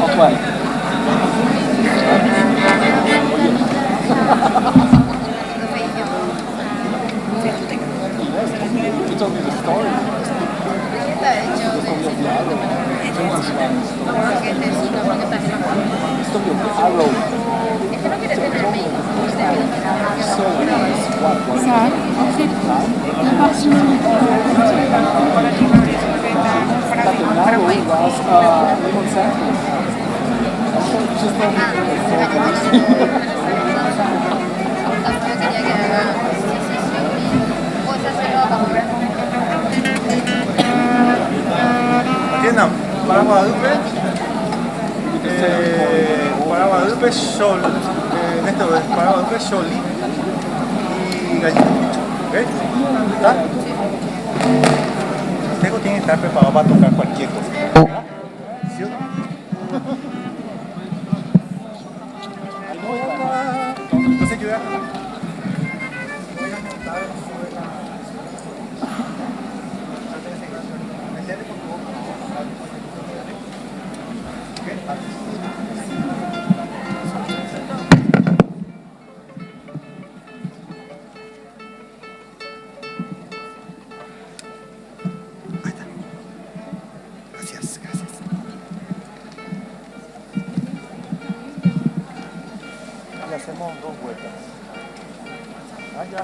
¿Cuál? You told me the story. Story of the arrow. So, what was it? That the arrow was lemon sandwich. Just told me Atiendan, para Guadalupe, Sol, Néstor, para Guadalupe, Soli y gallina. ¿Ok? ¿Está? Ustedes tienen que estar preparados para tocar cualquier cosa. ¿Verdad? ¿Sí o no? Entonces yo voy a anotar sobre la... Gracias, gracias. Y hacemos dos vueltas. Allá.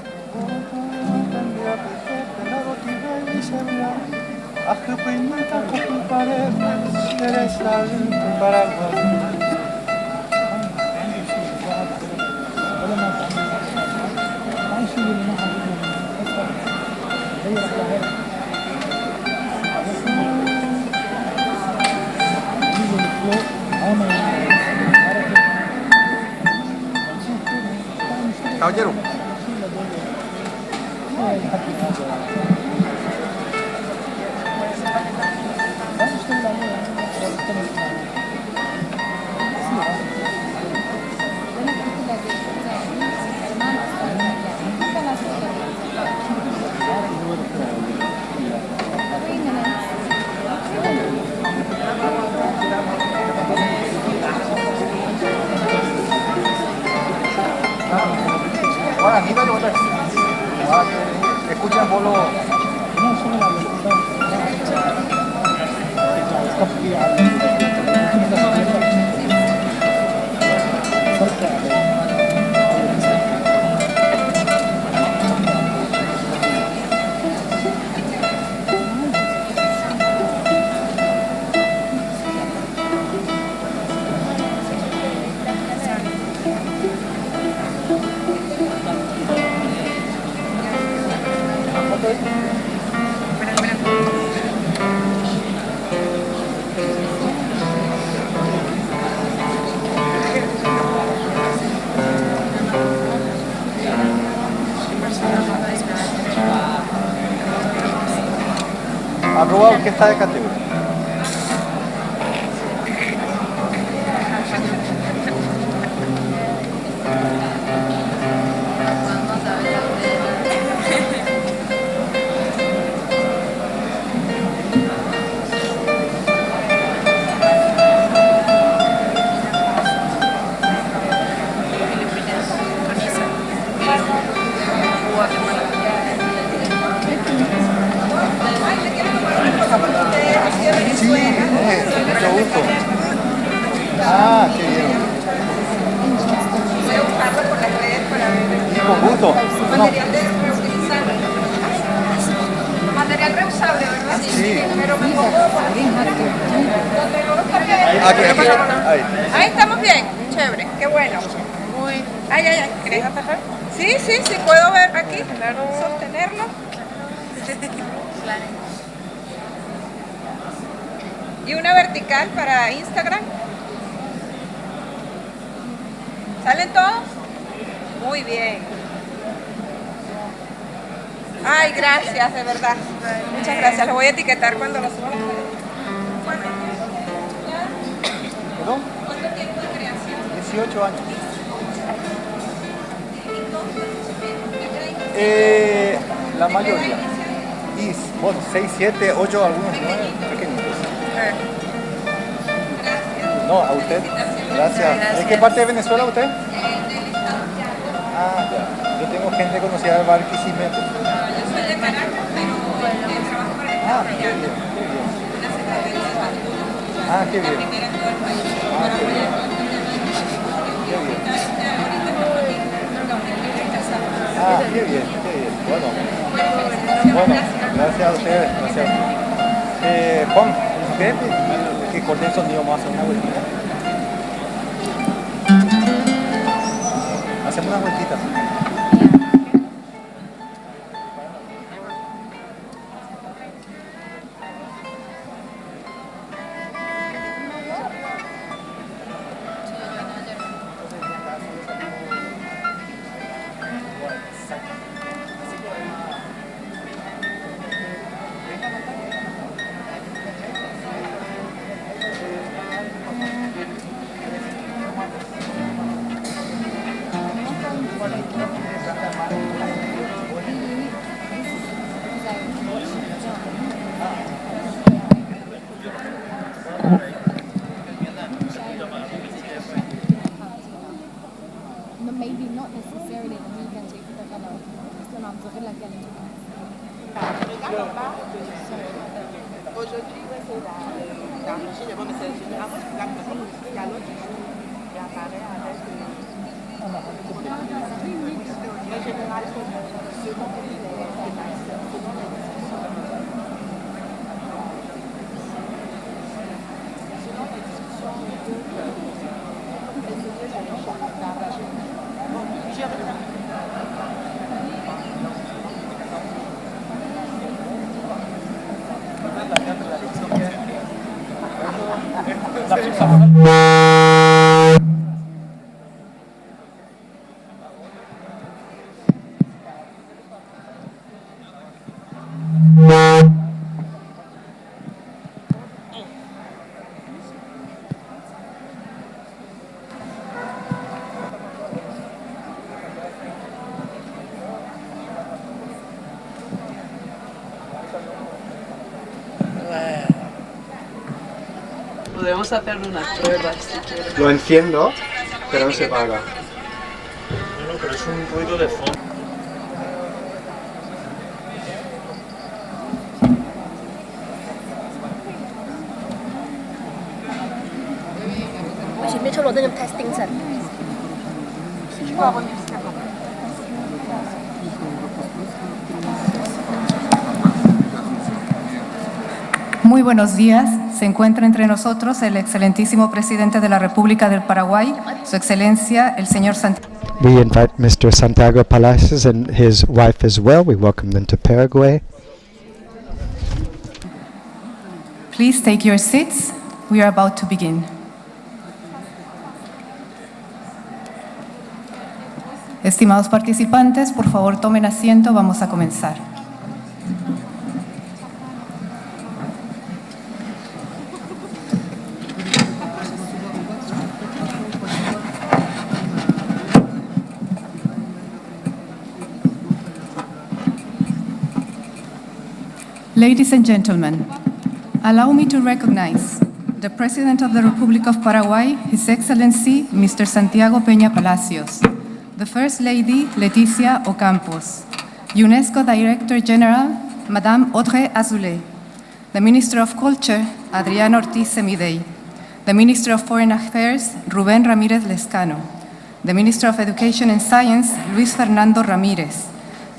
Caballero. Bueno, Anita, yo voy a escuchan bolo. Aprobado orquesta de categoría. Sí, mucho gusto. Ah, qué bien. Voy a buscarlo por las redes para ver. Y con gusto. Material de reutilizable. Material reusable, ¿verdad? Sí. Pero me pongo por aquí. Donde no los cargué. Aquí. Ahí estamos bien. Chévere. Qué bueno. Muy. Ay. ¿Querés atajar? Sí, puedo ver aquí. Claro. Sostenerlo. Y una vertical para Instagram. ¿Salen todos? Muy bien. Ay, gracias, de verdad. Muchas gracias. Los voy a etiquetar cuando los suba a las redes. ¿Perdón? ¿Cuánto tiempo de creación? 18 años. La mayoría. Y, bueno, 6, 7, 8, algunos 9, pequeñitos. Gracias. No, a usted. Gracias. ¿De qué parte de Venezuela usted? Ah, ya. Yo tengo gente conocida de Barquisimeto. Yo soy de Caracas, pero trabajo para el Ah, Estado qué allá. bien, qué bien. La Secretaría de Salud. Ah, qué La bien. primera en todo el país. Ah, qué bien. Qué bien. Ahorita estamos aquí en la Universidad de Salud. Ah, qué bien, qué bien. Bueno, gracias a ustedes, gracias a ustedes. Juan, ¿usted que corte el sonido más hacer una vueltita? Hacemos una vueltita. No, maybe not necessarily the weekend to pero esto no vamos a ver la que Aujourd'hui, c'est la machine de bonne sélection. Avant, je la connais. Il y a l'autre jour, il apparaît avec en général, selon les thématiques, selon les discussions. Selon les discussions, bon, j'ai Podemos hacer una prueba si quieres. Lo enciendo, pero no se apaga. No, pero es un ruido de fondo.前面出路都要 testing 陣。 Muy buenos días. Se encuentra entre nosotros el excelentísimo presidente de la República del Paraguay, Su Excelencia, el señor Santiago. We invite Mr. Santiago Palacios and his wife as well. We welcome them to Paraguay. Please take your seats. We are about to begin. Estimados participantes, por favor tomen asiento, vamos a comenzar. Ladies and gentlemen, allow me to recognize the President of the Republic of Paraguay, His Excellency, Mr. Santiago Peña Palacios, the First Lady, Leticia Ocampos, UNESCO Director General, Madame Audrey Azoulay, the Minister of Culture, Adrián Ortiz Semidey, the Minister of Foreign Affairs, Rubén Ramírez Lescano, the Minister of Education and Science, Luis Fernando Ramírez,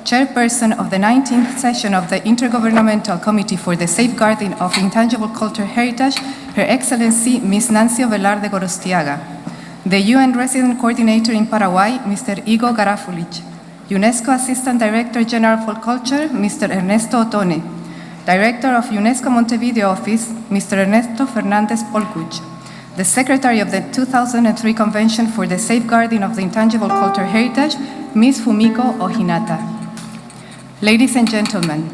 Chairperson of the 19th session of the Intergovernmental Committee for the Safeguarding of Intangible Cultural Heritage, Her Excellency Ms. Nancy Velar de Gorostiaga, the UN Resident Coordinator in Paraguay, Mr. Igo Garafulich, UNESCO Assistant Director General for Culture, Mr. Ernesto Otone, Director of UNESCO Montevideo Office, Mr. Ernesto Fernández Polcuch, the Secretary of the 2003 Convention for the Safeguarding of the Intangible Cultural Heritage, Ms. Fumiko Ohinata. Ladies and gentlemen,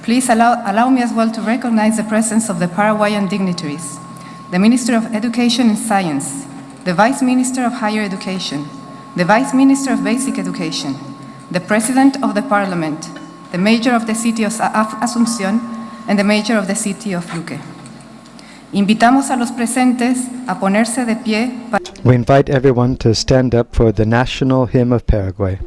please allow me as well to recognize the presence of the Paraguayan dignitaries, the Minister of Education and Science, the Vice Minister of Higher Education, the Vice Minister of Basic Education, the President of the Parliament, the Mayor of the City of Asunción, and the Mayor of the City of Luque. Invitamos a los presentes a ponerse de pie para We invite everyone to stand up for the national hymn of Paraguay.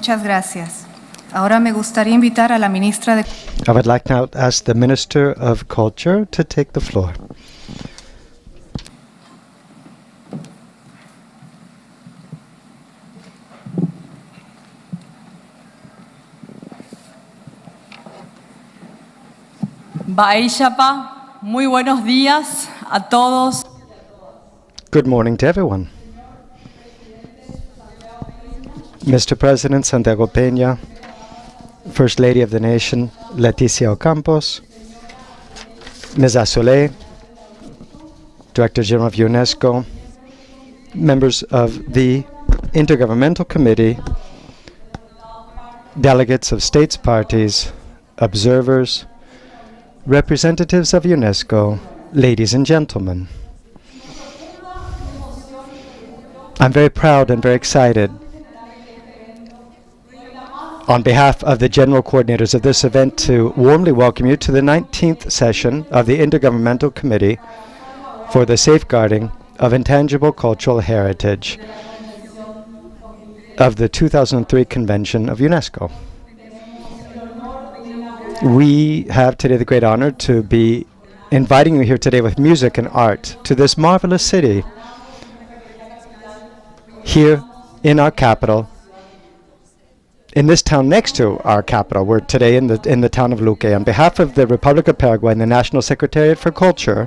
Muchas gracias. Ahora me gustaría invitar a la ministra de I would like now to ask the Minister of Culture to take the floor. Baeyapa, muy buenos días a todos. Good morning to everyone. Mr. President Santiago Peña, First Lady of the Nation Leticia Ocampos, Ms. Azoulay, Director General of UNESCO, members of the Intergovernmental Committee, delegates of states parties, observers, representatives of UNESCO, ladies and gentlemen. I'm very proud and very excited on behalf of the general coordinators of this event to warmly welcome you to the 19th session of the Intergovernmental Committee for the Safeguarding of Intangible Cultural Heritage of the 2003 Convention of UNESCO. We have today the great honor to be inviting you here today with music and art to this marvelous city. here in our capital, in this town next to our capital. We're today in the town of Luque. On behalf of the Republic of Paraguay and the National Secretariat for Culture,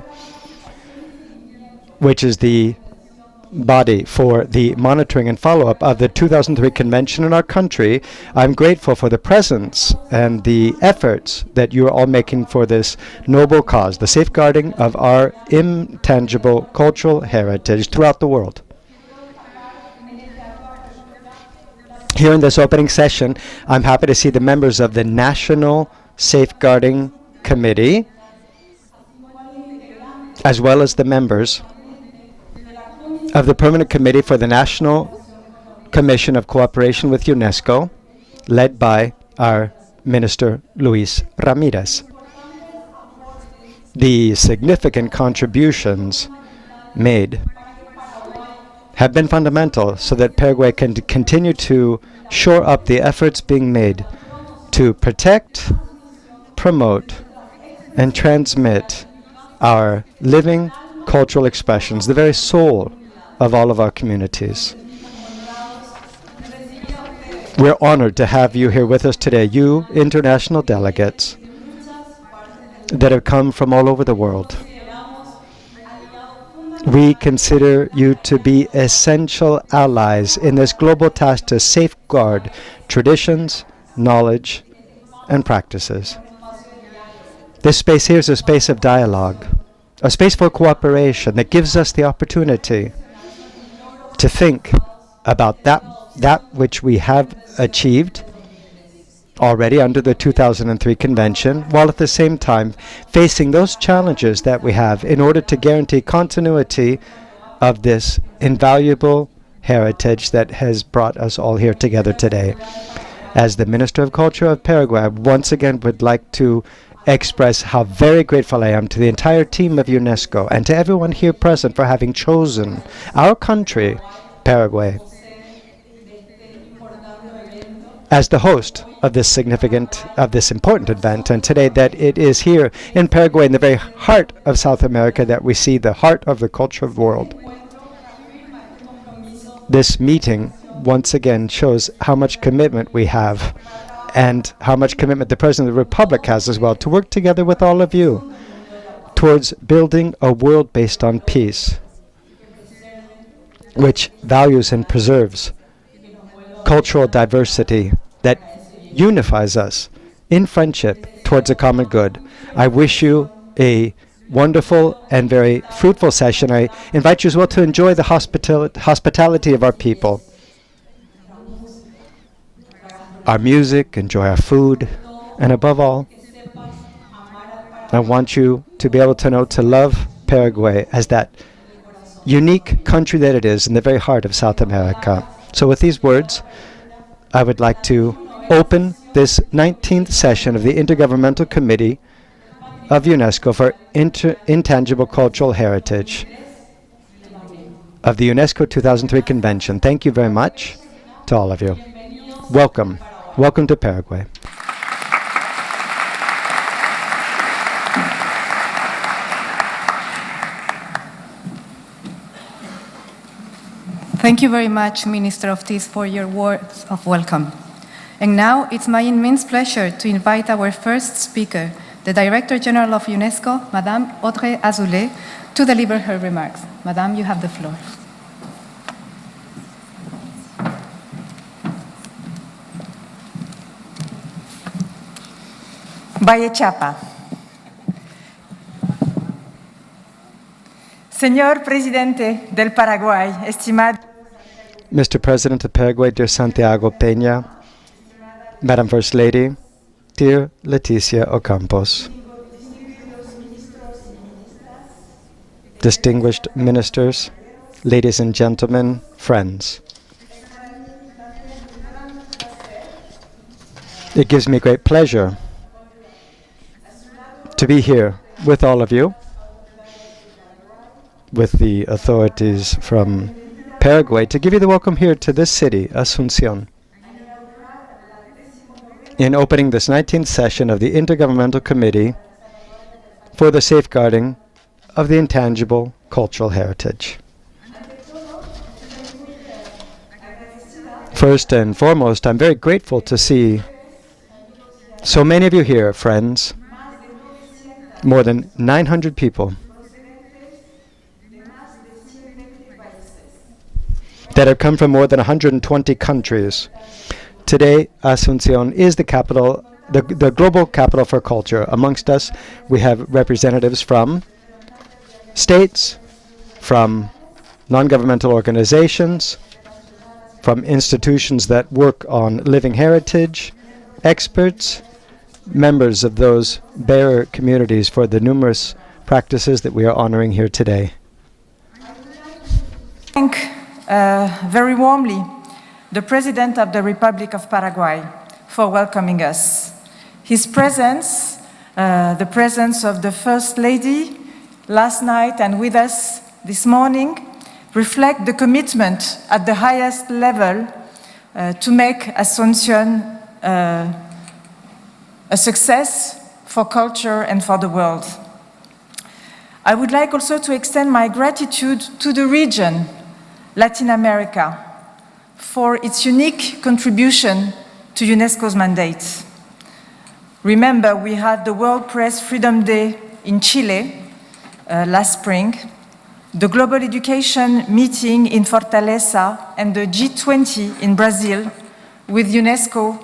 which is the body for the monitoring and follow-up of the 2003 convention in our country, I'm grateful for the presence and the efforts that you are all making for this noble cause, the safeguarding of our intangible cultural heritage throughout the world. Here in this opening session, I'm happy to see the members of the National Safeguarding Committee, as well as the members of the Permanent Committee for the National Commission of Cooperation with UNESCO, led by our Minister Luis Ramirez. The significant contributions made have been fundamental so that Paraguay can continue to shore up the efforts being made to protect, promote, and transmit our living cultural expressions, the very soul of all of our communities. We're honored to have you here with us today, you international delegates that have come from all over the world. We consider you to be essential allies in this global task to safeguard traditions, knowledge, and practices. This space here is a space of dialogue, a space for cooperation that gives us the opportunity to think about that which we have achieved already under the 2003 convention, while at the same time facing those challenges that we have in order to guarantee continuity of this invaluable heritage that has brought us all here together today. As the Minister of Culture of Paraguay, I once again would like to express how very grateful I am to the entire team of UNESCO and to everyone here present for having chosen our country, Paraguay, as the host of this important event. And today that it is here in Paraguay, in the very heart of South America, that we see the heart of the culture of the world. This meeting once again shows how much commitment we have and how much commitment the President of the Republic has as well to work together with all of you towards building a world based on peace, which values and preserves cultural diversity, that unifies us in friendship towards a common good. I wish you a wonderful and very fruitful session. I invite you as well to enjoy the hospitality of our people, our music, enjoy our food, and above all, I want you to be able to know to love Paraguay as that unique country that it is in the very heart of South America. So with these words, I would like to open this 19th session of the Intergovernmental Committee of UNESCO for Intangible Cultural Heritage of the UNESCO 2003 Convention. Thank you very much to all of you. Welcome. Welcome to Paraguay. Thank you very much, Minister of Peace, for your words of welcome. And now it's my immense pleasure to invite our first speaker, the Director General of UNESCO, Madame Audrey Azoulay, to deliver her remarks. Madame, you have the floor. Valle Chapa. Señor Presidente del Paraguay, estimado Mr. President of Paraguay, dear Santiago Peña, Madam First Lady, dear Leticia Ocampos, distinguished ministers, ladies and gentlemen, friends. It gives me great pleasure to be here with all of you, with the authorities from Paraguay, to give you the welcome here to this city, Asunción, in opening this 19th session of the Intergovernmental Committee for the Safeguarding of the Intangible Cultural Heritage. First and foremost, I'm very grateful to see so many of you here, friends. More than 900 people that have come from more than 120 countries. Today, Asunción is the capital, the global capital for culture. Amongst us, we have representatives from states, from non-governmental organizations, from institutions that work on living heritage, experts, members of those bearer communities for the numerous practices that we are honoring here today. Thank very warmly the President of the Republic of Paraguay for welcoming us. His presence, the presence of the First Lady last night and with us this morning, reflect the commitment at the highest level to make Asunción a success for culture and for the world. I would like also to extend my gratitude to the region, Latin America, for its unique contribution to UNESCO's mandate. Remember, we had the World Press Freedom Day in Chile last spring, the Global Education Meeting in Fortaleza, and the G20 in Brazil, with UNESCO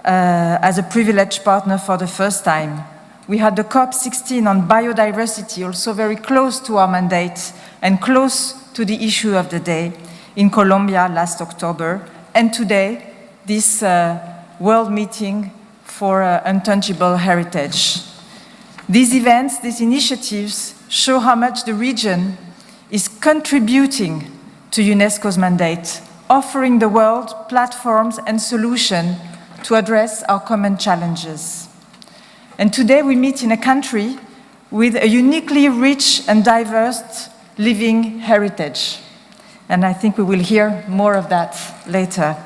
as a privileged partner for the first time. We had the COP16 on biodiversity, also very close to our mandate and close to the issue of the day, in Colombia last October, and today, this World Meeting for Intangible Heritage. These events, these initiatives, show how much the region is contributing to UNESCO's mandate, offering the world platforms and solutions to address our common challenges. And today we meet in a country with a uniquely rich and diverse living heritage. And I think we will hear more of that later.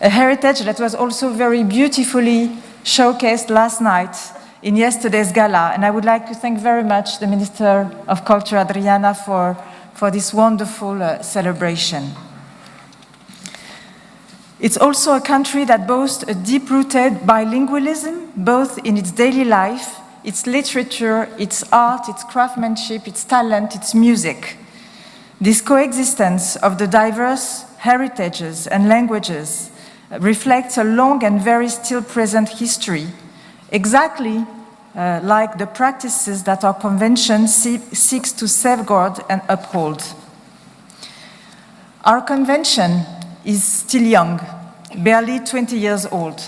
A heritage that was also very beautifully showcased last night in yesterday's gala. And I would like to thank very much the Minister of Culture, Adriana, for this wonderful celebration. It's also a country that boasts a deep-rooted bilingualism, both in its daily life, its literature, its art, its craftsmanship, its talent, its music. This coexistence of the diverse heritages and languages reflects a long and very still present history, exactly like the practices that our convention seeks to safeguard and uphold. Our convention is still young, barely 20 years old,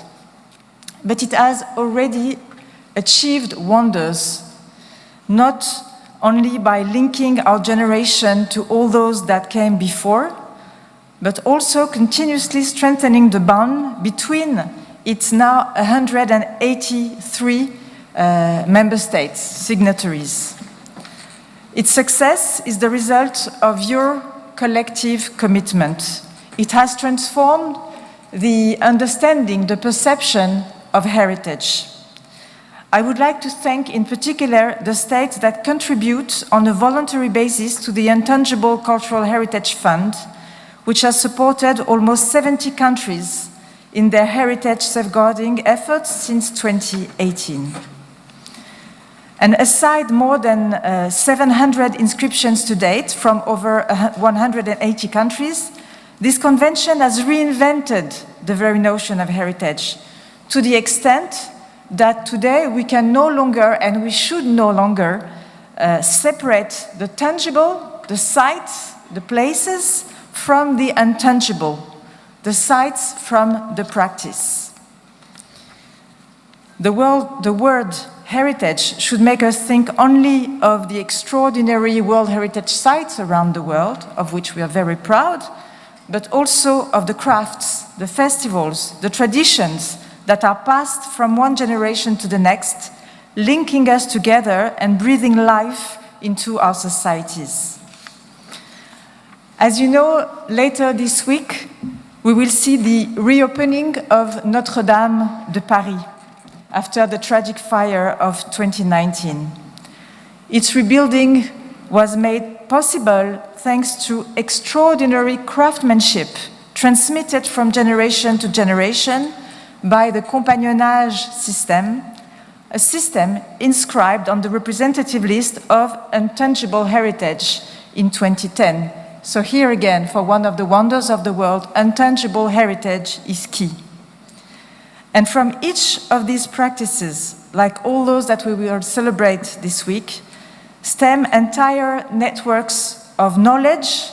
but it has already achieved wonders, not only by linking our generation to all those that came before, but also continuously strengthening the bond between its now 183 member states, signatories. Its success is the result of your collective commitment. It has transformed the understanding, the perception of heritage. I would like to thank in particular the states that contribute on a voluntary basis to the Intangible Cultural Heritage Fund, which has supported almost 70 countries in their heritage safeguarding efforts since 2018. And aside more than 700 inscriptions to date from over 180 countries, this convention has reinvented the very notion of heritage to the extent that today we can no longer, and we should no longer, separate the tangible, the sites, the places, from the intangible, the sites from the practice. The word heritage should make us think only of the extraordinary World Heritage sites around the world, of which we are very proud, but also of the crafts, the festivals, the traditions that are passed from one generation to the next, linking us together and breathing life into our societies. As you know, later this week, we will see the reopening of Notre-Dame de Paris after the tragic fire of 2019. Its rebuilding was made possible thanks to extraordinary craftsmanship, transmitted from generation to generation by the compagnonnage system, a system inscribed on the representative list of intangible heritage in 2010. So here again, for one of the wonders of the world, intangible heritage is key. And from each of these practices, like all those that we will celebrate this week, stem entire networks of knowledge,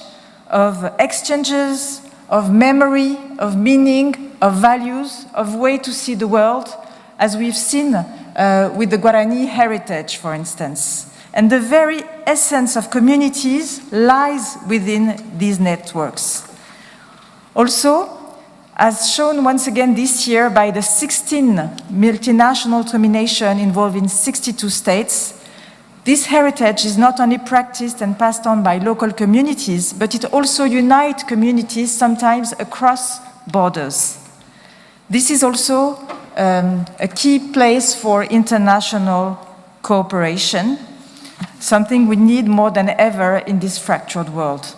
of exchanges, of memory, of meaning, of values, of way to see the world, as we've seen with the Guarani heritage, for instance. And the very essence of communities lies within these networks. Also, as shown once again this year by the 16 multinational nominations involving 62 states, this heritage is not only practiced and passed on by local communities, but it also unites communities sometimes across borders. This is also a key place for international cooperation, something we need more than ever in this fractured world.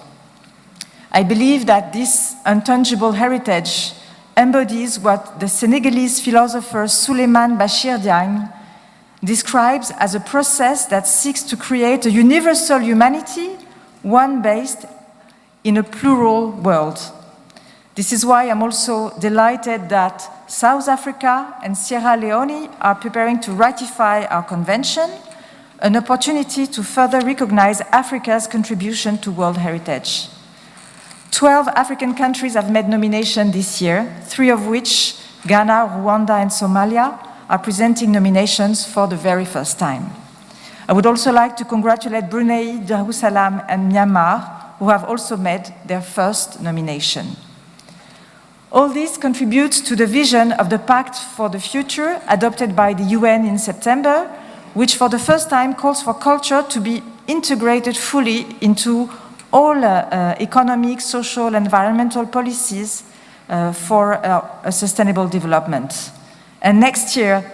I believe that this intangible heritage embodies what the Senegalese philosopher Souleymane Bachir Diagne describes as a process that seeks to create a universal humanity, one based in a plural world. This is why I'm also delighted that South Africa and Sierra Leone are preparing to ratify our convention, an opportunity to further recognize Africa's contribution to World Heritage. 12 African countries have made nomination this year, 3 of which, Ghana, Rwanda, and Somalia, are presenting nominations for the very first time. I would also like to congratulate Brunei, Darussalam, and Myanmar, who have also made their first nomination. All this contributes to the vision of the Pact for the Future adopted by the UN in September, which for the first time calls for culture to be integrated fully into all economic, social, and environmental policies for a sustainable development. And next year,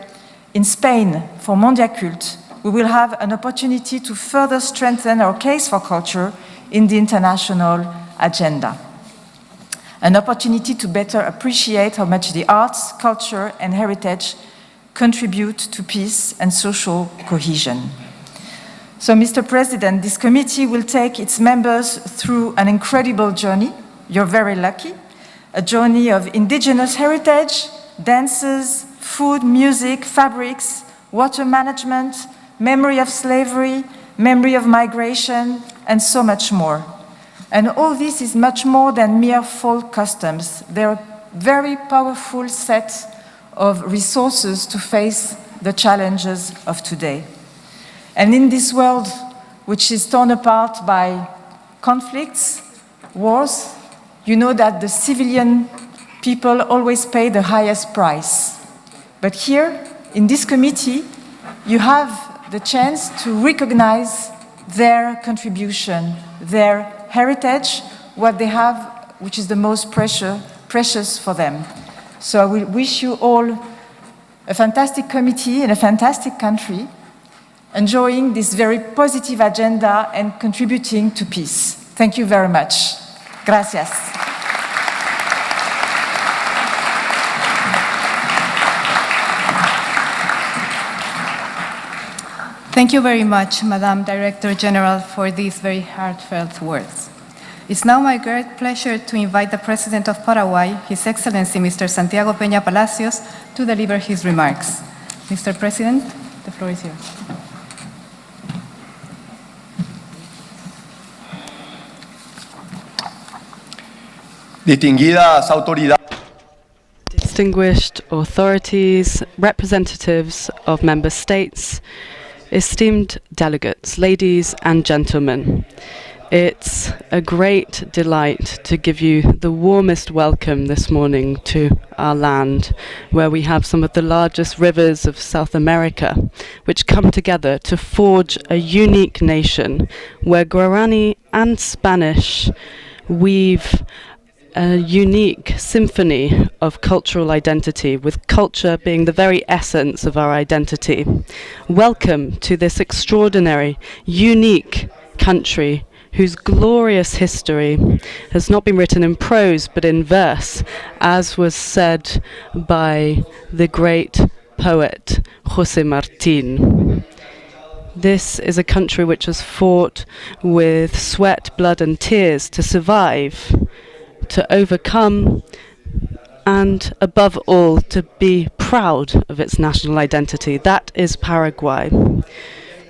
in Spain, for Mondiacult, we will have an opportunity to further strengthen our case for culture in the international agenda. An opportunity to better appreciate how much the arts, culture, and heritage contribute to peace and social cohesion. So, Mr. President, this committee will take its members through an incredible journey. You're very lucky. A journey of indigenous heritage, dances, food, music, fabrics, water management, memory of slavery, memory of migration, and so much more. And all this is much more than mere folk customs. They're a very powerful set of resources to face the challenges of today. And in this world, which is torn apart by conflicts, wars, you know that the civilian people always pay the highest price. But here, in this committee, you have the chance to recognize their contribution, their heritage, what they have, which is the most precious for them. So I will wish you all a fantastic committee and a fantastic country, enjoying this very positive agenda and contributing to peace. Thank you very much. Gracias. Thank you very much, Madam Director General, for these very heartfelt words. It's now my great pleasure to invite the President of Paraguay, His Excellency Mr. Santiago Peña Palacios, to deliver his remarks. Mr. President, the floor is yours. Distinguidas autoridades. Distinguished authorities, representatives of member states, esteemed delegates, ladies and gentlemen, it's a great delight to give you the warmest welcome this morning to our land, where we have some of the largest rivers of South America, which come together to forge a unique nation, where Guarani and Spanish weave a unique symphony of cultural identity, with culture being the very essence of our identity. Welcome to this extraordinary, unique country whose glorious history has not been written in prose but in verse, as was said by the great poet José Martín. This is a country which has fought with sweat, blood and tears to survive, to overcome, and above all, to be proud of its national identity. That is Paraguay.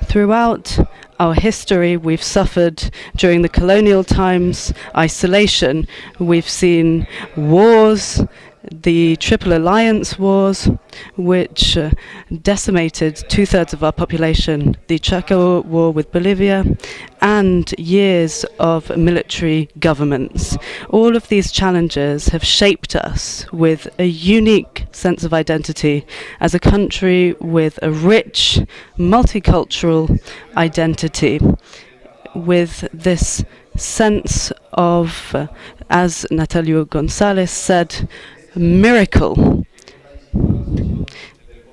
Throughout our history, we've suffered during the colonial times, isolation. We've seen wars, the Triple Alliance Wars, which decimated 2/3 of our population, the Chaco War with Bolivia, and years of military governments. All of these challenges have shaped us with a unique sense of identity as a country with a rich, multicultural identity, with this sense of, as Natalio González said, miracle.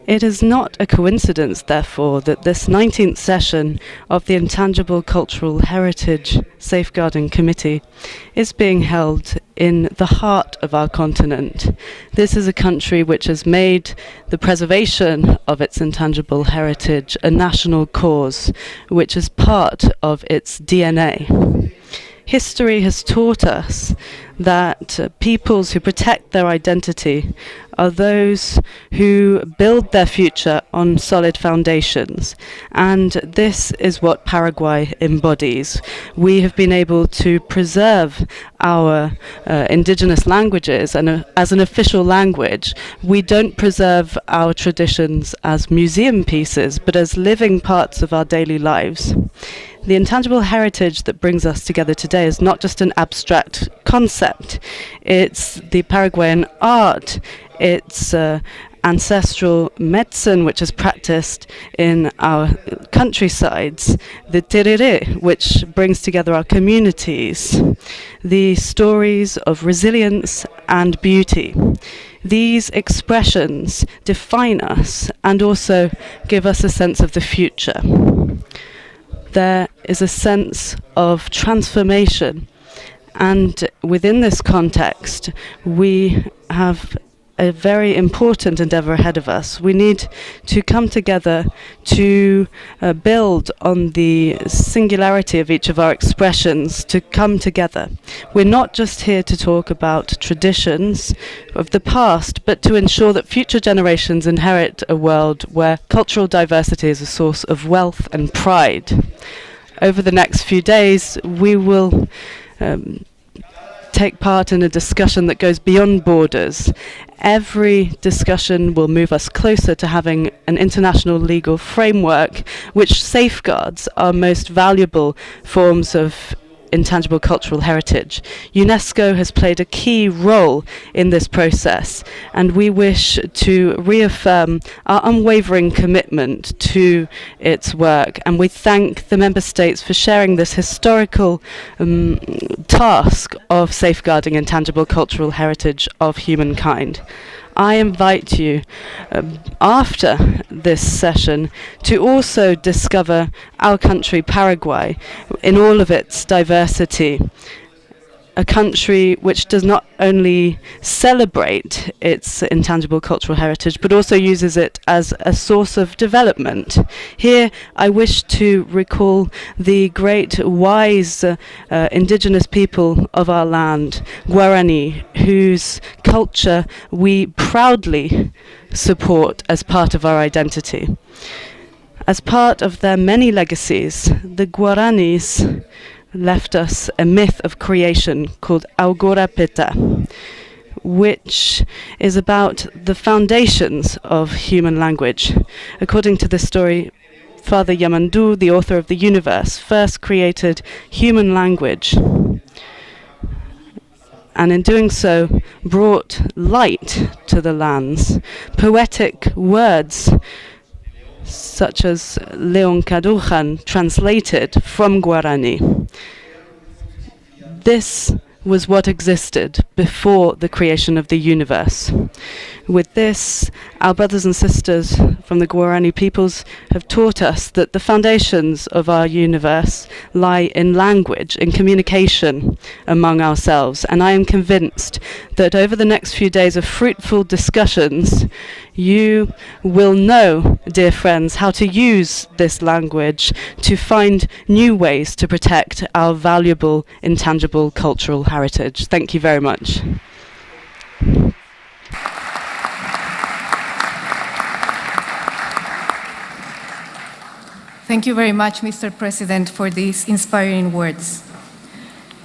It is not a coincidence, therefore, that this 19th session of the Intangible Cultural Heritage Safeguarding Committee is being held in the heart of our continent. This is a country which has made the preservation of its intangible heritage a national cause, which is part of its DNA. History has taught us that peoples who protect their identity are those who build their future on solid foundations. And this is what Paraguay embodies. We have been able to preserve our indigenous languages, and as an official language, we don't preserve our traditions as museum pieces, but as living parts of our daily lives. The intangible heritage that brings us together today is not just an abstract concept. It's the Paraguayan art, it's ancestral medicine which is practiced in our countrysides, the tereré, which brings together our communities, the stories of resilience and beauty. These expressions define us and also give us a sense of the future. There is a sense of transformation, and within this context, we have a very important endeavor ahead of us. We need to come together to build on the singularity of each of our expressions, to come together. We're not just here to talk about traditions of the past, but to ensure that future generations inherit a world where cultural diversity is a source of wealth and pride. Over the next few days, we will take part in a discussion that goes beyond borders. Every discussion will move us closer to having an international legal framework which safeguards our most valuable forms of intangible cultural heritage. UNESCO has played a key role in this process, and we wish to reaffirm our unwavering commitment to its work, and we thank the member states for sharing this historical task of safeguarding intangible cultural heritage of humankind. I invite you, after this session, to also discover our country, Paraguay, in all of its diversity. A country which does not only celebrate its intangible cultural heritage, but also uses it as a source of development. Here, I wish to recall the great, wise indigenous people of our land, Guarani, whose culture we proudly support as part of our identity. As part of their many legacies, the Guaranis left us a myth of creation called Augura Peta, which is about the foundations of human language. According to this story, Father Yamandu, the author of the universe, first created human language, and in doing so brought light to the lands. Poetic words such as Leon Cadujan translated from Guarani. This was what existed before the creation of the universe. With this, our brothers and sisters from the Guarani peoples have taught us that the foundations of our universe lie in language, in communication among ourselves. And I am convinced that over the next few days of fruitful discussions, you will know, dear friends, how to use this language to find new ways to protect our valuable, intangible cultural heritage. Thank you very much. Thank you very much, Mr. President, for these inspiring words.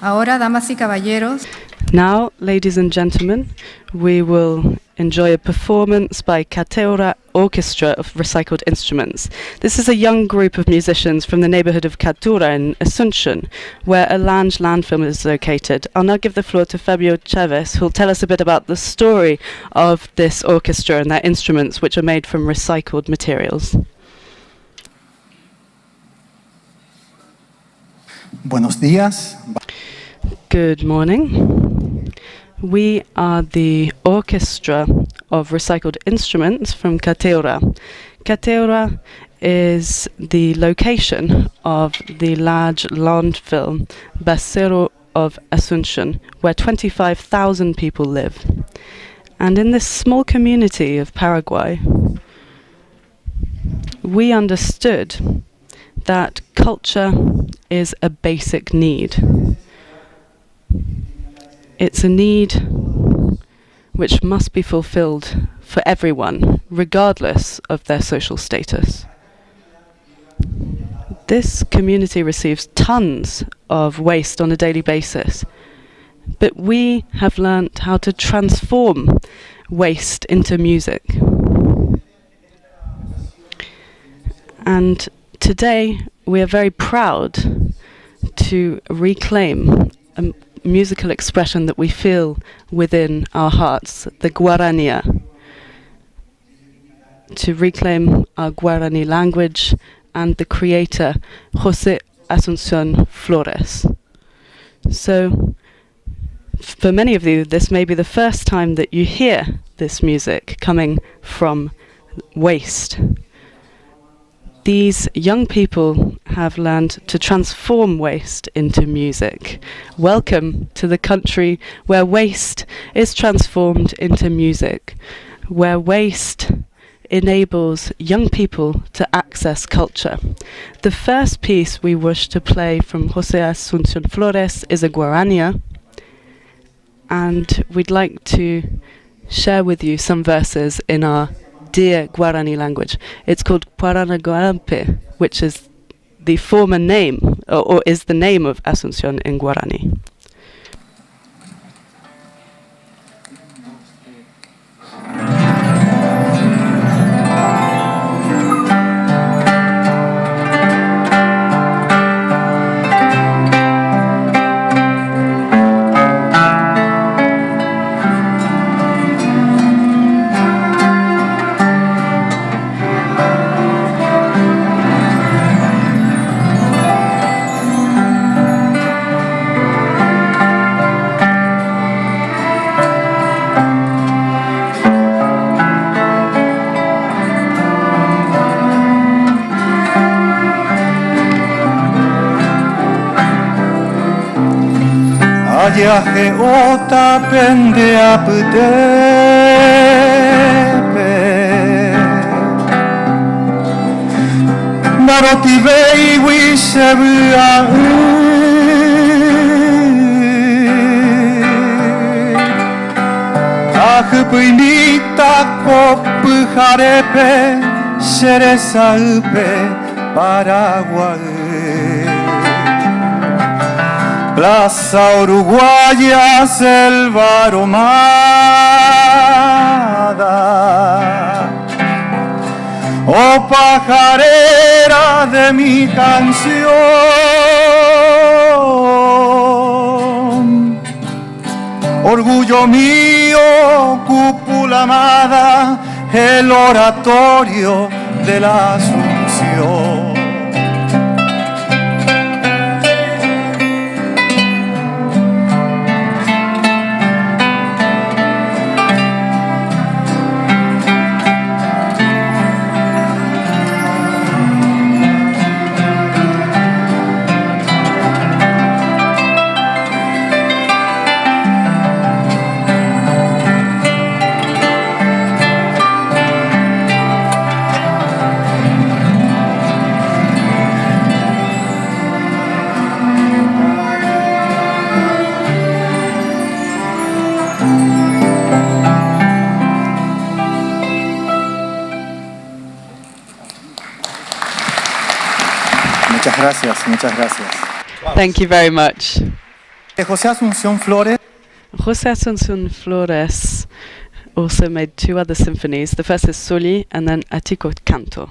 Ahora, damas y caballeros. Now, ladies and gentlemen, we will enjoy a performance by Cateura Orchestra of Recycled Instruments. This is a young group of musicians from the neighborhood of Catura in Asunción, where a landfill is located. I'll now give the floor to Fabio Chavez, who'll tell us a bit about the story of this orchestra and their instruments, which are made from recycled materials. Buenos días. Good morning. We are the Orchestra of Recycled Instruments from Cateura. Cateura is the location of the large landfill Basero of Asunción, where 25,000 people live. And in this small community of Paraguay, we understood that culture is a basic need. It's a need which must be fulfilled for everyone, regardless of their social status. This community receives tons of waste on a daily basis, but we have learnt how to transform waste into music. And today, we are very proud to reclaim a musical expression that we feel within our hearts, the Guarania. To reclaim our Guarani language and the creator, José Asunción Flores. So, for many of you, this may be the first time that you hear this music coming from waste. These young people have learned to transform waste into music. Welcome to the country where waste is transformed into music, where waste enables young people to access culture. The first piece we wish to play from José Asunción Flores is a guarania, and we'd like to share with you some verses in our dear Guarani language. It's called Guaranaguampe, which is the former name, or is the name of Asunción in Guarani. Ayahe ota pende aptepe Naroti vei wishebu Ahupuinita kopu jarepe Sherezaupe Paraguay Plaza Uruguaya, selva aromada, oh pajarera de mi canción, orgullo mío, cúpula amada, el oratorio de la Asunción. Muchas gracias, muchas gracias. Thank you very much. José Asunción Flores José Asunción Flores also made 2 other symphonies. The first is Soli and then Atico Canto.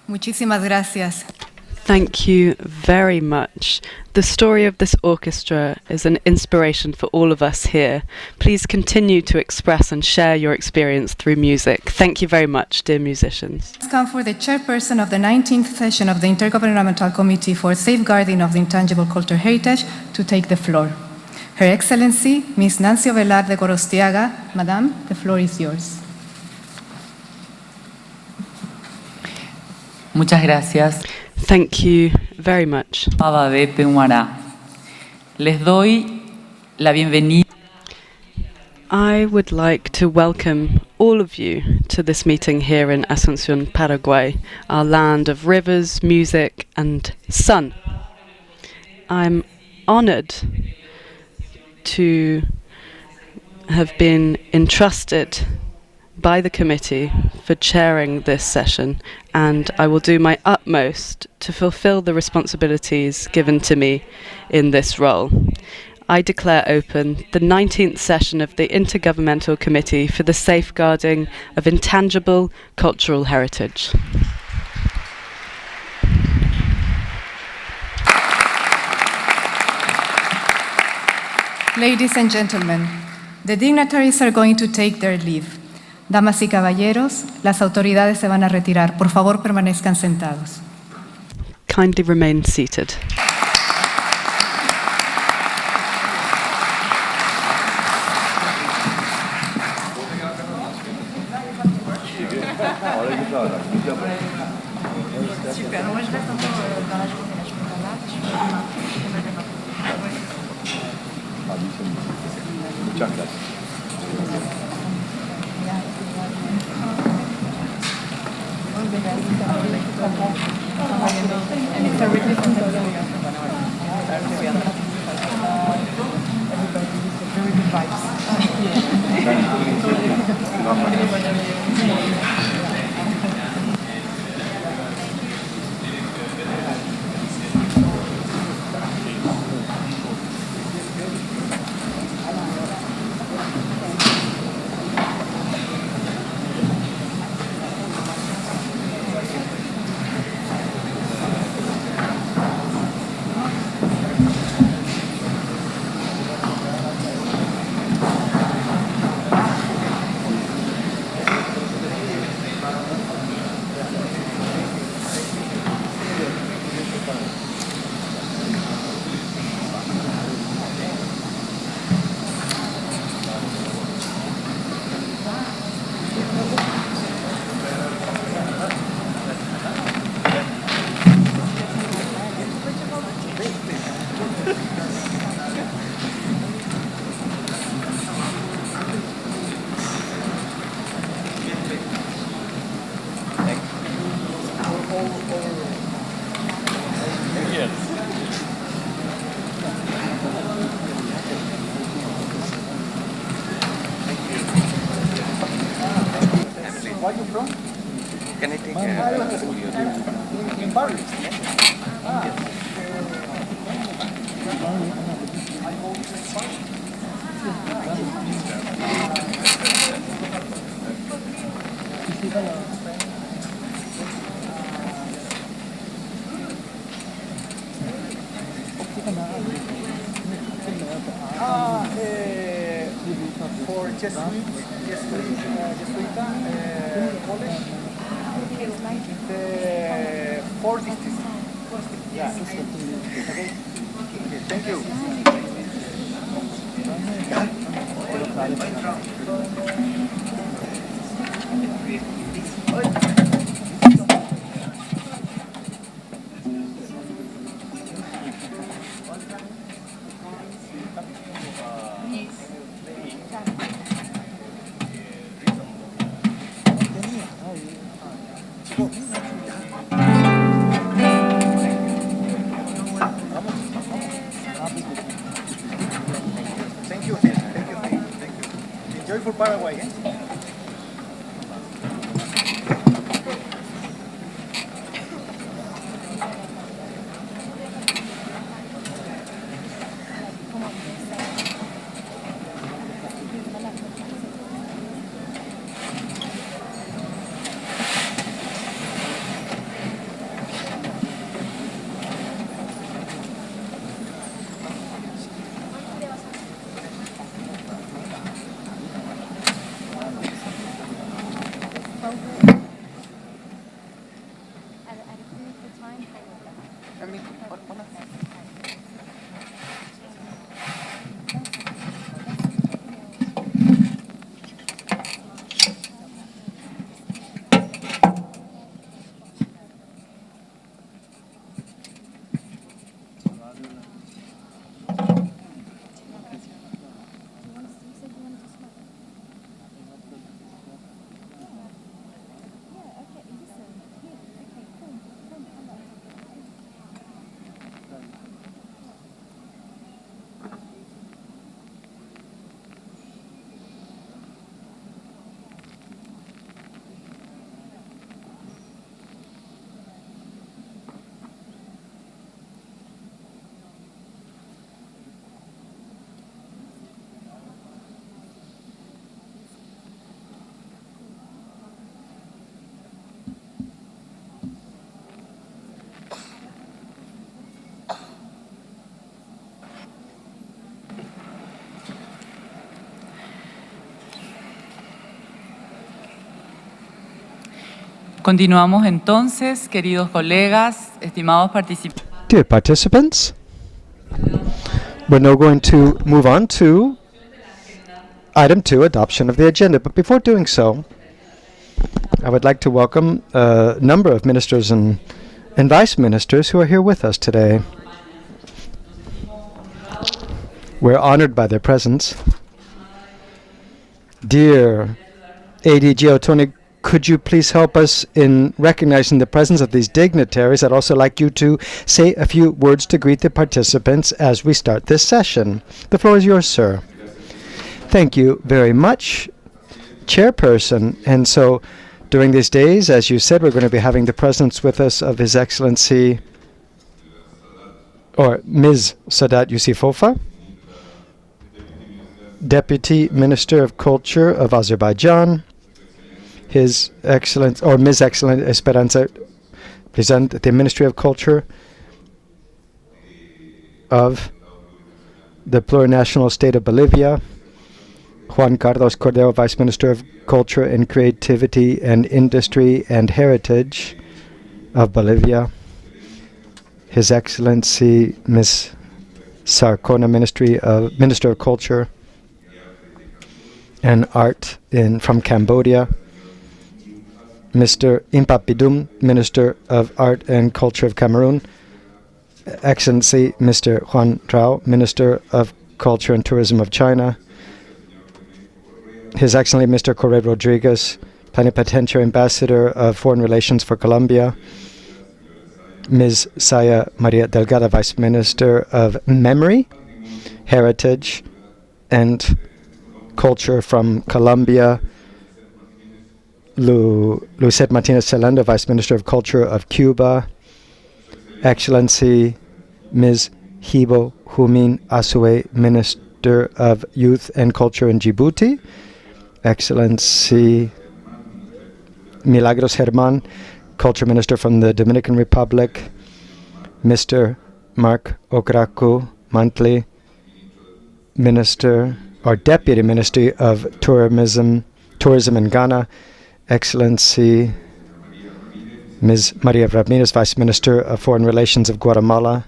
Muchísimas gracias. Thank you very much. The story of this orchestra is an inspiration for all of us here. Please continue to express and share your experience through music. Thank you very much, dear musicians. Let's come for the chairperson of the 19th session of the Intergovernmental Committee for Safeguarding of the Intangible Cultural Heritage to take the floor. Her Excellency, Ms. Nancy Ovelar de Gorostiaga. Madame, the floor is yours. Muchas gracias. Thank you very much. Les doy la bienvenida. I would like to welcome all of you to this meeting here in Asunción, Paraguay, our land of rivers, music, and sun. I'm honored to have been entrusted by the committee for chairing this session, and I will do my utmost to fulfill the responsibilities given to me in this role. I declare open the 19th session of the Intergovernmental Committee for the Safeguarding of Intangible Cultural Heritage. Ladies and gentlemen, the dignitaries are going to take their leave. Damas y caballeros, las autoridades se van a retirar. Por favor, permanezcan sentados. Kindly remain seated. Muchas gracias. Where are you from? Can I take in Paris? For Jesuita college, the 4 districts. Yeah. Okay. Thank you. Thank you. Enjoy for Paraguay. Continuamos entonces, queridos colegas, estimados participantes. Dear participants, we're now going to move on to item 2, adoption of the agenda. But before doing so, I would like to welcome a number of ministers and vice ministers who are here with us today. We're honored by their presence. Dear ADG Otoni, could you please help us in recognizing the presence of these dignitaries? I'd also like you to say a few words to greet the participants as we start this session. The floor is yours, sir. Thank you very much, Chairperson. And so during these days, as you said, we're going to be having the presence with us of His Excellency, or Ms. Sadat Yusufofa, Deputy Minister of Culture of Azerbaijan, His Excellence, or Ms. Excellent Esperanza Present, the Ministry of Culture of the Plurinational State of Bolivia, Juan Carlos Cordero, Vice Minister of Culture and Creativity and Industry and Heritage of Bolivia, His Excellency Ms. Sarkona, Minister of Culture and Art from Cambodia, Mr. Impapidum, Minister of Art and Culture of Cameroon, Excellency Mr. Juan Trao, Minister of Culture and Tourism of China, His Excellency Mr. Correa Rodriguez, Plenipotentiary Ambassador of Foreign Relations for Colombia, Ms. Saya Maria Delgado, Vice Minister of Memory, Heritage, and Culture from Colombia, Lucet Martinez Celando, Vice Minister of Culture of Cuba, Excellency Ms. Hibo Humin Asue, Minister of Youth and Culture in Djibouti, Excellency Milagros Herman, Culture Minister from the Dominican Republic, Mr. Mark Okraku Mantli, Minister or Deputy Ministry of Tourism in Ghana, Excellency Ms. Maria Ramirez, Vice Minister of Foreign Relations of Guatemala,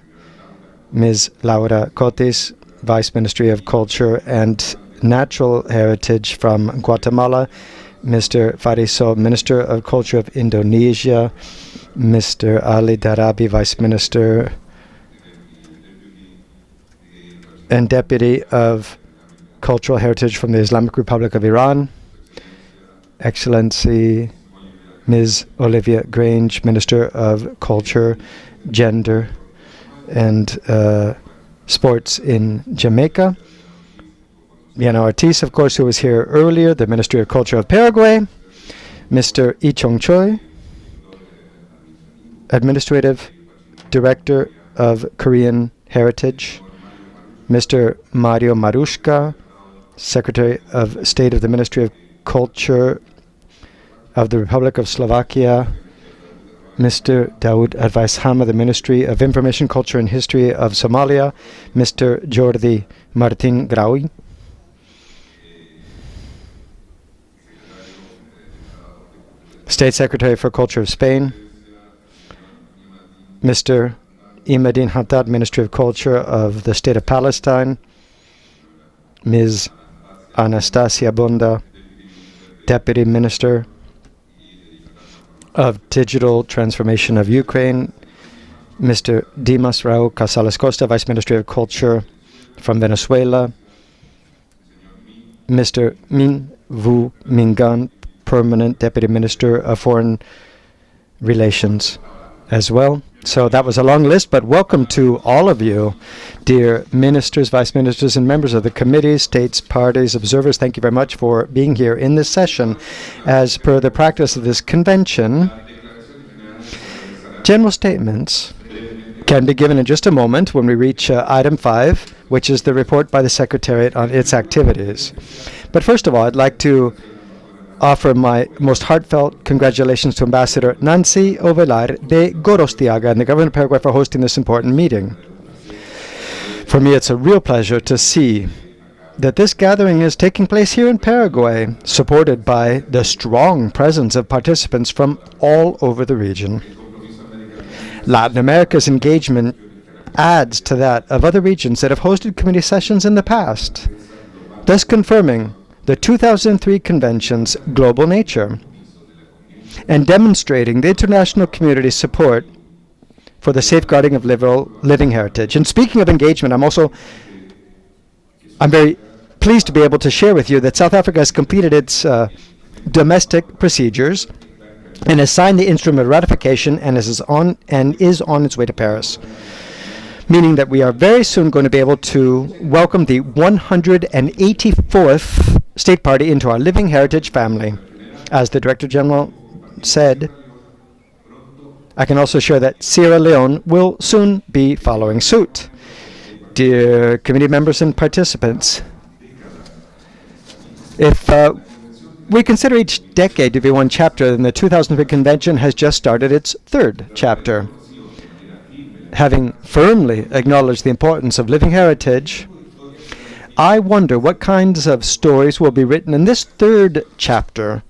Ms. Laura Cotis, Vice Ministry of Culture and Natural Heritage from Guatemala, Mr. Fariso, Minister of Culture of Indonesia, Mr. Ali Darabi, Vice Minister and Deputy of Cultural Heritage from the Islamic Republic of Iran, Excellency Ms. Olivia Grange, Minister of Culture, Gender, and Sports in Jamaica. Yana Ortiz, of course, who was here earlier, the Ministry of Culture of Paraguay, Mr. Lee Chong Choi, Administrative Director of Korean Heritage, Mr. Mario Marushka, Secretary of State of the Ministry of Culture of the Republic of Slovakia, Mr. Daoud Advice Hama, the Ministry of Information, Culture and History of Somalia, Mr. Jordi Martin Graui, State Secretary for Culture of Spain, Mr. Imadine Haddad, Ministry of Culture of the State of Palestine, Ms. Anastasia Bonda, Deputy Minister of Digital Transformation of Ukraine, Mr. Dimas Raúl Casales Costa, Vice Ministry of Culture from Venezuela, Mr. Min Vu Mingan, Permanent Deputy Minister of Foreign Relations as well. So that was a long list, but welcome to all of you, dear ministers, vice ministers, and members of the committees, states, parties, observers. Thank you very much for being here in this session. As per the practice of this convention, general statements can be given in just a moment when we reach item 5, which is the report by the Secretariat on its activities. But first of all, I'd like to offer my most heartfelt congratulations to Ambassador Nancy Ovelar de Gorostiaga and the government of Paraguay for hosting this important meeting. For me, it's a real pleasure to see that this gathering is taking place here in Paraguay, supported by the strong presence of participants from all over the region. Latin America's engagement adds to that of other regions that have hosted committee sessions in the past, thus confirming the 2003 Convention's global nature and demonstrating the international community's support for the safeguarding of living heritage. And speaking of engagement, I'm very pleased to be able to share with you that South Africa has completed its domestic procedures and has signed the instrument of ratification and is on its way to Paris, meaning that we are very soon going to be able to welcome the 184th state party into our living heritage family. As the Director General said, I can also share that Sierra Leone will soon be following suit. Dear committee members and participants, if we consider each decade to be one chapter, then the 2003 Convention has just started its third chapter. Having firmly acknowledged the importance of living heritage, I wonder what kinds of stories will be written in this third chapter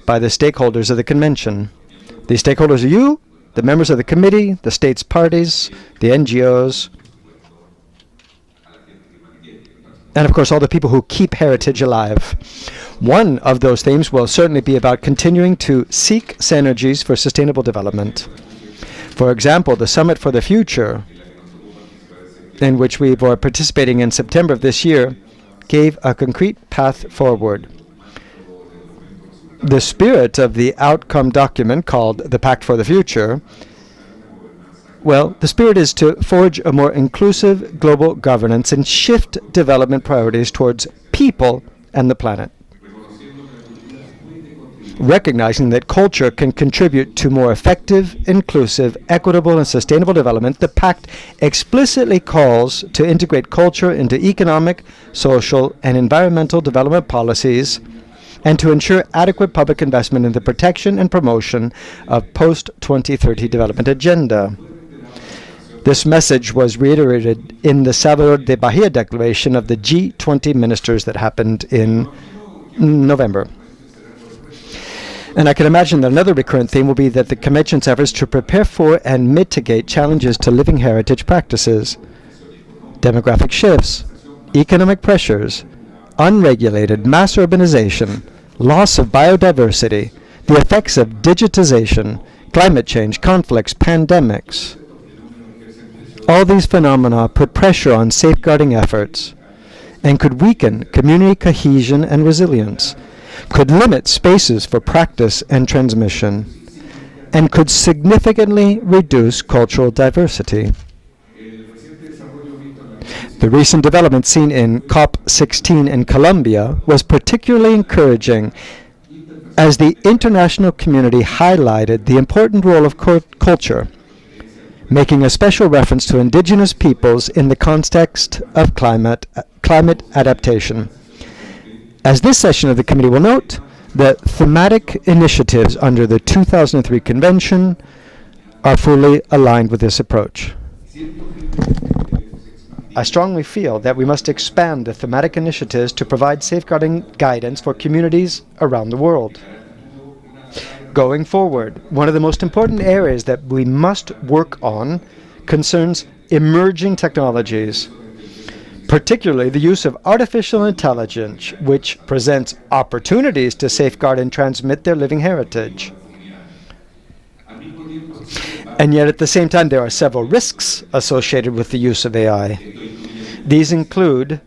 by the stakeholders of the Convention. These stakeholders are you, the members of the committee, the states parties, the NGOs, and of course all the people who keep heritage alive. One of those themes will certainly be about continuing to seek synergies for sustainable development. For example, the Summit for the Future, in which we were participating in September of this year, gave a concrete path forward. The spirit of the outcome document, called the Pact for the Future, well, the spirit is to forge a more inclusive global governance and shift development priorities towards people and the planet. Recognizing that culture can contribute to more effective, inclusive, equitable, and sustainable development, the Pact explicitly calls to integrate culture into economic, social, and environmental development policies and to ensure adequate public investment in the protection and promotion of post-2030 development agenda. This message was reiterated in the Salvador de Bahia Declaration of the G20 ministers that happened in November. And I can imagine that another recurrent theme will be that the Convention's efforts to prepare for and mitigate challenges to living heritage practices, demographic shifts, economic pressures, unregulated mass urbanization, loss of biodiversity, the effects of digitization, climate change, conflicts, pandemics. All these phenomena put pressure on safeguarding efforts and could weaken community cohesion and resilience, could limit spaces for practice and transmission, and could significantly reduce cultural diversity. The recent development seen in COP16 in Colombia was particularly encouraging as the international community highlighted the important role of culture, making a special reference to indigenous peoples in the context of climate adaptation. As this session of the committee will note, the thematic initiatives under the 2003 Convention are fully aligned with this approach. I strongly feel that we must expand the thematic initiatives to provide safeguarding guidance for communities around the world. Going forward, one of the most important areas that we must work on concerns emerging technologies, particularly the use of artificial intelligence, which presents opportunities to safeguard and transmit their living heritage. And yet at the same time, there are several risks associated with the use of AI. These include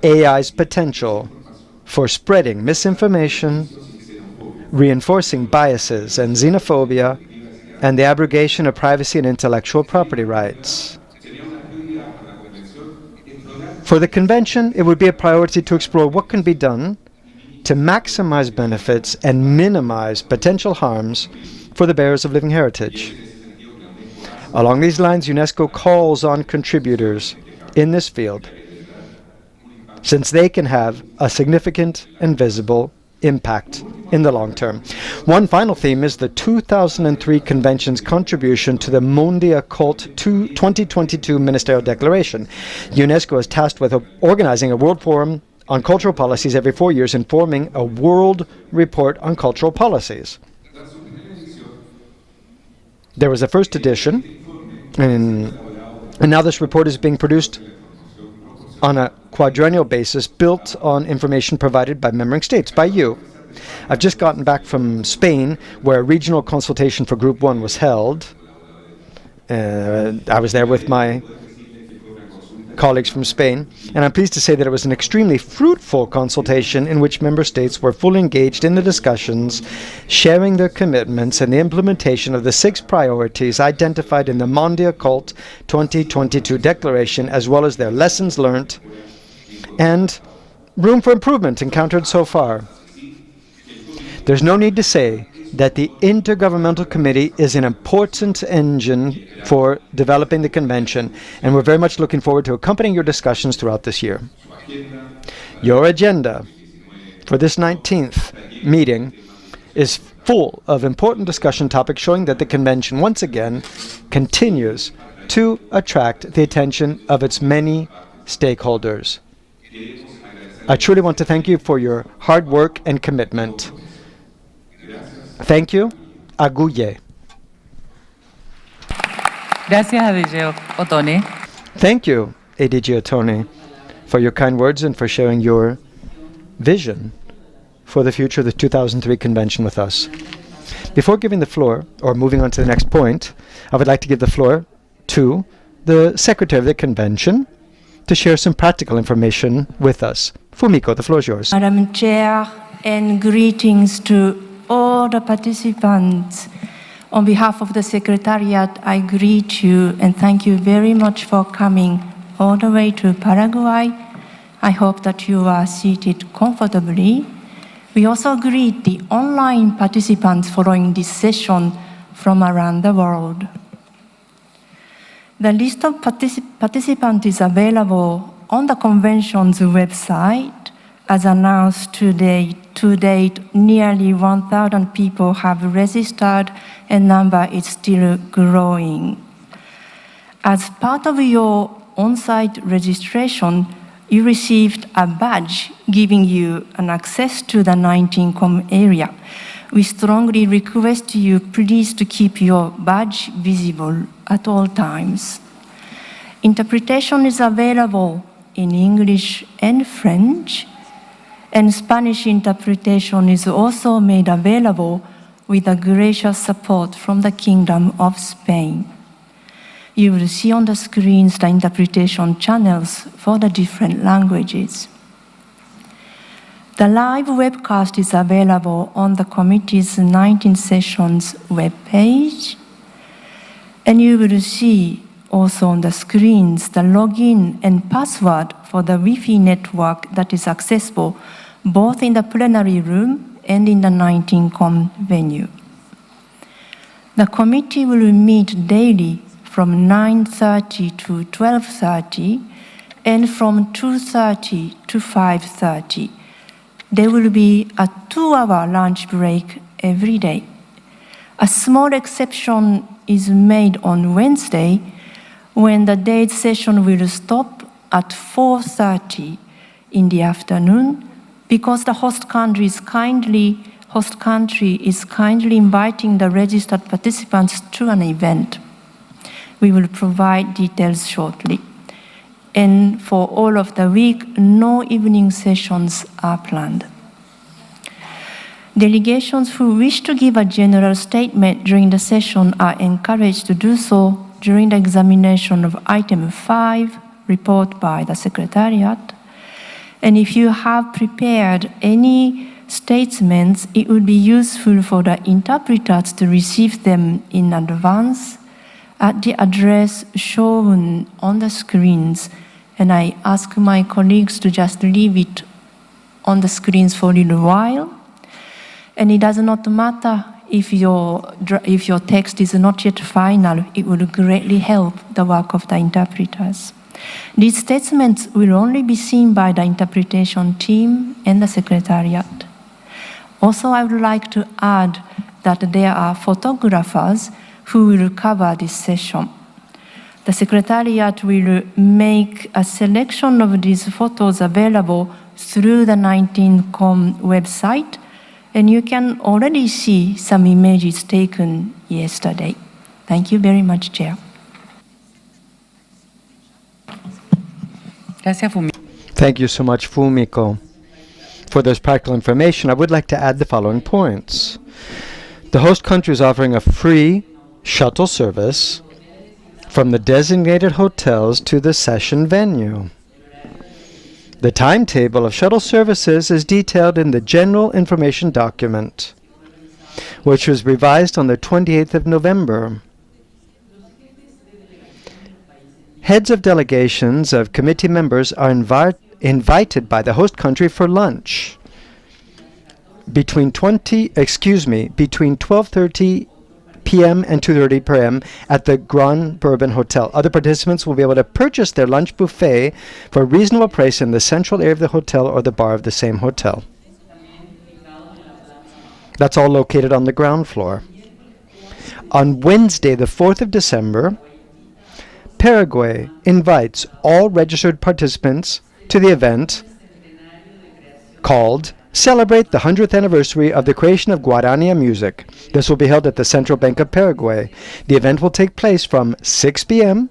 AI's potential for spreading misinformation, reinforcing biases and xenophobia, and the abrogation of privacy and intellectual property rights. For the Convention, it would be a priority to explore what can be done to maximize benefits and minimize potential harms for the bearers of living heritage. Along these lines, UNESCO calls on contributors in this field, since they can have a significant and visible impact in the long term. One final theme is the 2003 Convention's contribution to the Mondia Cult 2022 Ministerial Declaration. UNESCO is tasked with organizing a World Forum on Cultural Policies every 4 years and forming a World Report on Cultural Policies. There was a first edition, and now this report is being produced on a quadrennial basis built on information provided by member states, by you. I've just gotten back from Spain, where a regional consultation for Group 1 was held. I was there with my colleagues from Spain, and I'm pleased to say that it was an extremely fruitful consultation in which member states were fully engaged in the discussions, sharing their commitments and the implementation of the 6 priorities identified in the Mondia Cult 2022 declaration, as well as their lessons learned and room for improvement encountered so far. There's no need to say that the Intergovernmental Committee is an important engine for developing the Convention, and we're very much looking forward to accompanying your discussions throughout this year. Your agenda for this 19th meeting is full of important discussion topics showing that the Convention once again continues to attract the attention of its many stakeholders. I truly want to thank you for your hard work and commitment. Thank you. Aguye. Gracias, ADG Otone. Thank you, ADG Otone, for your kind words and for sharing your vision for the future of the 2003 Convention with us. Before giving the floor, or moving on to the next point, I would like to give the floor to the Secretary of the Convention to share some practical information with us. Fumiko, the floor is yours. Madam Chair, and greetings to all the participants. On behalf of the Secretariat, I greet you and thank you very much for coming all the way to Paraguay. I hope that you are seated comfortably. We also greet the online participants following this session from around the world. The list of participants is available on the Convention's website. As announced today, to date, nearly 1,000 people have registered, and number is still growing. As part of your on-site registration, you received a badge giving you an access to the 19Com area. We strongly request you please to keep your badge visible at all times. Interpretation is available in English and French, and Spanish interpretation is also made available with a gracious support from the Kingdom of Spain. You will see on the screens the interpretation channels for the different languages. The live webcast is available on the committee's 19 sessions webpage, and you will see also on the screens the login and password for the Wi-Fi network that is accessible both in the plenary room and in the 19Com venue. The committee will meet daily from 9:30 to 12:30 and from 2:30 to 5:30. There will be a 2-hour lunch break every day. A small exception is made on Wednesday when the day's session will stop at 4:30 in the afternoon because the host country is kindly inviting the registered participants to an event. We will provide details shortly. And for all of the week, no evening sessions are planned. Delegations who wish to give a general statement during the session are encouraged to do so during the examination of item 5, report by the Secretariat. And if you have prepared any statements, it would be useful for the interpreters to receive them in advance at the address shown on the screens. And I ask my colleagues to just leave it on the screens for a little while. And it does not matter if your text is not yet final, it will greatly help the work of the interpreters. These statements will only be seen by the interpretation team and the Secretariat. Also, I would like to add that there are photographers who will cover this session. The Secretariat will make a selection of these photos available through the 19Com website, and you can already see some images taken yesterday. Thank you very much, Chair. Thank you so much, Fumiko. For this practical information, I would like to add the following points. The host country is offering a free shuttle service from the designated hotels to the session venue. The timetable of shuttle services is detailed in the General Information Document, which was revised on the 28th of November. Heads of delegations of committee members are invited by the host country for lunch between 12:30 p.m. and 2:30 p.m. at the Grand Bourbon Hotel. Other participants will be able to purchase their lunch buffet for a reasonable price in the central area of the hotel or the bar of the same hotel. That's all located on the ground floor. On Wednesday, the 4th of December, Paraguay invites all registered participants to the event called Celebrate the 100th Anniversary of the Creation of Guarania Music. This will be held at the Central Bank of Paraguay. The event will take place from 6 p.m.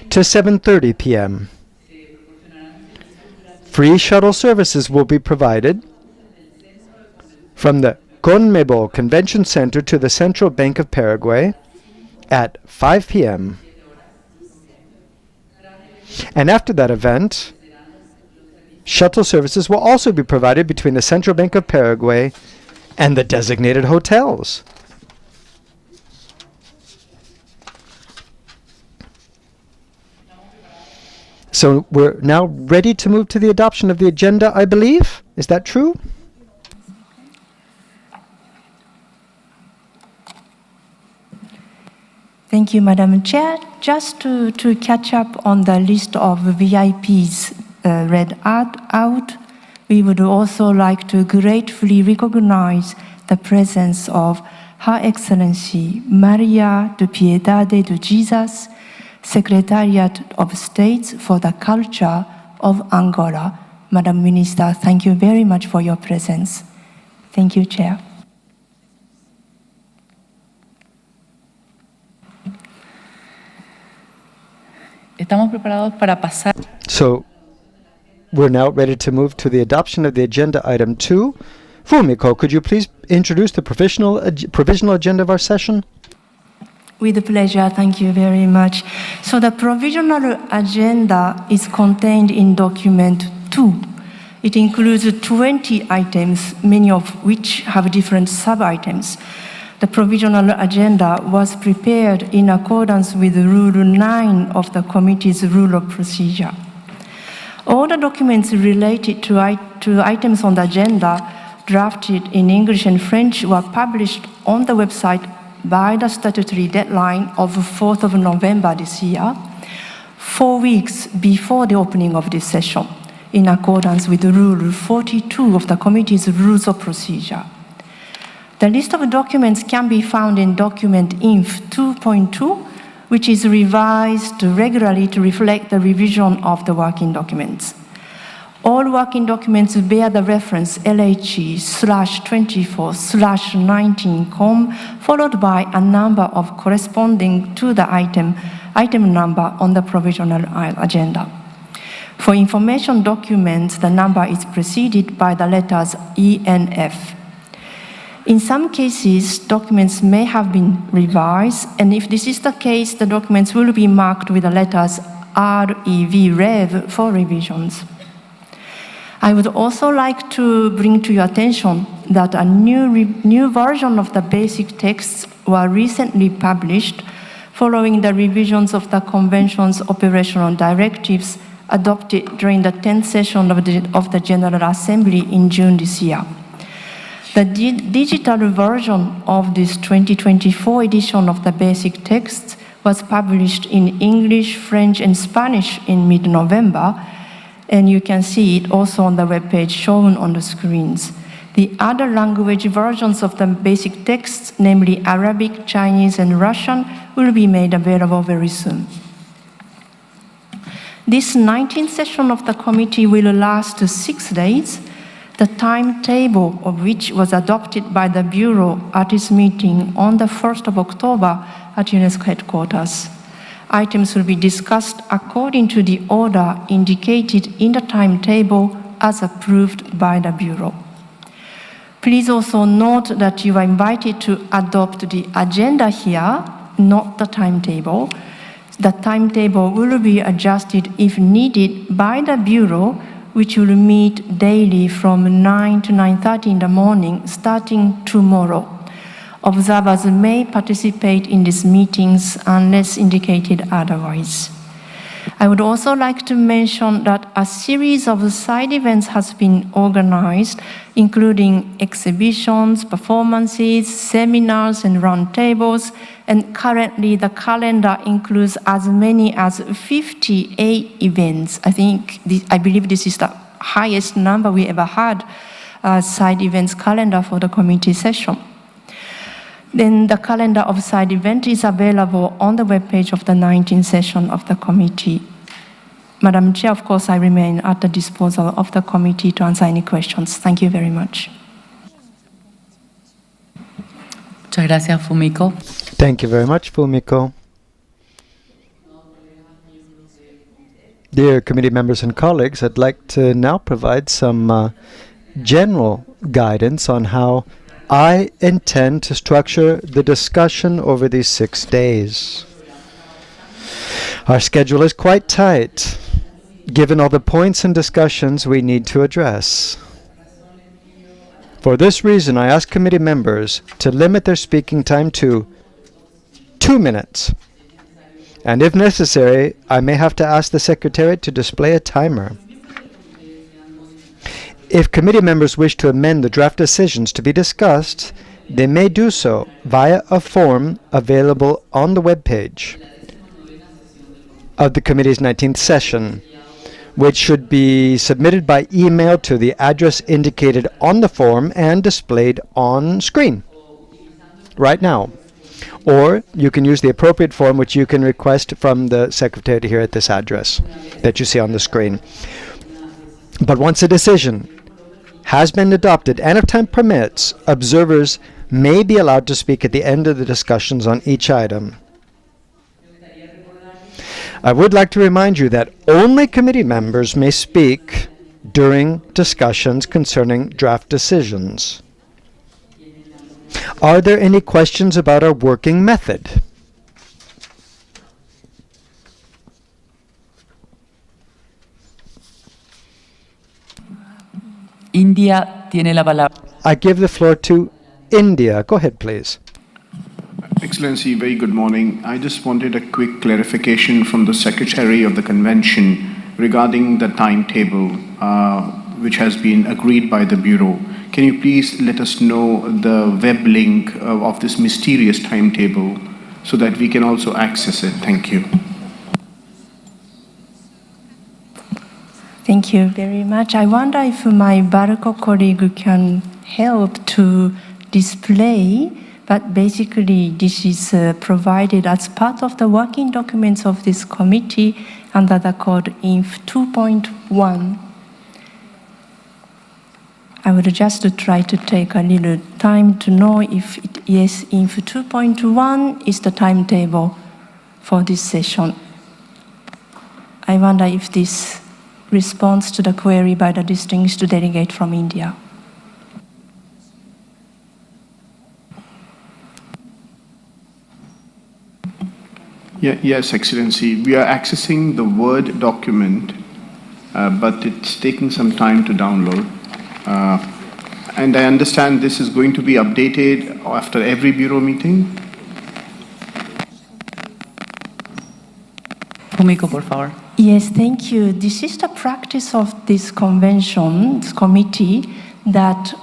to 7:30 p.m. Free shuttle services will be provided from the Conmebol Convention Center to the Central Bank of Paraguay at 5 p.m. And after that event, shuttle services will also be provided between the Central Bank of Paraguay and the designated hotels. So we're now ready to move to the adoption of the agenda, I believe. Is that true? Thank you, Madam Chair. Just to catch up on the list of VIPs read out, we would also like to gratefully recognize the presence of Her Excellency Maria de Piedade de Jesus, Secretariat of States for the Culture of Angola. Madam Minister, thank you very much for your presence. Thank you, Chair. Estamos preparados para pasar. So we're now ready to move to the adoption of the agenda item 2. Fumiko, could you please introduce the provisional agenda of our session? With pleasure, thank you very much. So the provisional agenda is contained in document 2. It includes 20 items, many of which have different sub-items. The provisional agenda was prepared in accordance with Rule 9 of the committee's rule of procedure. All the documents related to items on the agenda, drafted in English and French, were published on the website by the statutory deadline of 4th of November this year, 4 weeks before the opening of this session, in accordance with Rule 42 of the committee's rules of procedure. The list of documents can be found in document INF 2.2, which is revised regularly to reflect the revision of the working documents. All working documents bear the reference LHE/24/19com, followed by a number of corresponding to the item number on the provisional agenda. For information documents, the number is preceded by the letters ENF. In some cases, documents may have been revised, and if this is the case, the documents will be marked with the letters REV for revisions. I would also like to bring to your attention that a new version of the basic texts were recently published following the revisions of the Convention's operational directives adopted during the 10th session of the General Assembly in June this year. The digital version of this 2024 edition of the basic text was published in English, French, and Spanish in mid-November, and you can see it also on the webpage shown on the screens. The other language versions of the basic texts, namely Arabic, Chinese, and Russian, will be made available very soon. This 19th session of the committee will last 6 days, the timetable of which was adopted by the Bureau at its meeting on the 1st of October at UNESCO headquarters. Items will be discussed according to the order indicated in the timetable as approved by the Bureau. Please also note that you are invited to adopt the agenda here, not the timetable. The timetable will be adjusted if needed by the Bureau, which will meet daily from 9 to 9:30 in the morning, starting tomorrow. Observers may participate in these meetings unless indicated otherwise. I would also like to mention that a series of side events has been organized, including exhibitions, performances, seminars, and roundtables, and currently the calendar includes as many as 58 events. I believe this is the highest number we ever had, side events calendar for the committee session. Then the calendar of side event is available on the webpage of the 19th session of the committee. Madam Chair, of course, I remain at the disposal of the committee to answer any questions. Thank you very much. Muchas gracias, Fumiko. Thank you very much, Fumiko. Dear committee members and colleagues, I'd like to now provide some general guidance on how I intend to structure the discussion over these 6 days. Our schedule is quite tight, given all the points and discussions we need to address. For this reason, I ask committee members to limit their speaking time to 2 minutes. And if necessary, I may have to ask the Secretariat to display a timer. If committee members wish to amend the draft decisions to be discussed, they may do so via a form available on the webpage of the committee's 19th session, which should be submitted by email to the address indicated on the form and displayed on screen right now. Or you can use the appropriate form, which you can request from the Secretariat here at this address that you see on the screen. But once a decision has been adopted, and if time permits, observers may be allowed to speak at the end of the discussions on each item. I would like to remind you that only committee members may speak during discussions concerning draft decisions. Are there any questions about our working method? India tiene la palabra. I give the floor to India. Go ahead, please. Excellency, very good morning. I just wanted a quick clarification from the Secretary of the Convention regarding the timetable which has been agreed by the Bureau. Can you please let us know the web link of this mysterious timetable so that we can also access it? Thank you. Thank you very much. I wonder if my Barco colleague can help to display, but basically this is provided as part of the working documents of this committee under the code INF 2.1. I would just try to take a little time to know if yes, INF 2.1 is the timetable for this session. I wonder if this responds to the query by the distinguished delegate from India. Yes, Excellency. We are accessing the Word document, but it's taking some time to download. And I understand this is going to be updated after every Bureau meeting? Fumiko, por favor. Yes, thank you. This is the practice of this convention, this committee, that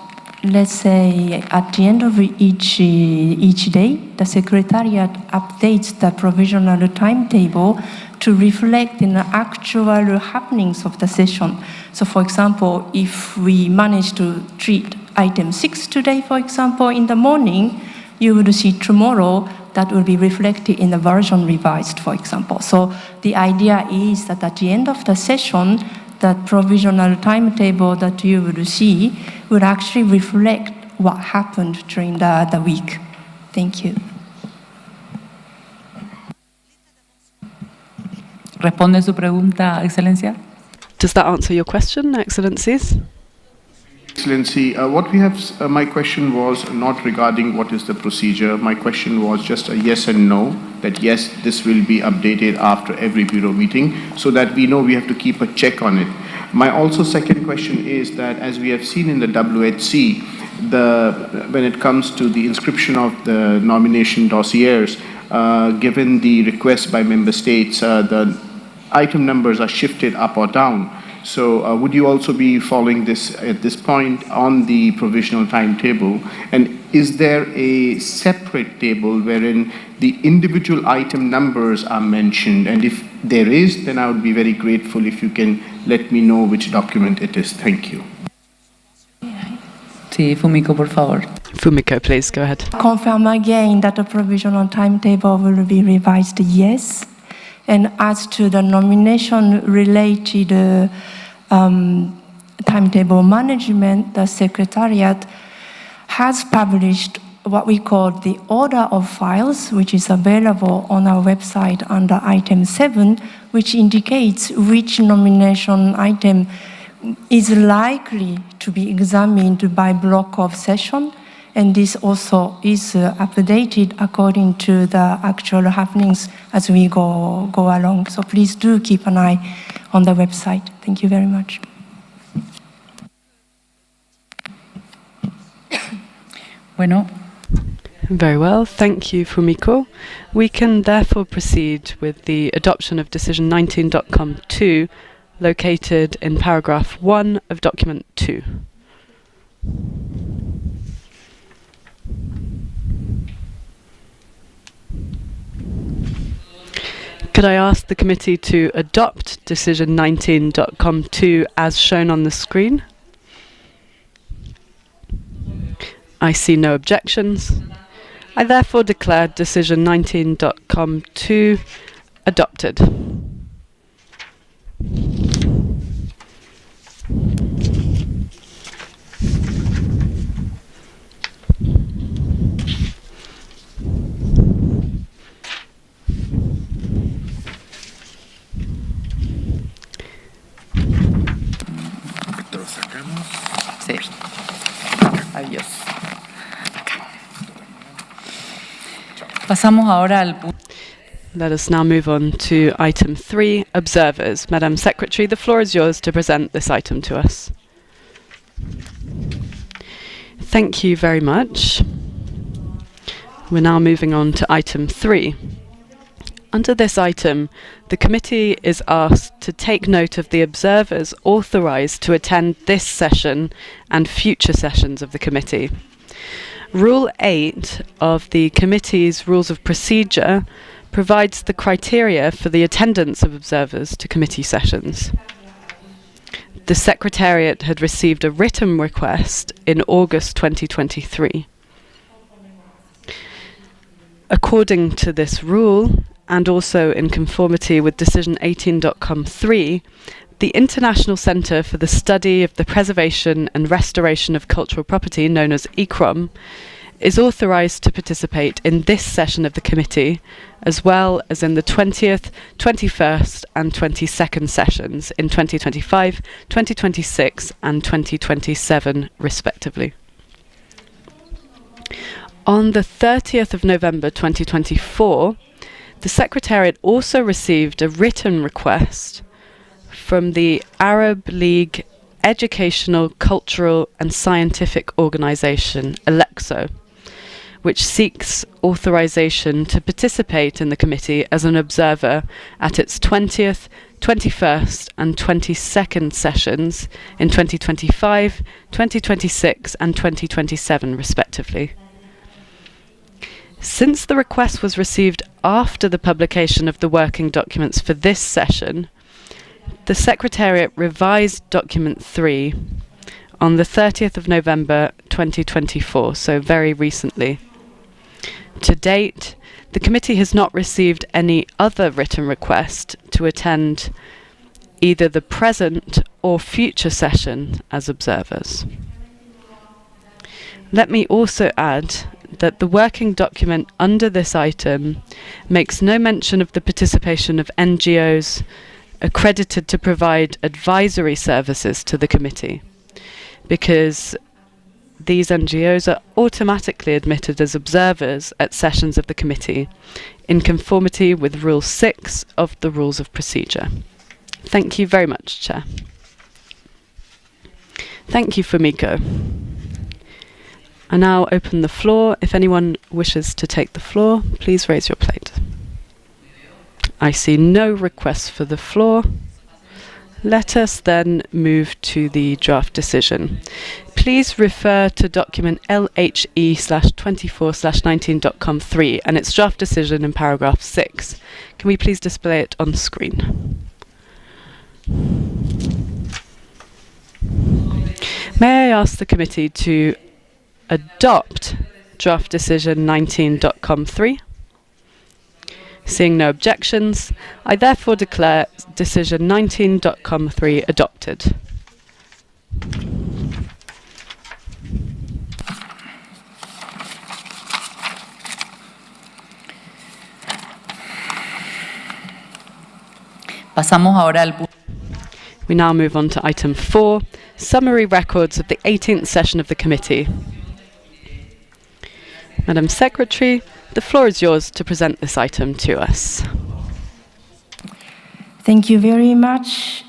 let's say, at the end of each day, the Secretariat updates the provisional timetable to reflect in the actual happenings of the session. So, for example, if we manage to treat item 6 today, for example, in the morning, you will see tomorrow that will be reflected in the version revised, for example. So the idea is that at the end of the session, that provisional timetable that you will see will actually reflect what happened during the week. Thank you. ¿Responde su pregunta, Excelencia? Does that answer your question, Excellencies? Excellency, what we have, my question was not regarding what is the procedure. My question was just a yes and no, that yes, this will be updated after every bureau meeting, so that we know we have to keep a check on it. My also second question is that as we have seen in the WHC, when it comes to the inscription of the nomination dossiers, given the request by member states, the item numbers are shifted up or down. So would you also be following this at this point on the provisional timetable? And is there a separate table wherein the individual item numbers are mentioned? And if there is, then I would be very grateful if you can let me know which document it is. Thank you. Sí, Fumiko, por favor. Fumiko, please, go ahead. Confirm again that the provisional timetable will be revised, yes. And as to the nomination-related timetable management, the Secretariat has published what we call the order of files, which is available on our website under item 7, which indicates which nomination item is likely to be examined by block of session. And this also is updated according to the actual happenings as we go along. So please do keep an eye on the website. Thank you very much. Bueno. Very well, thank you, Fumiko. We can therefore proceed with the adoption of Decision 19.com2, located in paragraph 1 of document 2. Could I ask the committee to adopt Decision 19.com2 as shown on the screen? I see no objections. I therefore declare Decision 19.com2 adopted. Sí. Adiós. Pasamos ahora al punto. Let us now move on to item 3, observers. Madam Secretary, the floor is yours to present this item to us. Thank you very much. We're now moving on to item 3. Under this item, the committee is asked to take note of the observers authorised to attend this session and future sessions of the committee. Rule 8 of the committee's Rules of Procedure provides the criteria for the attendance of observers to committee sessions. The Secretariat had received a written request in August 2023. According to this rule, and also in conformity with Decision 18.com3, the International Centre for the Study of the Preservation and Restoration of Cultural Property, known as ICROM, is authorised to participate in this session of the committee, as well as in the 20th, 21st and 22nd sessions in 2025, 2026 and 2027 respectively. On the 30th of November 2024, the Secretariat also received a written request from the Arab League Educational, Cultural and Scientific Organisation, ALEXO, which seeks authorization to participate in the committee as an observer at its 20th, 21st and 22nd sessions in 2025, 2026 and 2027 respectively. Since the request was received after the publication of the working documents for this session, the Secretariat revised Document 3 on the 30th of November 2024, so very recently. To date, the committee has not received any other written request to attend either the present or future session as observers. Let me also add that the working document under this item makes no mention of the participation of NGOs accredited to provide advisory services to the committee, because these NGOs are automatically admitted as observers at sessions of the committee in conformity with Rule 6 of the Rules of Procedure. Thank you very much, Chair. Thank you, Fumiko. I now open the floor. If anyone wishes to take the floor, please raise your plate. I see no requests for the floor. Let us then move to the draft decision. Please refer to document LHE/24/19.com3 and its draft decision in paragraph 6. Can we please display it on screen? May I ask the committee to adopt draft decision 19.com3? Seeing no objections, I therefore declare decision 19.com3 adopted. Pasamos ahora al punto. We now move on to item 4, summary records of the 18th session of the committee. Madam Secretary, the floor is yours to present this item to us. Thank you very much.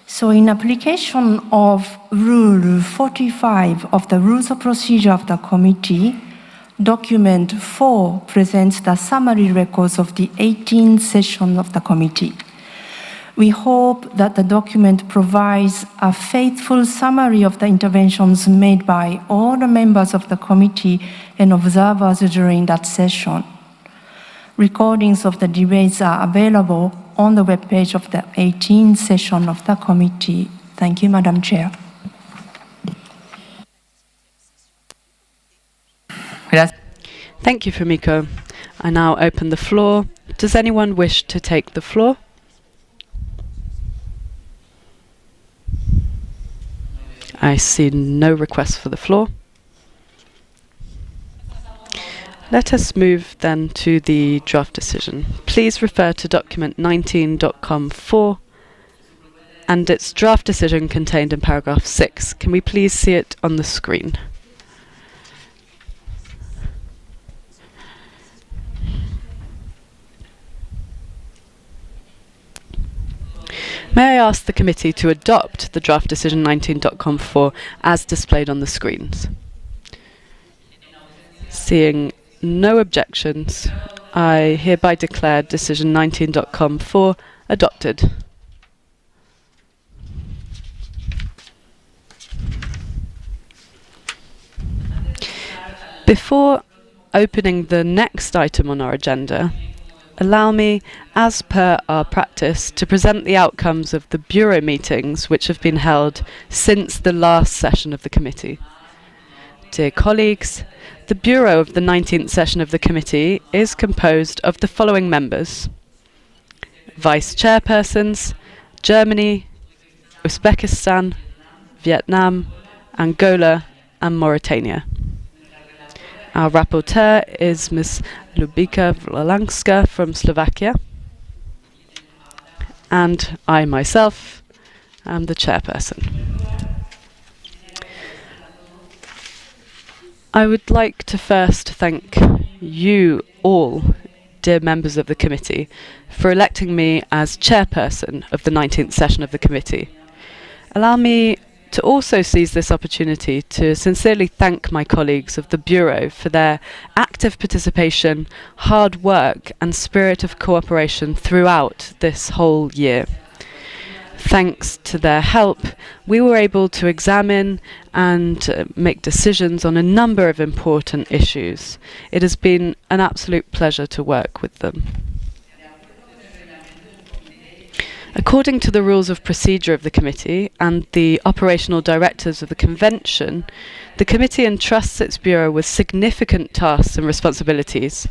So in application of Rule 45 of the Rules of Procedure of the Committee, Document 4 presents the summary records of the 18th session of the committee. We hope that the document provides a faithful summary of the interventions made by all the members of the committee and observers during that session. Recordings of the debates are available on the webpage of the 18th session of the committee. Thank you, Madam Chair. Thank you, Fumiko. I now open the floor. Does anyone wish to take the floor? I see no requests for the floor. Let us move then to the draft decision. Please refer to document 19.com4 and its draft decision contained in paragraph 6. Can we please see it on the screen? May I ask the committee to adopt the draft decision 19.com4 as displayed on the screens? Seeing no objections, I hereby declare decision 19.com4 adopted. Before opening the next item on our agenda, allow me, as per our practice, to present the outcomes of the Bureau meetings which have been held since the last session of the committee. Dear colleagues, the Bureau of the 19th session of the committee is composed of the following members: Vice Chairpersons, Germany, Uzbekistan, Vietnam, Angola and Mauritania. Our rapporteur is Ms. Lubika Vlalanska from Slovakia, and I myself am the chairperson. I would like to first thank you all, dear members of the committee, for electing me as chairperson of the 19th session of the committee. Allow me to also seize this opportunity to sincerely thank my colleagues of the Bureau for their active participation, hard work and spirit of cooperation throughout this whole year. Thanks to their help, we were able to examine and make decisions on a number of important issues. It has been an absolute pleasure to work with them. According to the rules of procedure of the committee and the operational directives of the convention, the committee entrusts its bureau with significant tasks and responsibilities.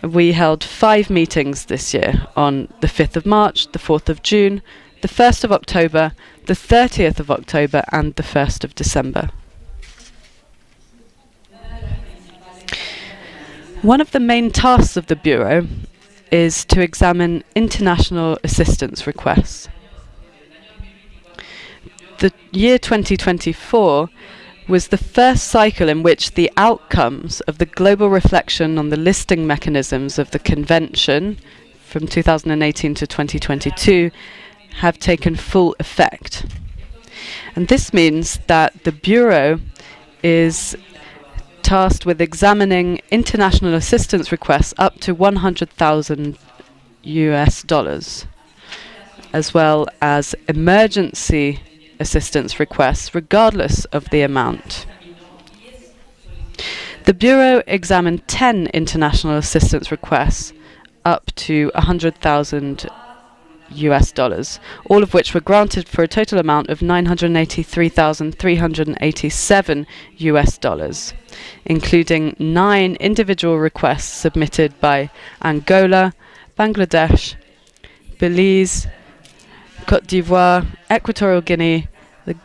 We held 5 meetings this year on the 5th of March, the 4th of June, the 1st of October, the 30th of October and the 1st of December. One of the main tasks of the Bureau is to examine international assistance requests. The year 2024 was the first cycle in which the outcomes of the global reflection on the listing mechanisms of the Convention from 2018 to 2022 have taken full effect. And this means that the Bureau is tasked with examining international assistance requests up to $100,000, as well as emergency assistance requests, regardless of the amount. The Bureau examined 10 international assistance requests up to $100,000, all of which were granted for a total amount of $983,387, including 9 individual requests submitted by Angola, Bangladesh, Belize, Côte d'Ivoire, Equatorial Guinea, the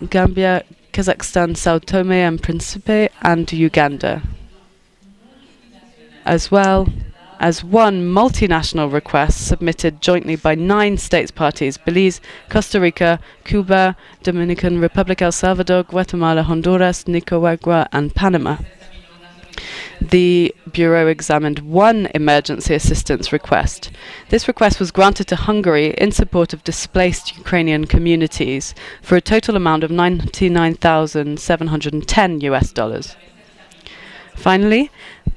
Gambia, Kazakhstan, Sao Tome and Principe, and Uganda, as well as 1 multinational request submitted jointly by 9 states parties: Belize, Costa Rica, Cuba, Dominican Republic, El Salvador, Guatemala, Honduras, Nicaragua, and Panama. The Bureau examined 1 emergency assistance request. This request was granted to Hungary in support of displaced Ukrainian communities for a total amount of $99,710. Finally,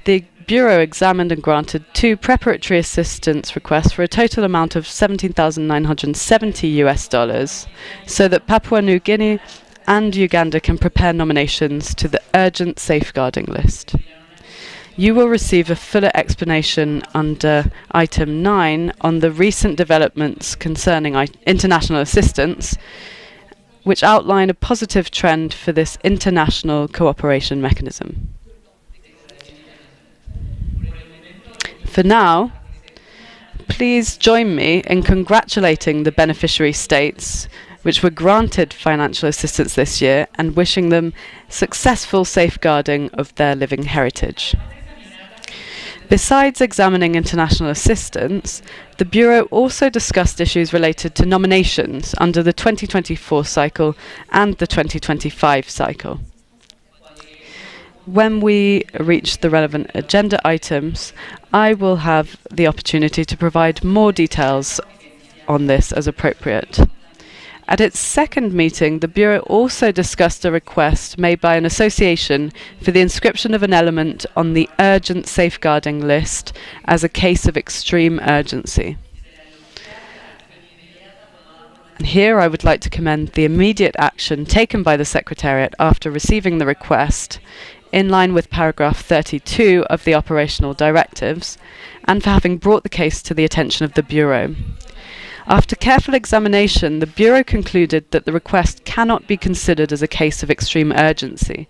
the Bureau examined and granted 2 preparatory assistance requests for a total amount of $17,970, so that Papua New Guinea and Uganda can prepare nominations to the urgent safeguarding list. You will receive a fuller explanation under item 9 on the recent developments concerning international assistance, which outline a positive trend for this international cooperation mechanism. For now, please join me in congratulating the beneficiary states which were granted financial assistance this year and wishing them successful safeguarding of their living heritage. Besides examining international assistance, the Bureau also discussed issues related to nominations under the 2024 cycle and the 2025 cycle. When we reach the relevant agenda items, I will have the opportunity to provide more details on this as appropriate. At its second meeting, the Bureau also discussed a request made by an association for the inscription of an element on the urgent safeguarding list as a case of extreme urgency. And here I would like to commend the immediate action taken by the Secretariat after receiving the request, in line with paragraph 32 of the operational directives, and for having brought the case to the attention of the Bureau. After careful examination, the Bureau concluded that the request cannot be considered as a case of extreme urgency,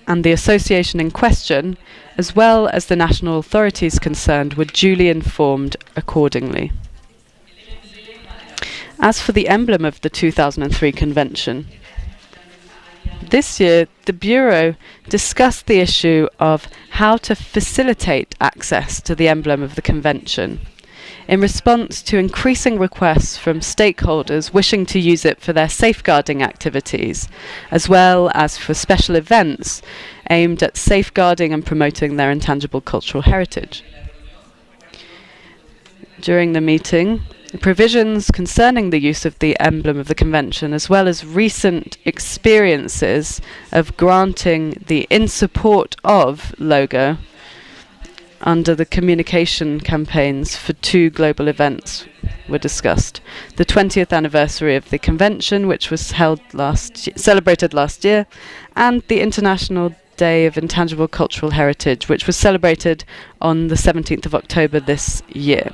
and the association in question, as well as the national authorities concerned, were duly informed accordingly. As for the emblem of the 2003 Convention, this year, the Bureau discussed the issue of how to facilitate access to the emblem of the Convention in response to increasing requests from stakeholders wishing to use it for their safeguarding activities, as well as for special events aimed at safeguarding and promoting their intangible cultural heritage. During the meeting, provisions concerning the use of the emblem of the Convention, as well as recent experiences of granting the in support of logo under the communication campaigns for 2 global events were discussed. The 20th anniversary of the Convention, which was celebrated last year, and the International Day of Intangible Cultural Heritage, which was celebrated on the 17th of October this year.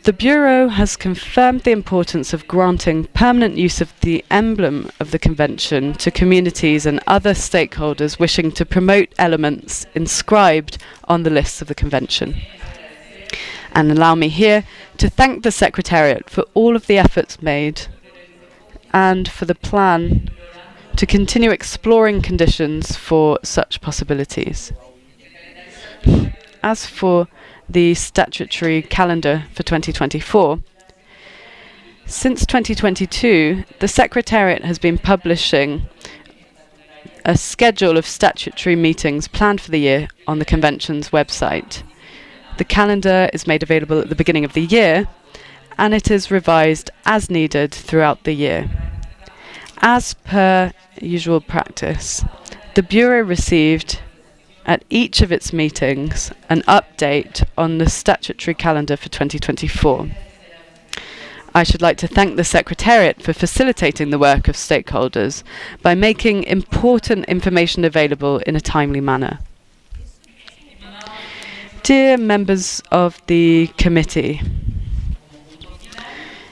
The Bureau has confirmed the importance of granting permanent use of the emblem of the Convention to communities and other stakeholders wishing to promote elements inscribed on the lists of the Convention. And allow me here to thank the Secretariat for all of the efforts made and for the plan to continue exploring conditions for such possibilities. As for the statutory calendar for 2024, since 2022, the Secretariat has been publishing a schedule of statutory meetings planned for the year on the Convention's website. The calendar is made available at the beginning of the year, and it is revised as needed throughout the year. As per usual practice, the Bureau received at each of its meetings an update on the statutory calendar for 2024. I should like to thank the Secretariat for facilitating the work of stakeholders by making important information available in a timely manner. Dear members of the committee,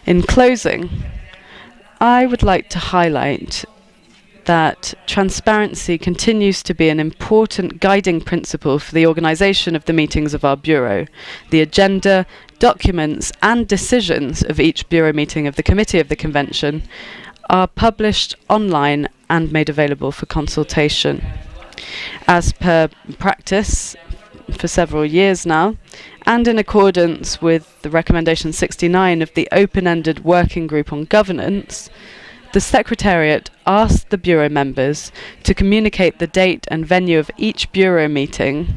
in closing, I would like to highlight that transparency continues to be an important guiding principle for the organisation of the meetings of our Bureau. The agenda, documents and decisions of each Bureau meeting of the Committee of the Convention are published online and made available for consultation. As per practice for several years now, and in accordance with the recommendation 69 of the open-ended working group on governance, the Secretariat asked the Bureau members to communicate the date and venue of each Bureau meeting,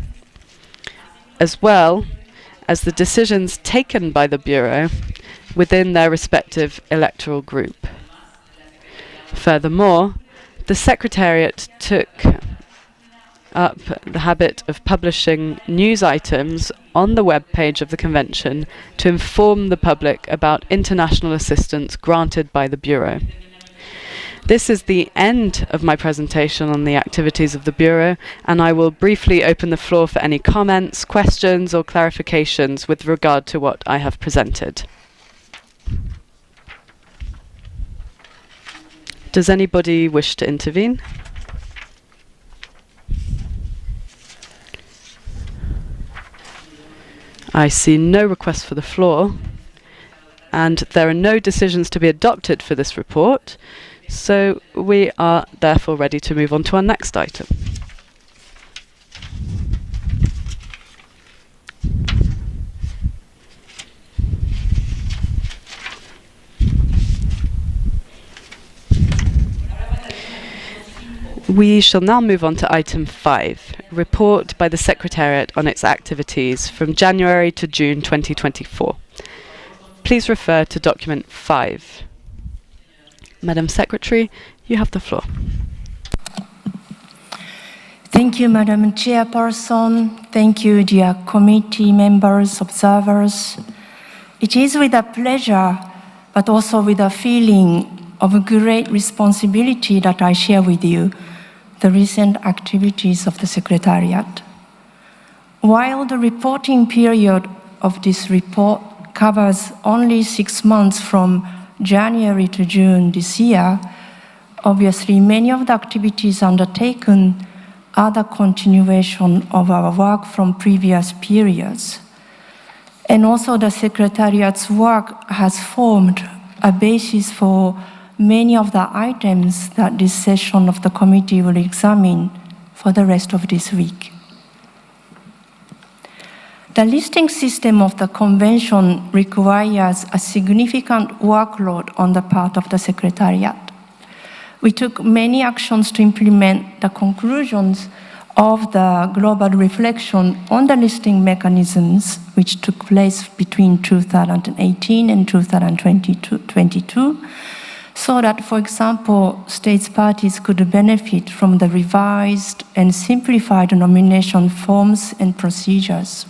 as well as the decisions taken by the Bureau within their respective electoral group. Furthermore, the Secretariat took up the habit of publishing news items on the web page of the Convention to inform the public about international assistance granted by the Bureau. This is the end of my presentation on the activities of the Bureau, and I will briefly open the floor for any comments, questions or clarifications with regard to what I have presented. Does anybody wish to intervene? I see no request for the floor, and there are no decisions to be adopted for this report, so we are therefore ready to move on to our next item. We shall now move on to item 5, report by the Secretariat on its activities from January to June 2024. Please refer to document 5. Madam Secretary, you have the floor. Thank you, Madam Chairperson. Thank you, dear committee members, observers. It is with a pleasure, but also with a feeling of great responsibility that I share with you the recent activities of the Secretariat. While the reporting period of this report covers only 6 months from January to June this year, obviously many of the activities undertaken are the continuation of our work from previous periods. And also the Secretariat's work has formed a basis for many of the items that this session of the committee will examine for the rest of this week. The listing system of the Convention requires a significant workload on the part of the Secretariat. We took many actions to implement the conclusions of the global reflection on the listing mechanisms which took place between 2018 and 2022, so that, for example, states parties could benefit from the revised and simplified nomination forms and procedures.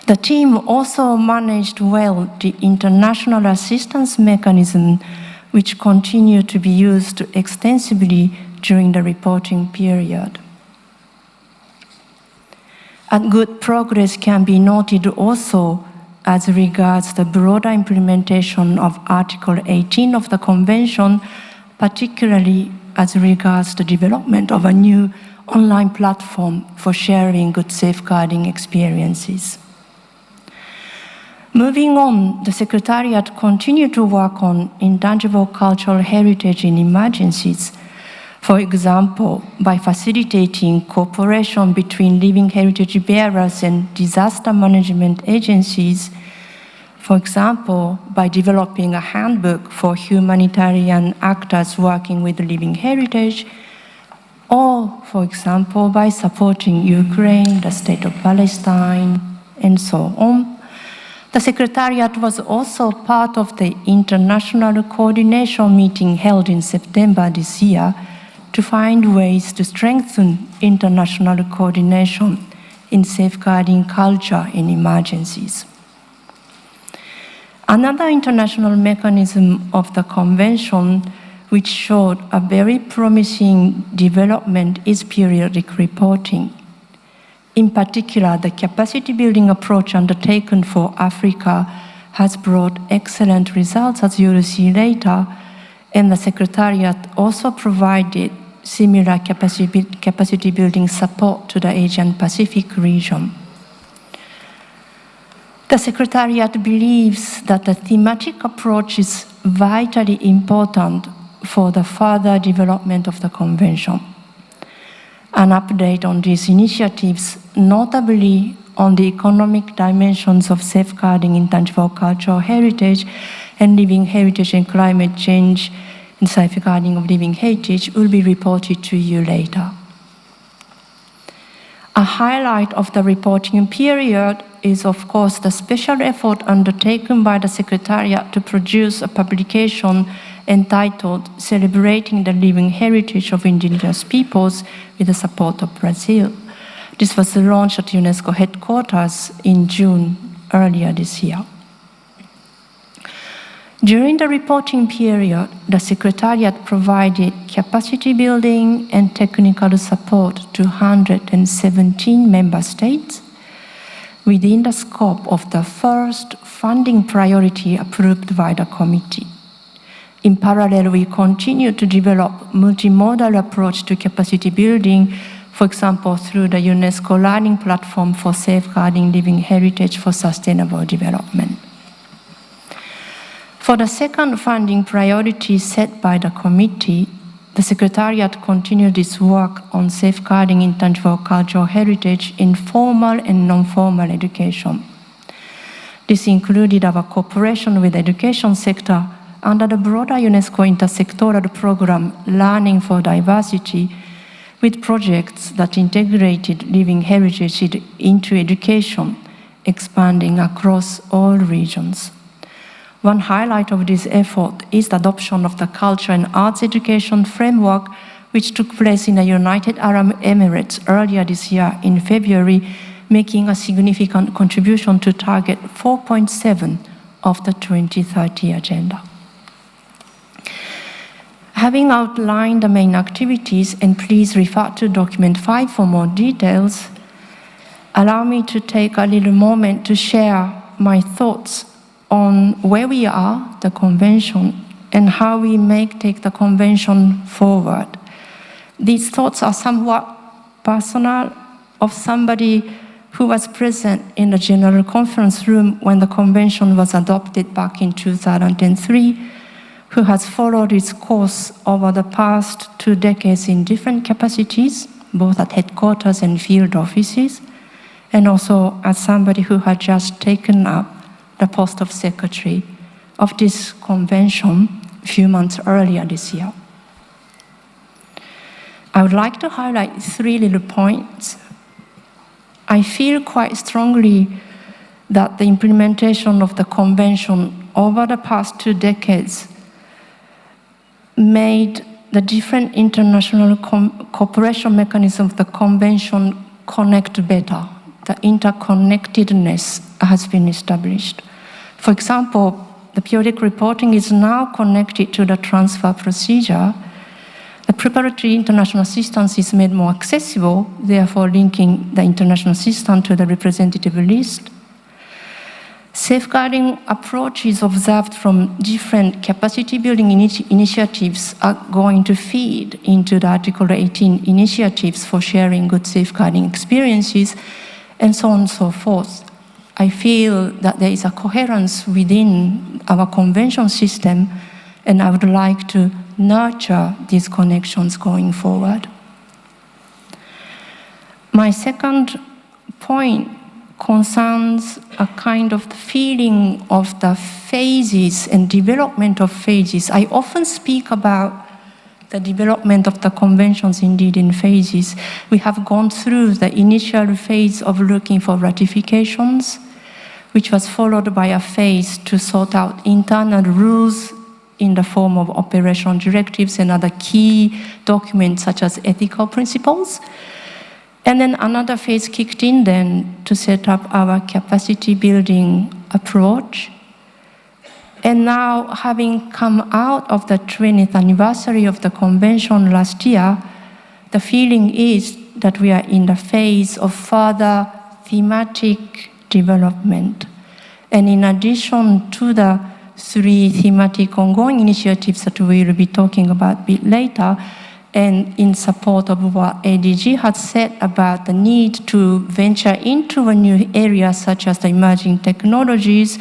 The team also managed well the international assistance mechanism, which continued to be used extensively during the reporting period. And good progress can be noted also as regards the broader implementation of Article 18 of the Convention, particularly as regards the development of a new online platform for sharing good safeguarding experiences. Moving on, the Secretariat continued to work on intangible cultural heritage in emergencies, for example, by facilitating cooperation between living heritage bearers and disaster management agencies, for example, by developing a handbook for humanitarian actors working with living heritage, or, for example, by supporting Ukraine, the State of Palestine, and so on. The Secretariat was also part of the international coordination meeting held in September this year to find ways to strengthen international coordination in safeguarding culture in emergencies. Another international mechanism of the Convention which showed a very promising development is periodic reporting. In particular, the capacity building approach undertaken for Africa has brought excellent results, as you will see later, and the Secretariat also provided similar capacity building support to the Asian Pacific region. The Secretariat believes that the thematic approach is vitally important for the further development of the Convention. An update on these initiatives, notably on the economic dimensions of safeguarding intangible cultural heritage and living heritage and climate change and safeguarding of living heritage, will be reported to you later. A highlight of the reporting period is, of course, the special effort undertaken by the Secretariat to produce a publication entitled Celebrating the Living Heritage of Indigenous Peoples with the support of Brazil. This was launched at UNESCO headquarters in June earlier this year. During the reporting period, the Secretariat provided capacity building and technical support to 117 member states within the scope of the first funding priority approved by the committee. In parallel, we continue to develop multimodal approach to capacity building, for example, through the UNESCO Learning Platform for Safeguarding Living Heritage for Sustainable Development. For the second funding priority set by the committee, the Secretariat continued its work on safeguarding intangible cultural heritage in formal and non-formal education. This included our cooperation with the education sector under the broader UNESCO intersectoral program, Learning for Diversity, with projects that integrated living heritage into education, expanding across all regions. One highlight of this effort is the adoption of the Culture and Arts Education Framework, which took place in the United Arab Emirates earlier this year in February, making a significant contribution to Target 4.7 of the 2030 Agenda. Having outlined the main activities, and please refer to document 5 for more details, allow me to take a little moment to share my thoughts on where we are, the Convention, and how we may take the Convention forward. These thoughts are somewhat personal, of somebody who was present in the General Conference room when the Convention was adopted back in 2003, who has followed its course over the past 2 decades in different capacities, both at headquarters and field offices, and also as somebody who had just taken up the post of secretary of this convention a few months earlier this year. I would like to highlight 3 little points. I feel quite strongly that the implementation of the convention over the past 2 decades made the different international cooperation mechanisms of the convention connect better. The interconnectedness has been established. For example, the periodic reporting is now connected to the transfer procedure. The preparatory international assistance is made more accessible, therefore linking the international assistance to the representative list. Safeguarding approaches observed from different capacity building initiatives are going to feed into the Article 18 initiatives for sharing good safeguarding experiences, and so on and so forth. I feel that there is a coherence within our convention system, and I would like to nurture these connections going forward. My second point concerns a kind of feeling of the phases and development of phases. I often speak about the development of the conventions indeed in phases. We have gone through the initial phase of looking for ratifications, which was followed by a phase to sort out internal rules in the form of operational directives and other key documents such as ethical principles. And then another phase kicked in then to set up our capacity building approach. And now, having come out of the 20th anniversary of the convention last year, the feeling is that we are in the phase of further thematic development. And in addition to the 3 thematic ongoing initiatives that we will be talking about a bit later, and in support of what ADG had said about the need to venture into a new area such as the emerging technologies,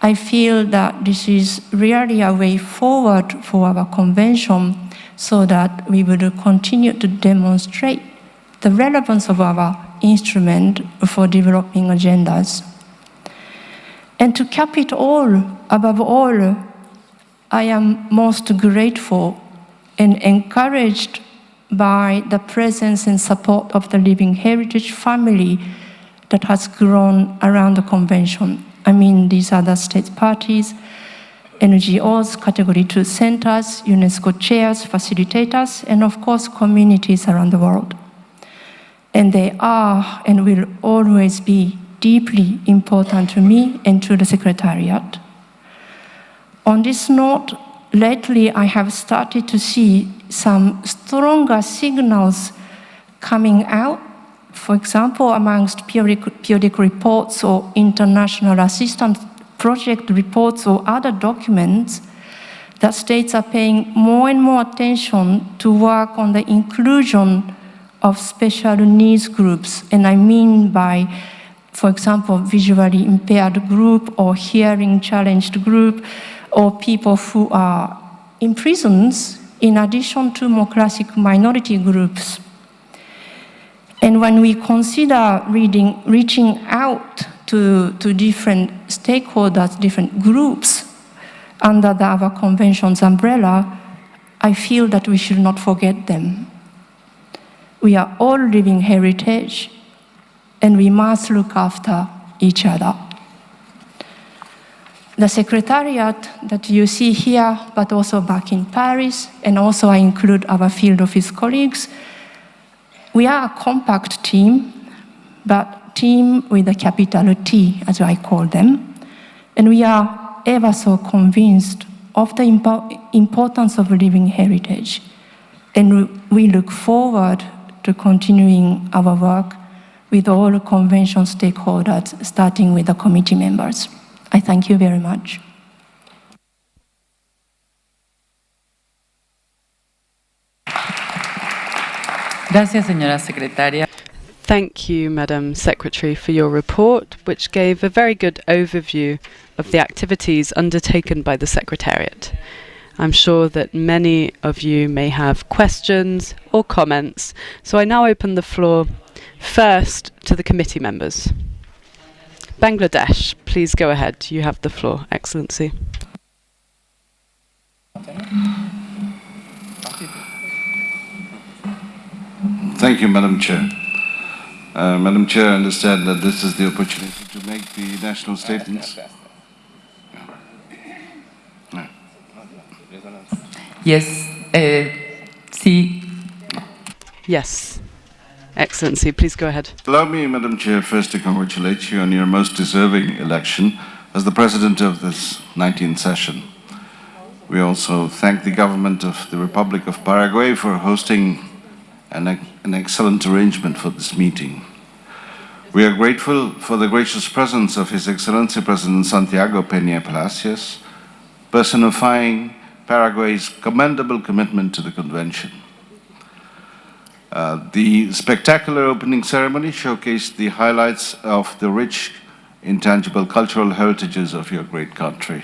I feel that this is really a way forward for our convention so that we will continue to demonstrate the relevance of our instrument for developing agendas. And to cap it all, above all, I am most grateful and encouraged by the presence and support of the Living Heritage family that has grown around the convention. I mean, these are the state parties, NGOs, Category 2 centers, UNESCO chairs, facilitators, and of course, communities around the world. And they are and will always be deeply important to me and to the Secretariat. On this note, lately, I have started to see some stronger signals coming out, for example, amongst periodic reports or international assistance project reports or other documents, that states are paying more and more attention to work on the inclusion of special needs groups. And I mean by, for example, visually impaired group or hearing challenged group, or people who are in prisons, in addition to more classic minority groups. And when we consider reaching out to different stakeholders, different groups under our convention's umbrella, I feel that we should not forget them. We are all living heritage, and we must look after each other. The Secretariat that you see here, but also back in Paris, and also I include our field office colleagues, we are a compact team, but team with a capital T, as I call them. And we are ever so convinced of the importance of living heritage. And we look forward to continuing our work with all convention stakeholders, starting with the committee members. I thank you very much. Gracias, señora secretaria. Thank you, Madam Secretary, for your report, which gave a very good overview of the activities undertaken by the Secretariat. I'm sure that many of you may have questions or comments, so I now open the floor first to the committee members. Bangladesh, please go ahead. You have the floor, Excellency. Thank you, Madam Chair. Madam Chair, I understand that this is the opportunity to make the national statements. Yes, sí. Yes. Excellency, please go ahead. Allow me, Madam Chair, first to congratulate you on your most deserving election as the President of this 19th session. We also thank the government of the Republic of Paraguay for hosting an excellent arrangement for this meeting. We are grateful for the gracious presence of His Excellency President Santiago Peña Palacios, personifying Paraguay's commendable commitment to the Convention. The spectacular opening ceremony showcased the highlights of the rich, intangible cultural heritages of your great country.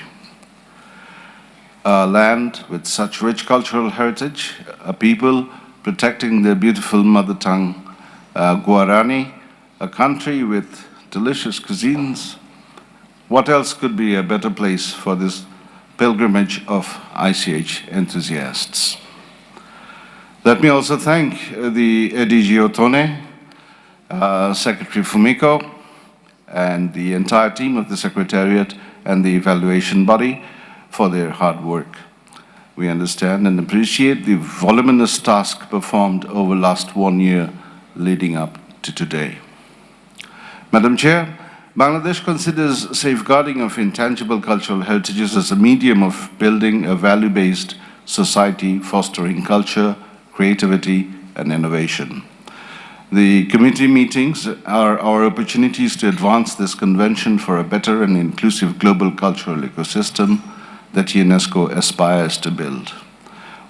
A land with such rich cultural heritage, a people protecting their beautiful mother tongue, Guarani, a country with delicious cuisines. What else could be a better place for this pilgrimage of ICH enthusiasts? Let me also thank the ADG Otone, Secretary Fumiko, and the entire team of the Secretariat and the evaluation body for their hard work. We understand and appreciate the voluminous task performed over last 1 year leading up to today. Madam Chair, Bangladesh considers safeguarding of intangible cultural heritages as a medium of building a value-based society fostering culture, creativity, and innovation. The committee meetings are our opportunities to advance this convention for a better and inclusive global cultural ecosystem that UNESCO aspires to build.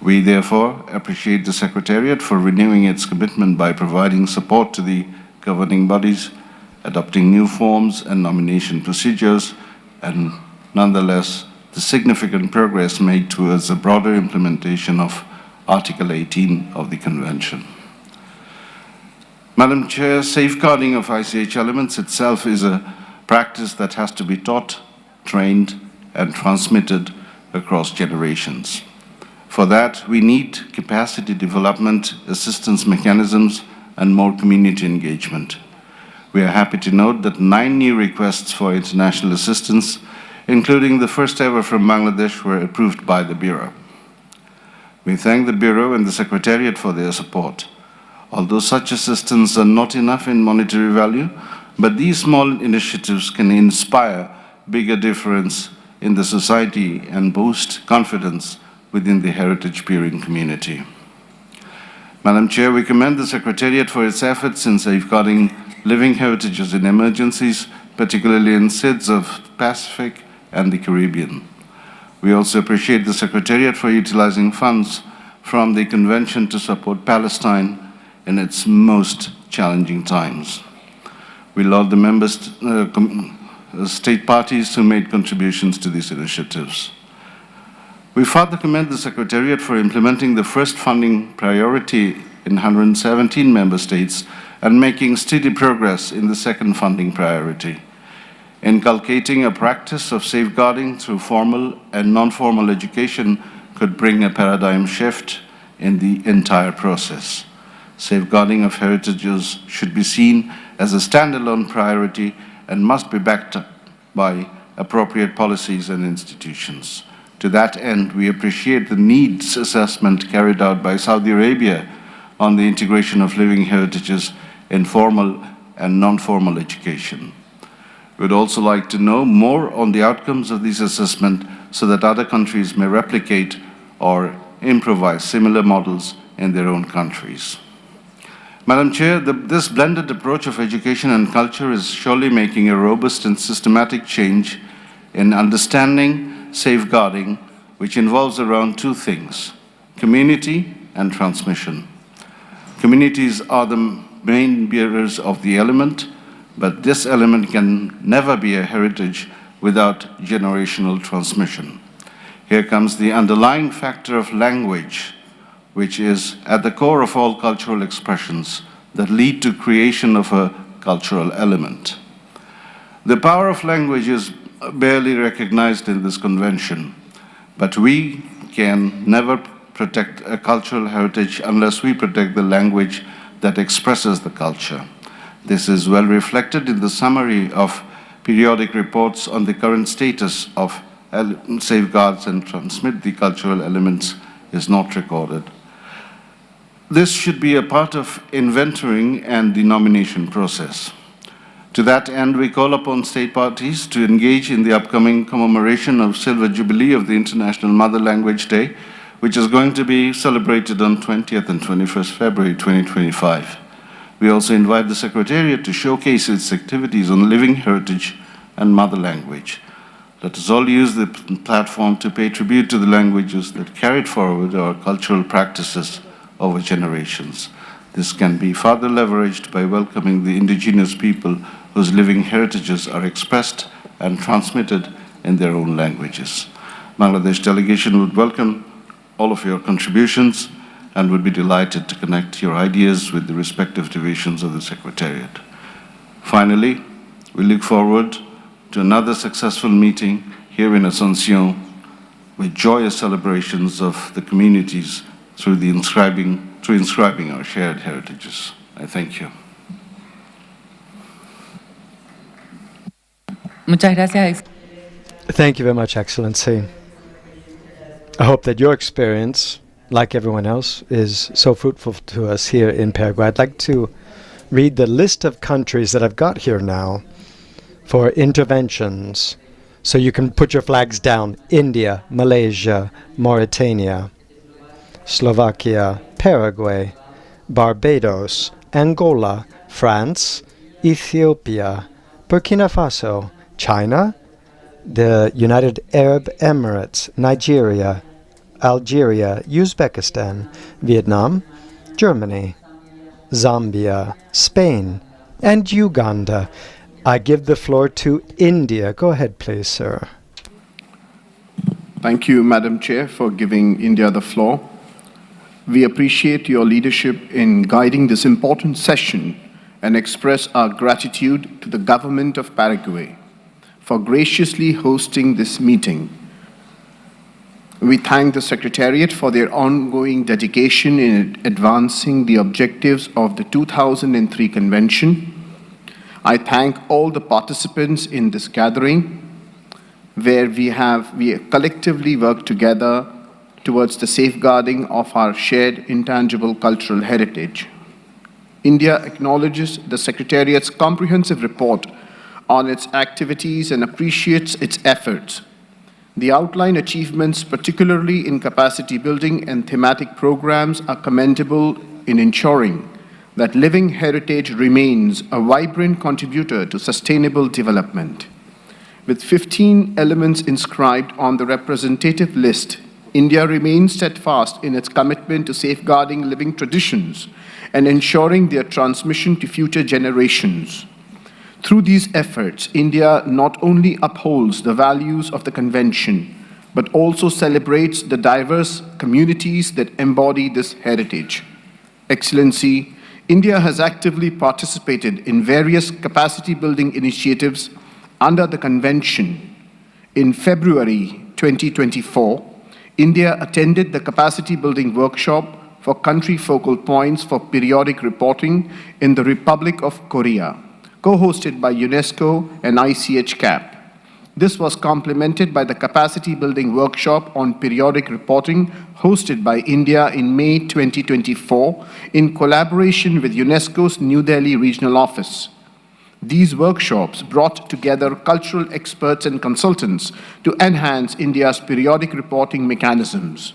We therefore appreciate the Secretariat for renewing its commitment by providing support to the governing bodies, adopting new forms and nomination procedures, and nonetheless, the significant progress made towards a broader implementation of Article 18 of the Convention. Madam Chair, safeguarding of ICH elements itself is a practice that has to be taught, trained, and transmitted across generations. For that, we need capacity development, assistance mechanisms, and more community engagement. We are happy to note that 9 new requests for international assistance, including the first ever from Bangladesh, were approved by the Bureau. We thank the Bureau and the Secretariat for their support. Although such assistance are not enough in monetary value, but these small initiatives can inspire bigger difference in the society and boost confidence within the heritage peering community. Madam Chair, we commend the Secretariat for its efforts in safeguarding living heritages in emergencies, particularly in SIDS of Pacific and the Caribbean. We also appreciate the Secretariat for utilizing funds from the Convention to support Palestine in its most challenging times. We laud the member state parties who made contributions to these initiatives. We further commend the Secretariat for implementing the first funding priority in 117 member states and making steady progress in the second funding priority. Inculcating a practice of safeguarding through formal and non-formal education could bring a paradigm shift in the entire process. Safeguarding of heritages should be seen as a standalone priority and must be backed up by appropriate policies and institutions. To that end, we appreciate the needs assessment carried out by Saudi Arabia on the integration of living heritages in formal and non-formal education. We would also like to know more on the outcomes of this assessment so that other countries may replicate or improvise similar models in their own countries. Madam Chair, this blended approach of education and culture is surely making a robust and systematic change in understanding safeguarding, which involves around 2 things: community and transmission. Communities are the main bearers of the element, but this element can never be a heritage without generational transmission. Here comes the underlying factor of language, which is at the core of all cultural expressions that lead to creation of a cultural element. The power of language is barely recognized in this convention, but we can never protect a cultural heritage unless we protect the language that expresses the culture. This is well reflected in the summary of periodic reports on the current status of safeguards and transmit the cultural elements is not recorded. This should be a part of inventorying and the nomination process. To that end, we call upon state parties to engage in the upcoming commemoration of Silver Jubilee of the International Mother Language Day, which is going to be celebrated on 20th and 21st February 2025. We also invite the Secretariat to showcase its activities on living heritage and mother language. Let us all use the platform to pay tribute to the languages that carried forward our cultural practices over generations. This can be further leveraged by welcoming the indigenous people whose living heritages are expressed and transmitted in their own languages. Bangladesh delegation would welcome all of your contributions and would be delighted to connect your ideas with the respective divisions of the Secretariat. Finally, we look forward to another successful meeting here in Asuncion with joyous celebrations of the communities through inscribing our shared heritages. I thank you. Muchas gracias. Thank you very much, Excellency. I hope that your experience, like everyone else, is so fruitful to us here in Paraguay. I'd like to read the list of countries that I've got here now for interventions, so you can put your flags down. India, Malaysia, Mauritania, Slovakia, Paraguay, Barbados, Angola, France, Ethiopia, Burkina Faso, China, the United Arab Emirates, Nigeria, Algeria, Uzbekistan, Vietnam, Germany, Zambia, Spain, and Uganda. I give the floor to India. Go ahead, please, sir. Thank you, Madam Chair, for giving India the floor. We appreciate your leadership in guiding this important session and express our gratitude to the government of Paraguay for graciously hosting this meeting. We thank the Secretariat for their ongoing dedication in advancing the objectives of the 2003 Convention. I thank all the participants in this gathering, where we collectively work together towards the safeguarding of our shared intangible cultural heritage. India acknowledges the Secretariat's comprehensive report on its activities and appreciates its efforts. The outlined achievements, particularly in capacity building and thematic programs, are commendable in ensuring that living heritage remains a vibrant contributor to sustainable development. With 15 elements inscribed on the representative list, India remains steadfast in its commitment to safeguarding living traditions and ensuring their transmission to future generations. Through these efforts, India not only upholds the values of the Convention, but also celebrates the diverse communities that embody this heritage. Excellency, India has actively participated in various capacity-building initiatives under the Convention. In February 2024, India attended the capacity-building workshop for country focal points for periodic reporting in the Republic of Korea, co-hosted by UNESCO and ICH CAP. This was complemented by the capacity-building workshop on periodic reporting hosted by India in May 2024 in collaboration with UNESCO's New Delhi Regional Office. These workshops brought together cultural experts and consultants to enhance India's periodic reporting mechanisms.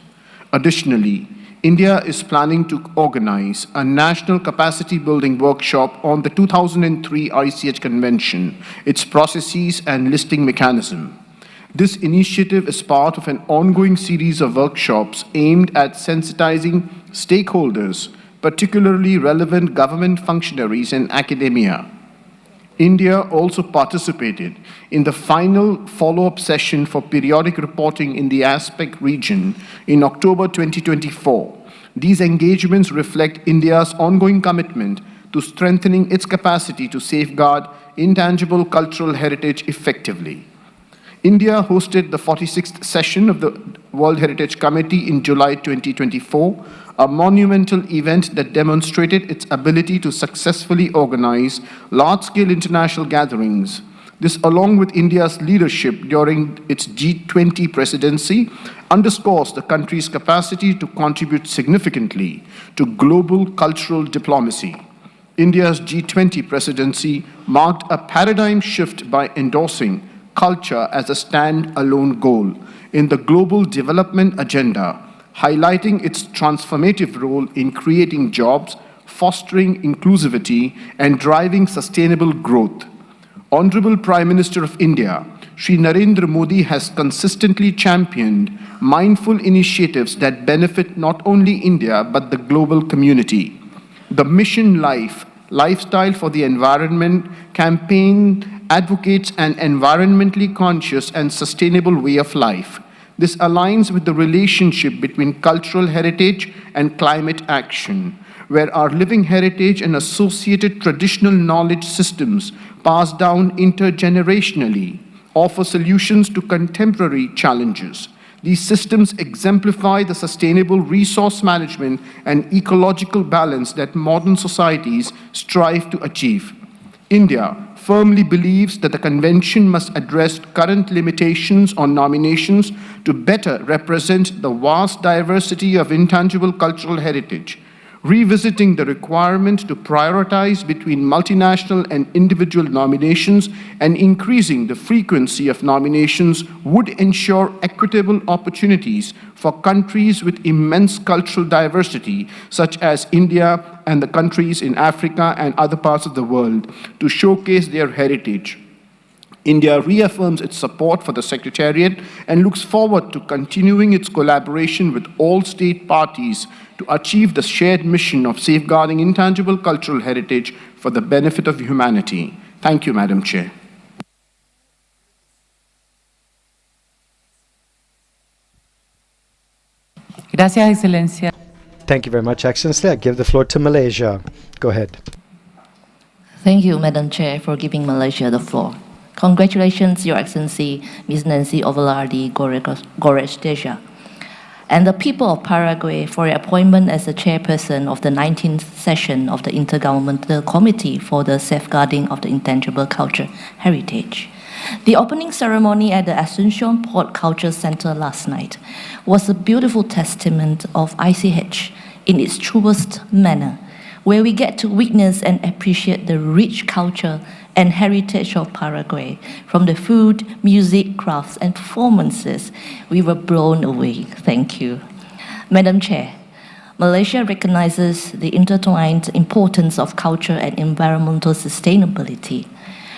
Additionally, India is planning to organize a national capacity building workshop on the 2003 ICH Convention, its processes and listing mechanism. This initiative is part of an ongoing series of workshops aimed at sensitizing stakeholders, particularly relevant government functionaries and academia. India also participated in the final follow-up session for periodic reporting in the ASPEC region in October 2024. These engagements reflect India's ongoing commitment to strengthening its capacity to safeguard intangible cultural heritage effectively. India hosted the 46th session of the World Heritage Committee in July 2024, a monumental event that demonstrated its ability to successfully organize large-scale international gatherings. This, along with India's leadership during its G20 presidency, underscores the country's capacity to contribute significantly to global cultural diplomacy. India's G20 presidency marked a paradigm shift by endorsing culture as a stand-alone goal in the global development agenda, highlighting its transformative role in creating jobs, fostering inclusivity, and driving sustainable growth. Honorable Prime Minister of India, Shri Narendra Modi, has consistently championed mindful initiatives that benefit not only India but the global community. The Mission Life, Lifestyle for the Environment campaign advocates an environmentally conscious and sustainable way of life. This aligns with the relationship between cultural heritage and climate action, where our living heritage and associated traditional knowledge systems passed down intergenerationally offer solutions to contemporary challenges. These systems exemplify the sustainable resource management and ecological balance that modern societies strive to achieve. India firmly believes that the Convention must address current limitations on nominations to better represent the vast diversity of intangible cultural heritage. Revisiting the requirement to prioritize between multinational and individual nominations and increasing the frequency of nominations would ensure equitable opportunities for countries with immense cultural diversity, such as India and the countries in Africa and other parts of the world, to showcase their heritage. India reaffirms its support for the Secretariat and looks forward to continuing its collaboration with all state parties to achieve the shared mission of safeguarding intangible cultural heritage for the benefit of humanity. Thank you, Madam Chair. Gracias, Excelencia. Thank you very much, Excellency. I give the floor to Malaysia. Go ahead. Thank you, Madam Chair, for giving Malaysia the floor. Congratulations, Your Excellency, Ms. Nancy Ovalardi Goresteja, and the people of Paraguay for your appointment as the chairperson of the 19th session of the Intergovernmental Committee for the Safeguarding of the Intangible Cultural Heritage. The opening ceremony at the Asuncion Port Culture Center last night was a beautiful testament of ICH in its truest manner, where we get to witness and appreciate the rich culture and heritage of Paraguay. From the food, music, crafts, and performances, we were blown away. Thank you. Madam Chair, Malaysia recognizes the intertwined importance of culture and environmental sustainability.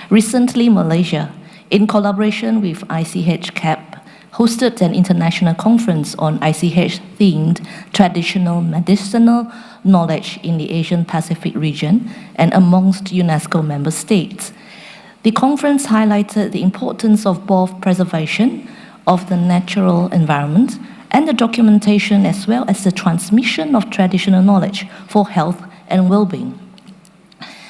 Recently, Malaysia, in collaboration with ICH CAP, hosted an international conference on ICH-themed traditional medicinal knowledge in the Asian Pacific region and amongst UNESCO member states. The conference highlighted the importance of both preservation of the natural environment and the documentation as well as the transmission of traditional knowledge for health and well-being.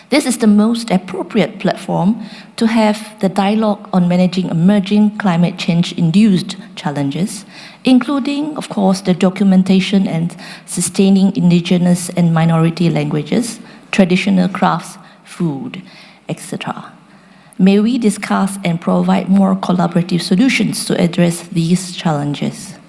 This is the most appropriate platform to have the dialogue on managing emerging climate change-induced challenges, including, of course, the documentation and sustaining indigenous and minority languages, traditional crafts, food, etc. May we discuss and provide more collaborative solutions to address these challenges.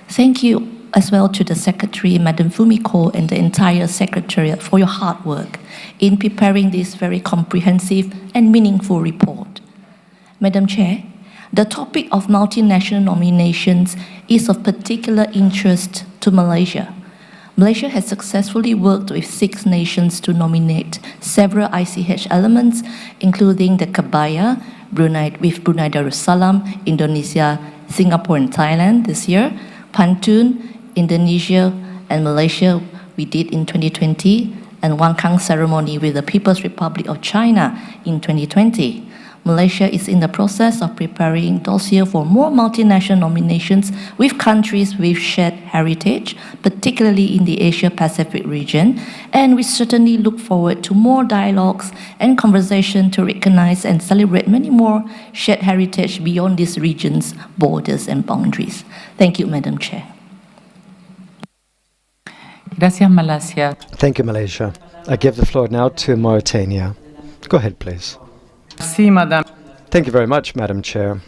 Thank you as well to the Secretary, Madam Fumiko, and the entire Secretariat for your hard work in preparing this very comprehensive and meaningful report. Madam Chair, the topic of multinational nominations is of particular interest to Malaysia. Malaysia has successfully worked with 6 nations to nominate several ICH elements, including the Kebaya, with Brunei Darussalam, Indonesia, Singapore, and Thailand this year, Pantun, Indonesia, and Malaysia we did in 2020, and Wangkang ceremony with the People's Republic of China in 2020. Malaysia is in the process of preparing dossier for more multinational nominations with countries with shared heritage, particularly in the Asia-Pacific region, and we certainly look forward to more dialogues and conversation to recognize and celebrate many more shared heritage beyond these regions' borders and boundaries. Thank you, Madam Chair. Gracias, Malasia. Thank you, Malaysia. I give the floor now to Mauritania. Go ahead, please. Sí, Madame. Thank you very much, Madam Chair.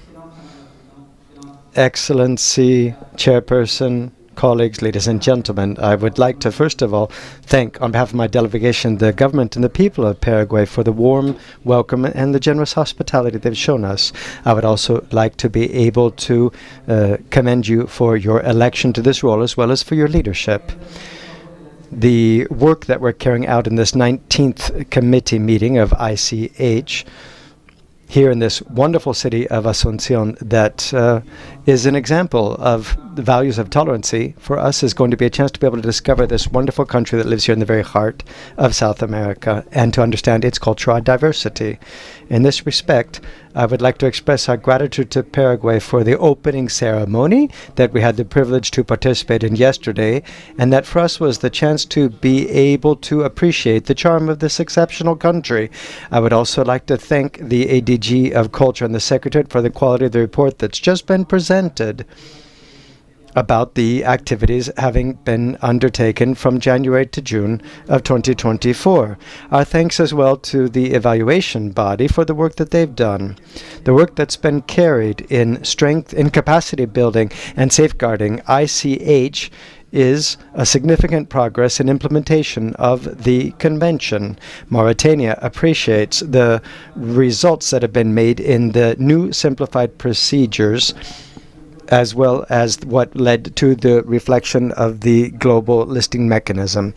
Excellency, Chairperson, colleagues, ladies and gentlemen, I would like to first of all thank, on behalf of my delegation, the government and the people of Paraguay for the warm welcome and the generous hospitality they've shown us. I would also like to be able to commend you for your election to this role as well as for your leadership. The work that we're carrying out in this 19th committee meeting of ICH here in this wonderful city of Asunción that is an example of the values of tolerancy for us is going to be a chance to be able to discover this wonderful country that lives here in the very heart of South America and to understand its cultural diversity. In this respect, I would like to express our gratitude to Paraguay for the opening ceremony that we had the privilege to participate in yesterday, and that for us was the chance to be able to appreciate the charm of this exceptional country. I would also like to thank the ADG of Culture and the Secretariat for the quality of the report that's just been presented about the activities having been undertaken from January to June of 2024. Our thanks as well to the evaluation body for the work that they've done. The work that's been carried in strength, in capacity building and safeguarding ICH is a significant progress in implementation of the convention. Mauritania appreciates the results that have been made in the new simplified procedures as well as what led to the reflection of the global listing mechanism.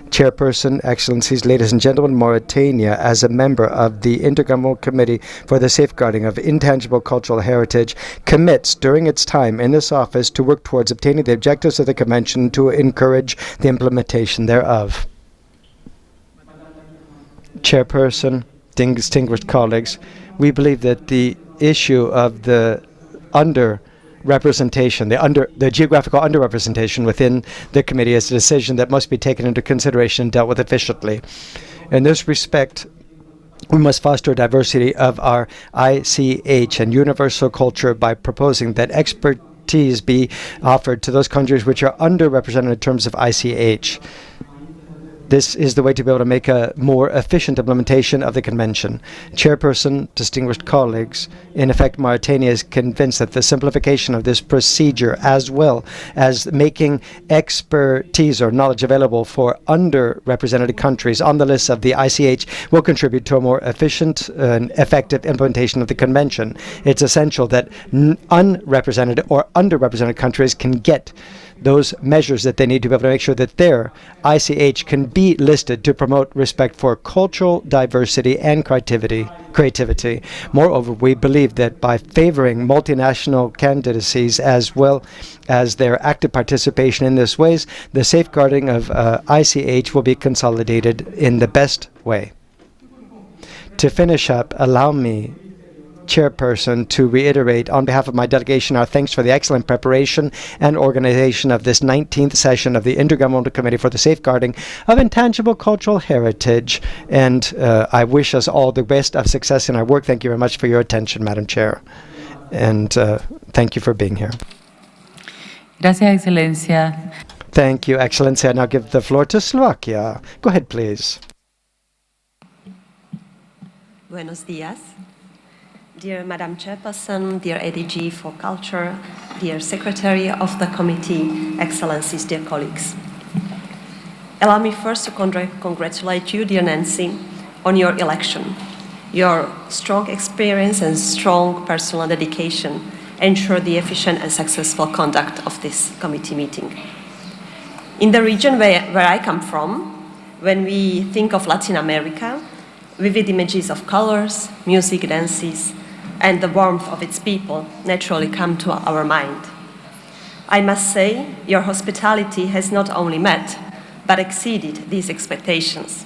Chairperson, Excellencies, ladies and gentlemen, Mauritania, as a member of the Intergovernmental Committee for the Safeguarding of Intangible Cultural Heritage, commits during its time in this office to work towards obtaining the objectives of the Convention to encourage the implementation thereof. Chairperson, distinguished colleagues, we believe that the issue of the the geographical underrepresentation within the committee is a decision that must be taken into consideration and dealt with efficiently. In this respect, we must foster diversity of our ICH and universal culture by proposing that expertise be offered to those countries which are underrepresented in terms of ICH. This is the way to be able to make a more efficient implementation of the convention. Chairperson, distinguished colleagues, in effect, Mauritania is convinced that the simplification of this procedure, as well as making expertise or knowledge available for underrepresented countries on the list of the ICH, will contribute to a more efficient and effective implementation of the convention. It's essential that unrepresented or underrepresented countries can get those measures that they need to be able to make sure that their ICH can be listed to promote respect for cultural diversity and creativity. Moreover, we believe that by favoring multinational candidacies as well as their active participation in this ways, the safeguarding of ICH will be consolidated in the best way. To finish up, allow me, Chairperson, to reiterate on behalf of my delegation our thanks for the excellent preparation and organization of this 19th session of the Intergovernmental Committee for the Safeguarding of Intangible Cultural Heritage. And I wish us all the best of success in our work. Thank you very much for your attention, Madam Chair. And thank you for being here. Gracias, Excelencia. Thank you, Excellency. I now give the floor to Slovakia. Go ahead, please. Buenos días. Dear Madam Chairperson, dear ADG for Culture, dear Secretary of the Committee, Excellencies, dear colleagues. Allow me first to congratulate you, dear Nancy, on your election. Your strong experience and strong personal dedication ensure the efficient and successful conduct of this committee meeting. In the region where I come from, when we think of Latin America, vivid images of colors, music, dances, and the warmth of its people naturally come to our mind. I must say, your hospitality has not only met, but exceeded these expectations.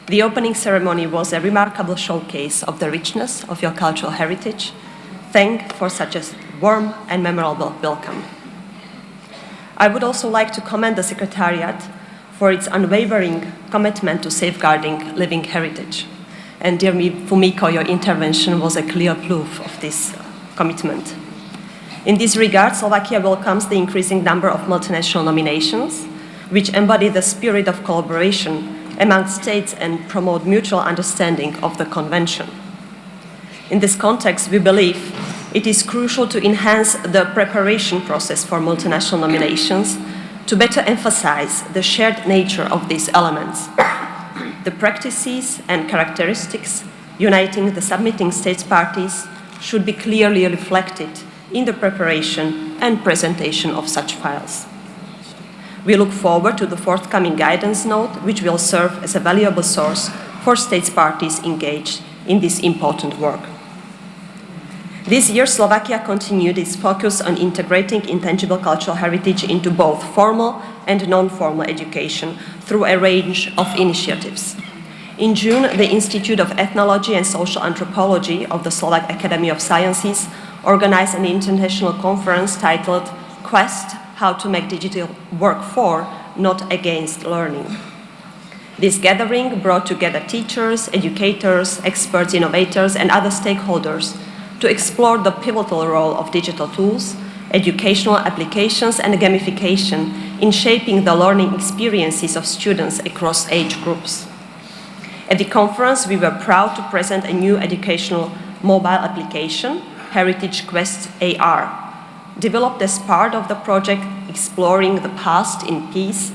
The opening ceremony was a remarkable showcase of the richness of your cultural heritage. Thank for such a warm and memorable welcome. I would also like to commend the Secretariat for its unwavering commitment to safeguarding living heritage. And dear Fumiko, your intervention was a clear proof of this commitment. In this regard, Slovakia welcomes the increasing number of multinational nominations which embody the spirit of collaboration among states and promote mutual understanding of the Convention. In this context, we believe it is crucial to enhance the preparation process for multinational nominations to better emphasize the shared nature of these elements, the practices and characteristics uniting the submitting states parties should be clearly reflected in the preparation and presentation of such files. We look forward to the forthcoming guidance note, which will serve as a valuable source for states parties engaged in this important work. This year, Slovakia continued its focus on integrating intangible cultural heritage into both formal and non-formal education through a range of initiatives. In June, the Institute of Ethnology and Social Anthropology of the Slovak Academy of Sciences organized an international conference titled Quest: How to Make Digital Work for, Not Against Learning. This gathering brought together teachers, educators, experts, innovators, and other stakeholders to explore the pivotal role of digital tools, educational applications, and gamification in shaping the learning experiences of students across age groups. At the conference, we were proud to present a new educational mobile application, Heritage Quest AR. Developed as part of the project Exploring the Past in Peace,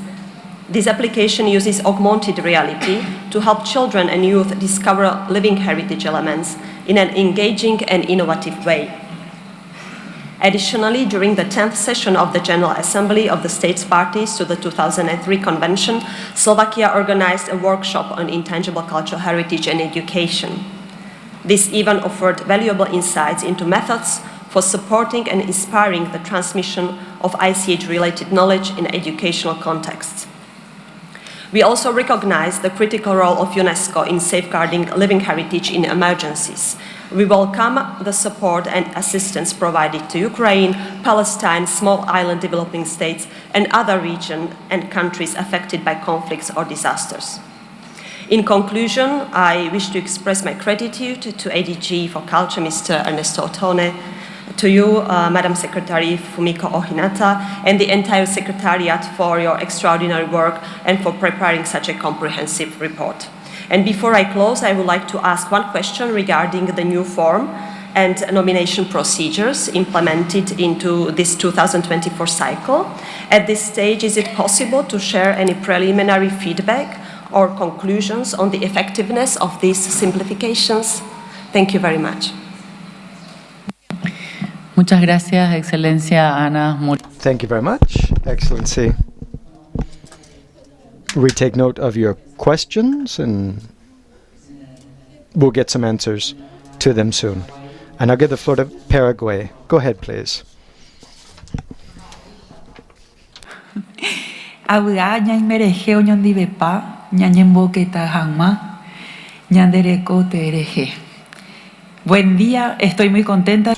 this application uses augmented reality to help children and youth discover living heritage elements in an engaging and innovative way. Additionally, during the 10th session of the General Assembly of the States Parties to the 2003 Convention, Slovakia organized a workshop on intangible cultural heritage and education. This event offered valuable insights into methods for supporting and inspiring the transmission of ICH-related knowledge in educational contexts. We also recognize the critical role of UNESCO in safeguarding living heritage in emergencies. We welcome the support and assistance provided to Ukraine, Palestine, small island developing states, and other regions and countries affected by conflicts or disasters. In conclusion, I wish to express my gratitude to ADG for Culture, Mr. Ernesto Ottone, to you, Madam Secretary Fumiko Ohinata, and the entire Secretariat for your extraordinary work and for preparing such a comprehensive report. And before I close, I would like to ask one question regarding the new form and nomination procedures implemented into this 2024 cycle. At this stage, is it possible to share any preliminary feedback or conclusions on the effectiveness of these simplifications? Thank you very much. Muchas gracias, Excelencia Ana. Thank you very much, Excellency. We take note of your questions and we'll get some answers to them soon. And I'll give the floor to Paraguay. Go ahead, please. Buen día, estoy muy contenta.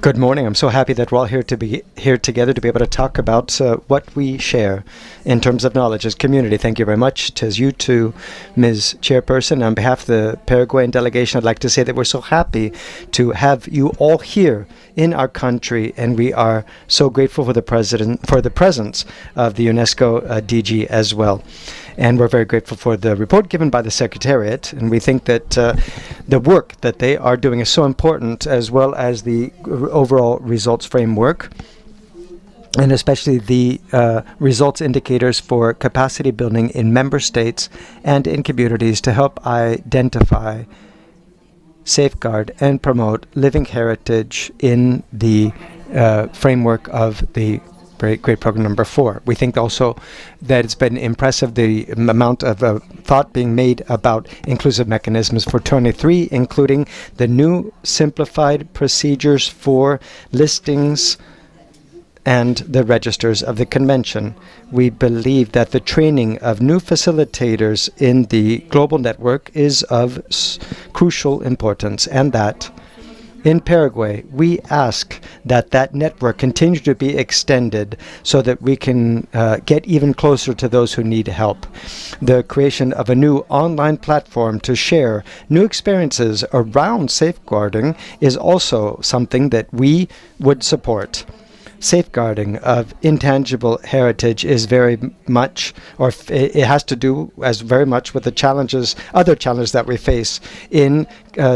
Good morning. I'm so happy that we're all here to be here together to be able to talk about what we share in terms of knowledge as community. Thank you very much. Tis you too, Ms. Chairperson. On behalf of the Paraguayan delegation, I'd like to say that we're so happy to have you all here in our country, and we are so grateful for the presence of the UNESCO DG as well. And we're very grateful for the report given by the Secretariat, and we think that the work that they are doing is so important, as well as the overall results framework, and especially the results indicators for capacity building in member states and in communities to help identify, safeguard, and promote living heritage in the framework of the Great Program number 4. We think also that it's been impressive the amount of thought being made about inclusive mechanisms for 23, including the new simplified procedures for listings and the registers of the convention. We believe that the training of new facilitators in the global network is of crucial importance, and that in Paraguay, we ask that that network continue to be extended so that we can get even closer to those who need help. The creation of a new online platform to share new experiences around safeguarding is also something that we would support. safeguarding of intangible heritage is very much, or it has to do as very much with the challenges, other challenges that we face in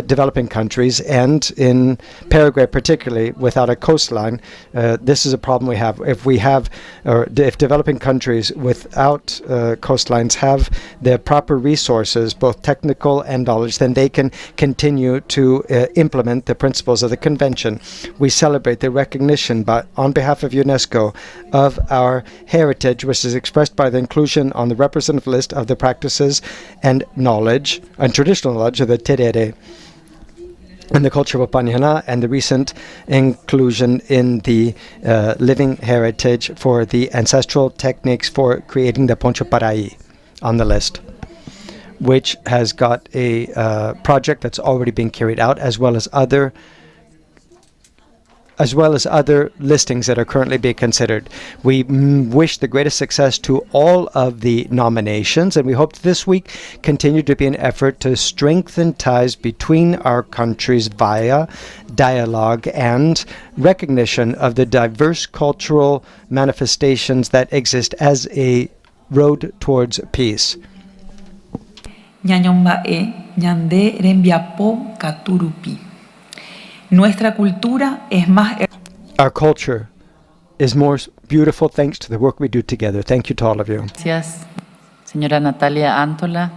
developing countries, and in Paraguay particularly, without a coastline. This is a problem we have. If developing countries without coastlines have the proper resources, both technical and knowledge, then they can continue to implement the principles of the Convention. We celebrate the recognition on behalf of UNESCO of our heritage, which is expressed by the inclusion on the representative list of the practices and knowledge, and traditional knowledge of the terere and the culture of Opañana, and the recent inclusion in the living heritage for the ancestral techniques for creating the poncho paraí on the list, which has got a project that's already being carried out, as well as other listings that are currently being considered. We wish the greatest success to all of the nominations, and we hope this week continue to be an effort to strengthen ties between our countries via dialogue and recognition of the diverse cultural manifestations that exist as a road towards peace. Ñañombae, ñande rembiapo katurupi. Nuestra cultura es más. Our culture is more beautiful thanks to the work we do together. Thank you to all of you. Gracias, señora Natalia Antola.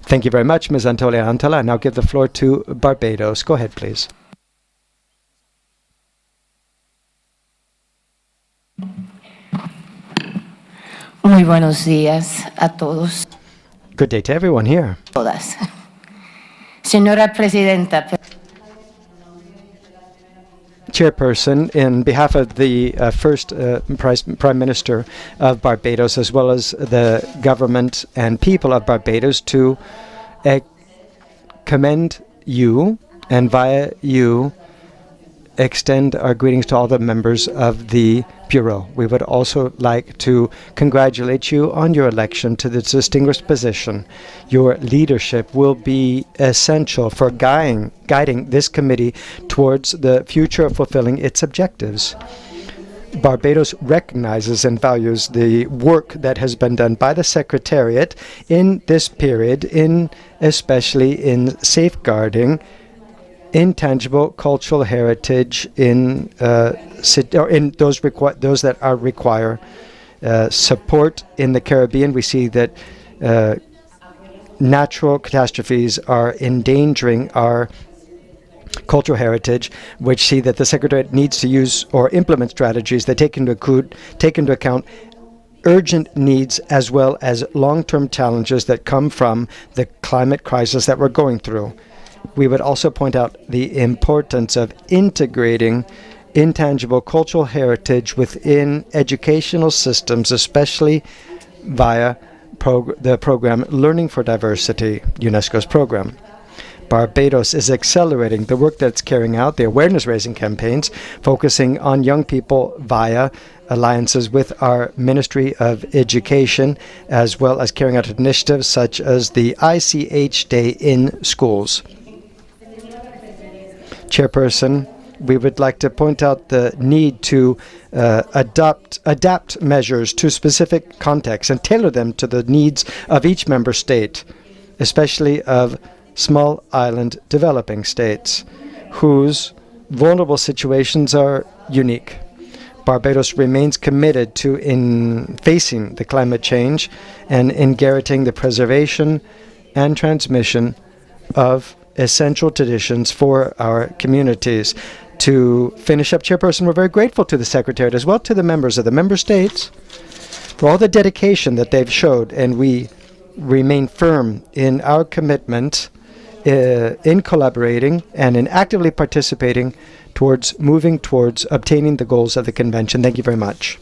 Thank you very much, Ms. Antolia Antola. I now give the floor to Barbados. Go ahead, please. Muy buenos días a todos. Good day to everyone here. Todas. Señora Presidenta. Chairperson, in behalf of the first Prime Minister of Barbados, as well as the government and people of Barbados, to commend you, and via you extend our greetings to all the members of the Bureau. We would also like to congratulate you on your election to this distinguished position. Your leadership will be essential for guiding this committee towards the future of fulfilling its objectives. Barbados recognizes and values the work that has been done by the Secretariat in this period, especially in safeguarding intangible cultural heritage in those that require support in the Caribbean. We see that natural catastrophes are endangering our cultural heritage, which see that the Secretariat needs to use or implement strategies that take into account urgent needs as well as long-term challenges that come from the climate crisis that we're going through. We would also point out the importance of integrating intangible cultural heritage within educational systems, especially via the program Learning for Diversity, UNESCO's program. Barbados is accelerating the work that's carrying out, the awareness-raising campaigns, focusing on young people via alliances with our Ministry of Education, as well as carrying out initiatives such as the ICH Day in schools. Chairperson, we would like to point out the need to adapt measures to specific contexts and tailor them to the needs of each member state, especially of small island developing states, whose vulnerable situations are unique. Barbados remains committed to facing the climate change and in guaranteeing the preservation and transmission of essential traditions for our communities. To finish up, Chairperson, we're very grateful to the Secretariat as well to the members of the member states for all the dedication that they've showed, and we remain firm in our commitment in collaborating and in actively participating towards moving towards obtaining the goals of the Convention. Thank you very much.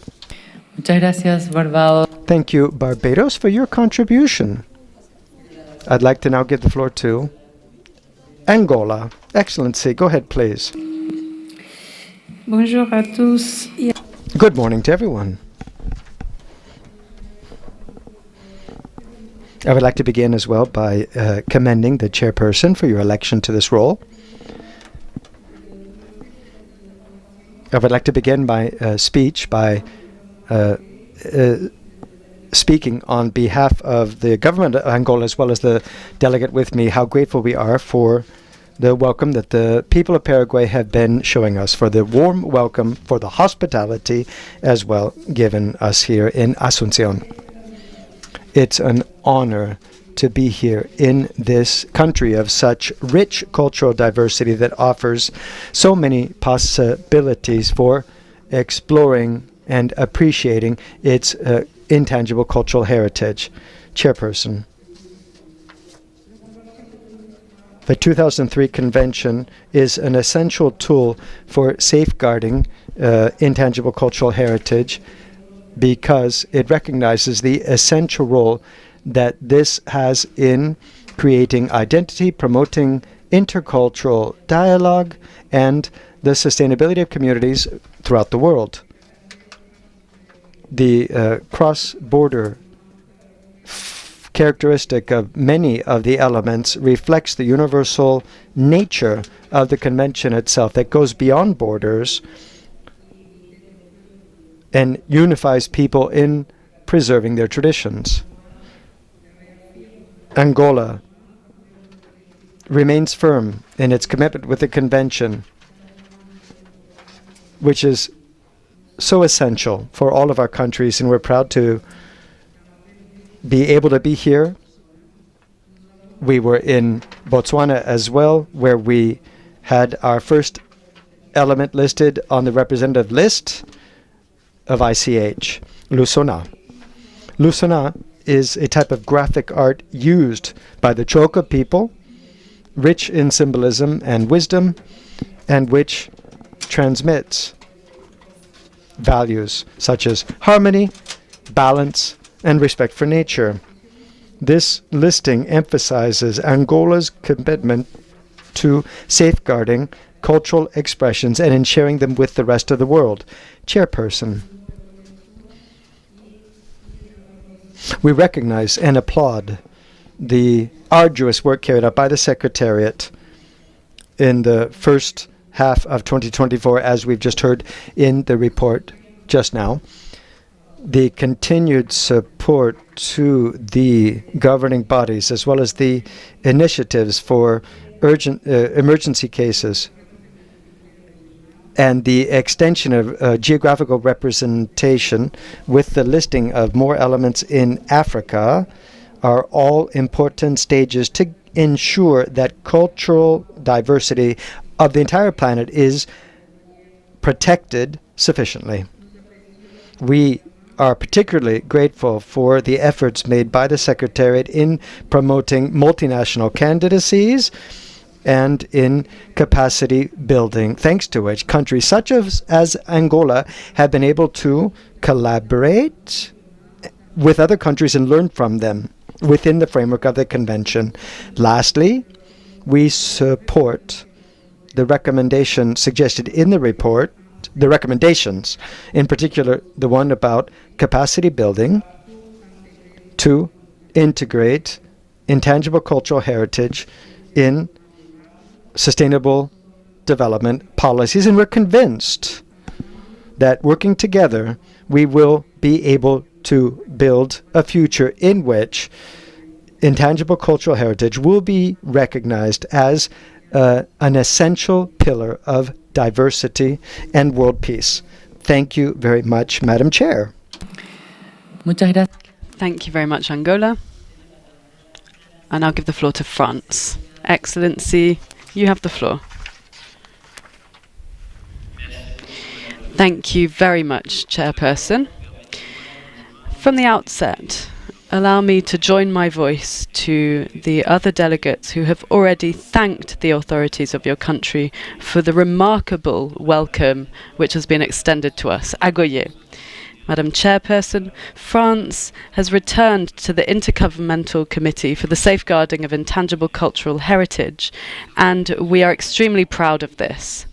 Muchas gracias, Barbados. Thank you, Barbados, for your contribution. I'd like to now give the floor to Angola. Excellency, go ahead, please. Bonjour à tous. Good morning to everyone. I would like to begin as well by commending the chairperson for your election to this role. I would like to begin my speech by speaking on behalf of the government of Angola, as well as the delegate with me, how grateful we are for the welcome that the people of Paraguay have been showing us, for the warm welcome, for the hospitality as well given us here in Asunción. It's an honor to be here in this country of such rich cultural diversity that offers so many possibilities for exploring and appreciating its intangible cultural heritage. Chairperson, the 2003 Convention is an essential tool for safeguarding intangible cultural heritage because it recognizes the essential role that this has in creating identity, promoting intercultural dialogue, and the sustainability of communities throughout the world. The cross-border characteristic of many of the elements reflects the universal nature of the convention itself that goes beyond borders and unifies people in preserving their traditions. Angola remains firm in its commitment with the convention, which is so essential for all of our countries, and we're proud to be able to be here. We were in Botswana as well, where we had our first element listed on the representative list of ICH, Lusona. Lusona is a type of graphic art used by the Choka people, rich in symbolism and wisdom, and which transmits values such as harmony, balance, and respect for nature. This listing emphasizes Angola's commitment to safeguarding cultural expressions and in sharing them with the rest of the world. Chairperson, we recognize and applaud the arduous work carried out by the Secretariat in the first half of 2024, as we've just heard in the report just now. The continued support to the governing bodies, as well as the initiatives for urgent emergency cases, and the extension of geographical representation with the listing of more elements in Africa are all important stages to ensure that cultural diversity of the entire planet is protected sufficiently. We are particularly grateful for the efforts made by the Secretariat in promoting multinational candidacies and in capacity building, thanks to which countries such as Angola have been able to collaborate with other countries and learn from them within the framework of the convention. Lastly, we support the recommendation suggested in the report, the recommendations, in particular the one about capacity building to integrate intangible cultural heritage in sustainable development policies, and we're convinced that working together we will be able to build a future in which intangible cultural heritage will be recognized as an essential pillar of diversity and world peace. Thank you very much, Madam Chair. Muchas gracias. Thank you very much, Angola. And I'll give the floor to France. Excellency, you have the floor. Thank you very much, Chairperson. From the outset, allow me to join my voice to the other delegates who have already thanked the authorities of your country for the remarkable welcome which has been extended to us. Agoye. Madam Chairperson, France has returned to the Intergovernmental Committee for the Safeguarding of Intangible Cultural Heritage, and we are extremely proud of this.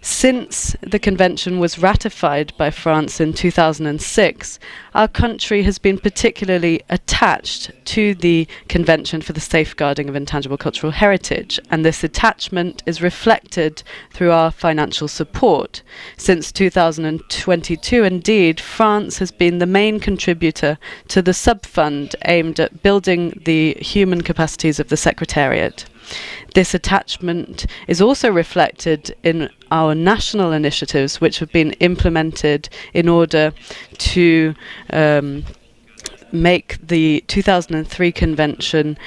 Since the convention was ratified by France in 2006, our country has been particularly attached to the Convention for the Safeguarding of Intangible Cultural Heritage, and this attachment is reflected through our financial support. Since 2022, indeed, France has been the main contributor to the sub-fund aimed at building the human capacities of the Secretariat. This attachment is also reflected in our national initiatives, which have been implemented in order to make the 2003 convention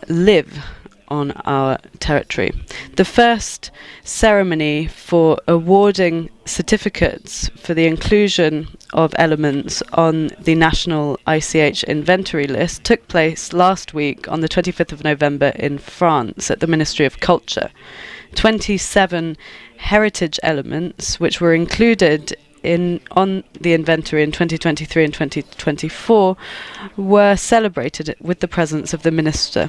live on our territory. The first ceremony for awarding certificates for the inclusion of elements on the national ICH inventory list took place last week on the 25th of November in France at the Ministry of Culture. 27 heritage elements which were included on the inventory in 2023 and 2024 were celebrated with the presence of the minister.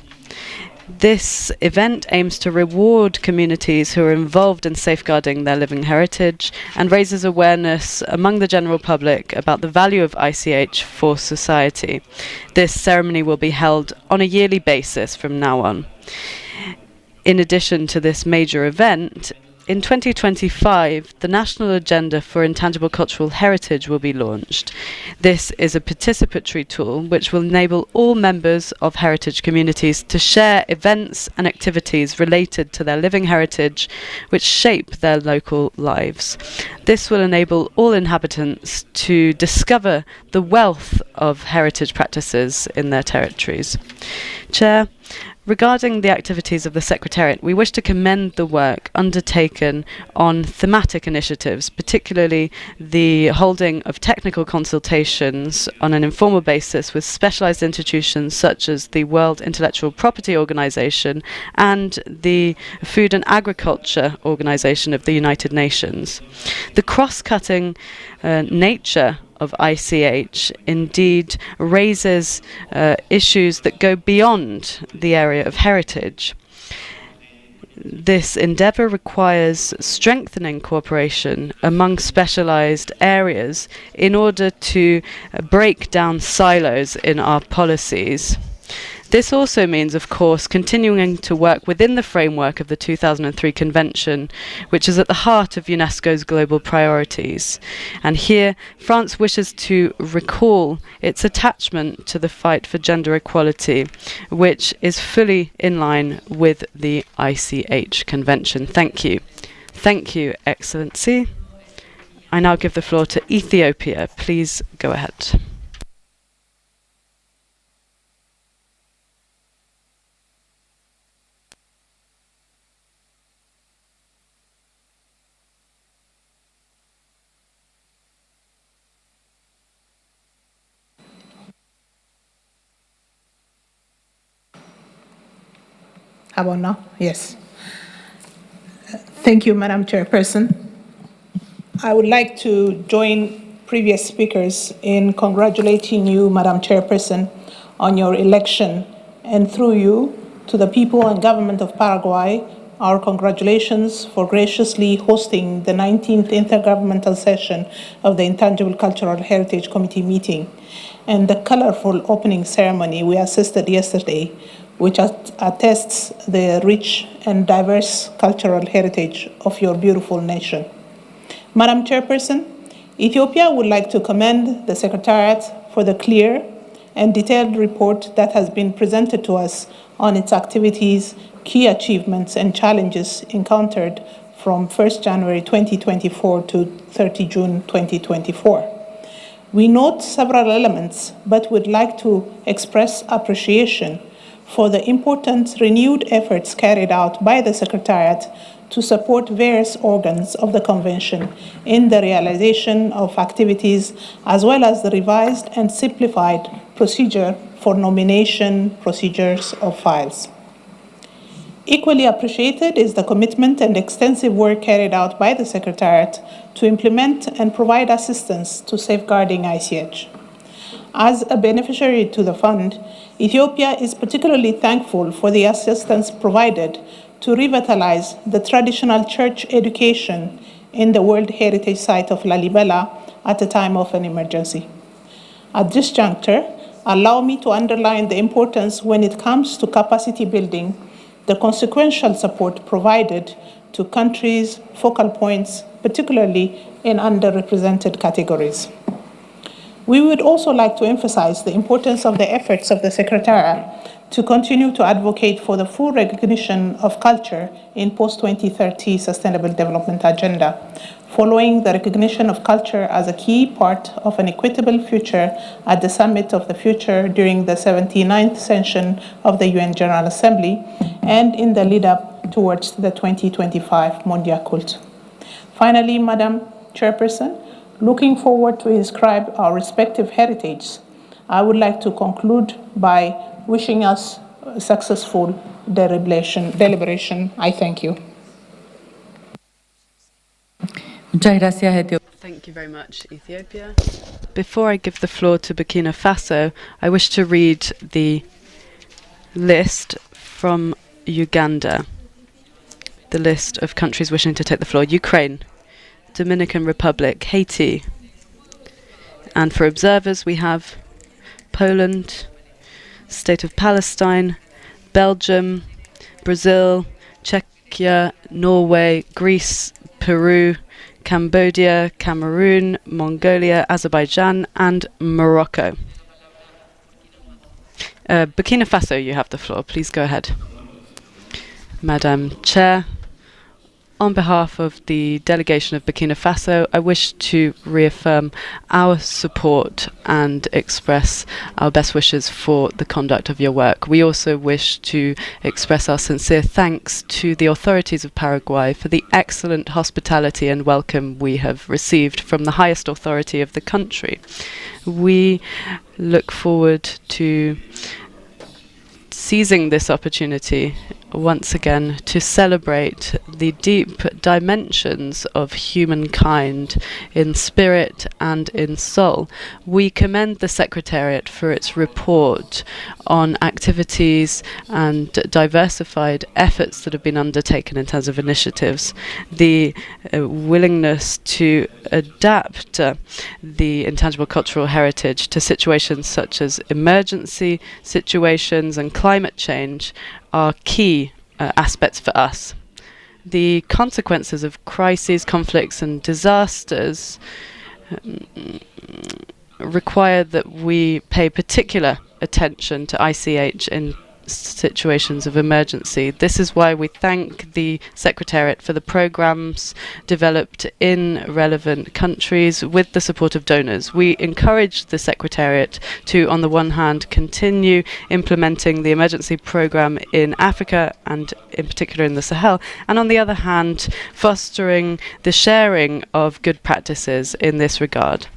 This event aims to reward communities who are involved in safeguarding their living heritage and raises awareness among the general public about the value of ICH for society. This ceremony will be held on a yearly basis from now on. In addition to this major event, in 2025, the National Agenda for Intangible Cultural Heritage will be launched. This is a participatory tool which will enable all members of heritage communities to share events and activities related to their living heritage which shape their local lives. This will enable all inhabitants to discover the wealth of heritage practices in their territories. Chair, regarding the activities of the Secretariat, we wish to commend the work undertaken on thematic initiatives, particularly the holding of technical consultations on an informal basis with specialized institutions such as the World Intellectual Property Organization and the Food and Agriculture Organization of the United Nations. The cross-cutting nature of ICH indeed raises issues that go beyond the area of heritage. This endeavour requires strengthening cooperation among specialised areas in order to break down silos in our policies. This also means, of course, continuing to work within the framework of the 2003 Convention, which is at the heart of UNESCO's global priorities. And here, France wishes to recall its attachment to the fight for gender equality, which is fully in line with the ICH Convention. Thank you. Thank you, Excellency. I now give the floor to Ethiopia. Please go ahead. How about now? Yes. Thank you, Madam Chairperson. I would like to join previous speakers in congratulating you, Madam Chairperson, on your election, and through you, to the people and government of Paraguay, our congratulations for graciously hosting the 19th Intergovernmental session of the Intangible Cultural Heritage Committee meeting and the colorful opening ceremony we assisted yesterday, which attests the rich and diverse cultural heritage of your beautiful nation. Madam Chairperson, Ethiopia would like to commend the Secretariat for the clear and detailed report that has been presented to us on its activities, key achievements, and challenges encountered from 1st January 2024 to 30 June 2024. We note several elements, but would like to express appreciation for the important renewed efforts carried out by the Secretariat to support various organs of the Convention in the realization of activities, as well as the revised and simplified procedure for nomination procedures of files. Equally appreciated is the commitment and extensive work carried out by the Secretariat to implement and provide assistance to safeguarding ICH. As a beneficiary to the fund, Ethiopia is particularly thankful for the assistance provided to revitalize the traditional church education in the World Heritage Site of Lalibela at a time of an emergency. At this juncture, allow me to underline the importance when it comes to capacity building, the consequential support provided to countries' focal points, particularly in underrepresented categories. We would also like to emphasize the importance of the efforts of the Secretariat to continue to advocate for the full recognition of culture in post-2030 Sustainable Development Agenda, following the recognition of culture as a key part of an equitable future at the Summit of the Future during the 79th session of the UN General Assembly and in the lead-up towards the 2025 Mondial Cult. Finally, Madam Chairperson, looking forward to inscribe our respective heritage, I would like to conclude by wishing us a successful deliberation. I thank you. Thank you very much, Ethiopia. Before I give the floor to Burkina Faso, I wish to read the list from Uganda, the list of countries wishing to take the floor. Ukraine, Dominican Republic, Haiti, and for observers we have Poland, State of Palestine, Belgium, Brazil, Czechia, Norway, Greece, Peru, Cambodia, Cameroon, Mongolia, Azerbaijan, and Morocco. Burkina Faso, you have the floor. Please go ahead. Madam Chair, on behalf of the delegation of Burkina Faso, I wish to reaffirm our support and express our best wishes for the conduct of your work. We also wish to express our sincere thanks to the authorities of Paraguay for the excellent hospitality and welcome we have received from the highest authority of the country. We look forward to seizing this opportunity once again to celebrate the deep dimensions of humankind in spirit and in soul. We commend the Secretariat for its report on activities and diversified efforts that have been undertaken in terms of initiatives, the willingness to adapt the intangible cultural heritage to situations such as emergency situations and climate change are key aspects for us. The consequences of crises, conflicts and disasters require that we pay particular attention to ICH in situations of emergency. This is why we thank the Secretariat for the programs developed in relevant countries with the support of donors. We encourage the Secretariat to, on the one hand, continue implementing the emergency program in Africa and in particular in the Sahel, and on the other hand, fostering the sharing of good practices in this regard.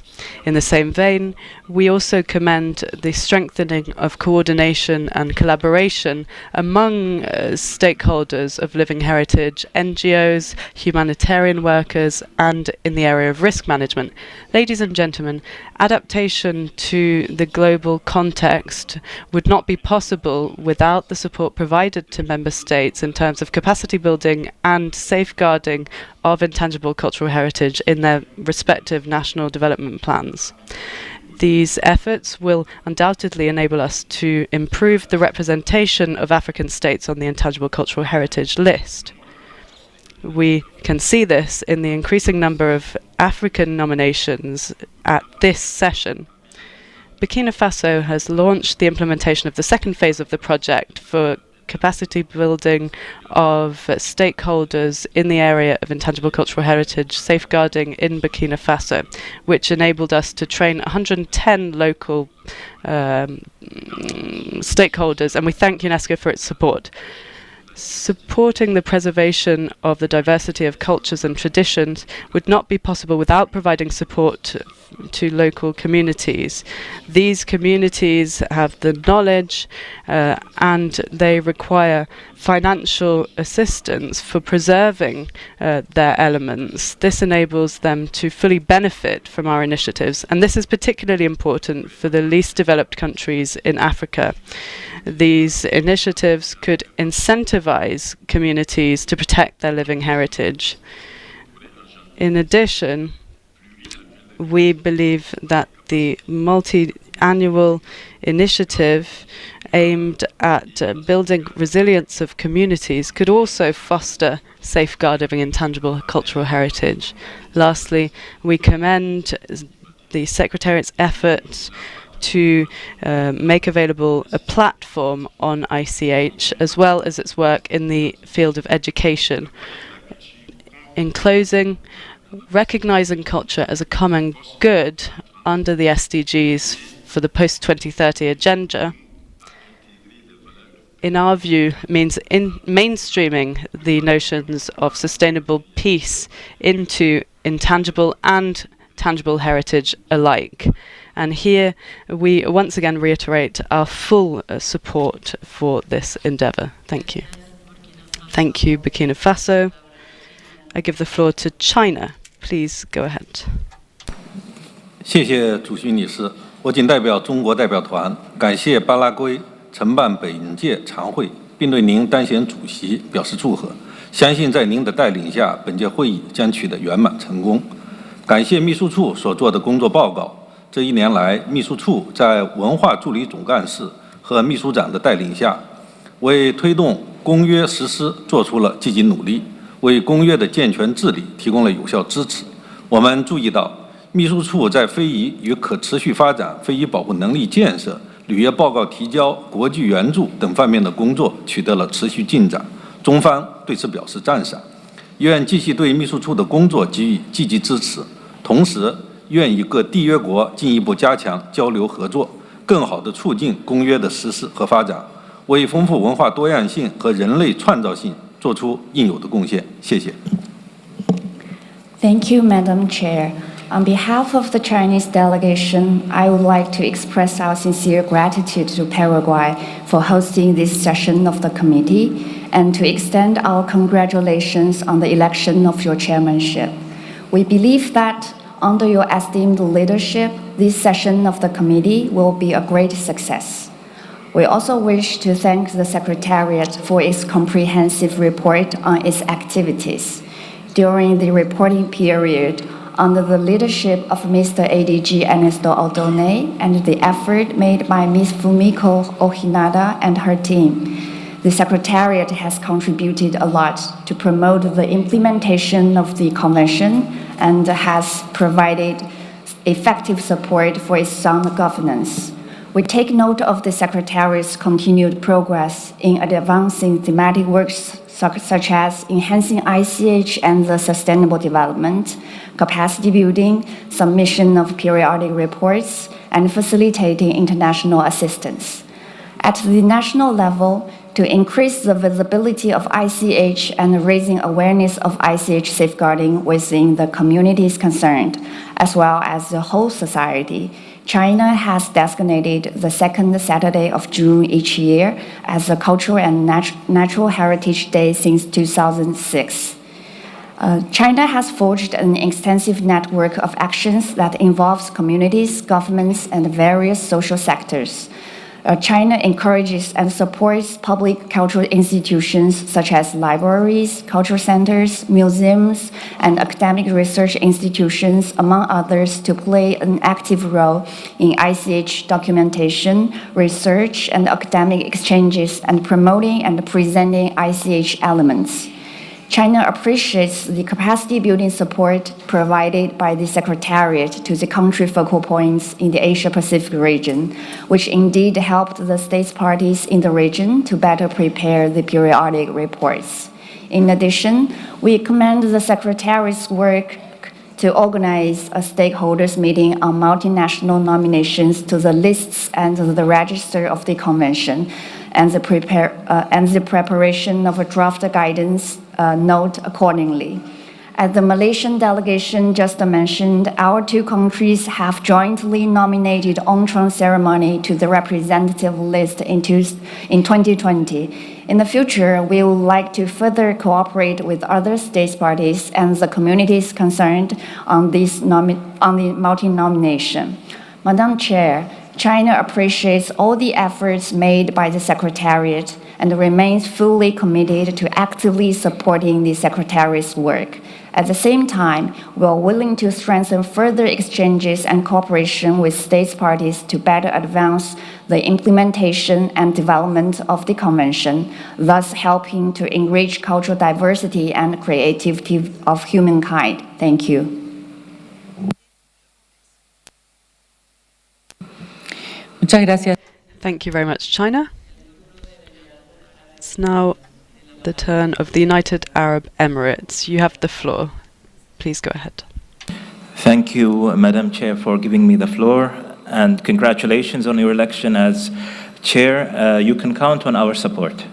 In the same vein, we also commend the strengthening of coordination and collaboration among stakeholders of living heritage, NGOs, humanitarian workers, and in the area of risk management. Ladies and gentlemen, adaptation to the global context would not be possible without the support provided to member states in terms of capacity building and safeguarding of intangible cultural heritage in their respective national development plans. These efforts will undoubtedly enable us to improve the representation of African states on the intangible cultural heritage list. We can see this in the increasing number of African nominations at this session. Burkina Faso has launched the implementation of the second phase of the project for capacity building of stakeholders in the area of intangible cultural heritage safeguarding in Burkina Faso, which enabled us to train 110 local stakeholders, and we thank UNESCO for its support. Supporting the preservation of the diversity of cultures and traditions would not be possible without providing support to local communities. These communities have the knowledge and they require financial assistance for preserving their elements. This enables them to fully benefit from our initiatives, and this is particularly important for the least developed countries in Africa. These initiatives could incentivize communities to protect their living heritage. In addition, we believe that the multi-annual initiative aimed at building resilience of communities could also foster safeguarding intangible cultural heritage. Lastly, we commend the Secretariat's efforts to make available a platform on ICH, as well as its work in the field of education. In closing, recognizing culture as a common good under the SDGs for the post-2030 agenda, in our view, means mainstreaming the notions of sustainable peace into intangible and tangible heritage alike. And here we once again reiterate our full support for this endeavour. Thank you. Thank you, Burkina Faso. I give the floor to China. Please go ahead. 谢谢主席女士，我谨代表中国代表团感谢巴拉圭承办本届常会，并对您担任主席表示祝贺。相信在您的带领下，本届会议将取得圆满成功。感谢秘书处所做的工作报告。这一年来，秘书处在文化助理总干事和秘书长的带领下，为推动公约实施做出了积极努力，为公约的健全治理提供了有效支持。我们注意到，秘书处在非遗与可持续发展、非遗保护能力建设、履约报告提交、国际援助等方面的工作取得了持续进展，中方对此表示赞赏，愿继续对秘书处的工作给予积极支持，同时愿与各缔约国进一步加强交流合作，更好地促进公约的实施和发展，为丰富文化多样性和人类创造性做出应有的贡献。谢谢。Thank you, Madam Chair. On behalf of the Chinese delegation, I would like to express our sincere gratitude to Paraguay for hosting this session of the committee and to extend our congratulations on the election of your chairmanship. We believe that under your esteemed leadership, this session of the committee will be a great success. We also wish to thank the Secretariat for its comprehensive report on its activities. During the reporting period, under the leadership of Mr. ADG Ernesto Aldone and the effort made by Ms. Fumiko Ohinada and her team, the Secretariat has contributed a lot to promote the implementation of the Convention and has provided effective support for its sound governance. We take note of the Secretariat's continued progress in advancing thematic works such as enhancing ICH and the sustainable development, capacity building, submission of periodic reports, and facilitating international assistance. At the national level, to increase the visibility of ICH and raising awareness of ICH safeguarding within the communities concerned, as well as the whole society, China has designated the second Saturday of June each year as a Cultural and Natural Heritage Day since 2006. China has forged an extensive network of actions that involves communities, governments, and various social sectors. China encourages and supports public cultural institutions such as libraries, cultural centers, museums, and academic research institutions, among others, to play an active role in ICH documentation, research, and academic exchanges, and promoting and presenting ICH elements. China appreciates the capacity building support provided by the Secretariat to the country focal points in the Asia-Pacific region, which indeed helped the states parties in the region to better prepare the periodic reports. In addition, we commend the Secretariat's work to organize a stakeholders meeting on multinational nominations to the lists and the register of the convention, and the preparation of a draft guidance note accordingly. As the Malaysian delegation just mentioned, our two countries have jointly nominated on-trunk ceremony to the representative list in 2020. In the future, we would like to further cooperate with other states parties and the communities concerned on the multi-nomination. Madam Chair, China appreciates all the efforts made by the Secretariat and remains fully committed to actively supporting the Secretariat's work. At the same time, we are willing to strengthen further exchanges and cooperation with states parties to better advance the implementation and development of the Convention, thus helping to enrich cultural diversity and creativity of humankind. Thank you. Muchas gracias. Thank you very much, China. It's now the turn of the United Arab Emirates. You have the floor. Please go ahead. Thank you, Madam Chair, for giving me the floor, and congratulations on your election as Chair. You can count on our support.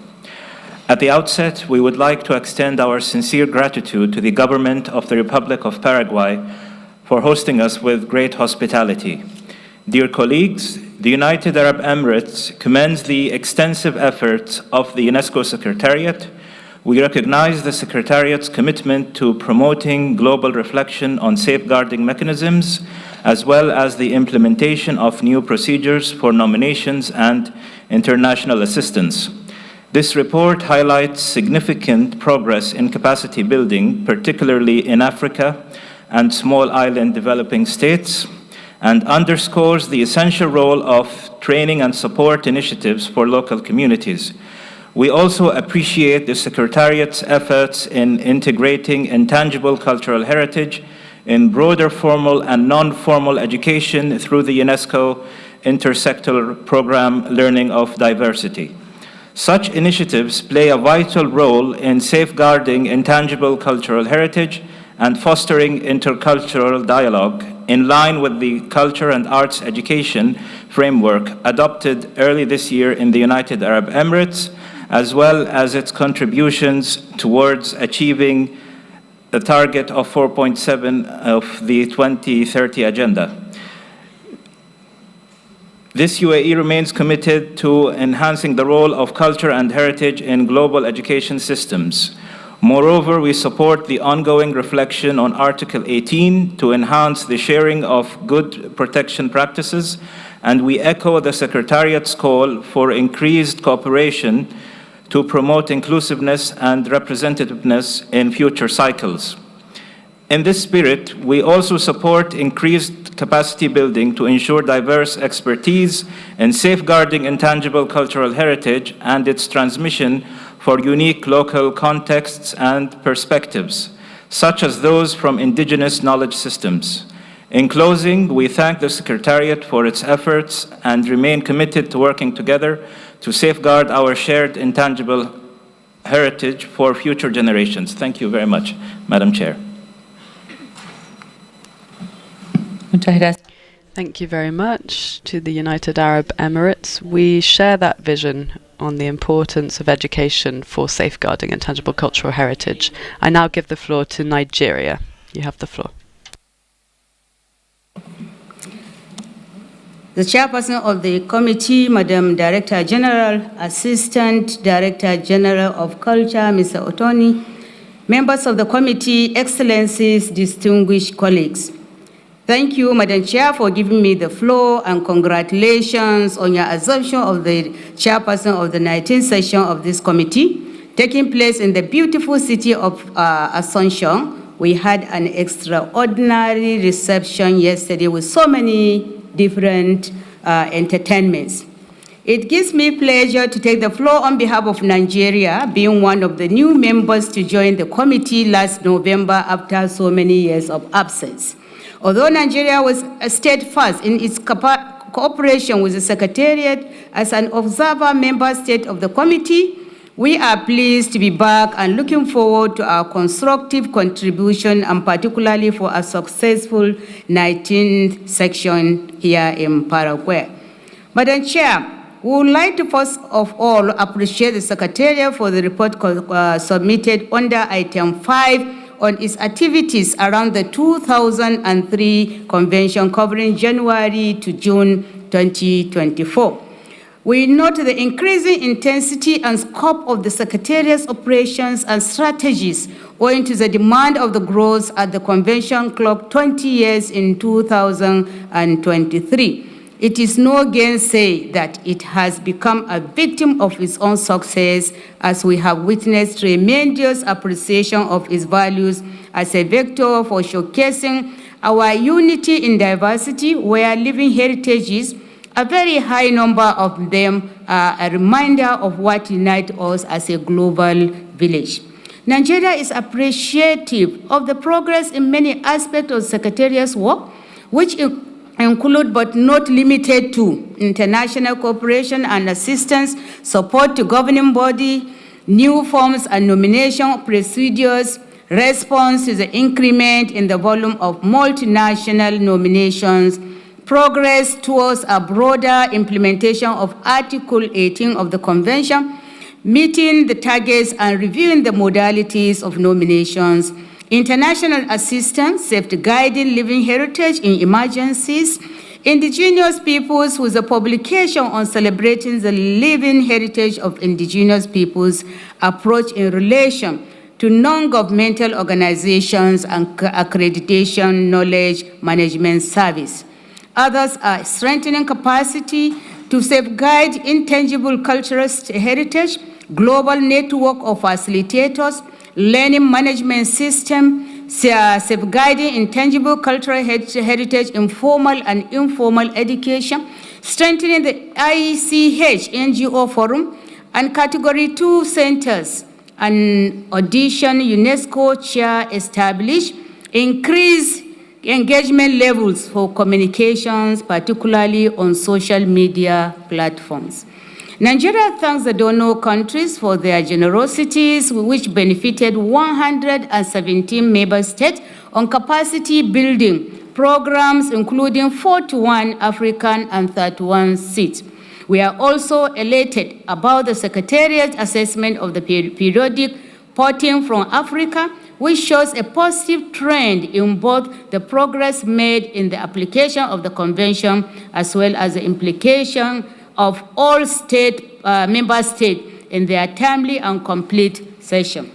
At the outset, we would like to extend our sincere gratitude to the government of the Republic of Paraguay for hosting us with great hospitality. Dear colleagues, the United Arab Emirates commends the extensive efforts of the UNESCO Secretariat. We recognize the Secretariat's commitment to promoting global reflection on safeguarding mechanisms, as well as the implementation of new procedures for nominations and international assistance. This report highlights significant progress in capacity building, particularly in Africa and small island developing states, and underscores the essential role of training and support initiatives for local communities. We also appreciate the Secretariat's efforts in integrating intangible cultural heritage in broader formal and non-formal education through the UNESCO intersectoral program Learning of Diversity. Such initiatives play a vital role in safeguarding intangible cultural heritage and fostering intercultural dialogue in line with the Culture and Arts Education Framework adopted early this year in the United Arab Emirates, as well as its contributions towards achieving the target of 4.7 of the 2030 Agenda. This UAE remains committed to enhancing the role of culture and heritage in global education systems. Moreover, we support the ongoing reflection on Article 18 to enhance the sharing of good protection practices, and we echo the Secretariat's call for increased cooperation to promote inclusiveness and representativeness in future cycles. In this spirit, we also support increased capacity building to ensure diverse expertise in safeguarding intangible cultural heritage and its transmission for unique local contexts and perspectives, such as those from indigenous knowledge systems. In closing, we thank the Secretariat for its efforts and remain committed to working together to safeguard our shared intangible heritage for future generations. Thank you very much, Madam Chair. Muchas gracias. Thank you very much to the United Arab Emirates. We share that vision on the importance of education for safeguarding intangible cultural heritage. I now give the floor to Nigeria. You have the floor. The chairperson of the committee, Madam Director General, Assistant Director General of Culture, Mr. Otoni, members of the committee, excellencies, distinguished colleagues. Thank you, Madam Chair, for giving me the floor, and congratulations on your assumption of the chairperson of the 19th session of this committee, taking place in the beautiful city of Asuncion. We had an extraordinary reception yesterday with so many different entertainments. It gives me pleasure to take the floor on behalf of Nigeria, being one of the new members to join the committee last November after so many years of absence. Although Nigeria was steadfast in its cooperation with the Secretariat as an observer member state of the committee, we are pleased to be back and looking forward to our constructive contribution, and particularly for a successful 19th section here in Paraguay. Madam Chair, we would like to first of all appreciate the Secretariat for the report submitted under item 5 on its activities around the 2003 convention covering January to June 2024. We note the increasing intensity and scope of the Secretariat's operations and strategies owing to the demand of the growth at the convention clocked 20 years in 2023. it is no gainsay that it has become a victim of its own success, as we have witnessed tremendous appreciation of its values as a vector for showcasing our unity in diversity, where living heritages, a very high number of them, are a reminder of what unites us as a global village. Nigeria is appreciative of the progress in many aspects of the Secretariat's work, which include but not limited to international cooperation and assistance, support to governing body, new forms and nomination procedures, response to the increment in the volume of multinational nominations, progress towards a broader implementation of Article 18 of the Convention, meeting the targets and reviewing the modalities of nominations, international assistance, safeguarding living heritage in emergencies, indigenous peoples with a publication on celebrating the living heritage of indigenous peoples approach in relation to non-governmental organizations and accreditation knowledge management service. Others are strengthening capacity to safeguard intangible cultural heritage, global network of facilitators, learning management system, safeguarding intangible cultural heritage in formal and informal education, strengthening the ICH NGO forum, and Category 2 centers, and audition UNESCO chair established, increase engagement levels for communications, particularly on social media platforms. Nigeria thanks the donor countries for their generosities, which benefited 117 member states on capacity building programs, including 41 African and 31 seats. We are also elated about the Secretariat's assessment of the periodic reporting from Africa, which shows a positive trend in both the progress made in the application of the Convention as well as the implication of all member states in their timely and complete session.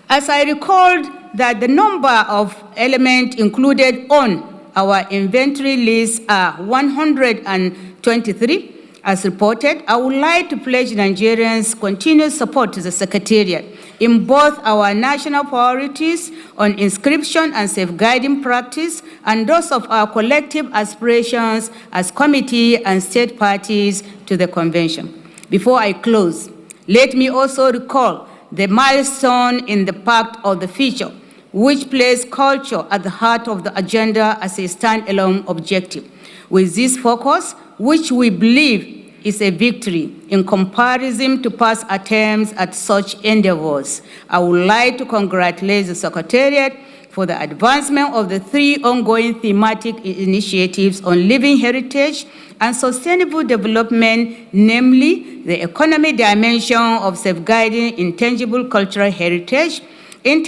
As I recalled that the number of elements included on our inventory list are 123, as reported, I would like to pledge Nigerians' continued support to the Secretariat in both our national priorities on inscription and safeguarding practice and those of our collective aspirations as committee and state parties to the Convention. Before I close, let me also recall the milestone in the Pact of the Future, which placed culture at the heart of the agenda as a standalone objective. With this focus, which we believe is a victory in comparison to past attempts at such endeavors, I would like to congratulate the Secretariat for the advancement of the 3 ongoing thematic initiatives on living heritage and sustainable development, namely the economic dimension of safeguarding intangible cultural heritage and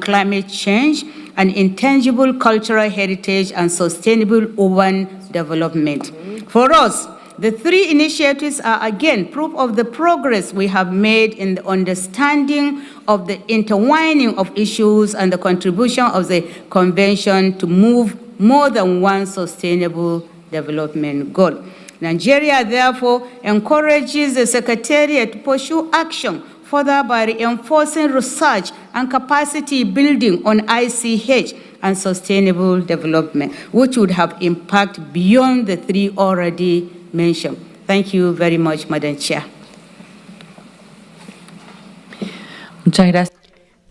climate change, and intangible cultural heritage and sustainable urban development. For us, the 3 initiatives are again proof of the progress we have made in the understanding of the intertwining of issues and the contribution of the Convention to move more than one sustainable development goal. Nigeria, therefore, encourages the Secretariat to pursue action further by reinforcing research and capacity building on ICH and sustainable development, which would have impact beyond the 3 already mentioned. Thank you very much, Madam Chair.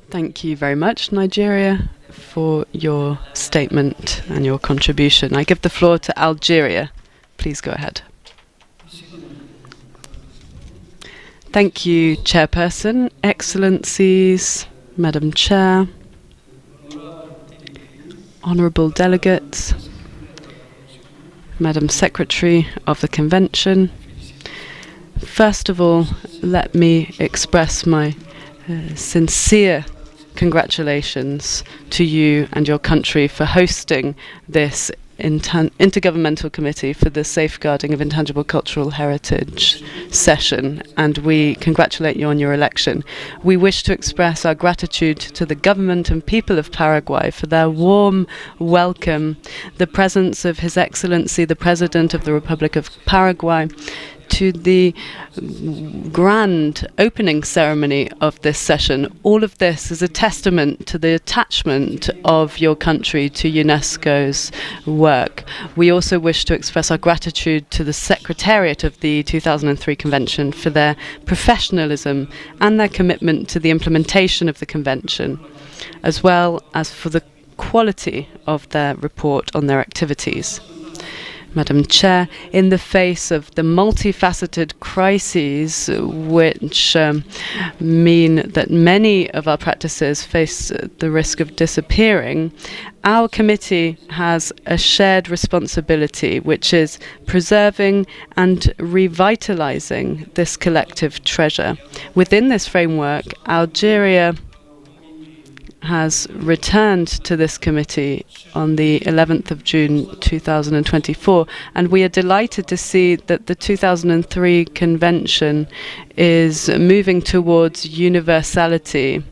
Thank you very much, Nigeria, for your statement and your contribution. I give the floor to Algeria. Please go ahead. Thank you, Chairperson, Excellencies, Madam Chair, Honourable Delegates, Madam Secretary of the Convention. First of all, let me express my sincere congratulations to you and your country for hosting this Intergovernmental Committee for the Safeguarding of Intangible Cultural Heritage session, and we congratulate you on your election. We wish to express our gratitude to the government and people of Paraguay for their warm welcome, the presence of His Excellency, the President of the Republic of Paraguay, to the grand opening ceremony of this session. All of this is a testament to the attachment of your country to UNESCO's work. We also wish to express our gratitude to the Secretariat of the 2003 Convention for their professionalism and their commitment to the implementation of the Convention, as well as for the quality of their report on their activities. Madam Chair, in the face of the multifaceted crises which mean that many of our practices face the risk of disappearing, our committee has a shared responsibility, which is preserving and revitalizing this collective treasure. Within this framework, Algeria has returned to this committee on the 11th of June 2024, and we are delighted to see that the 2003 Convention is moving towards universality,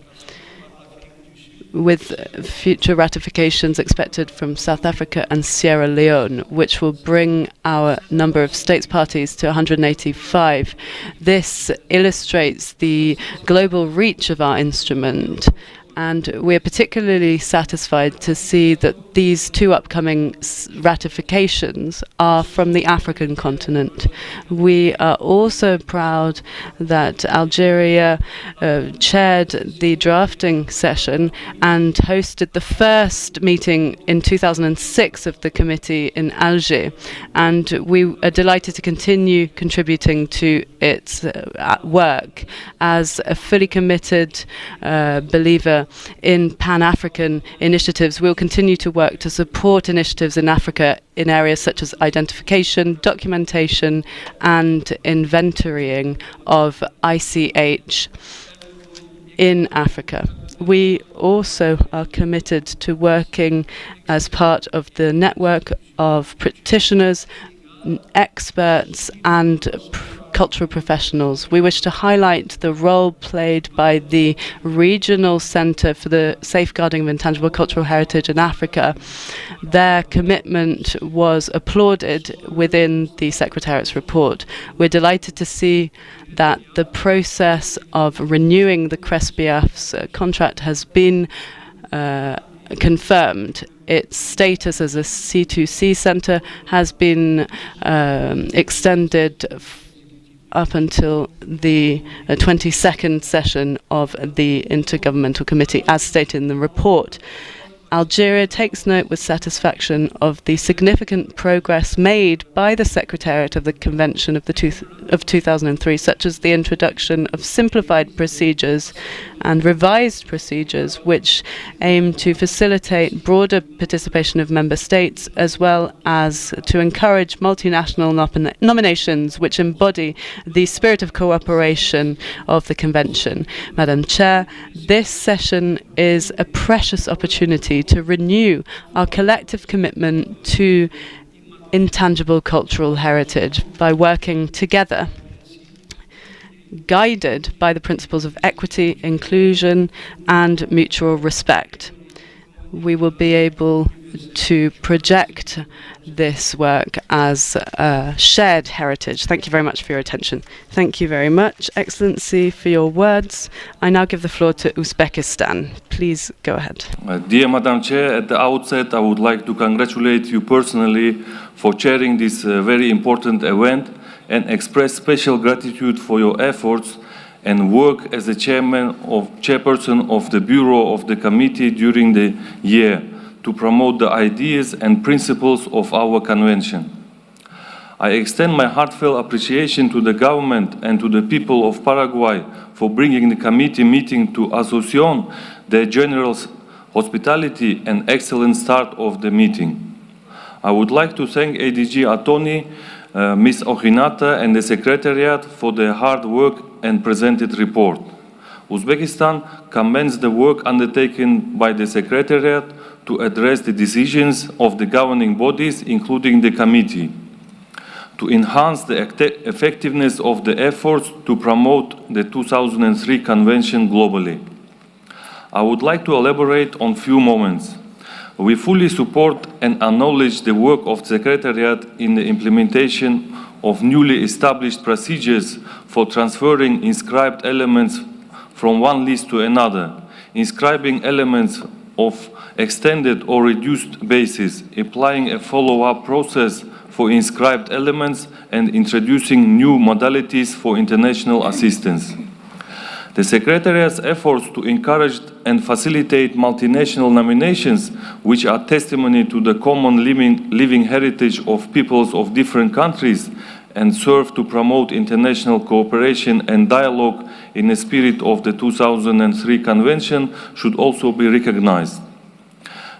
with future ratifications expected from South Africa and Sierra Leone, which will bring our number of states parties to 185. This illustrates the global reach of our instrument, and we're particularly satisfied to see that these two upcoming ratifications are from the African continent. We are also proud that Algeria chaired the drafting session and hosted the first meeting in 2006 of the committee in Alger, and we are delighted to continue contributing to its work as a fully committed believer in Pan-African initiatives. We'll continue to work to support initiatives in Africa in areas such as identification, documentation, and inventorying of ICH in Africa. We also are committed to working as part of the network of practitioners, experts, and cultural professionals. We wish to highlight the role played by the Regional Centre for the Safeguarding of Intangible Cultural Heritage in Africa. Their commitment was applauded within the Secretariat's report. We're delighted to see that the process of renewing the CRESPIAF's contract has been confirmed. Its status as a C2C centre has been extended up until the 22nd session of the Intergovernmental Committee, as stated in the report. Algeria takes note with satisfaction of the significant progress made by the Secretariat of the Convention of 2003, such as the introduction of simplified procedures and revised procedures which aim to facilitate broader participation of member states, as well as to encourage multinational nominations which embody the spirit of cooperation of the Convention. Madam Chair, this session is a precious opportunity to renew our collective commitment to intangible cultural heritage by working together, guided by the principles of equity, inclusion, and mutual respect. We will be able to project this work as a shared heritage. Thank you very much for your attention. Thank you very much, Excellency, for your words. I now give the floor to Uzbekistan. Please go ahead. Dear Madam Chair, at the outset, I would like to congratulate you personally for chairing this very important event and express special gratitude for your efforts and work as the chairperson of the Bureau of the Committee during the year to promote the ideas and principles of our convention. I extend my heartfelt appreciation to the government and to the people of Paraguay for bringing the committee meeting to Asunción, their generous hospitality and excellent start of the meeting. I would like to thank ADG Attorney, Ms. Ojinata and the Secretariat for their hard work and presented report. Uzbekistan commends the work undertaken by the Secretariat to address the decisions of the governing bodies, including the committee, to enhance the effectiveness of the efforts to promote the 2003 Convention globally. I would like to elaborate on a few moments. We fully support and acknowledge the work of the Secretariat in the implementation of newly established procedures for transferring inscribed elements from one list to another, inscribing elements of extended or reduced basis, applying a follow-up process for inscribed elements, and introducing new modalities for international assistance. The Secretariat's efforts to encourage and facilitate multinational nominations, which are testimony to the common living heritage of peoples of different countries and serve to promote international cooperation and dialogue in the spirit of the 2003 Convention, should also be recognized.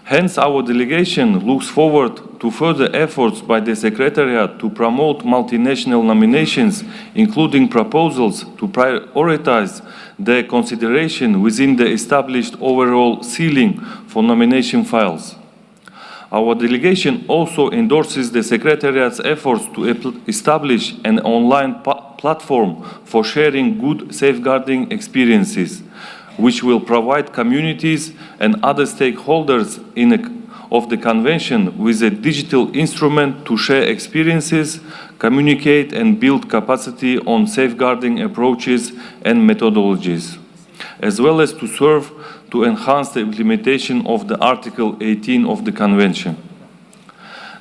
Hence, our delegation looks forward to further efforts by the Secretariat to promote multinational nominations, including proposals to prioritize their consideration within the established overall ceiling for nomination files. Our delegation also endorses the Secretariat's efforts to establish an online platform for sharing good safeguarding experiences, which will provide communities and other stakeholders of the Convention with a digital instrument to share experiences, communicate and build capacity on safeguarding approaches and methodologies, as well as to serve to enhance the implementation of the Article 18 of the Convention.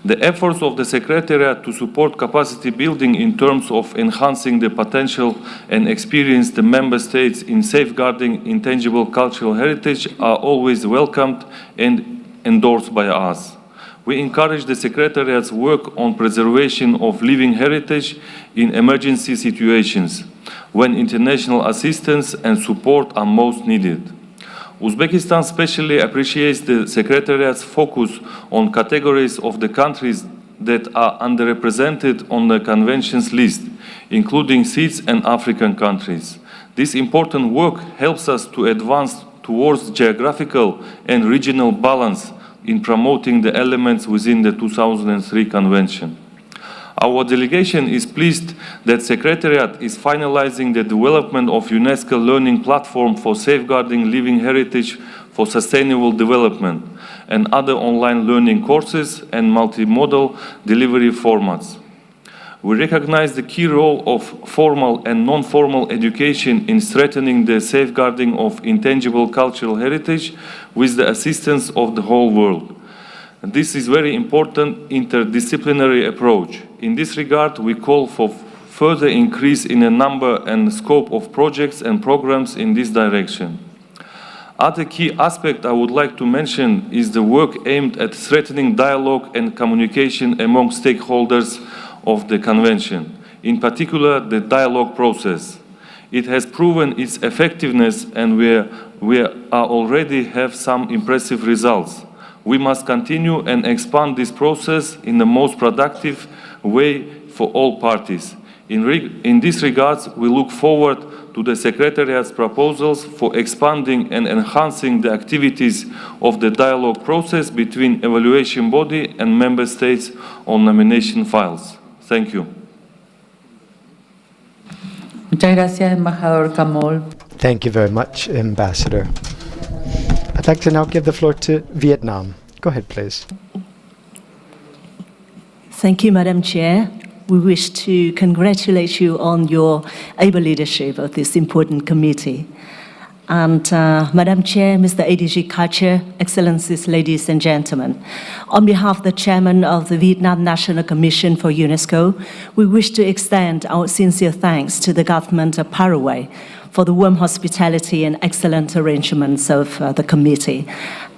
The efforts of the Secretariat to support capacity building in terms of enhancing the potential and experience the Member States in safeguarding intangible cultural heritage are always welcomed and endorsed by us. We encourage the Secretariat's work on preservation of living heritage in emergency situations, when international assistance and support are most needed. Uzbekistan especially appreciates the Secretariat's focus on categories of the countries that are underrepresented on the Convention's list, including SIDS and African countries. This important work helps us to advance towards geographical and regional balance in promoting the elements within the 2003 Convention. Our delegation is pleased that Secretariat is finalizing the development of UNESCO Learning Platform for Safeguarding Living Heritage for Sustainable Development and other online learning courses and multimodal delivery formats. We recognize the key role of formal and non-formal education in strengthening the safeguarding of intangible cultural heritage with the assistance of the whole world. This is a very important interdisciplinary approach. In this regard, we call for further increase in the number and scope of projects and programs in this direction. Other key aspect I would like to mention is the work aimed at strengthening dialogue and communication among stakeholders of the Convention, in particular the dialogue process. It has proven its effectiveness and we already have some impressive results. We must continue and expand this process in the most productive way for all parties. In this regard, we look forward to the Secretariat's proposals for expanding and enhancing the activities of the dialogue process between evaluation body and Member States on nomination files. Thank you. Muchas gracias, Embajador Kamol. Thank you very much, Ambassador. I'd like to now give the floor to Vietnam. Go ahead, please. Thank you, Madam Chair. We wish to congratulate you on your able leadership of this important committee. And Madam Chair, Mr. ADG Culture, Excellencies, ladies and gentlemen, on behalf of the Chairman of the Vietnam National Commission for UNESCO, we wish to extend our sincere thanks to the government of Paraguay for the warm hospitality and excellent arrangements of the committee.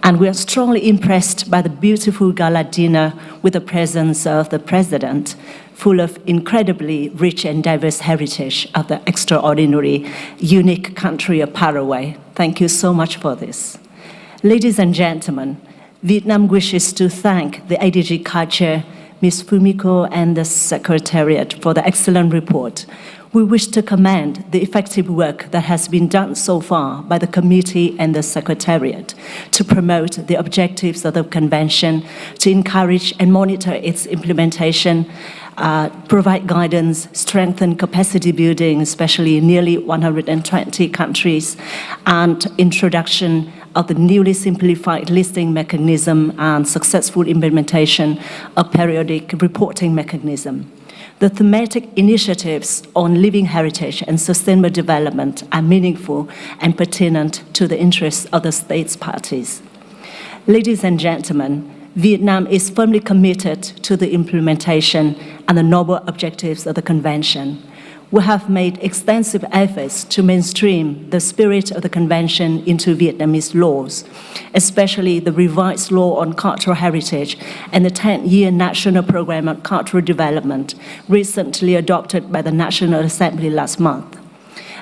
And we are strongly impressed by the beautiful gala dinner with the presence of the President, full of incredibly rich and diverse heritage of the extraordinary, unique country of Paraguay. Thank you so much for this. Ladies and gentlemen, Vietnam wishes to thank the ADG Culture Ms. Fumiko, and the Secretariat for the excellent report. We wish to commend the effective work that has been done so far by the committee and the Secretariat to promote the objectives of the Convention, to encourage and monitor its implementation, provide guidance, strengthen capacity building, especially in nearly 120 countries, and introduction of the newly simplified listing mechanism and successful implementation of periodic reporting mechanism. The thematic initiatives on living heritage and sustainable development are meaningful and pertinent to the interests of the states parties. Ladies and gentlemen, Vietnam is firmly committed to the implementation and the noble objectives of the Convention. We have made extensive efforts to mainstream the spirit of the Convention into Vietnamese laws, especially the revised law on cultural heritage and the 10-year National Program on Cultural Development, recently adopted by the National Assembly last month.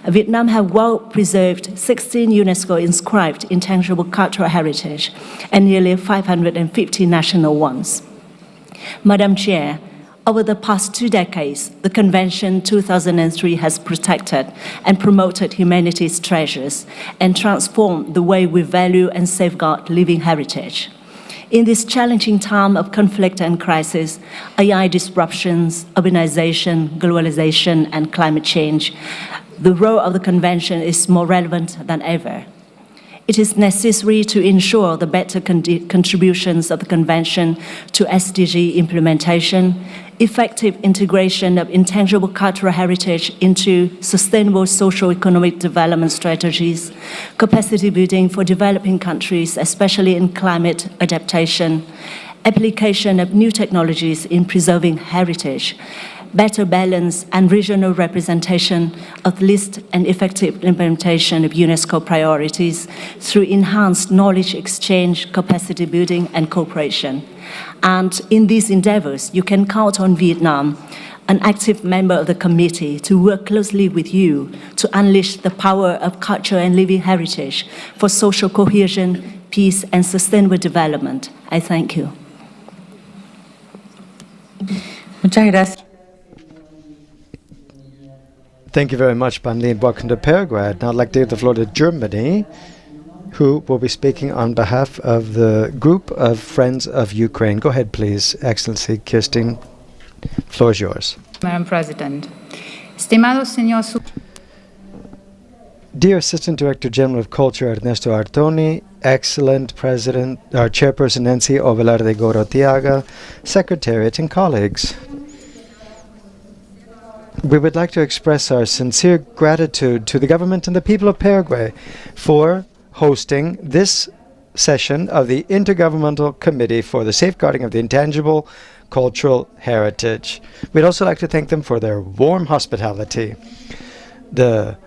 Vietnam has well-preserved 16 UNESCO-inscribed intangible cultural heritage and nearly 550 national ones. Madam Chair, over the past 2 decades, the Convention 2003 has protected and promoted humanity's treasures and transformed the way we value and safeguard living heritage. In this challenging time of conflict and crisis, AI disruptions, urbanization, globalization, and climate change, the role of the Convention is more relevant than ever. It is necessary to ensure the better contributions of the Convention to SDG implementation, effective integration of intangible cultural heritage into sustainable socio-economic development strategies, capacity building for developing countries, especially in climate adaptation, application of new technologies in preserving heritage, better balance and regional representation of list and effective implementation of UNESCO priorities through enhanced knowledge exchange, capacity building, and cooperation. And in these endeavors, you can count on Vietnam, an active member of the committee, to work closely with you to unleash the power of culture and living heritage for social cohesion, peace, and sustainable development. I thank you. Muchas gracias. Thank you very much, Ban Lin. Welcome to Paraguay. Now I'd like to give the floor to Germany, who will be speaking on behalf of the group of Friends of Ukraine. Go ahead, please, Excellency Kirsten. The floor is yours. Madam President. Estimado señor Dear Assistant Director General of Culture Ernesto Artoni, excellent President, our Chairperson Nancy Ovelarde Gorotiaga, Secretariat and colleagues. We would like to express our sincere gratitude to the government and the people of Paraguay for hosting this session of the Intergovernmental Committee for the Safeguarding of the Intangible Cultural Heritage. We'd also like to thank them for their warm hospitality. The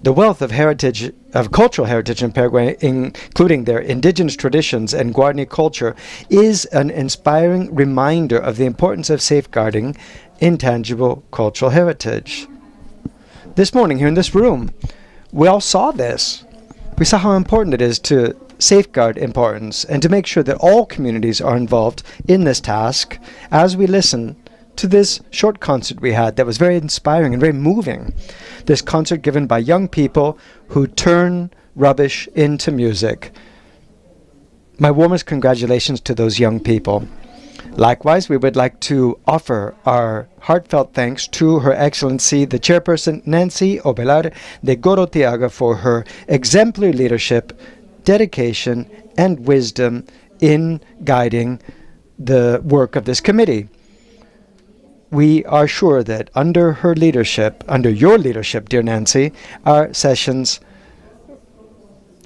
wealth of heritage, of cultural heritage in Paraguay, including their indigenous traditions and Guarani culture, is an inspiring reminder of the importance of safeguarding intangible cultural heritage. This morning here in this room, we all saw this. We saw how important it is to safeguard importance and to make sure that all communities are involved in this task as we listen to this short concert we had that was very inspiring and very moving. This concert given by young people who turn rubbish into music. My warmest congratulations to those young people. Likewise, we would like to offer our heartfelt thanks to Her Excellency, the Chairperson Nancy Ovelar de Gorotiaga, for her exemplary leadership, dedication, and wisdom in guiding the work of this committee. We are sure that under her leadership, under your leadership, dear Nancy, our sessions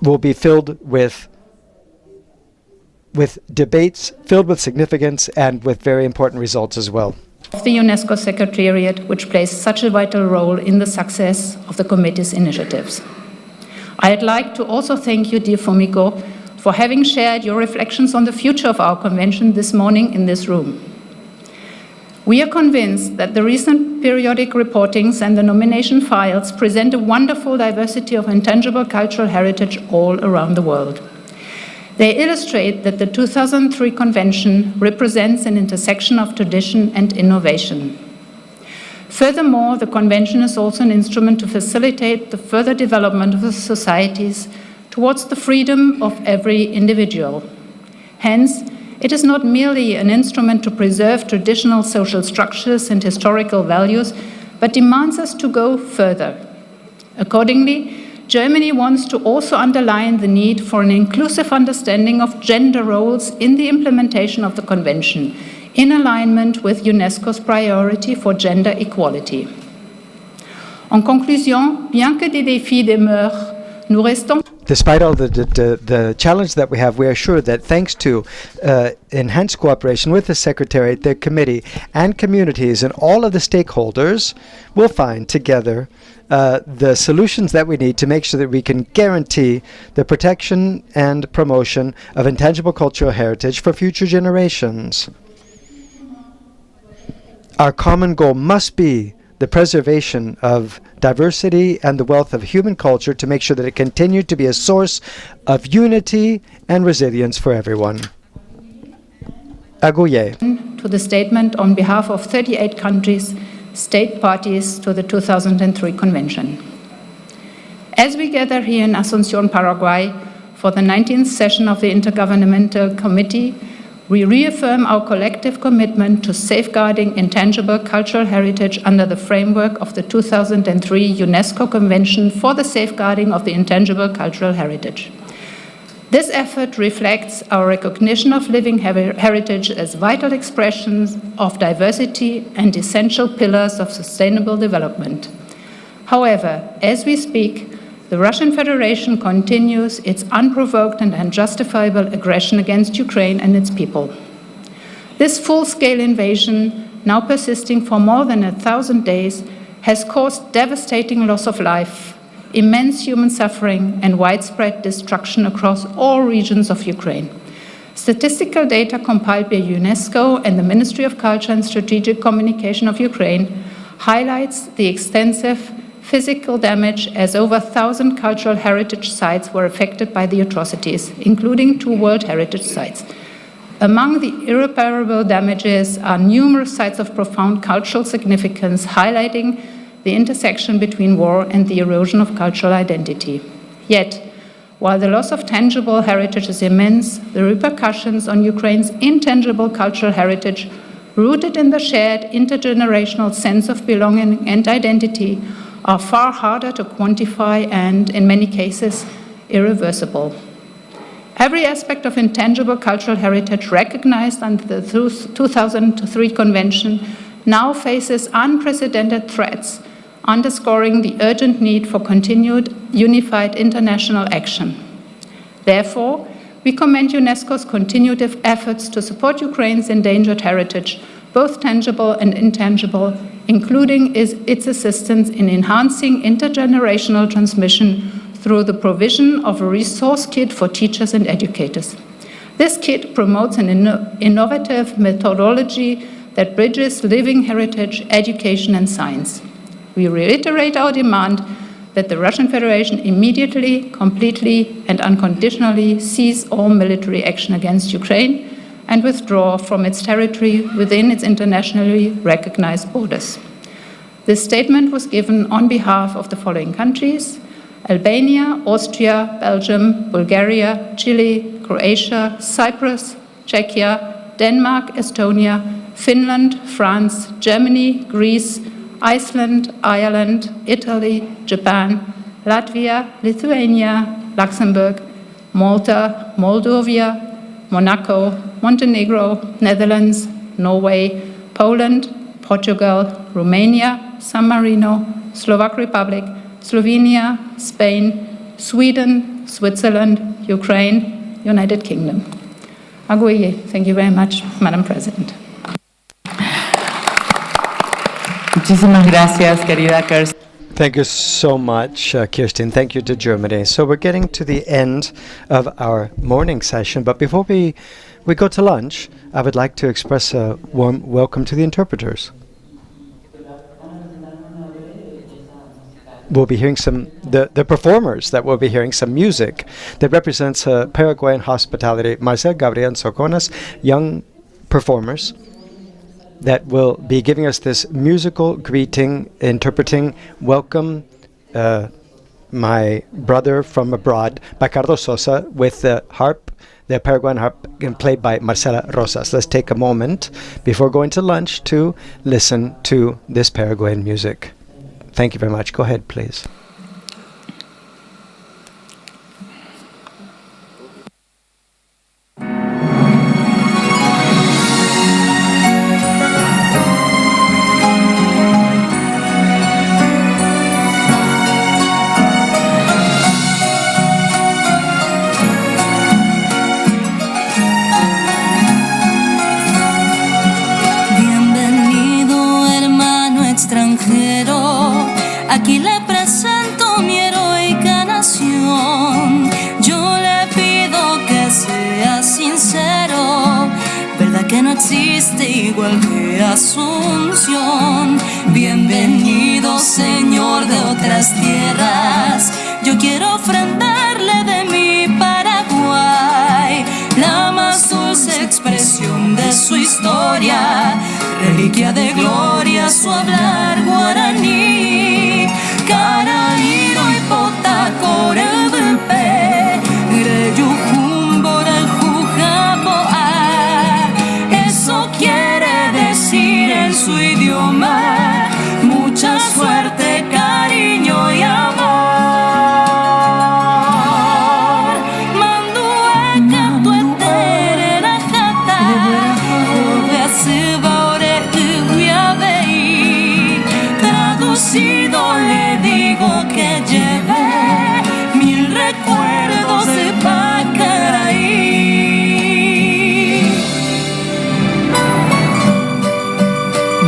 will be filled with debates, filled with significance, and with very important results as well. Of the UNESCO Secretariat, which plays such a vital role in the success of the committee's initiatives. I'd like to also thank you, dear Fumiko, for having shared your reflections on the future of our convention this morning in this room. We are convinced that the recent periodic reportings and the nomination files present a wonderful diversity of intangible cultural heritage all around the world. They illustrate that the 2003 Convention represents an intersection of tradition and innovation. Furthermore, the Convention is also an instrument to facilitate the further development of the societies towards the freedom of every individual. Hence, it is not merely an instrument to preserve traditional social structures and historical values, but demands us to go further. Accordingly, Germany wants to also underline the need for an inclusive understanding of gender roles in the implementation of the Convention, in alignment with UNESCO's priority for gender equality. En conclusion, bien que des défis demeurent, nous restons. Despite all the challenge that we have, we are sure that thanks to enhanced cooperation with the Secretariat, the committee, and communities and all of the stakeholders, we'll find together the solutions that we need to make sure that we can guarantee the protection and promotion of intangible cultural heritage for future generations. Our common goal must be the preservation of diversity and the wealth of human culture to make sure that it continued to be a source of unity and resilience for everyone. Aguye. To the statement on behalf of 38 countries, state parties to the 2003 Convention. As we gather here in Asunción, Paraguay, for the 19th session of the Intergovernmental Committee, we reaffirm our collective commitment to safeguarding intangible cultural heritage under the framework of the 2003 UNESCO Convention for the Safeguarding of the Intangible Cultural Heritage. This effort reflects our recognition of living heritage as vital expressions of diversity and essential pillars of sustainable development. However, as we speak, the Russian Federation continues its unprovoked and unjustifiable aggression against Ukraine and its people. This full-scale invasion, now persisting for more than 1,000 days, has caused devastating loss of life, immense human suffering, and widespread destruction across all regions of Ukraine. Statistical data compiled by UNESCO and the Ministry of Culture and Strategic Communication of Ukraine highlights the extensive physical damage, as over 1,000 cultural heritage sites were affected by the atrocities, including 2 World Heritage Sites. Among the irreparable damages are numerous sites of profound cultural significance, highlighting the intersection between war and the erosion of cultural identity. Yet, while the loss of tangible heritage is immense, the repercussions on Ukraine's intangible cultural heritage, rooted in the shared intergenerational sense of belonging and identity, are far harder to quantify and, in many cases, irreversible. Every aspect of intangible cultural heritage recognized under the 2003 Convention now faces unprecedented threats, underscoring the urgent need for continued unified international action. Therefore, we commend UNESCO's continued efforts to support Ukraine's endangered heritage, both tangible and intangible, including its assistance in enhancing intergenerational transmission through the provision of a resource kit for teachers and educators. This kit promotes an innovative methodology that bridges living heritage, education, and science. We reiterate our demand that the Russian Federation immediately, completely, and unconditionally cease all military action against Ukraine and withdraw from its territory within its internationally recognized borders. This statement was given on behalf of the following countries: Albania, Austria, Belgium, Bulgaria, Chile, Croatia, Cyprus, Czechia, Denmark, Estonia, Finland, France, Germany, Greece, Iceland, Ireland, Italy, Japan, Latvia, Lithuania, Luxembourg, Malta, Moldova, Monaco, Montenegro, Netherlands, Norway, Poland, Portugal, Romania, San Marino, Slovak Republic, Slovenia, Spain, Sweden, Switzerland, Ukraine, United Kingdom. Aguye, thank you very much, Madam President. Muchísimas gracias, querida Kirsten. Thank you so much, Kirsten. Thank you to Germany. So we're getting to the end of our morning session, but before we go to lunch, I would like to express a warm welcome to the interpreters. we'll be hearing the performers that we'll be hearing some music that represents Paraguayan hospitality. Marcel, Gabriel, and Soconas, young performers that will be giving us this musical greeting, interpreting Welcome My Brother from Abroad by Carlos Sosa with the harp, the Paraguayan harp, played by Marcela Rosas. Let's take a moment before going to lunch to listen to this Paraguayan music. Thank you very much. Go ahead, please. Aquí le presento mi heroica nación. Yo le pido que sea sincero. Verdad que no existe igual que Asunción. Bienvenido, señor de otras tierras. Yo quiero ofrendarle de mi Paraguay la más dulce expresión de su historia, reliquia de gloria, su hablar guaraní. Caraíro y potaco rebepe, greyujumbo de jujapoa. Eso quiere decir en su idioma mucha suerte, cariño y amor. Manduaca tu eterna jata, obesiva ore uguiabei. Traducido le digo que llevé 1000 recuerdos de Pacaraí.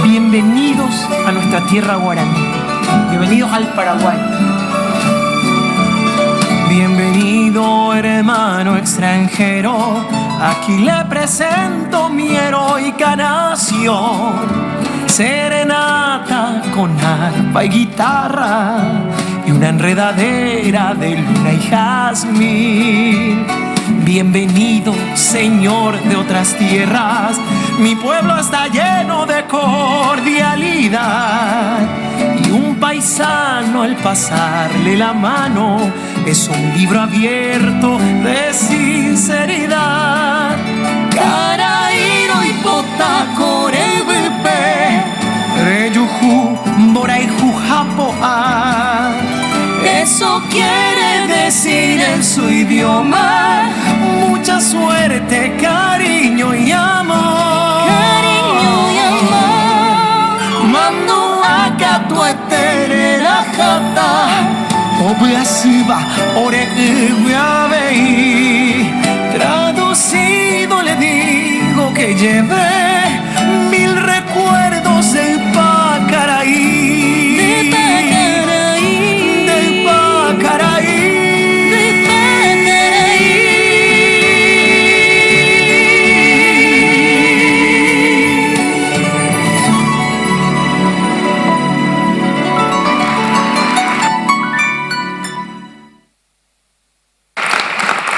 Bienvenidos a nuestra tierra guaraní. Bienvenidos al Paraguay. Bienvenido, hermano extranjero. Aquí le presento mi heroica nación. Serenata con arpa y guitarra y una enredadera de luna y jazmín. Bienvenido, señor de otras tierras. Mi pueblo está lleno de cordialidad y un paisano al pasarle la mano es un libro abierto de sinceridad. Caraíro y potaco rebepe, reyujú, boray jujapoa. Eso quiere decir en su idioma mucha suerte, cariño y amor. Cariño y amor. Manduaca tu eterna jata, obesiva ore uguiabei. Traducido le digo que llevé 1000 recuerdos del Pacaraí. De Pacaraí. Del Pacaraí. De Pacaraí.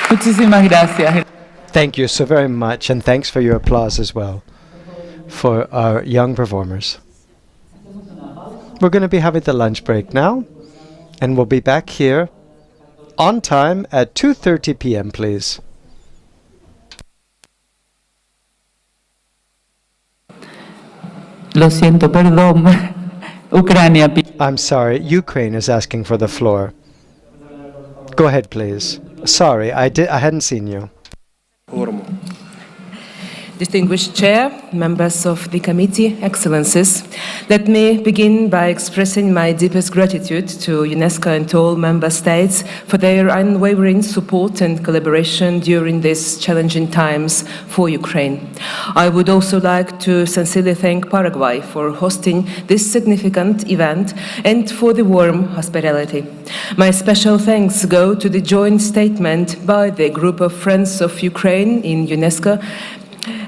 Muchísimas gracias. Thank you so very much, and thanks for your applause as well for our young performers. We're going to be having the lunch break now, and we'll be back here on time at 2:30 p.m., please. Lo siento, perdón. Ucrania. I'm sorry, Ukraine is asking for the floor. Go ahead, please. Sorry, I hadn't seen you. Distinguished Chair, members of the committee, Excellencies, let me begin by expressing my deepest gratitude to UNESCO and all member states for their unwavering support and collaboration during these challenging times for Ukraine. I would also like to sincerely thank Paraguay for hosting this significant event and for the warm hospitality. My special thanks go to the joint statement by the Group of Friends of Ukraine in UNESCO,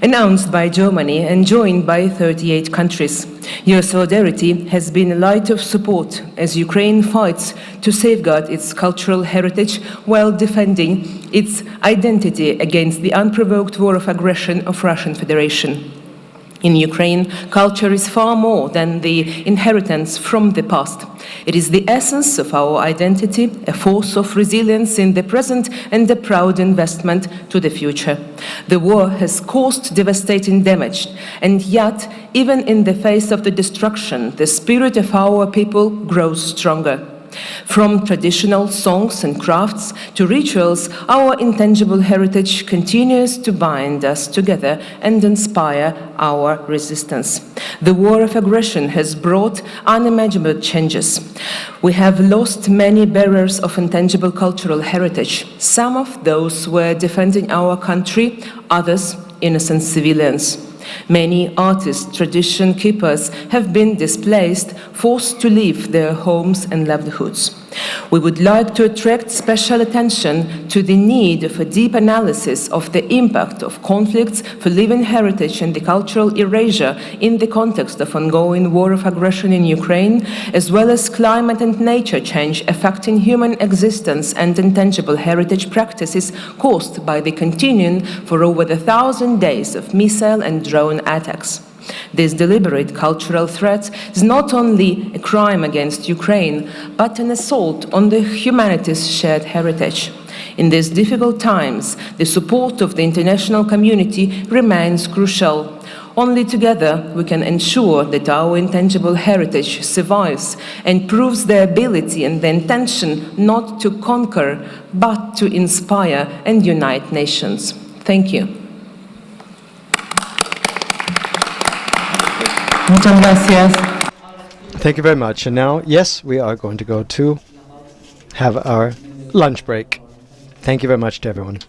announced by Germany and joined by 38 countries. Your solidarity has been a light of support as Ukraine fights to safeguard its cultural heritage while defending its identity against the unprovoked war of aggression of Russian Federation. In Ukraine, culture is far more than the inheritance from the past. It is the essence of our identity, a force of resilience in the present and a proud investment to the future. The war has caused devastating damage, and yet, even in the face of the destruction, the spirit of our people grows stronger. From traditional songs and crafts to rituals, our intangible heritage continues to bind us together and inspire our resistance. The war of aggression has brought unimaginable changes. We have lost many bearers of intangible cultural heritage. Some of those were defending our country, others innocent civilians. Many artists, tradition keepers have been displaced, forced to leave their homes and livelihoods. We would like to attract special attention to the need of a deep analysis of the impact of conflicts for living heritage and the cultural erasure in the context of ongoing war of aggression in Ukraine, as well as climate and nature change affecting human existence and intangible heritage practices caused by the continuing for over 1,000 days of missile and drone attacks. This deliberate cultural threat is not only a crime against Ukraine, but an assault on the humanity's shared heritage. In these difficult times, the support of the international community remains crucial. Only together we can ensure that our intangible heritage survives and proves the ability and the intention not to conquer, but to inspire and unite nations. Thank you. Muchas gracias. Thank you very much. And now, yes, we are going to go to have our lunch break. Thank you very much to everyone.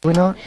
We not?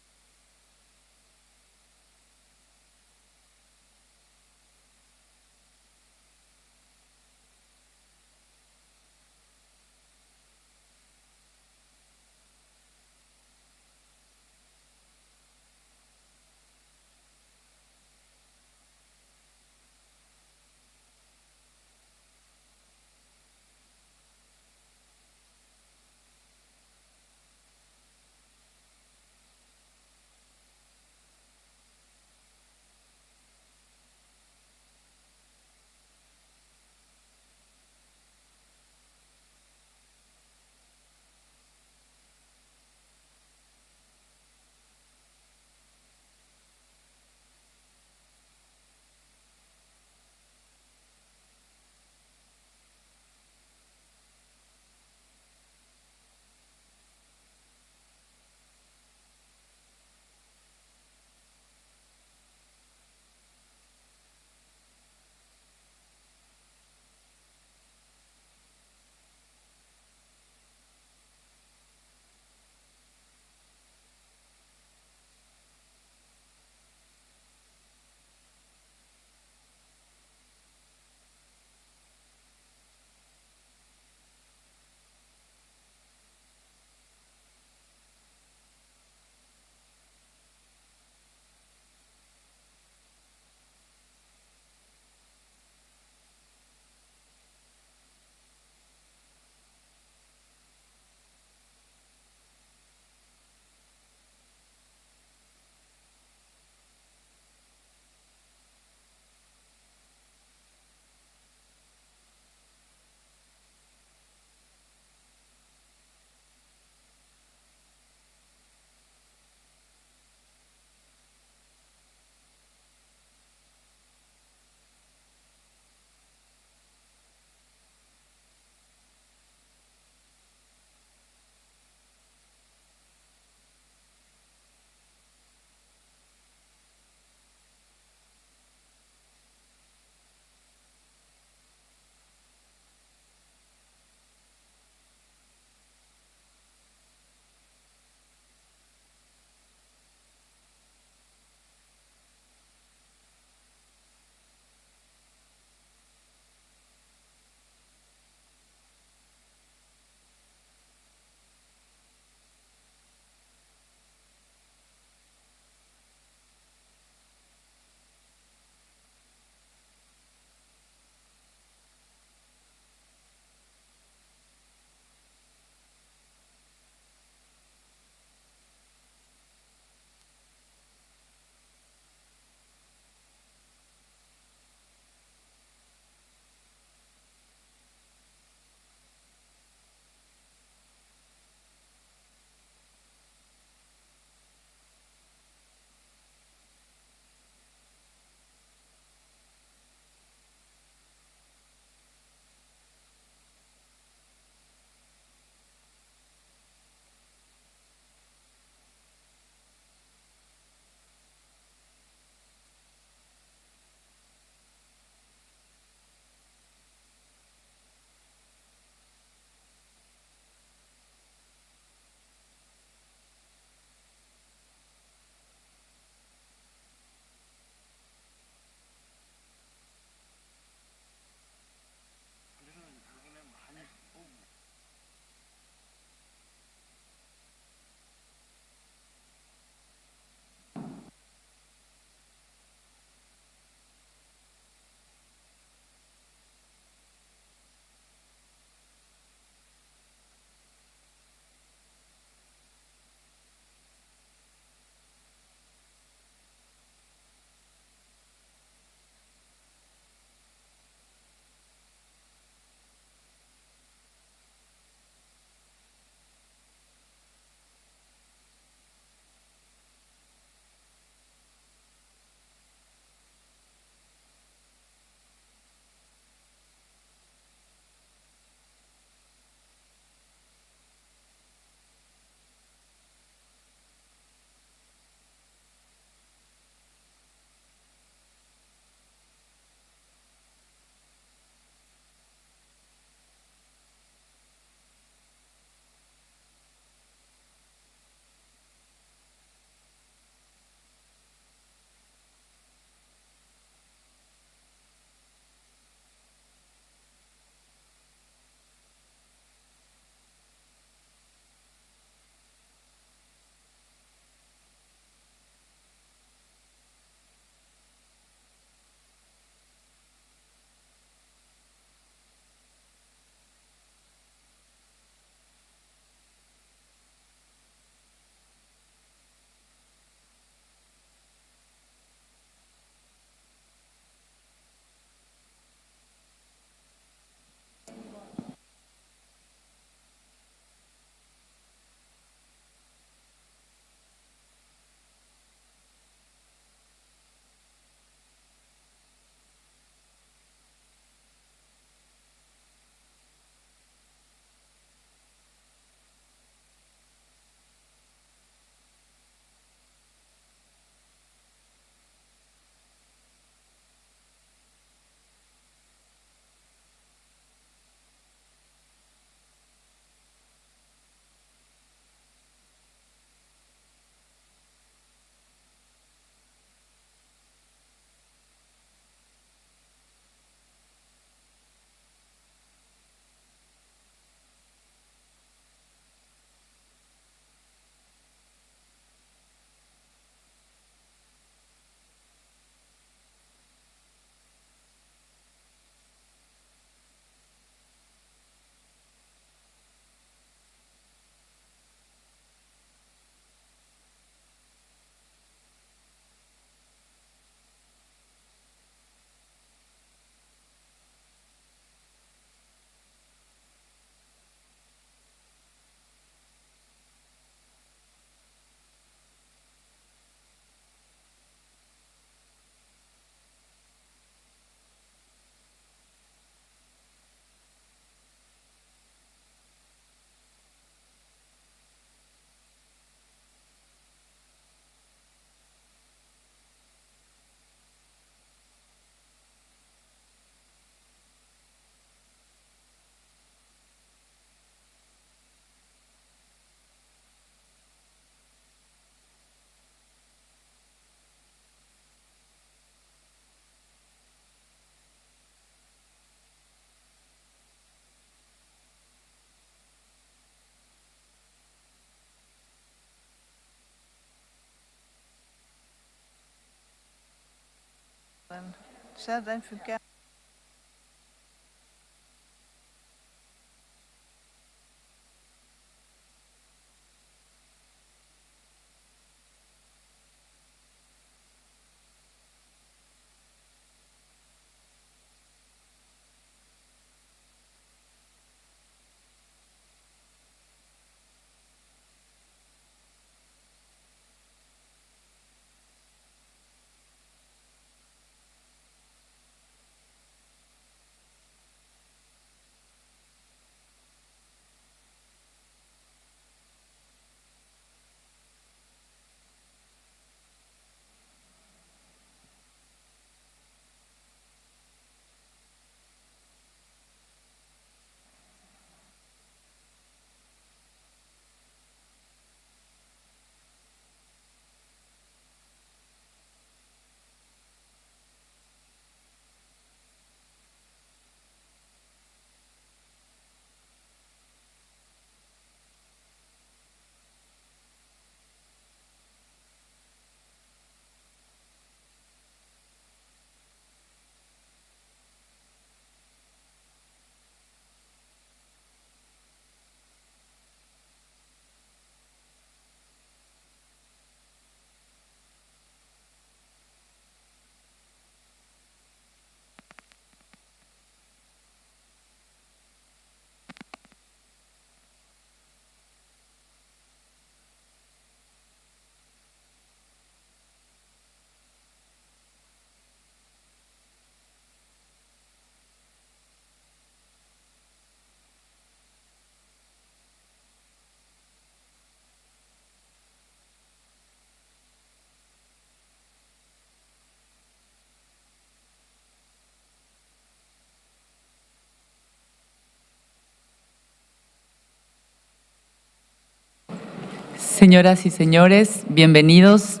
Señoras y señores, bienvenidos.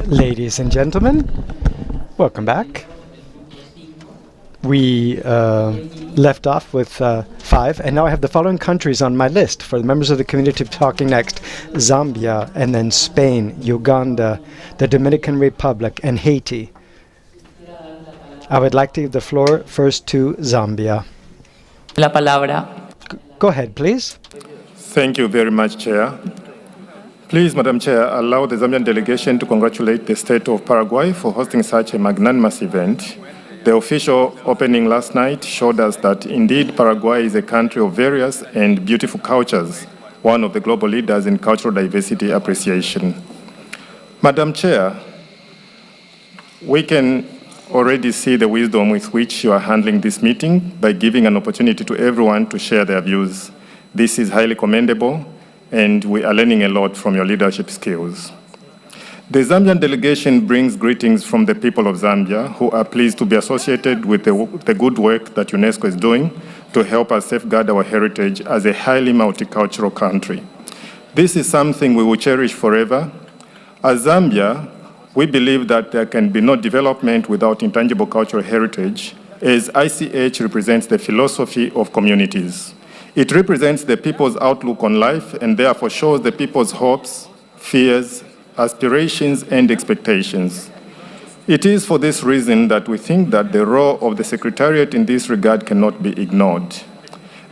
Ladies and gentlemen, welcome back. We left off with 5, and now I have the following countries on my list for the members of the community talking next: Zambia, and then Spain, Uganda, the Dominican Republic, and Haiti. I would like to give the floor first to Zambia. La palabra. Go ahead, please. Thank you very much, Chair. Please, Madam Chair, allow the Zambian delegation to congratulate the state of Paraguay for hosting such a magnanimous event. The official opening last night showed us that indeed Paraguay is a country of various and beautiful cultures, one of the global leaders in cultural diversity appreciation. Madam Chair, we can already see the wisdom with which you are handling this meeting by giving an opportunity to everyone to share their views. This is highly commendable, and we are learning a lot from your leadership skills. The Zambian delegation brings greetings from the people of Zambia, who are pleased to be associated with the good work that UNESCO is doing to help us safeguard our heritage as a highly multicultural country. This is something we will cherish forever. As Zambia, we believe that there can be no development without intangible cultural heritage, as ICH represents the philosophy of communities. It represents the people's outlook on life and therefore shows the people's hopes, fears, aspirations, and expectations. It is for this reason that we think that the role of the Secretariat in this regard cannot be ignored.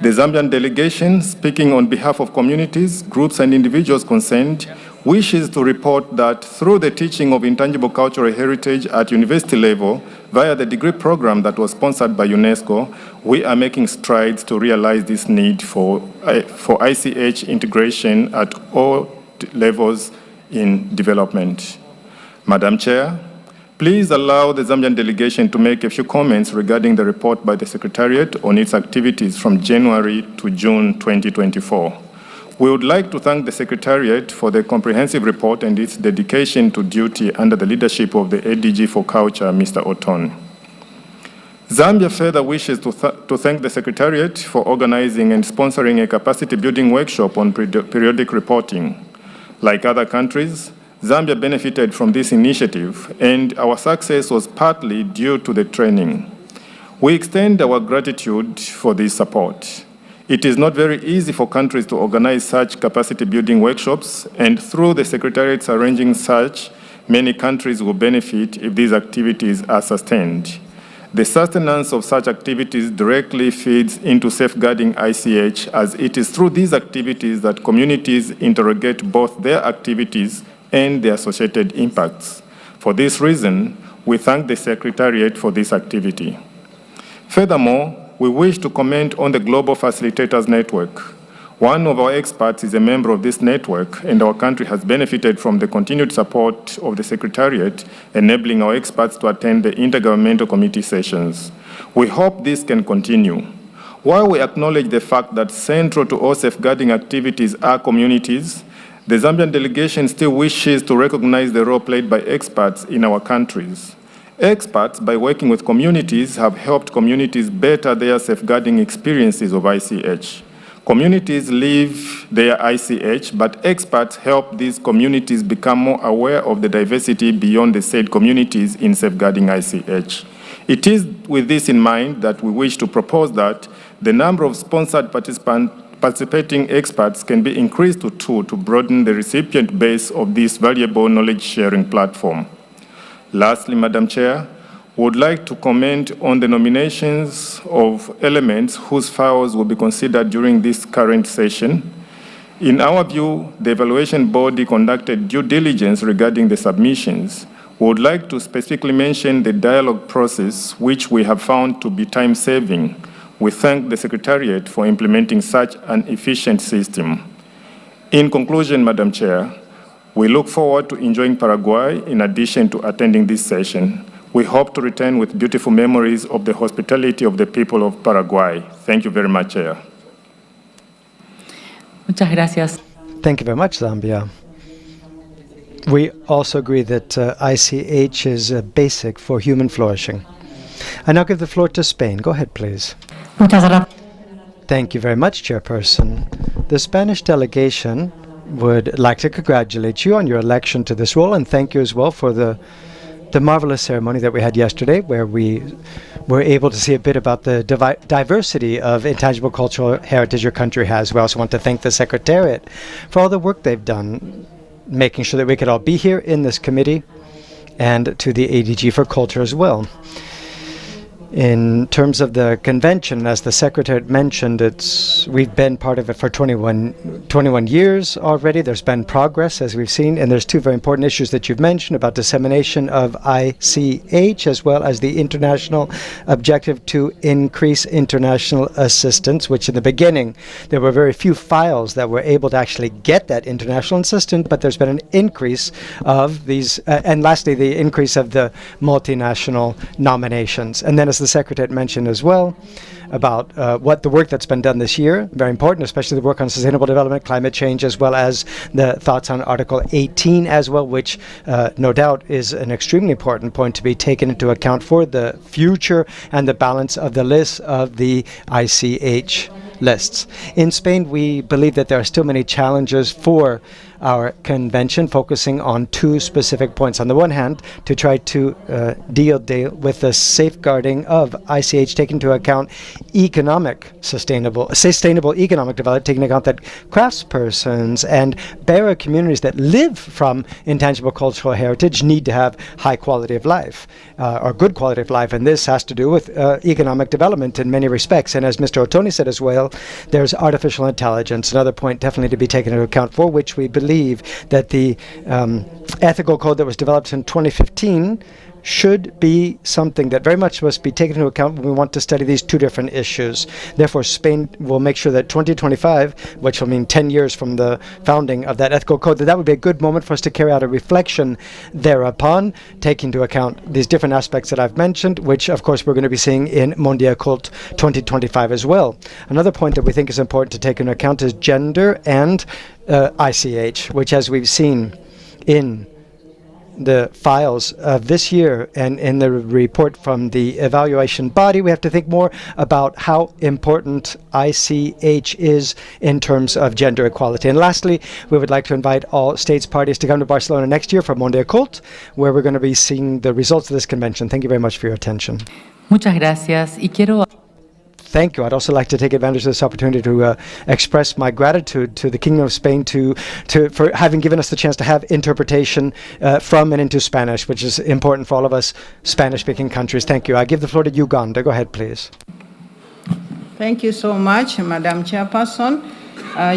The Zambian delegation, speaking on behalf of communities, groups, and individuals concerned, wishes to report that through the teaching of intangible cultural heritage at university level via the degree program that was sponsored by UNESCO, we are making strides to realize this need for ICH integration at all levels in development. Madam Chair, please allow the Zambian delegation to make a few comments regarding the report by the Secretariat on its activities from January to June 2024. We would like to thank the Secretariat for the comprehensive report and its dedication to duty under the leadership of the ADG for Culture, Mr. Oton. Zambia further wishes to thank the Secretariat for organizing and sponsoring a capacity building workshop on periodic reporting. Like other countries, Zambia benefited from this initiative, and our success was partly due to the training. We extend our gratitude for this support. It is not very easy for countries to organize such capacity building workshops, and through the Secretariat's arranging such, Many countries will benefit if these activities are sustained. The sustenance of such activities directly feeds into safeguarding ICH, as it is through these activities that communities interrogate both their activities and the associated impacts. For this reason, we thank the Secretariat for this activity. Furthermore, we wish to comment on the Global Facilitators Network. One of our experts is a member of this network, and our country has benefited from the continued support of the Secretariat, enabling our experts to attend the Intergovernmental Committee sessions. We hope this can continue. While we acknowledge the fact that central to all safeguarding activities are communities, the Zambian delegation still wishes to recognize the role played by experts in our countries. Experts, by working with communities, have helped communities better their safeguarding experiences of ICH. Communities live their ICH, but experts help these communities become more aware of the diversity beyond the said communities in safeguarding ICH. It is with this in mind that we wish to propose that the number of sponsored participating experts can be increased to 2 to broaden the recipient base of this valuable knowledge-sharing platform. Lastly, Madam Chair, would like to comment on the nominations of elements whose files will be considered during this current session. In our view, the evaluation body conducted due diligence regarding the submissions. We would like to specifically mention the dialogue process, which we have found to be time-saving. We thank the Secretariat for implementing such an efficient system. In conclusion, Madam Chair, we look forward to enjoying Paraguay in addition to attending this session. We hope to return with beautiful memories of the hospitality of the people of Paraguay. Thank you very much, Chair. Muchas gracias. Thank you very much, Zambia. We also agree that ICH is basic for human flourishing. I now give the floor to Spain. Go ahead, please. Thank you very much, Chairperson. The Spanish delegation would like to congratulate you on your election to this role, and thank you as well for the marvelous ceremony that we had yesterday, where we were able to see a bit about the diversity of intangible cultural heritage your country has. We also want to thank the Secretariat for all the work they've done, making sure that we could all be here in this committee, and to the ADG for Culture as well. In terms of the convention, as the Secretary mentioned, we've been part of it for 21 years already. There's been progress, as we've seen, and there's 2 very important issues that you've mentioned about dissemination of ICH, as well as the international objective to increase international assistance, which in the beginning, there were very few files that were able to actually get that international assistance, but there's been an increase of these, and lastly, the increase of the multinational nominations. And then, as the Secretary mentioned as well, about what the work that's been done this year, very important, especially the work on sustainable development, climate change, as well as the thoughts on Article 18 as well, which no doubt is an extremely important point to be taken into account for the future and the balance of the list of the ICH lists. In Spain, we believe that there are still many challenges for our convention, focusing on 2 specific points. On the one hand, to try to deal with the safeguarding of ICH, taking into account sustainable economic development, taking into account that craftspersons and bearer communities that live from intangible cultural heritage need to have high quality of life, or good quality of life, and this has to do with economic development in many respects. And as Mr. Otoni said as well, there's artificial intelligence, another point definitely to be taken into account for, which we believe that the ethical code that was developed in 2015 should be something that very much must be taken into account when we want to study these 2 different issues. Therefore, Spain will make sure that 2025, which will mean 10 years from the founding of that ethical code, that would be a good moment for us to carry out a reflection thereupon, taking into account these different aspects that I've mentioned, which of course we're going to be seeing in Mondia Cult 2025 as well. Another point that we think is important to take into account is gender and ICH, which, as we've seen in the files of this year and in the report from the evaluation body, we have to think more about how important ICH is in terms of gender equality. And lastly, we would like to invite all states parties to come to Barcelona next year for Mondia Cult, where we're going to be seeing the results of this convention. Thank you very much for your attention. Muchas gracias. Y quiero thank you. I'd also like to take advantage of this opportunity to express my gratitude to the Kingdom of Spain for having given us the chance to have interpretation from and into Spanish, which is important for all of us Spanish-speaking countries. Thank you. I give the floor to Uganda. Go ahead, please. Thank you so much, Madam Chairperson.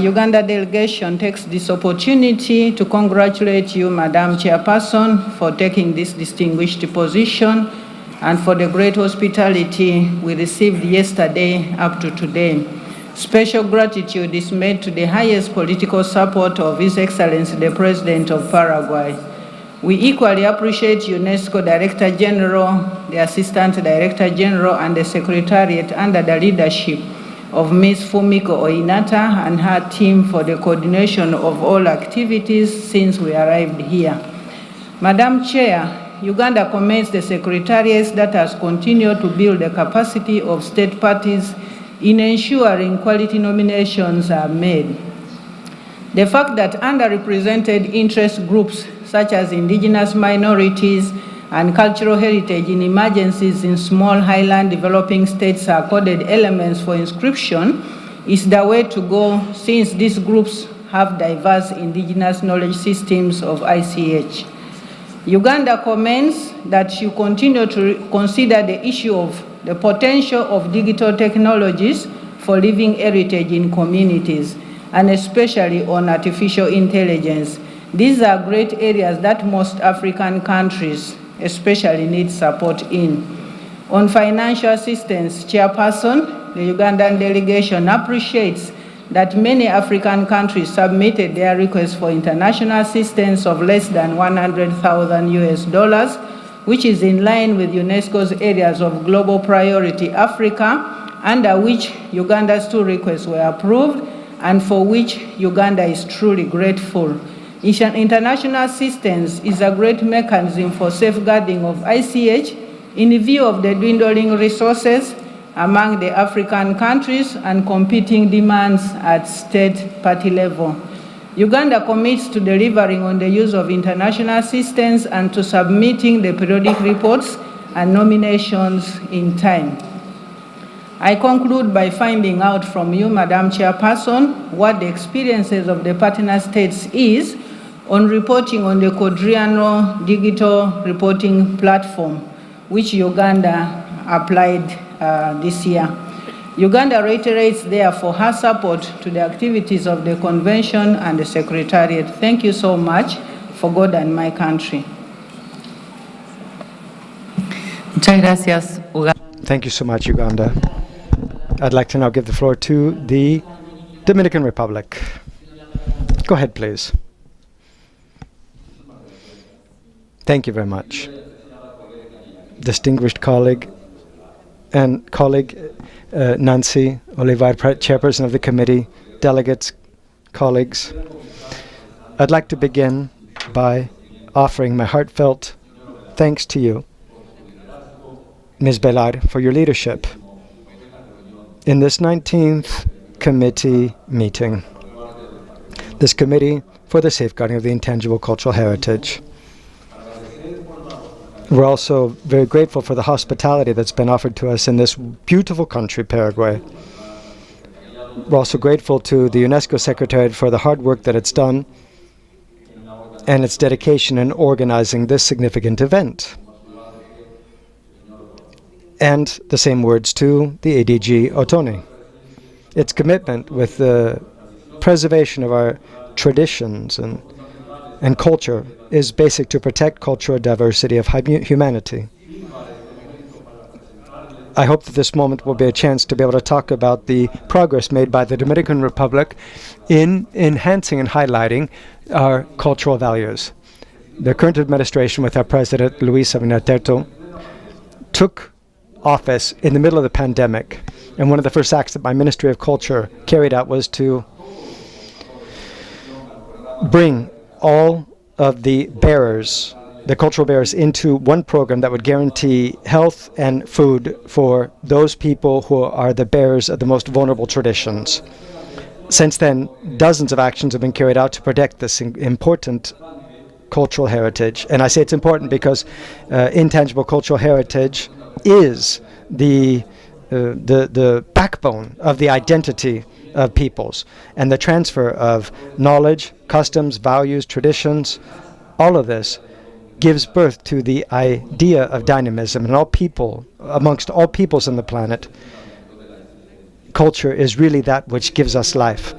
Uganda delegation takes this opportunity to congratulate you, Madam Chairperson, for taking this distinguished position and for the great hospitality we received yesterday up to today. Special gratitude is made to the highest political support of His Excellency, the President of Paraguay. We equally appreciate UNESCO Director General, the Assistant Director General, and the Secretariat under the leadership of Ms. Fumiko Oinata and her team for the coordination of all activities since we arrived here. Madam Chair, Uganda commends the Secretariat that has continued to build the capacity of state parties in ensuring quality nominations are made. The fact that underrepresented interest groups such as indigenous minorities and cultural heritage in emergencies in small highland developing states are coded elements for inscription is the way to go, since these groups have diverse indigenous knowledge systems of ICH. Uganda commends that you continue to consider the issue of the potential of digital technologies for living heritage in communities, and especially on artificial intelligence. These are great areas that most African countries especially need support in. On financial assistance, Chairperson, the Ugandan delegation appreciates that many African countries submitted their requests for international assistance of less than $100,000, which is in line with UNESCO's areas of global priority Africa, under which Uganda's 2 requests were approved and for which Uganda is truly grateful. International assistance is a great mechanism for safeguarding of ICH in view of the dwindling resources among the African countries and competing demands at state party level. Uganda commits to delivering on the use of international assistance and to submitting the periodic reports and nominations in time. I conclude by finding out from you, Madam Chairperson, what the experiences of the partner states is on reporting on the quadriennial digital reporting platform, which Uganda applied this year. Uganda reiterates, therefore, her support to the activities of the Convention and the Secretariat. Thank you so much for God and my country. Thank you so much, Uganda. I'd like to now give the floor to the Dominican Republic. Go ahead, please. Thank you very much. Distinguished colleague Nancy Olivar, Chairperson of the committee, delegates, colleagues. I'd like to begin by offering my heartfelt thanks to you, Ms. Belar, for your leadership in this 19th committee meeting, this committee for the safeguarding of the intangible cultural heritage. We're also very grateful for the hospitality that's been offered to us in this beautiful country, Paraguay. We're also grateful to the UNESCO Secretariat for the hard work that it's done and its dedication in organizing this significant event. And the same words to the ADG Otoni. Its commitment with the preservation of our traditions and culture is basic to protect cultural diversity of humanity. I hope that this moment will be a chance to be able to talk about the progress made by the Dominican Republic in enhancing and highlighting our cultural values. The current administration, with our president, Luis Abinader, took office in the middle of the pandemic, and one of the first acts that my Ministry of Culture carried out was to bring all of the bearers, the cultural bearers, into one program that would guarantee health and food for those people who are the bearers of the most vulnerable traditions. Since then, dozens of actions have been carried out to protect this important cultural heritage. And I say it's important because intangible cultural heritage is the the backbone of the identity of peoples, and the transfer of knowledge, customs, values, traditions. All of this gives birth to the idea of dynamism, and all people, amongst all peoples on the planet, culture is really that which gives us life.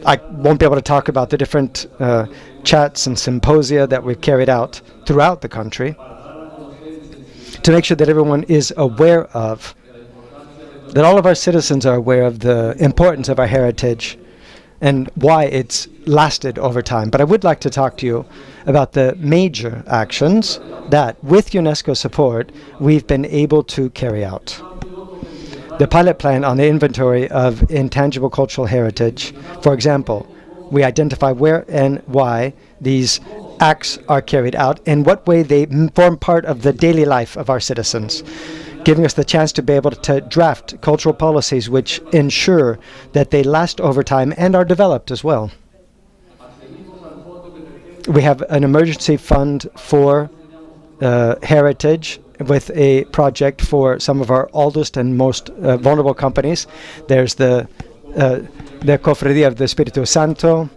I won't be able to talk about the different chats and symposia that we've carried out throughout the country to make sure that everyone is aware of, that all of our citizens are aware of the importance of our heritage and why it's lasted over time. But I would like to talk to you about the major actions that, with UNESCO support, we've been able to carry out. The pilot plan on the inventory of intangible cultural heritage, for example, we identify where and why these acts are carried out, and what way they form part of the daily life of our citizens, giving us the chance to be able to draft cultural policies which ensure that they last over time and are developed as well. We have an emergency fund for heritage, with a project for some of our oldest and most vulnerable companies. There's the Cofradía of the Espíritu Santo,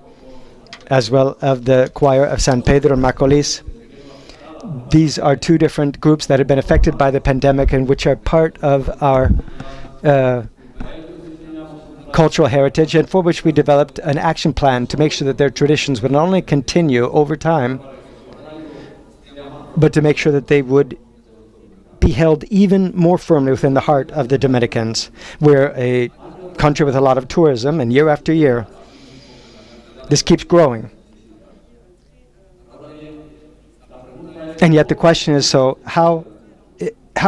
as well as the Choir of San Pedro and Macorís. These are two different groups that have been affected by the pandemic and which are part of our cultural heritage, and for which we developed an action plan to make sure that their traditions would not only continue over time, but to make sure that they would be held even more firmly within the heart of the Dominicans. We're a country with a lot of tourism, and year after year, this keeps growing. And yet the question is, so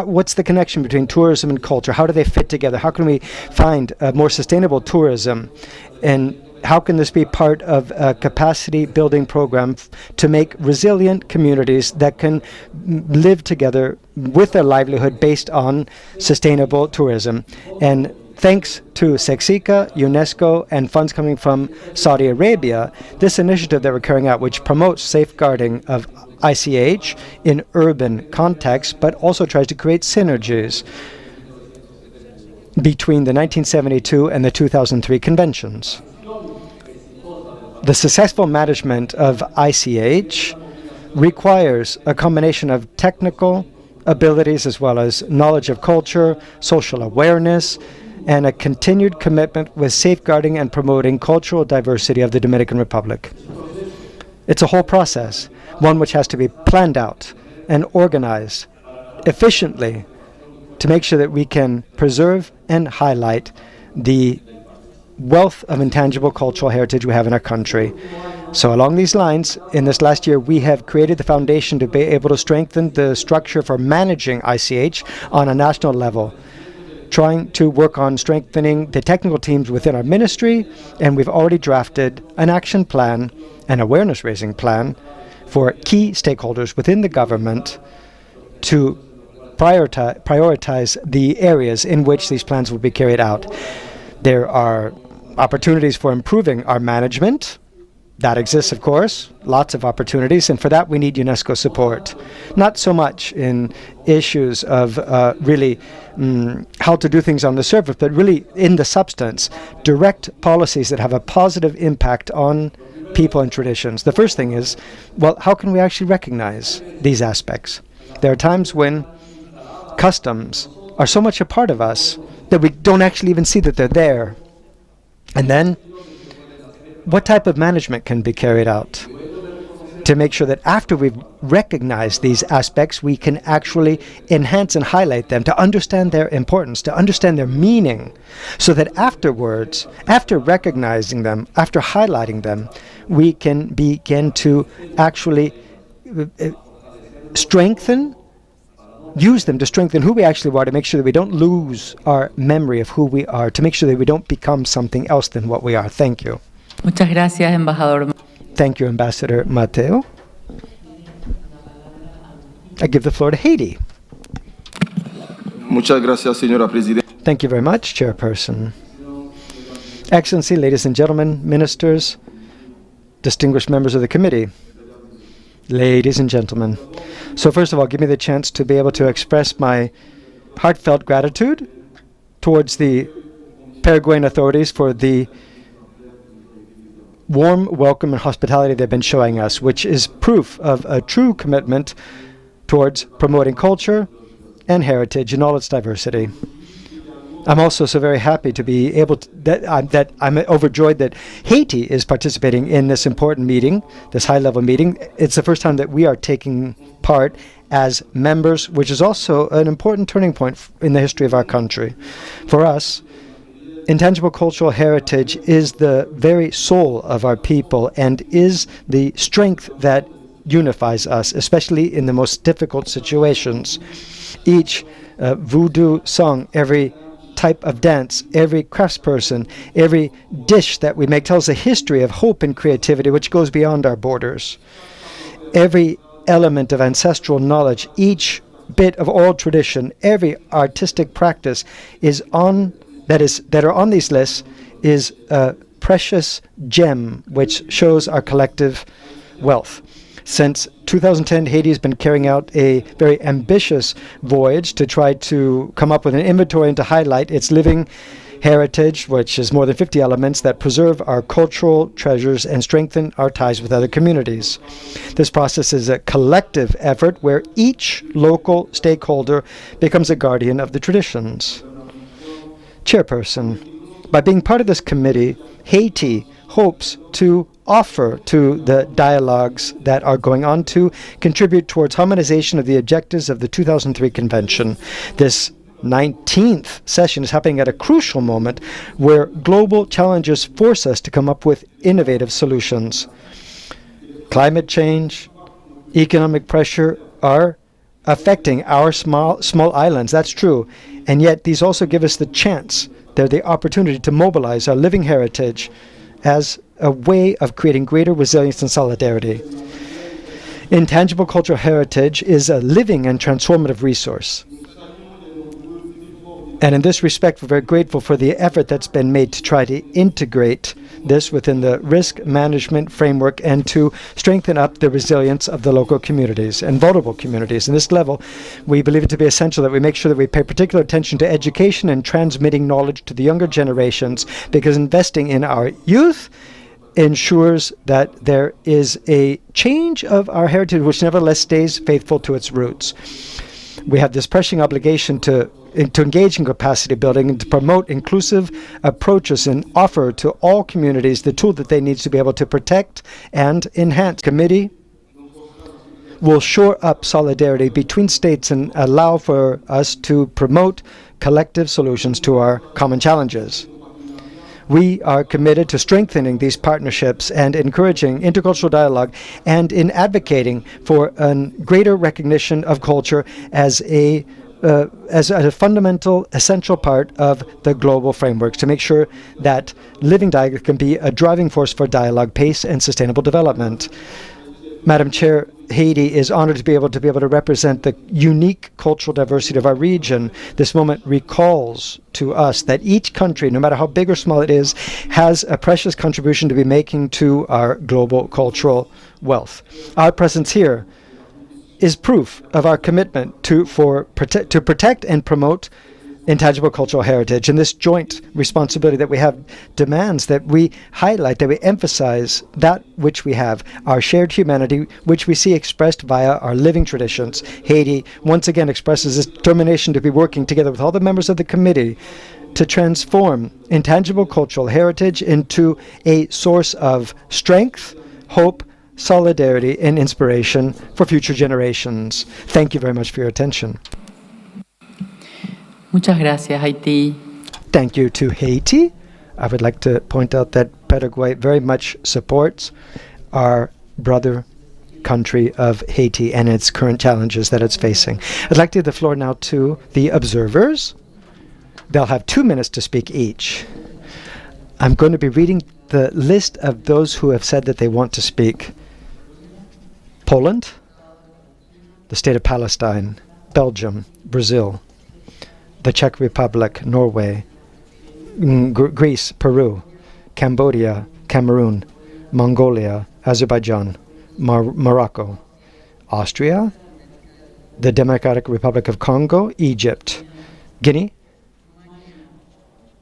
what's the connection between tourism and culture? How do they fit together? How can we find a more sustainable tourism? And how can this be part of a capacity building program to make resilient communities that can live together with their livelihood based on sustainable tourism? And thanks to Sexica, UNESCO, and funds coming from Saudi Arabia, this initiative that we're carrying out, which promotes safeguarding of ICH in urban context, but also tries to create synergies between the 1972 and the 2003 conventions. The successful management of ICH requires a combination of technical abilities as well as knowledge of culture, social awareness, and a continued commitment with safeguarding and promoting cultural diversity of the Dominican Republic. It's a whole process, one which has to be planned out and organized efficiently to make sure that we can preserve and highlight the wealth of intangible cultural heritage we have in our country. So along these lines, in this last year, we have created the foundation to be able to strengthen the structure for managing ICH on a national level, trying to work on strengthening the technical teams within our ministry, and we've already drafted an action plan, an awareness-raising plan for key stakeholders within the government to prioritize the areas in which these plans will be carried out. There are opportunities for improving our management. That exists, of course, lots of opportunities, and for that we need UNESCO support. Not so much in issues of really how to do things on the surface, but really in the substance, direct policies that have a positive impact on people and traditions. The first thing is, well, how can we actually recognize these aspects? There are times when customs are so much a part of us that we don't actually even see that they're there. And then, what type of management can be carried out to make sure that after we've recognized these aspects, we can actually enhance and highlight them, to understand their importance, to understand their meaning, so that afterwards, after recognizing them, after highlighting them, we can begin to actually use them to strengthen who we actually are, to make sure that we don't lose our memory of who we are, to make sure that we don't become something else than what we are. Thank you. Muchas gracias, embajador. Thank you, Ambassador Mateo. I give the floor to Haiti. Muchas gracias, señora Presidenta. Thank you very much, Chairperson. Excellency, ladies and gentlemen, ministers, distinguished members of the committee, ladies and gentlemen. So first of all, give me the chance to be able to express my heartfelt gratitude towards the Paraguayan authorities for the warm welcome and hospitality they've been showing us, which is proof of a true commitment towards promoting culture and heritage in all its diversity. I'm also so very happy to be able to, that I'm overjoyed that Haiti is participating in this important meeting, this high-level meeting. It's the first time that we are taking part as members, which is also an important turning point in the history of our country. For us, intangible cultural heritage is the very soul of our people and is the strength that unifies us, especially in the most difficult situations. Each voodoo song, every type of dance, every craftsperson, every dish that we make tells a history of hope and creativity which goes beyond our borders. Every element of ancestral knowledge, each bit of oral tradition, every artistic practice that are on these lists is a precious gem which shows our collective wealth. Since 2010, Haiti has been carrying out a very ambitious voyage to try to come up with an inventory and to highlight its living heritage, which is more than 50 elements that preserve our cultural treasures and strengthen our ties with other communities. This process is a collective effort where each local stakeholder becomes a guardian of the traditions. Chairperson, by being part of this committee, Haiti hopes to offer to the dialogues that are going on to contribute towards harmonization of the objectives of the 2003 convention. This 19th session is happening at a crucial moment where global challenges force us to come up with innovative solutions. Climate change, economic pressure are affecting our small islands, that's true, and yet these also give us the chance, they're the opportunity to mobilize our living heritage as a way of creating greater resilience and solidarity. Intangible cultural heritage is a living and transformative resource. And in this respect, we're very grateful for the effort that's been made to try to integrate this within the risk management framework and to strengthen up the resilience of the local communities and vulnerable communities. In this level, we believe it to be essential that we make sure that we pay particular attention to education and transmitting knowledge to the younger generations, because investing in our youth ensures that there is a change of our heritage which nevertheless stays faithful to its roots. We have this pressing obligation to engage in capacity building and to promote inclusive approaches and offer to all communities the tool that they need to be able to protect and enhance. Committee will shore up solidarity between states and allow for us to promote collective solutions to our common challenges. We are committed to strengthening these partnerships and encouraging intercultural dialogue and in advocating for a greater recognition of culture as a fundamental, essential part of the global frameworks to make sure that living dialogue can be a driving force for dialogue, pace, and sustainable development. Madam Chair, Haiti is honored to be able to represent the unique cultural diversity of our region. This moment recalls to us that each country, no matter how big or small it is, has a precious contribution to be making to our global cultural wealth. Our presence here is proof of our commitment to protect and promote intangible cultural heritage. And this joint responsibility that we have demands that we highlight, that we emphasize that which we have, our shared humanity, which we see expressed via our living traditions. Haiti once again expresses its determination to be working together with all the members of the committee to transform intangible cultural heritage into a source of strength, hope, solidarity, and inspiration for future generations. Thank you very much for your attention. Muchas gracias, Haití. Thank you to Haiti. I would like to point out that Paraguay very much supports our brother country of Haiti and its current challenges that it's facing. I'd like to give the floor now to the observers. They'll have 2 minutes to speak each. I'm going to be reading the list of those who have said that they want to speak. Poland, the State of Palestine, Belgium, Brazil, the Czech Republic, Norway, Greece, Peru, Cambodia, Cameroon, Mongolia, Azerbaijan, Morocco, Austria, the Democratic Republic of Congo, Egypt, Guinea,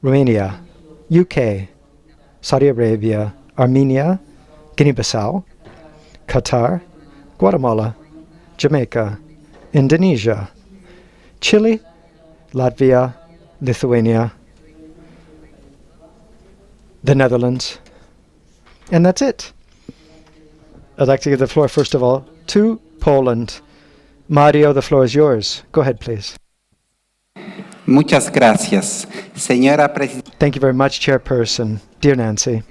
Romania, UK, Saudi Arabia, Armenia, Guinea-Bissau, Qatar, Guatemala, Jamaica, Indonesia, Chile, Latvia, Lithuania, the Netherlands, and that's it. I'd like to give the floor, first of all, to Poland. Mario, the floor is yours. Go ahead, please. Muchas gracias, señora Presidenta. Thank you very much, Chairperson. Dear Nancy,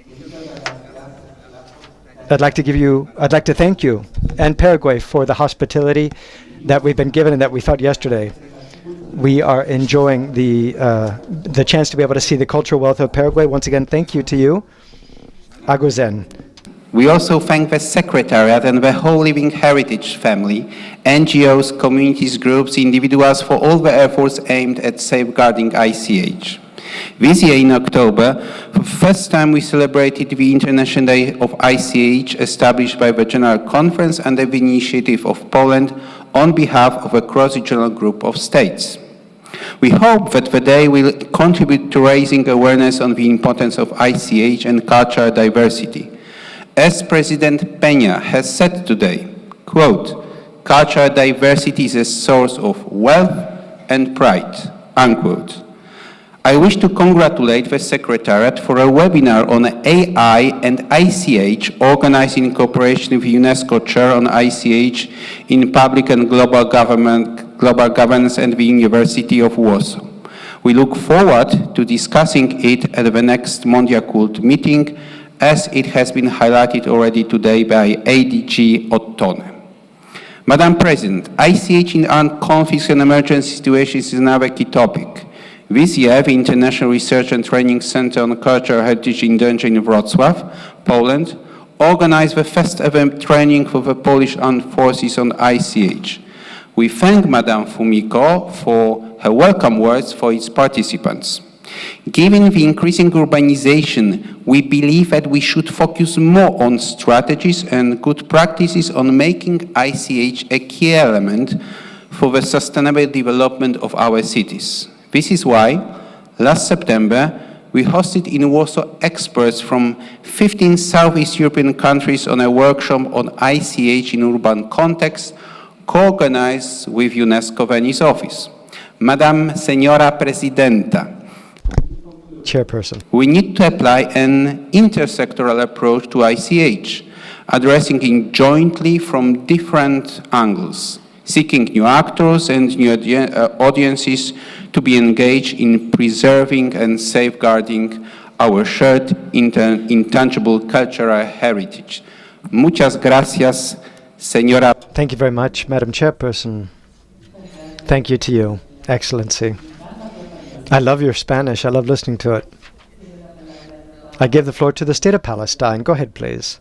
I'd like to thank you and Paraguay for the hospitality that we've been given and that we felt yesterday. We are enjoying the chance to be able to see the cultural wealth of Paraguay. Once again, thank you to you. Aguzen. We also thank the Secretariat and the whole Living Heritage family, NGOs, communities, groups, individuals for all the efforts aimed at safeguarding ICH. This year in October, for the first time we celebrated the International Day of ICH established by the General Conference under the initiative of Poland on behalf of a cross-regional group of states. We hope that the day will contribute to raising awareness on the importance of ICH and cultural diversity. As President Peña has said today, quote, "Cultural diversity is a source of wealth and pride," unquote. I wish to congratulate the Secretariat for a webinar on AI and ICH organized in cooperation with UNESCO Chair on ICH in Public and Global Governance and the University of Warsaw. We look forward to discussing it at the next Mondiacult meeting, as it has been highlighted already today by ADG Ottone. Madam President, ICH in armed conflicts and emergency situations is another key topic. This year, the International Research and Training Center on Cultural Heritage in Danger in Wrocław, Poland, organized the first ever training for the Polish Armed Forces on ICH. We thank Madam Fumiko for her welcome words for its participants. Given the increasing urbanization, we believe that we should focus more on strategies and good practices on making ICH a key element for the sustainable development of our cities. This is why, last September, we hosted in Warsaw experts from 15 Southeast European countries on a workshop on ICH in urban context, co-organized with UNESCO Venice office. Madam Señora Presidenta, Chairperson. we need to apply an intersectoral approach to ICH, addressing it jointly from different angles, seeking new actors and new audiences to be engaged in preserving and safeguarding our shared intangible cultural heritage. Muchas gracias, señora. Thank you very much, Madam Chairperson. Thank you to you, Excellency. I love your Spanish. I love listening to it. I give the floor to the State of Palestine. Go ahead, please.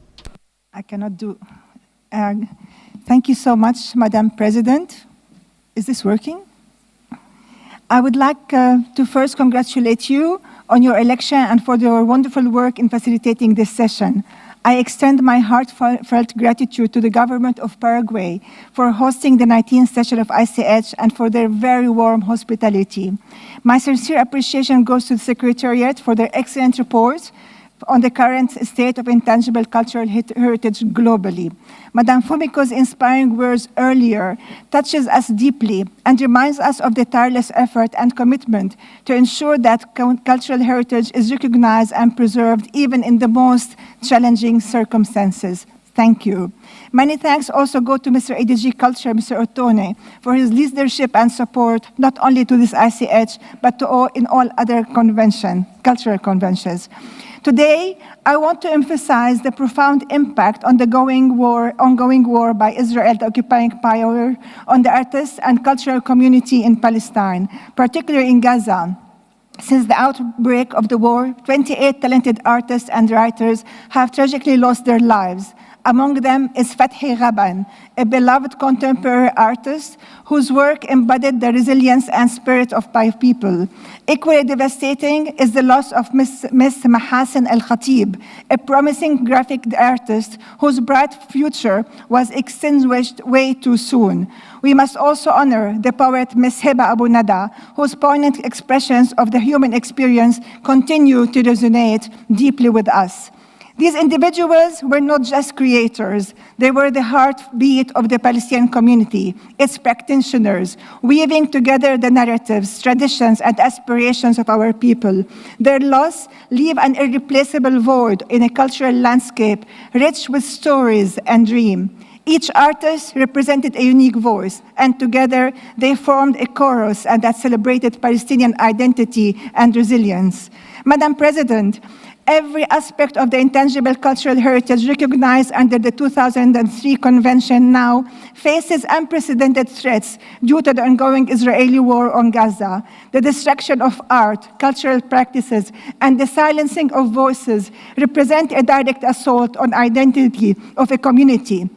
I cannot do. Thank you so much, Madam President. Is this working? I would like to first congratulate you on your election and for your wonderful work in facilitating this session. I extend my heartfelt gratitude to the government of Paraguay for hosting the 19th session of ICH and for their very warm hospitality. My sincere appreciation goes to the Secretariat for their excellent report on the current state of intangible cultural heritage globally. Madame Fumiko's inspiring words earlier touches us deeply and reminds us of the tireless effort and commitment to ensure that cultural heritage is recognized and preserved even in the most challenging circumstances. Thank you. Many thanks also go to Mr. ADG Culture, Mr. Ottone, for his leadership and support, not only to this ICH, but to all other cultural conventions. Today, I want to emphasize the profound impact on the ongoing war by Israel, the occupying power, on the artists and cultural community in Palestine, particularly in Gaza. Since the outbreak of the war, 28 talented artists and writers have tragically lost their lives. Among them is Fathi Ghaban, a beloved contemporary artist whose work embodied the resilience and spirit of my people. Equally devastating is the loss of Miss Mahasin Al-Khatib, a promising graphic artist whose bright future was extinguished way too soon. We must also honor the poet Miss Heba Abu Nada, whose poignant expressions of the human experience continue to resonate deeply with us. These individuals were not just creators, they were the heartbeat of the Palestinian community, its practitioners, weaving together the narratives, traditions, and aspirations of our people. Their loss leaves an irreplaceable void in a cultural landscape rich with stories and dreams. Each artist represented a unique voice, and together they formed a chorus and that celebrated Palestinian identity and resilience. Madam President, every aspect of the intangible cultural heritage recognized under the 2003 Convention now faces unprecedented threats due to the ongoing Israeli war on Gaza. The destruction of art, cultural practices, and the silencing of voices represent a direct assault on identity of a community.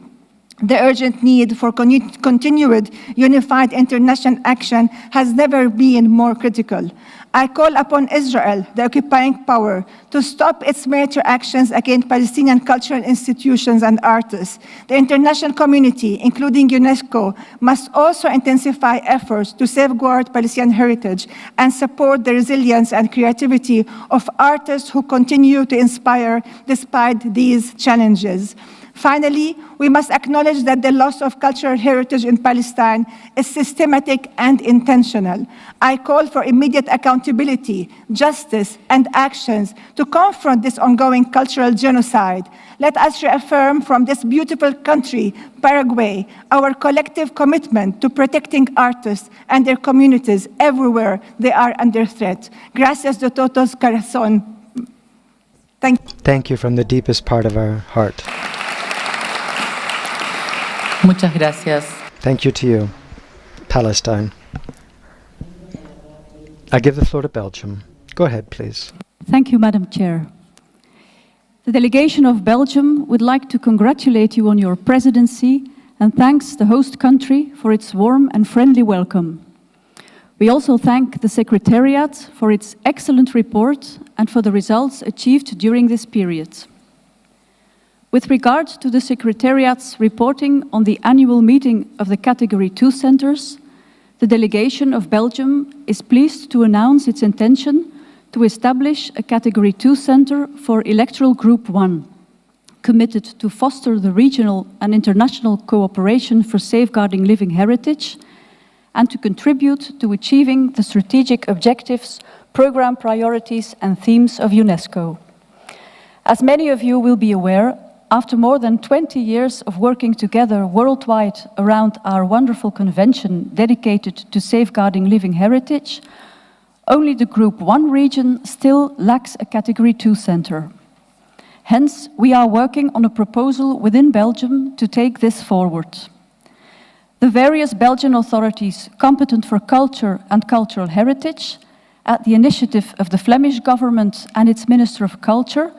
The urgent need for continued unified international action has never been more critical. I call upon Israel, the occupying power, to stop its military actions against Palestinian cultural institutions and artists. The international community, including UNESCO, must also intensify efforts to safeguard Palestinian heritage and support the resilience and creativity of artists who continue to inspire despite these challenges. Finally, we must acknowledge that the loss of cultural heritage in Palestine is systematic and intentional. I call for immediate accountability, justice, and actions to confront this ongoing cultural genocide. Let us reaffirm from this beautiful country, Paraguay, our collective commitment to protecting artists and their communities everywhere they are under threat. Gracias de todos corazón. Thank you from the deepest part of our heart. Muchas gracias. Thank you to you, Palestine. I give the floor to Belgium. Go ahead, please. Thank you, Madam Chair. The delegation of Belgium would like to congratulate you on your presidency and thanks the host country for its warm and friendly welcome. We also thank the Secretariat for its excellent report and for the results achieved during this period. With regard to the Secretariat's reporting on the annual meeting of the Category 2 centres, the delegation of Belgium is pleased to announce its intention to establish a Category 2 centre for Electoral Group 1, committed to foster the regional and international cooperation for safeguarding living heritage and to contribute to achieving the strategic objectives, programme priorities and themes of UNESCO. As many of you will be aware, after more than 20 years of working together worldwide around our wonderful convention dedicated to safeguarding living heritage, only the Group 1 region still lacks a Category 2 centre. Hence, we are working on a proposal within Belgium to take this forward. The various Belgian authorities competent for culture and cultural heritage, at the initiative of the Flemish government and its Minister of Culture,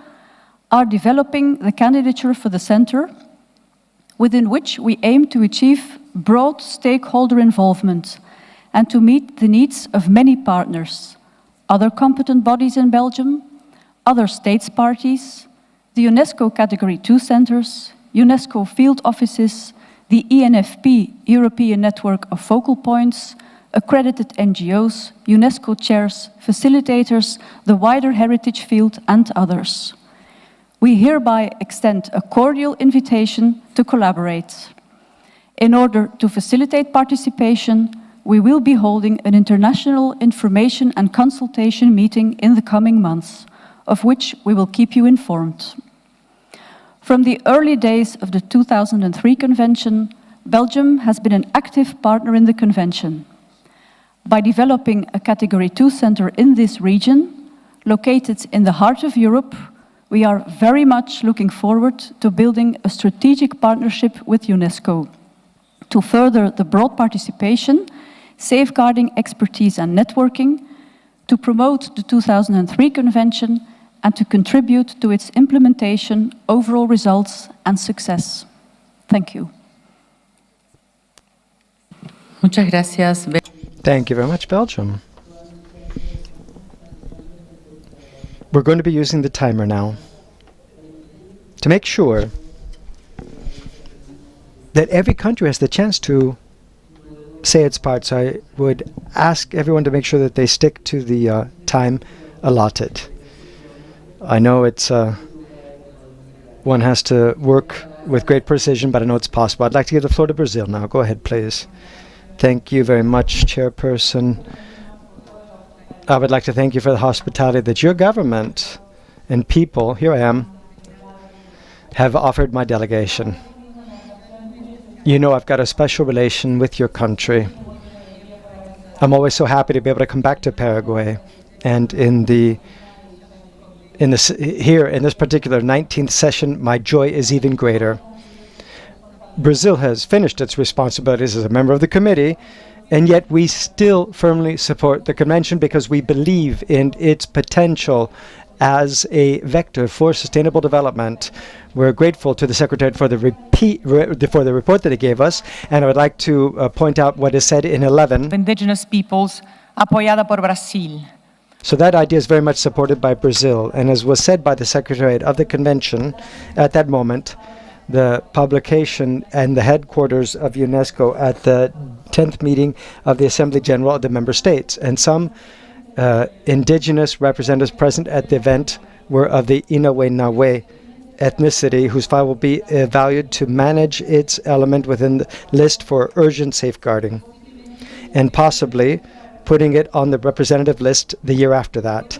are developing the candidature for the centre, within which we aim to achieve broad stakeholder involvement and to meet the needs of many partners, other competent bodies in Belgium, other states parties, the UNESCO Category 2 centres, UNESCO field offices, the ENFP, European Network of Focal Points, accredited NGOs, UNESCO chairs, facilitators, the wider heritage field and others. We hereby extend a cordial invitation to collaborate. In order to facilitate participation, we will be holding an international information and consultation meeting in the coming months, of which we will keep you informed. From the early days of the 2003 Convention, Belgium has been an active partner in the Convention. By developing a Category 2 centre in this region, located in the heart of Europe, we are very much looking forward to building a strategic partnership with UNESCO to further the broad participation, safeguarding expertise and networking, to promote the 2003 Convention, and to contribute to its implementation, overall results and success. Thank you. Muchas gracias. Thank you very much, Belgium. We're going to be using the timer now to make sure that every country has the chance to say its part. So I would ask everyone to make sure that they stick to the time allotted. I know it's one has to work with great precision, but I know it's possible. I'd like to give the floor to Brazil now. Go ahead, please. Thank you very much, Chairperson. I would like to thank you for the hospitality that your government and people, here I am, have offered my delegation. You know I've got a special relation with your country. I'm always so happy to be able to come back to Paraguay, and here in this particular 19th session, my joy is even greater. Brazil has finished its responsibilities as a member of the committee, and yet we still firmly support the convention because we believe in its potential as a vector for sustainable development. We're grateful to the Secretary for the report that he gave us, and I would like to point out what is said in 11. Indigenous peoples, apoyada por Brasil. So that idea is very much supported by Brazil, and as was said by the Secretariat of the Convention at that moment, the publication and the headquarters of UNESCO at the 10th meeting of the Assembly General of the Member States. And some indigenous representatives present at the event were of the Inawe ethnicity, whose file will be valued to manage its element within the list for urgent safeguarding, and possibly putting it on the representative list the year after that.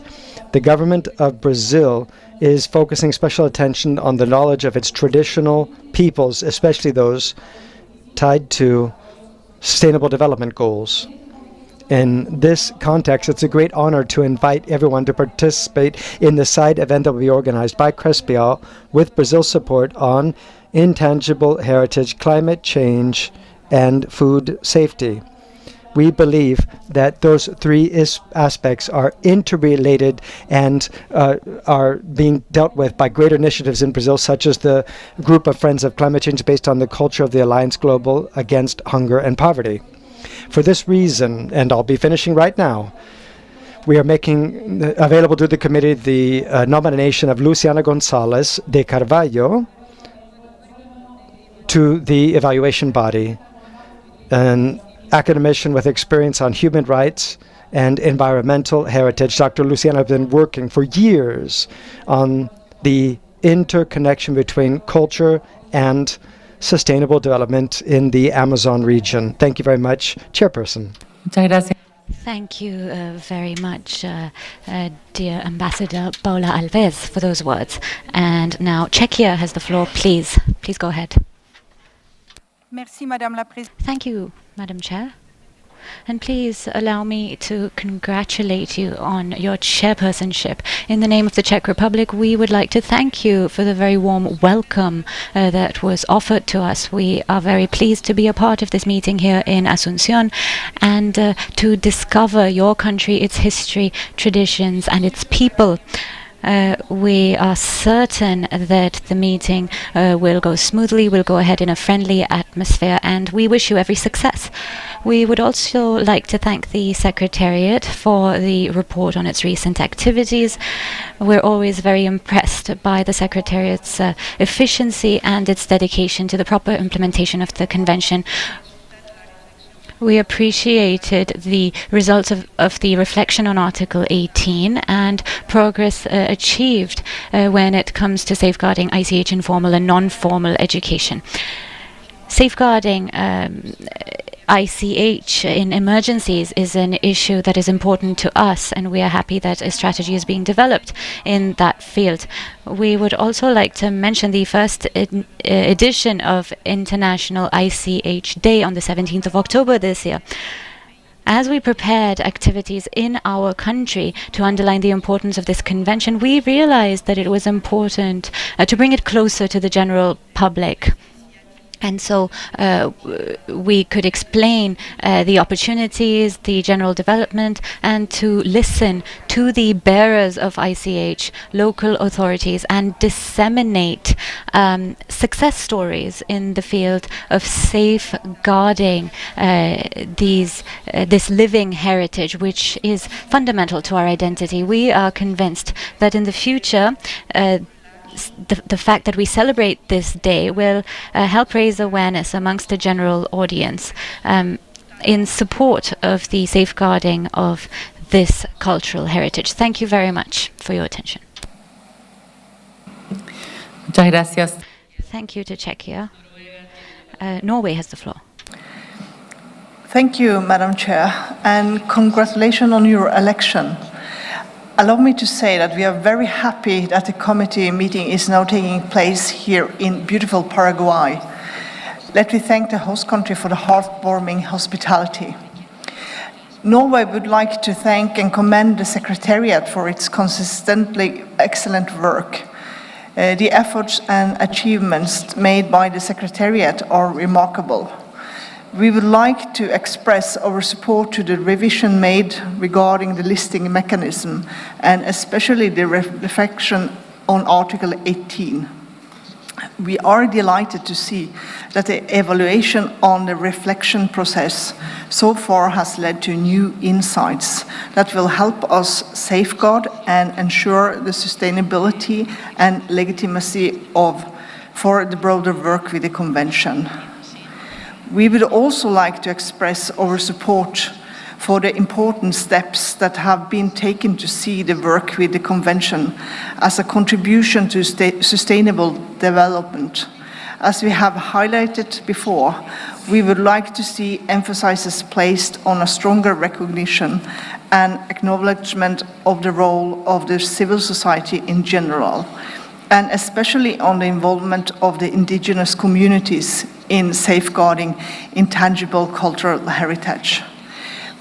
The government of Brazil is focusing special attention on the knowledge of its traditional peoples, especially those tied to sustainable development goals. In this context, it's a great honor to invite everyone to participate in the side event that will be organized by Crespial with Brazil's support on intangible heritage, climate change, and food safety. We believe that those three aspects are interrelated and are being dealt with by greater initiatives in Brazil, such as the Group of Friends of Climate Change based on the culture of the Alliance Global Against Hunger and Poverty. For this reason, and I'll be finishing right now, we are making available to the committee the nomination of Luciana Gonzalez de Carvalho to the evaluation body, an academician with experience on human rights and environmental heritage. Dr. Luciana has been working for years on the interconnection between culture and sustainable development in the Amazon region. Thank you very much, Chairperson. Muchas gracias. Thank you very much, dear Ambassador Paula Alves, for those words. And now Czechia has the floor. Please go ahead. Merci, Madame la Présidente. Thank you, Madam Chair. And please allow me to congratulate you on your chairpersonship. In the name of the Czech Republic, we would like to thank you for the very warm welcome that was offered to us. We are very pleased to be a part of this meeting here in Asunción and to discover your country, its history, traditions, and its people. We are certain that the meeting will go smoothly, will go ahead in a friendly atmosphere, and we wish you every success. We would also like to thank the Secretariat for the report on its recent activities. We're always very impressed by the Secretariat's efficiency and its dedication to the proper implementation of the Convention. We appreciated the results of the reflection on Article 18 and progress achieved when it comes to safeguarding ICH informal and non-formal education. Safeguarding ICH in emergencies is an issue that is important to us, and we are happy that a strategy is being developed in that field. We would also like to mention the first edition of International ICH Day on the 17th of October this year. As we prepared activities in our country to underline the importance of this convention, we realized that it was important to bring it closer to the general public. And so we could explain the opportunities, the general development, and to listen to the bearers of ICH, local authorities, and disseminate success stories in the field of safeguarding this living heritage, which is fundamental to our identity. We are convinced that in the future, the fact that we celebrate this day will help raise awareness amongst the general audience in support of the safeguarding of this cultural heritage. Thank you very much for your attention. Muchas gracias. Thank you to Czechia. Norway has the floor. Thank you, Madam Chair, and congratulations on your election. Allow me to say that we are very happy that the committee meeting is now taking place here in beautiful Paraguay. Let me thank the host country for the heartwarming hospitality. Norway would like to thank and commend the Secretariat for its consistently excellent work. The efforts and achievements made by the Secretariat are remarkable. We would like to express our support to the revision made regarding the listing mechanism, and especially the reflection on Article 18. We are delighted to see that the evaluation on the reflection process so far has led to new insights that will help us safeguard and ensure the sustainability and legitimacy for the broader work with the Convention. We would also like to express our support for the important steps that have been taken to see the work with the Convention as a contribution to sustainable development. As we have highlighted before, we would like to see emphasis placed on a stronger recognition and acknowledgement of the role of the civil society in general, and especially on the involvement of the indigenous communities in safeguarding intangible cultural heritage.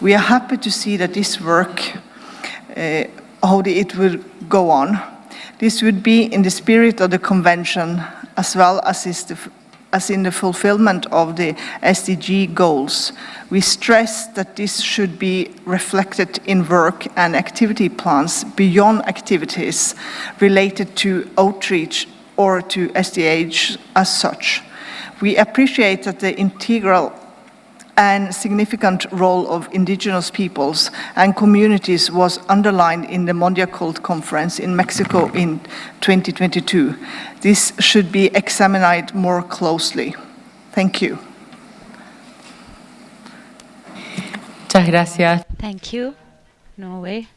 We are happy to see that this work, how it will go on. This would be in the spirit of the Convention, as well as in the fulfillment of the SDG goals. We stress that this should be reflected in work and activity plans beyond activities related to outreach or to SDH as such. We appreciate that the integral and significant role of indigenous peoples and communities was underlined in the Mondia Cult Conference in Mexico in 2022. This should be examined more closely. Thank you. Muchas gracias. Thank you, Norway.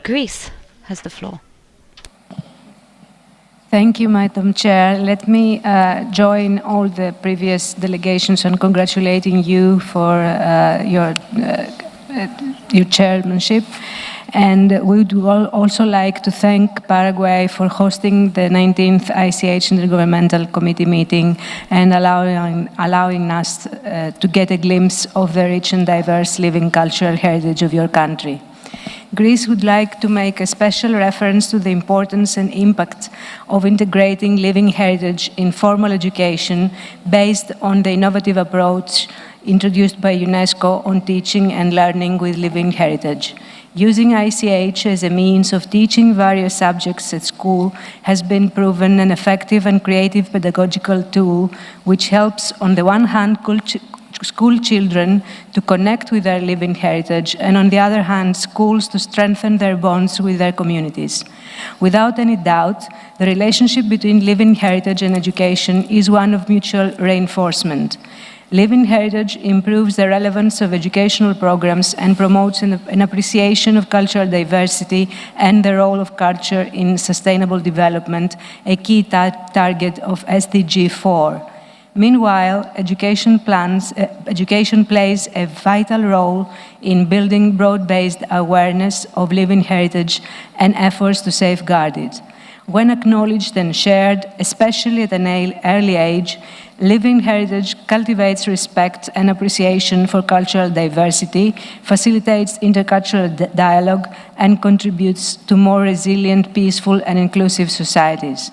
Greece has the floor. Thank you, Madam Chair. Let me join all the previous delegations in congratulating you for your chairmanship. And we would also like to thank Paraguay for hosting the 19th ICH Intergovernmental Committee meeting and allowing us to get a glimpse of the rich and diverse living cultural heritage of your country. Greece would like to make a special reference to the importance and impact of integrating living heritage in formal education based on the innovative approach introduced by UNESCO on teaching and learning with living heritage. Using ICH as a means of teaching various subjects at school has been proven an effective and creative pedagogical tool which helps, on the one hand, school children to connect with their living heritage, and on the other hand, schools to strengthen their bonds with their communities. Without any doubt, the relationship between living heritage and education is one of mutual reinforcement. Living heritage improves the relevance of educational programs and promotes an appreciation of cultural diversity and the role of culture in sustainable development, a key target of SDG 4. Meanwhile, education plays a vital role in building broad-based awareness of living heritage and efforts to safeguard it. When acknowledged and shared, especially at an early age, living heritage cultivates respect and appreciation for cultural diversity, facilitates intercultural dialogue, and contributes to more resilient, peaceful, and inclusive societies.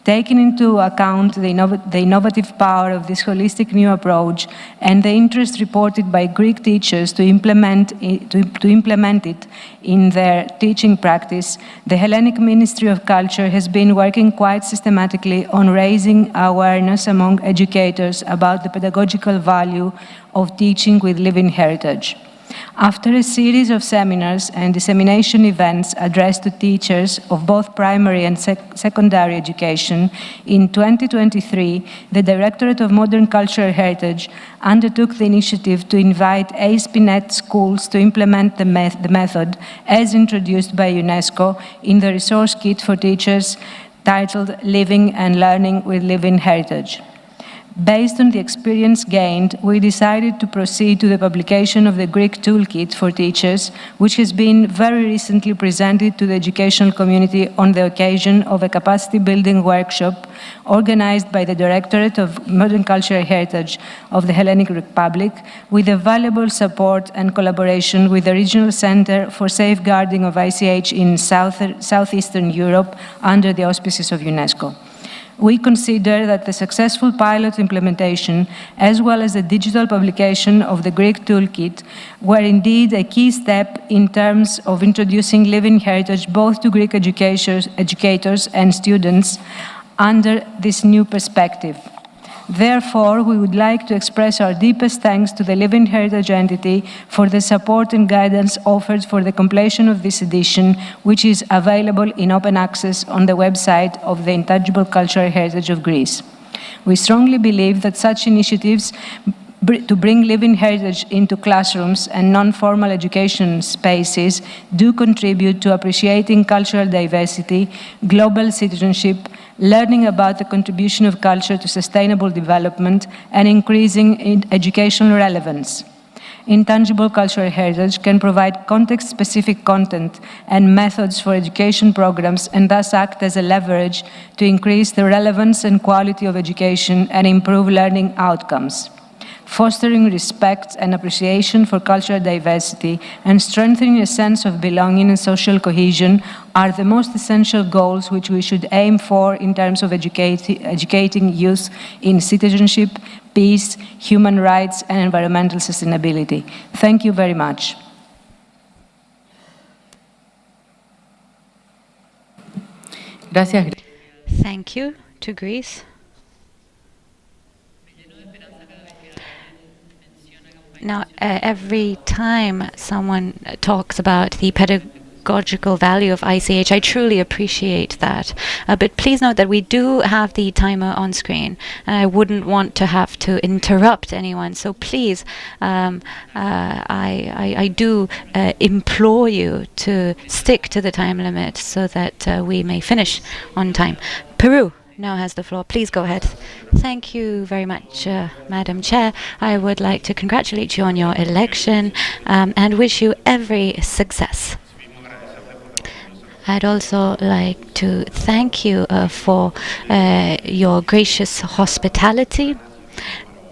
Taking into account the innovative power of this holistic new approach and the interest reported by Greek teachers to implement it in their teaching practice, the Hellenic Ministry of Culture has been working quite systematically on raising awareness among educators about the pedagogical value of teaching with living heritage. After a series of seminars and dissemination events addressed to teachers of both primary and secondary education, in 2023, the Directorate of Modern Cultural Heritage undertook the initiative to invite ASP.NET schools to implement the method as introduced by UNESCO in the resource kit for teachers titled Living and Learning with Living Heritage. Based on the experience gained, we decided to proceed to the publication of the Greek Toolkit for Teachers, which has been very recently presented to the educational community on the occasion of a capacity-building workshop organized by the Directorate of Modern Cultural Heritage of the Hellenic Republic, with a valuable support and collaboration with the Regional Center for Safeguarding of ICH in Southeastern Europe under the auspices of UNESCO. We consider that the successful pilot implementation, as well as the digital publication of the Greek Toolkit, were indeed a key step in terms of introducing living heritage both to Greek educators and students under this new perspective. Therefore, we would like to express our deepest thanks to the Living Heritage entity for the support and guidance offered for the completion of this edition, which is available in open access on the website of the Intangible Cultural Heritage of Greece. We strongly believe that such initiatives to bring living heritage into classrooms and non-formal education spaces do contribute to appreciating cultural diversity, global citizenship, learning about the contribution of culture to sustainable development, and increasing educational relevance. Intangible cultural heritage can provide context-specific content and methods for education programs and thus act as a leverage to increase the relevance and quality of education and improve learning outcomes. Fostering respect and appreciation for cultural diversity and strengthening a sense of belonging and social cohesion are the most essential goals which we should aim for in terms of educating youth in citizenship, peace, human rights, and environmental sustainability. Thank you very much. Gracias. Thank you to Greece. Now, every time someone talks about the pedagogical value of ICH, I truly appreciate that. But please note that we do have the timer on screen, and I wouldn't want to have to interrupt anyone. So please, I do implore you to stick to the time limit so that we may finish on time. Peru now has the floor. Please go ahead. Thank you very much, Madam Chair. I would like to congratulate you on your election and wish you every success. I'd also like to thank you for your gracious hospitality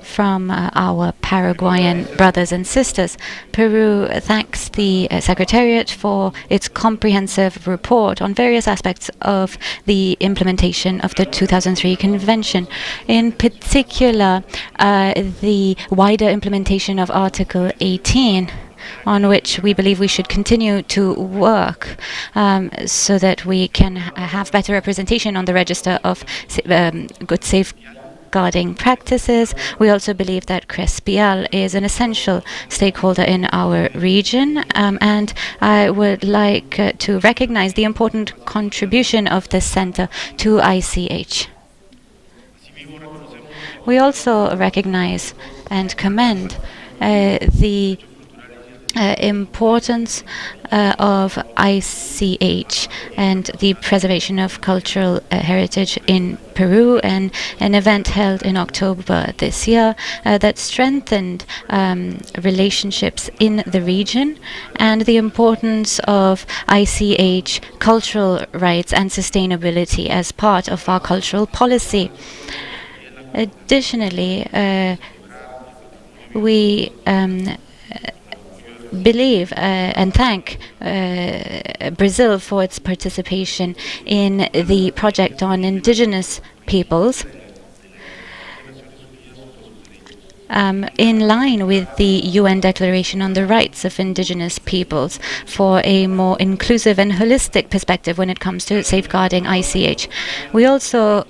from our Paraguayan brothers and sisters. Peru thanks the Secretariat for its comprehensive report on various aspects of the implementation of the 2003 Convention. In particular, the wider implementation of Article 18, on which we believe we should continue to work so that we can have better representation on the register of good safeguarding practices. We also believe that Crespial is an essential stakeholder in our region, and I would like to recognize the important contribution of this center to ICH. We also recognize and commend the importance of ICH and the preservation of cultural heritage in Peru, and an event held in October this year that strengthened relationships in the region, and the importance of ICH cultural rights and sustainability as part of our cultural policy. Additionally, we believe and thank Brazil for its participation in the project on indigenous peoples, in line with the UN Declaration on the Rights of Indigenous Peoples for a more inclusive and holistic perspective when it comes to safeguarding ICH. We also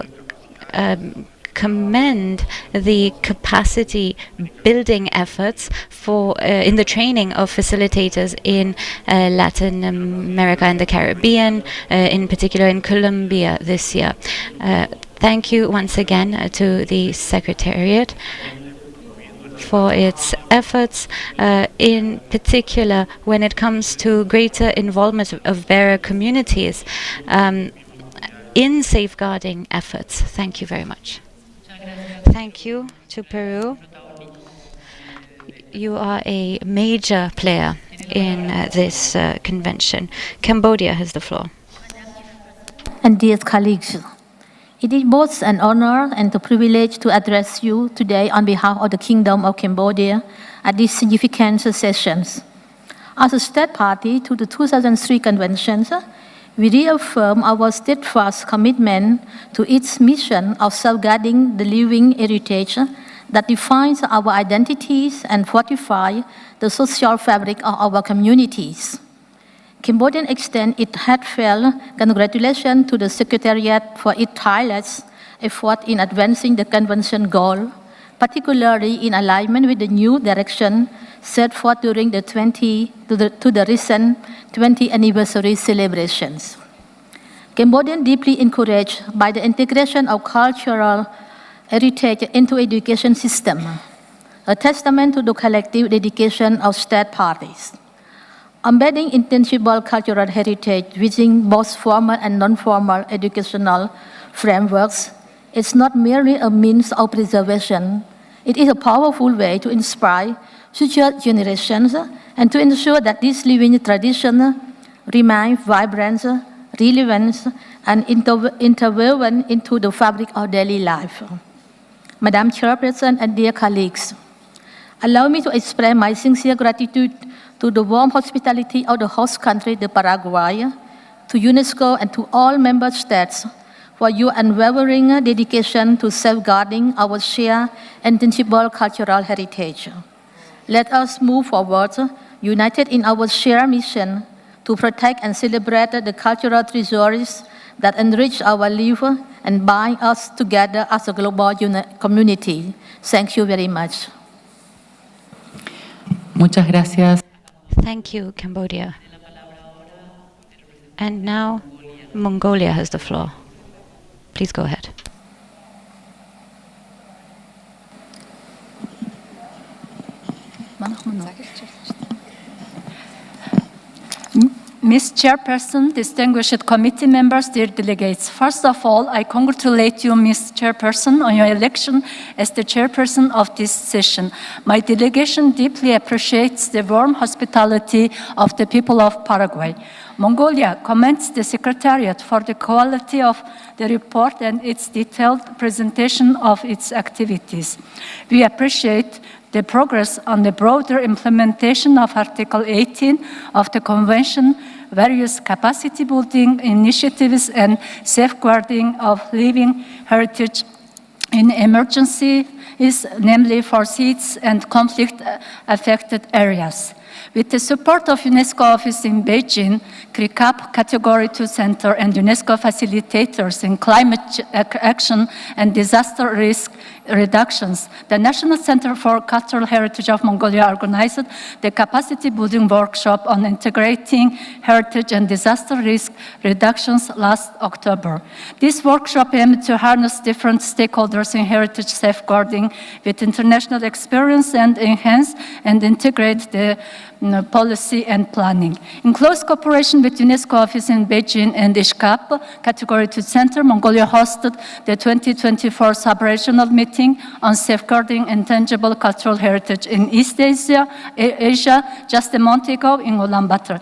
commend the capacity building efforts for in the training of facilitators in Latin America and the Caribbean, in particular in Colombia this year. Thank you once again to the Secretariat for its efforts, in particular when it comes to greater involvement of bearer communities in safeguarding efforts. Thank you very much. Thank you to Peru. You are a major player in this convention. Cambodia has the floor. And dear colleagues, it is both an honor and a privilege to address you today on behalf of the Kingdom of Cambodia at these significant sessions. As a state party to the 2003 conventions, we reaffirm our steadfast commitment to its mission of safeguarding the living heritage that defines our identities and fortify the social fabric of our communities. Cambodia extends its heartfelt congratulations to the Secretariat for its tireless effort in advancing the convention goal, particularly in alignment with the new direction set forth during the recent 20th anniversary celebrations. Cambodia deeply encouraged by the integration of cultural heritage into education system, a testament to the collective dedication of state parties. Embedding intangible cultural heritage within both formal and non-formal educational frameworks is not merely a means of preservation. It is a powerful way to inspire future generations and to ensure that this living tradition remains vibrant, relevant, and interwoven into the fabric of daily life. Madam Chairperson and dear colleagues, allow me to express my sincere gratitude to the warm hospitality of the host country, the Paraguay, to UNESCO and to all member states for your unwavering dedication to safeguarding our shared and tangible cultural heritage. Let us move forward, united in our shared mission to protect and celebrate the cultural treasures that enrich our life and bind us together as a global community. Thank you very much. Muchas gracias. Thank you, Cambodia. And now, Mongolia has the floor. Please go ahead. Ms. Chairperson, distinguished committee members, dear delegates. First of all, I congratulate you, Ms. Chairperson, on your election as the chairperson of this session. My delegation deeply appreciates the warm hospitality of the people of Paraguay. Mongolia commends the Secretariat for the quality of the report and its detailed presentation of its activities. We appreciate the progress on the broader implementation of Article 18 of the Convention, various capacity building initiatives, and safeguarding of living heritage in emergencies, namely for sites and conflict-affected areas. With the support of UNESCO office in Beijing, CRICAP Category 2 Center, and UNESCO facilitators in climate action and disaster risk reductions, the National Center for Cultural Heritage of Mongolia organized the capacity building workshop on integrating heritage and disaster risk reductions last October. This workshop aimed to harness different stakeholders in heritage safeguarding with international experience and enhance and integrate the policy and planning. In close cooperation with UNESCO office in Beijing and ISHCAP Category 2 Center, Mongolia hosted the 2024 sub-regional meeting on safeguarding intangible cultural heritage in East Asia just a month ago in Ulaanbaatar.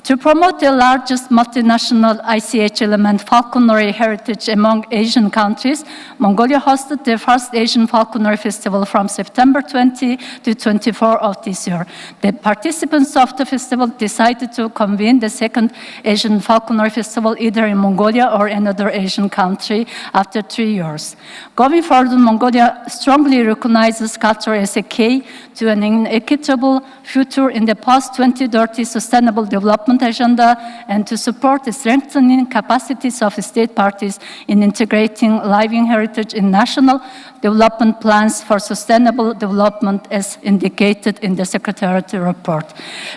To promote the largest multinational ICH element falconry heritage among Asian countries, Mongolia hosted the first Asian Falconry Festival from September 20 to 24 of this year. The participants of the festival decided to convene the second Asian Falconry Festival either in Mongolia or another Asian country after 3 years. Going forward, Mongolia strongly recognizes culture as a key to an equitable future in the post-2030 Sustainable Development Agenda and to support the strengthening capacities of state parties in integrating living heritage in national development plans for sustainable development as indicated in the Secretariat report.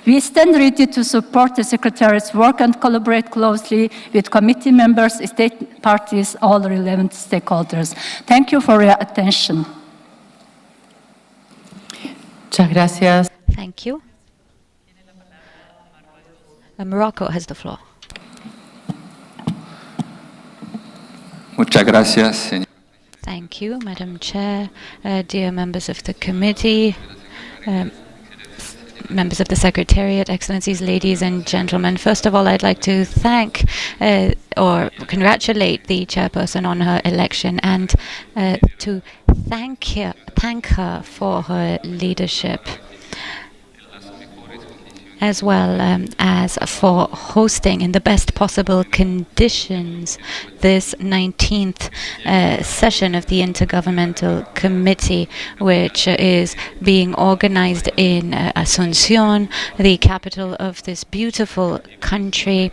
We stand ready to support the Secretariat's work and collaborate closely with committee members, state parties, all relevant stakeholders. Thank you for your attention. Muchas gracias. Thank you. Morocco has the floor. Muchas gracias, señor. Thank you, Madam Chair, dear members of the committee, members of the Secretariat, Excellencies, ladies and gentlemen. First of all, I'd like to thank or congratulate the chairperson on her election and to thank her for her leadership, as well as for hosting in the best possible conditions this 19th session of the Intergovernmental Committee, which is being organized in Asunción, the capital of this beautiful country,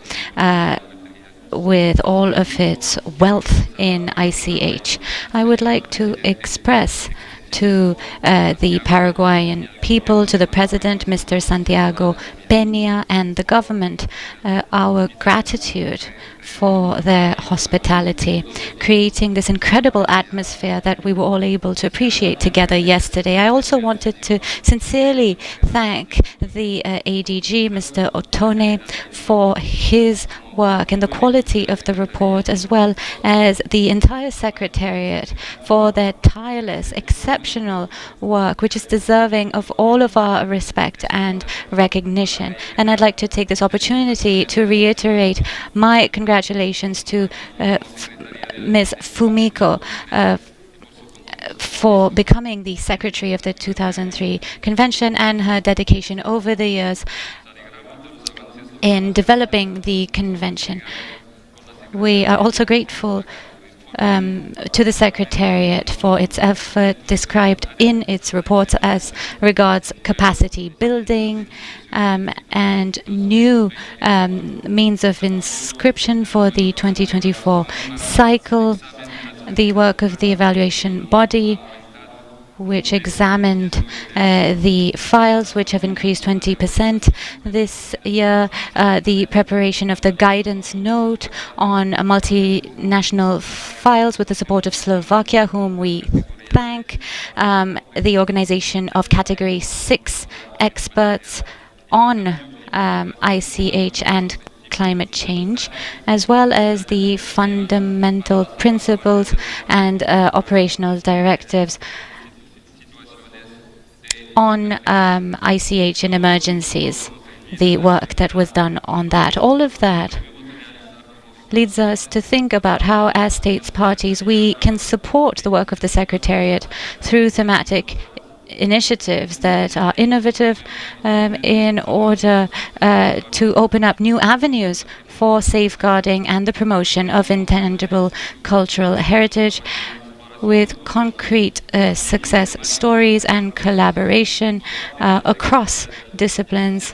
with all of its wealth in ICH. I would like to express to the Paraguayan people, to the President, Mr. Santiago Peña, and the government, our gratitude for their hospitality, creating this incredible atmosphere that we were all able to appreciate together yesterday. I also wanted to sincerely thank the ADG, Mr. Otone, for his work and the quality of the report, as well as the entire Secretariat for their tireless, exceptional work, which is deserving of all of our respect and recognition. And I'd like to take this opportunity to reiterate my congratulations to Ms. Fumiko for becoming the Secretary of the 2003 Convention and her dedication over the years in developing the convention. We are also grateful to the Secretariat for its effort described in its reports as regards capacity building and new means of inscription for the 2024 cycle, the work of the evaluation body, which examined the files, which have increased 20% this year, the preparation of the guidance note on multinational files with the support of Slovakia, whom we thank, the organization of Category 6 experts on ICH and climate change, as well as the fundamental principles and operational directives on ICH and emergencies, the work that was done on that. All of that leads us to think about how, as states parties, we can support the work of the Secretariat through thematic initiatives that are innovative in order to open up new avenues for safeguarding and the promotion of intangible cultural heritage, with concrete success stories and collaboration across disciplines.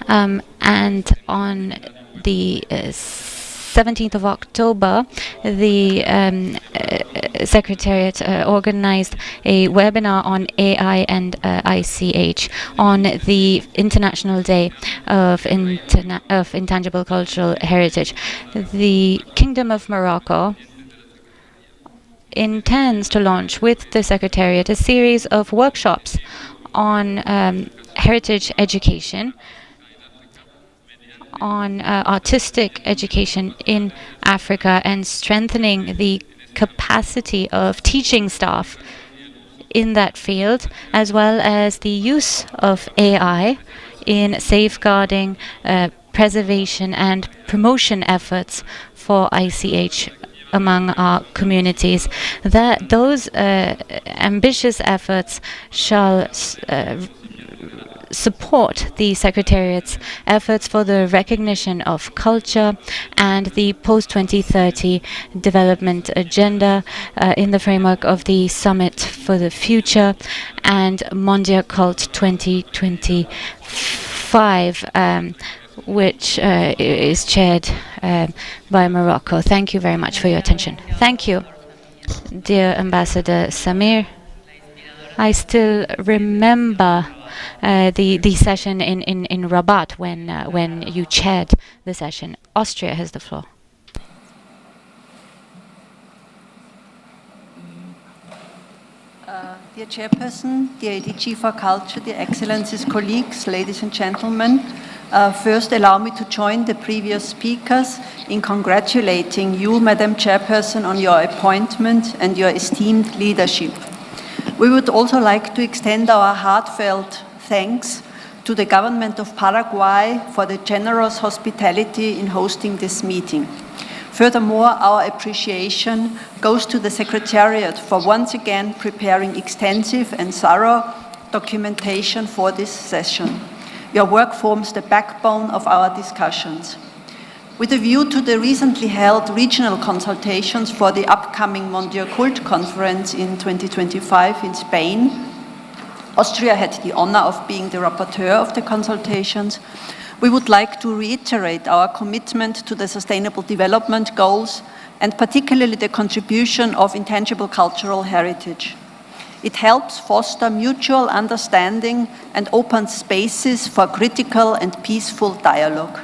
And on the 17th of October, the Secretariat organized a webinar on AI and ICH on the International Day of Intangible Cultural Heritage. The Kingdom of Morocco intends to launch with the Secretariat a series of workshops on heritage education, on artistic education in Africa, and strengthening the capacity of teaching staff in that field, as well as the use of AI in safeguarding, preservation and promotion efforts for ICH among our communities. Those ambitious efforts shall support the Secretariat's efforts for the recognition of culture and the post-2030 development agenda in the framework of the Summit for the Future and Mondial Cult 2025, which is chaired by Morocco. Thank you very much for your attention. Thank you, dear Ambassador Samir. I still remember the session in Rabat when you chaired the session. Austria has the floor. Dear Chairperson, dear ADG for Culture, dear Excellencies, colleagues, ladies and gentlemen, first allow me to join the previous speakers in congratulating you, Madam Chairperson, on your appointment and your esteemed leadership. We would also like to extend our heartfelt thanks to the government of Paraguay for the generous hospitality in hosting this meeting. Furthermore, our appreciation goes to the Secretariat for once again preparing extensive and thorough documentation for this session. Your work forms the backbone of our discussions. With a view to the recently held regional consultations for the upcoming Mondial Cult Conference in 2025 in Spain, Austria had the honor of being the rapporteur of the consultations. We would like to reiterate our commitment to the Sustainable Development Goals and particularly the contribution of intangible cultural heritage. It helps foster mutual understanding and opens spaces for critical and peaceful dialogue.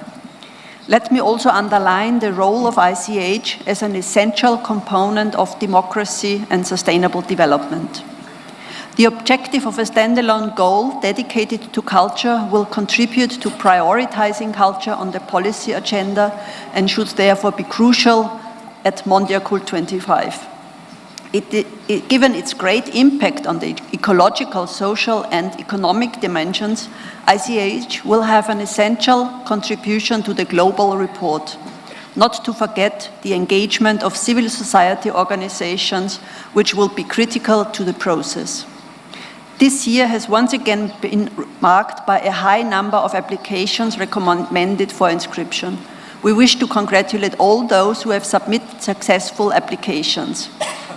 Let me also underline the role of ICH as an essential component of democracy and sustainable development. The objective of a standalone goal dedicated to culture will contribute to prioritizing culture on the policy agenda and should therefore be crucial at Mondial Cult 25. Given its great impact on the ecological, social and economic dimensions, ICH will have an essential contribution to the global report. Not to forget the engagement of civil society organizations, which will be critical to the process. This year has once again been marked by a high number of applications recommended for inscription. We wish to congratulate all those who have submitted successful applications.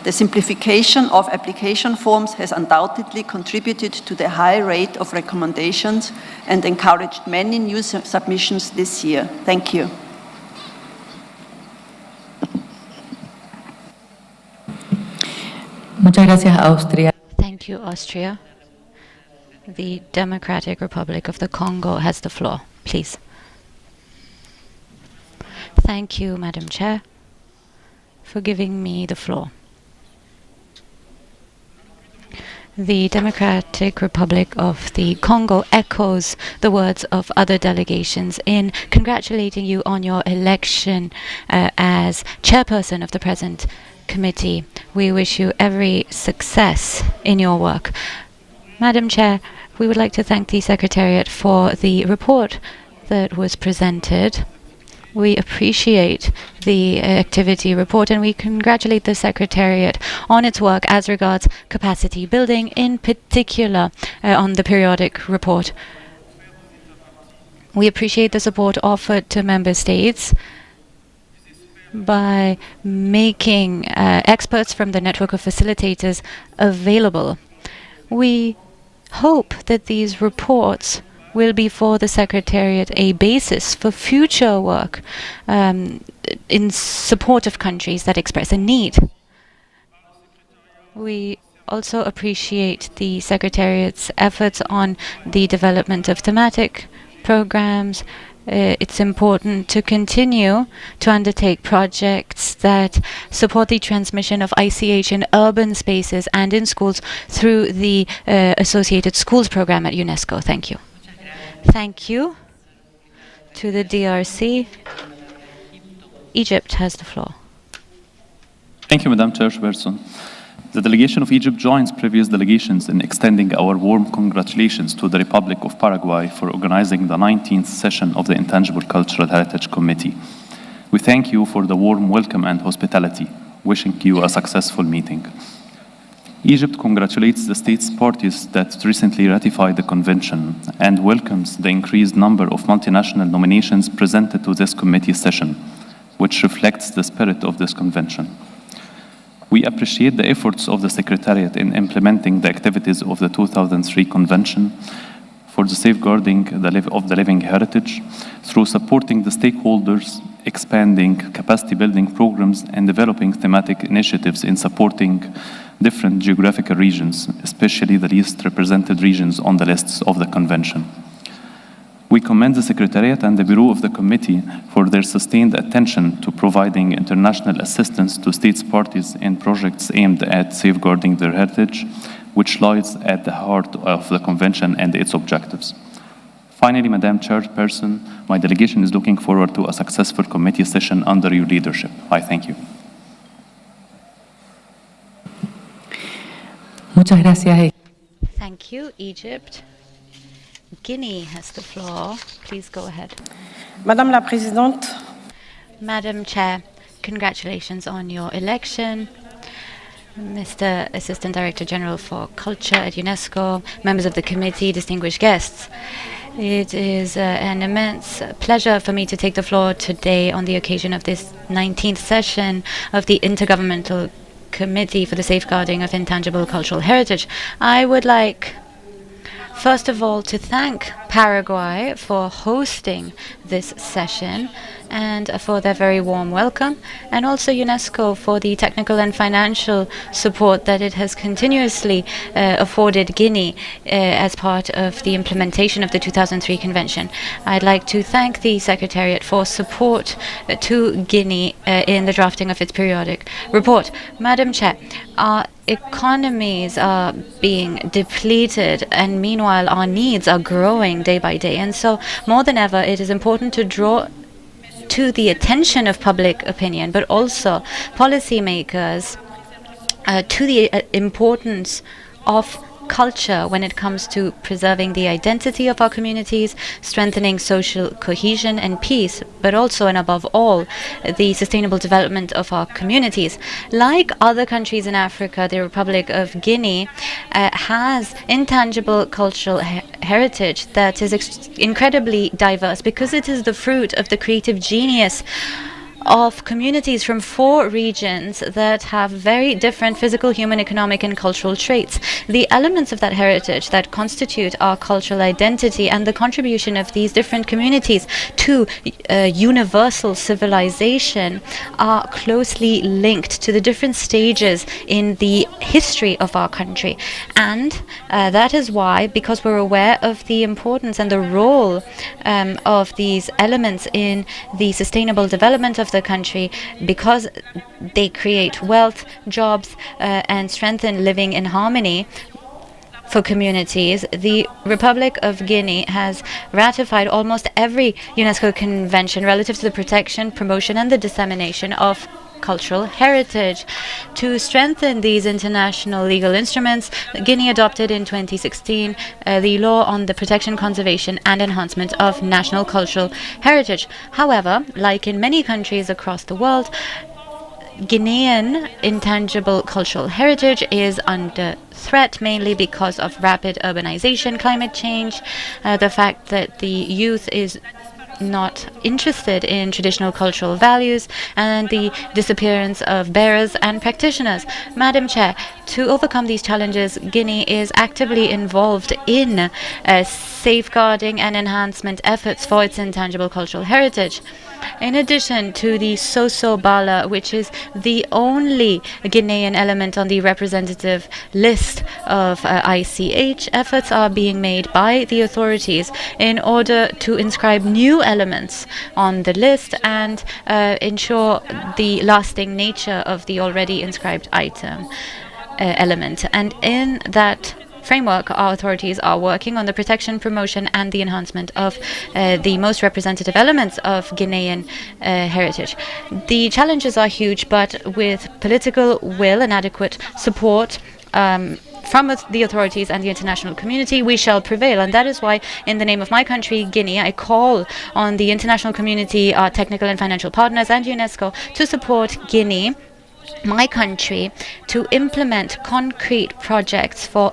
The simplification of application forms has undoubtedly contributed to the high rate of recommendations and encouraged many new submissions this year. Thank you. Muchas gracias, Austria. Thank you, Austria. The Democratic Republic of the Congo has the floor, please. Thank you, Madam Chair, for giving me the floor. The Democratic Republic of the Congo echoes the words of other delegations in congratulating you on your election as chairperson of the present committee. We wish you every success in your work. Madam Chair, we would like to thank the Secretariat for the report that was presented. We appreciate the activity report and we congratulate the Secretariat on its work as regards capacity building, in particular on the periodic report. We appreciate the support offered to Member States by making experts from the network of facilitators available. We hope that these reports will be for the Secretariat a basis for future work in support of countries that express a need. We also appreciate the Secretariat's efforts on the development of thematic programs. It's important to continue to undertake projects that support the transmission of ICH in urban spaces and in schools through the Associated Schools program at UNESCO. Thank you. Thank you to the DRC. Egypt has the floor. Thank you, Madam Chairperson. The delegation of Egypt joins previous delegations in extending our warm congratulations to the Republic of Paraguay for organizing the 19th session of the Intangible Cultural Heritage Committee. We thank you for the warm welcome and hospitality, wishing you a successful meeting. Egypt congratulates the states parties that recently ratified the convention and welcomes the increased number of multinational nominations presented to this committee session, which reflects the spirit of this convention. We appreciate the efforts of the Secretariat in implementing the activities of the 2003 Convention for the safeguarding of the living heritage through supporting the stakeholders, expanding capacity building programs, and developing thematic initiatives in supporting different geographical regions, especially the least represented regions on the lists of the Convention. We commend the Secretariat and the Bureau of the Committee for their sustained attention to providing international assistance to states parties in projects aimed at safeguarding their heritage, which lies at the heart of the Convention and its objectives. Finally, Madam Chairperson, my delegation is looking forward to a successful committee session under your leadership. I thank you. Muchas gracias. Thank you, Egypt. Guinea has the floor. Please go ahead. Madame la Présidente. Madam Chair, congratulations on your election. Mr. Assistant Director General for Culture at UNESCO, members of the committee, distinguished guests. It is an immense pleasure for me to take the floor today on the occasion of this 19th session of the Intergovernmental Committee for the Safeguarding of Intangible Cultural Heritage. I would like, first of all, to thank Paraguay for hosting this session and for their very warm welcome, and also UNESCO for the technical and financial support that it has continuously afforded Guinea as part of the implementation of the 2003 Convention. I'd like to thank the Secretariat for support to Guinea in the drafting of its periodic report. Madam Chair, our economies are being depleted, and meanwhile our needs are growing day by day. And so, more than ever, it is important to draw to the attention of public opinion, but also policymakers, to the importance of culture when it comes to preserving the identity of our communities, strengthening social cohesion and peace, but also and above all, the sustainable development of our communities. Like other countries in Africa, the Republic of Guinea has intangible cultural heritage that is incredibly diverse because it is the fruit of the creative genius of communities from 4 regions that have very different physical, human, economic, and cultural traits. The elements of that heritage that constitute our cultural identity and the contribution of these different communities to universal civilization are closely linked to the different stages in the history of our country. And that is why, because we're aware of the importance and the role of these elements in the sustainable development of the country, because they create wealth, jobs, and strengthen living in harmony for communities, the Republic of Guinea has ratified almost every UNESCO convention relative to the protection, promotion, and the dissemination of cultural heritage. To strengthen these international legal instruments, Guinea adopted in 2016 the law on the protection, conservation, and enhancement of national cultural heritage. However, like in many countries across the world, Guinean intangible cultural heritage is under threat, mainly because of rapid urbanization, climate change, the fact that the youth is not interested in traditional cultural values, and the disappearance of bearers and practitioners. Madam Chair, to overcome these challenges, Guinea is actively involved in safeguarding and enhancement efforts for its intangible cultural heritage. In addition to the Soso Bala, which is the only Guinean element on the representative list of ICH, efforts are being made by the authorities in order to inscribe new elements on the list and ensure the lasting nature of the already inscribed item element. And in that framework, our authorities are working on the protection, promotion, and the enhancement of the most representative elements of Guinean heritage. The challenges are huge, but with political will and adequate support from the authorities and the international community, we shall prevail. And that is why, in the name of my country, Guinea, I call on the international community, our technical and financial partners, and UNESCO to support Guinea, my country, to implement concrete projects for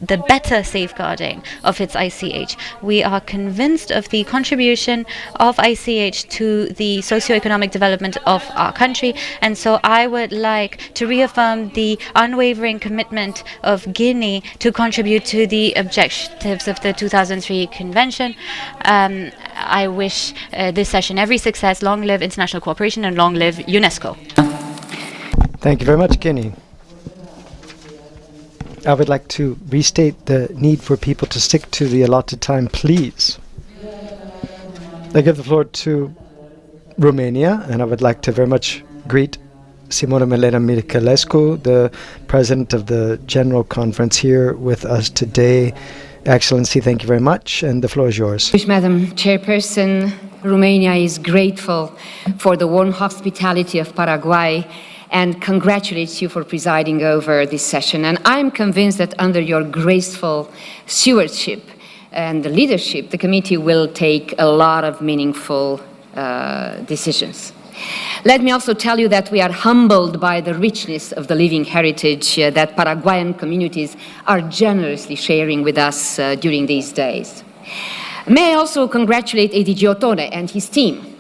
the better safeguarding of its ICH. We are convinced of the contribution of ICH to the socio-economic development of our country, and so I would like to reaffirm the unwavering commitment of Guinea to contribute to the objectives of the 2003 Convention. I wish this session every success. Long live international cooperation and long live UNESCO. Thank you very much, Guinea. I would like to restate the need for people to stick to the allotted time, please. I give the floor to Romania, and I would like to very much greet Simona Milena Miculescu, the President of the General Conference, here with us today. Excellency, thank you very much, and the floor is yours. Madam Chairperson, Romania is grateful for the warm hospitality of Paraguay and congratulates you for presiding over this session. And I'm convinced that under your graceful stewardship and the leadership, the committee will take a lot of meaningful decisions. Let me also tell you that we are humbled by the richness of the living heritage that Paraguayan communities are generously sharing with us during these days. May I also congratulate ADG Ottone and his team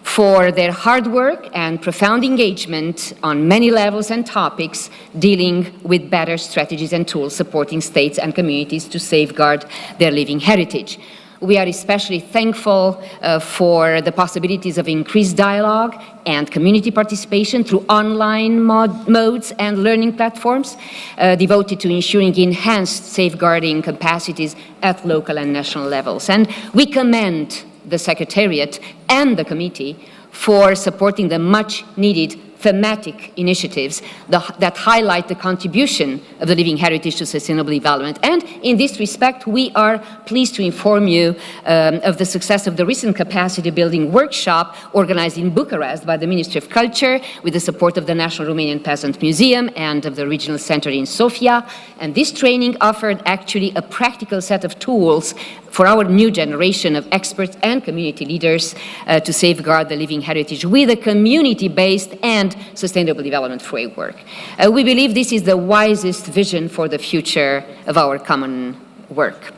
for their hard work and profound engagement on many levels and topics dealing with better strategies and tools supporting states and communities to safeguard their living heritage. We are especially thankful for the possibilities of increased dialogue and community participation through online modes and learning platforms devoted to ensuring enhanced safeguarding capacities at local and national levels. And we commend the Secretariat and the Committee for supporting the much-needed thematic initiatives that highlight the contribution of the living heritage to sustainable development. And in this respect, we are pleased to inform you of the success of the recent capacity building workshop organized in Bucharest by the Ministry of Culture with the support of the National Romanian Peasant Museum and of the Regional Center in Sofia. And this training offered actually a practical set of tools for our new generation of experts and community leaders to safeguard the living heritage with a community-based and sustainable development framework. We believe this is the wisest vision for the future of our common work.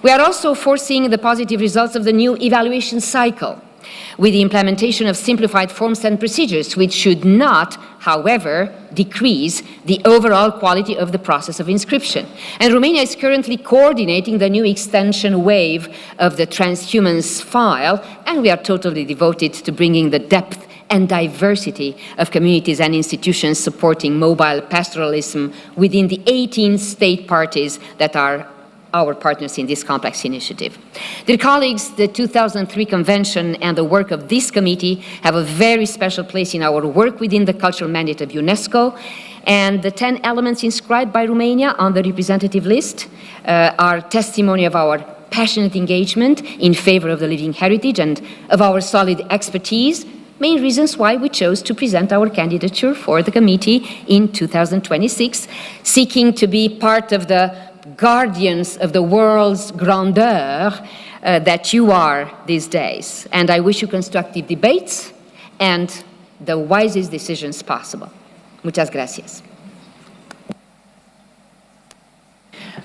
We are also foreseeing the positive results of the new evaluation cycle with the implementation of simplified forms and procedures, which should not, however, decrease the overall quality of the process of inscription. And Romania is currently coordinating the new extension wave of the transhumans file, and we are totally devoted to bringing the depth and diversity of communities and institutions supporting mobile pastoralism within the 18 state parties that are our partners in this complex initiative. Dear colleagues, the 2003 Convention and the work of this committee have a very special place in our work within the cultural mandate of UNESCO, and the 10 elements inscribed by Romania on the representative list are testimony of our passionate engagement in favor of the living heritage and of our solid expertise, main reasons why we chose to present our candidature for the committee in 2026, seeking to be part of the guardians of the world's grandeur that you are these days. And I wish you constructive debates and the wisest decisions possible. Muchas gracias.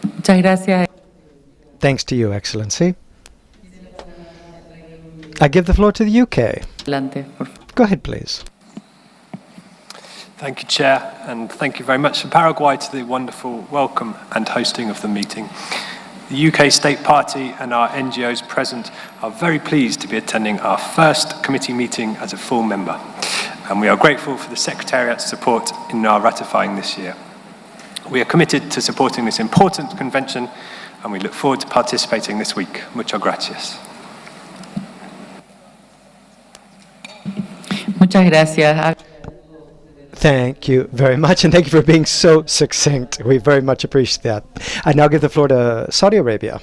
Muchas gracias. Thanks to you, Excellency. I give the floor to the UK. Go ahead, please. Thank you, Chair, and thank you very much for Paraguay to the wonderful welcome and hosting of the meeting. The UK State Party and our NGOs present are very pleased to be attending our first committee meeting as a full member, and we are grateful for the Secretariat's support in our ratifying this year. We are committed to supporting this important convention, and we look forward to participating this week. Muchas gracias. Muchas gracias. Thank you very much, and thank you for being so succinct. We very much appreciate that. I now give the floor to Saudi Arabia.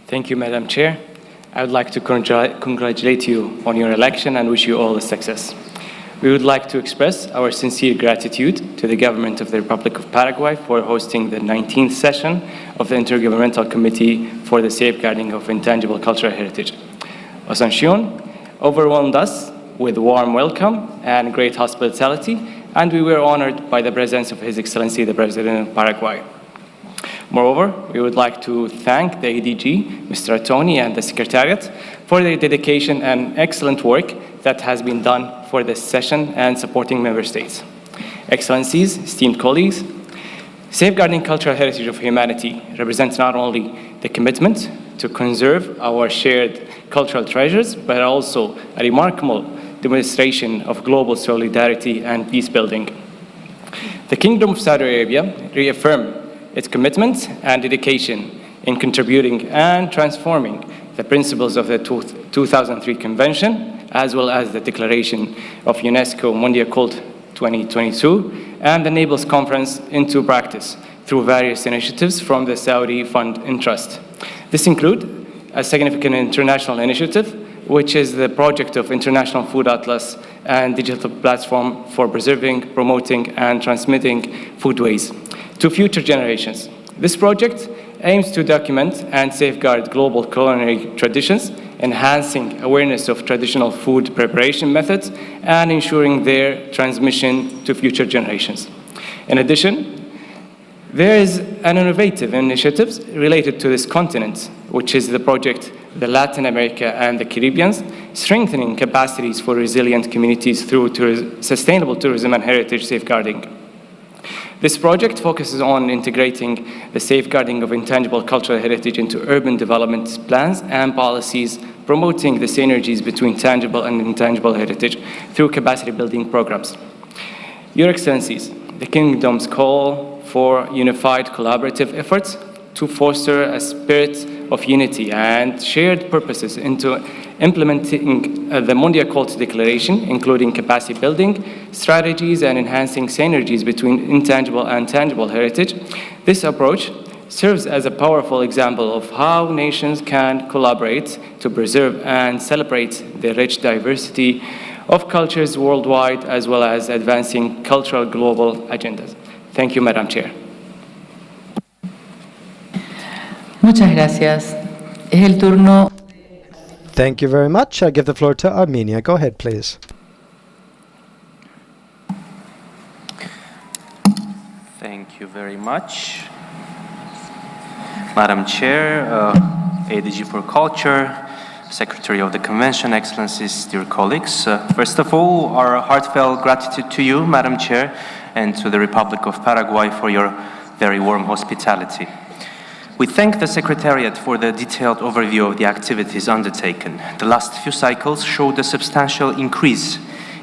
Thank you, Madam Chair. I would like to congratulate you on your election and wish you all the success. We would like to express our sincere gratitude to the government of the Republic of Paraguay for hosting the 19th session of the Intergovernmental Committee for the Safeguarding of Intangible Cultural Heritage. Asuncion overwhelmed us with warm welcome and great hospitality, and we were honored by the presence of His Excellency the President of Paraguay. Moreover, we would like to thank the ADG, Mr. Atoni, and the Secretariat for their dedication and excellent work that has been done for this session and supporting member states. Excellencies, esteemed colleagues, safeguarding cultural heritage of humanity represents not only the commitment to conserve our shared cultural treasures, but also a remarkable demonstration of global solidarity and peace building. The Kingdom of Saudi Arabia reaffirmed its commitment and dedication in contributing and transforming the principles of the 2003 Convention, as well as the Declaration of UNESCO Mondial Cult 2022 and the Naples Conference into practice through various initiatives from the Saudi Fund and Trust. This includes a significant international initiative, which is the project of International Food Atlas and digital platform for preserving, promoting, and transmitting foodways to future generations. This project aims to document and safeguard global culinary traditions, enhancing awareness of traditional food preparation methods, and ensuring their transmission to future generations. In addition, there is an innovative initiative related to this continent, which is the project the Latin America and the Caribbean, strengthening capacities for resilient communities through sustainable tourism and heritage safeguarding. This project focuses on integrating the safeguarding of intangible cultural heritage into urban development plans and policies, promoting the synergies between tangible and intangible heritage through capacity building programs. Your Excellencies, the Kingdom's call for unified collaborative efforts to foster a spirit of unity and shared purposes into implementing the Mondial Cult Declaration, including capacity building, strategies, and enhancing synergies between intangible and tangible heritage. This approach serves as a powerful example of how nations can collaborate to preserve and celebrate the rich diversity of cultures worldwide, as well as advancing cultural global agendas. Thank you, Madam Chair. Muchas gracias. Es el turno. Thank you very much. I give the floor to Armenia. Go ahead, please. Thank you very much. Madam Chair, ADG for Culture, Secretary of the Convention, Excellencies, dear colleagues. First of all, our heartfelt gratitude to you, Madam Chair, and to the Republic of Paraguay for your very warm hospitality. We thank the Secretariat for the detailed overview of the activities undertaken. The last few cycles showed a substantial increase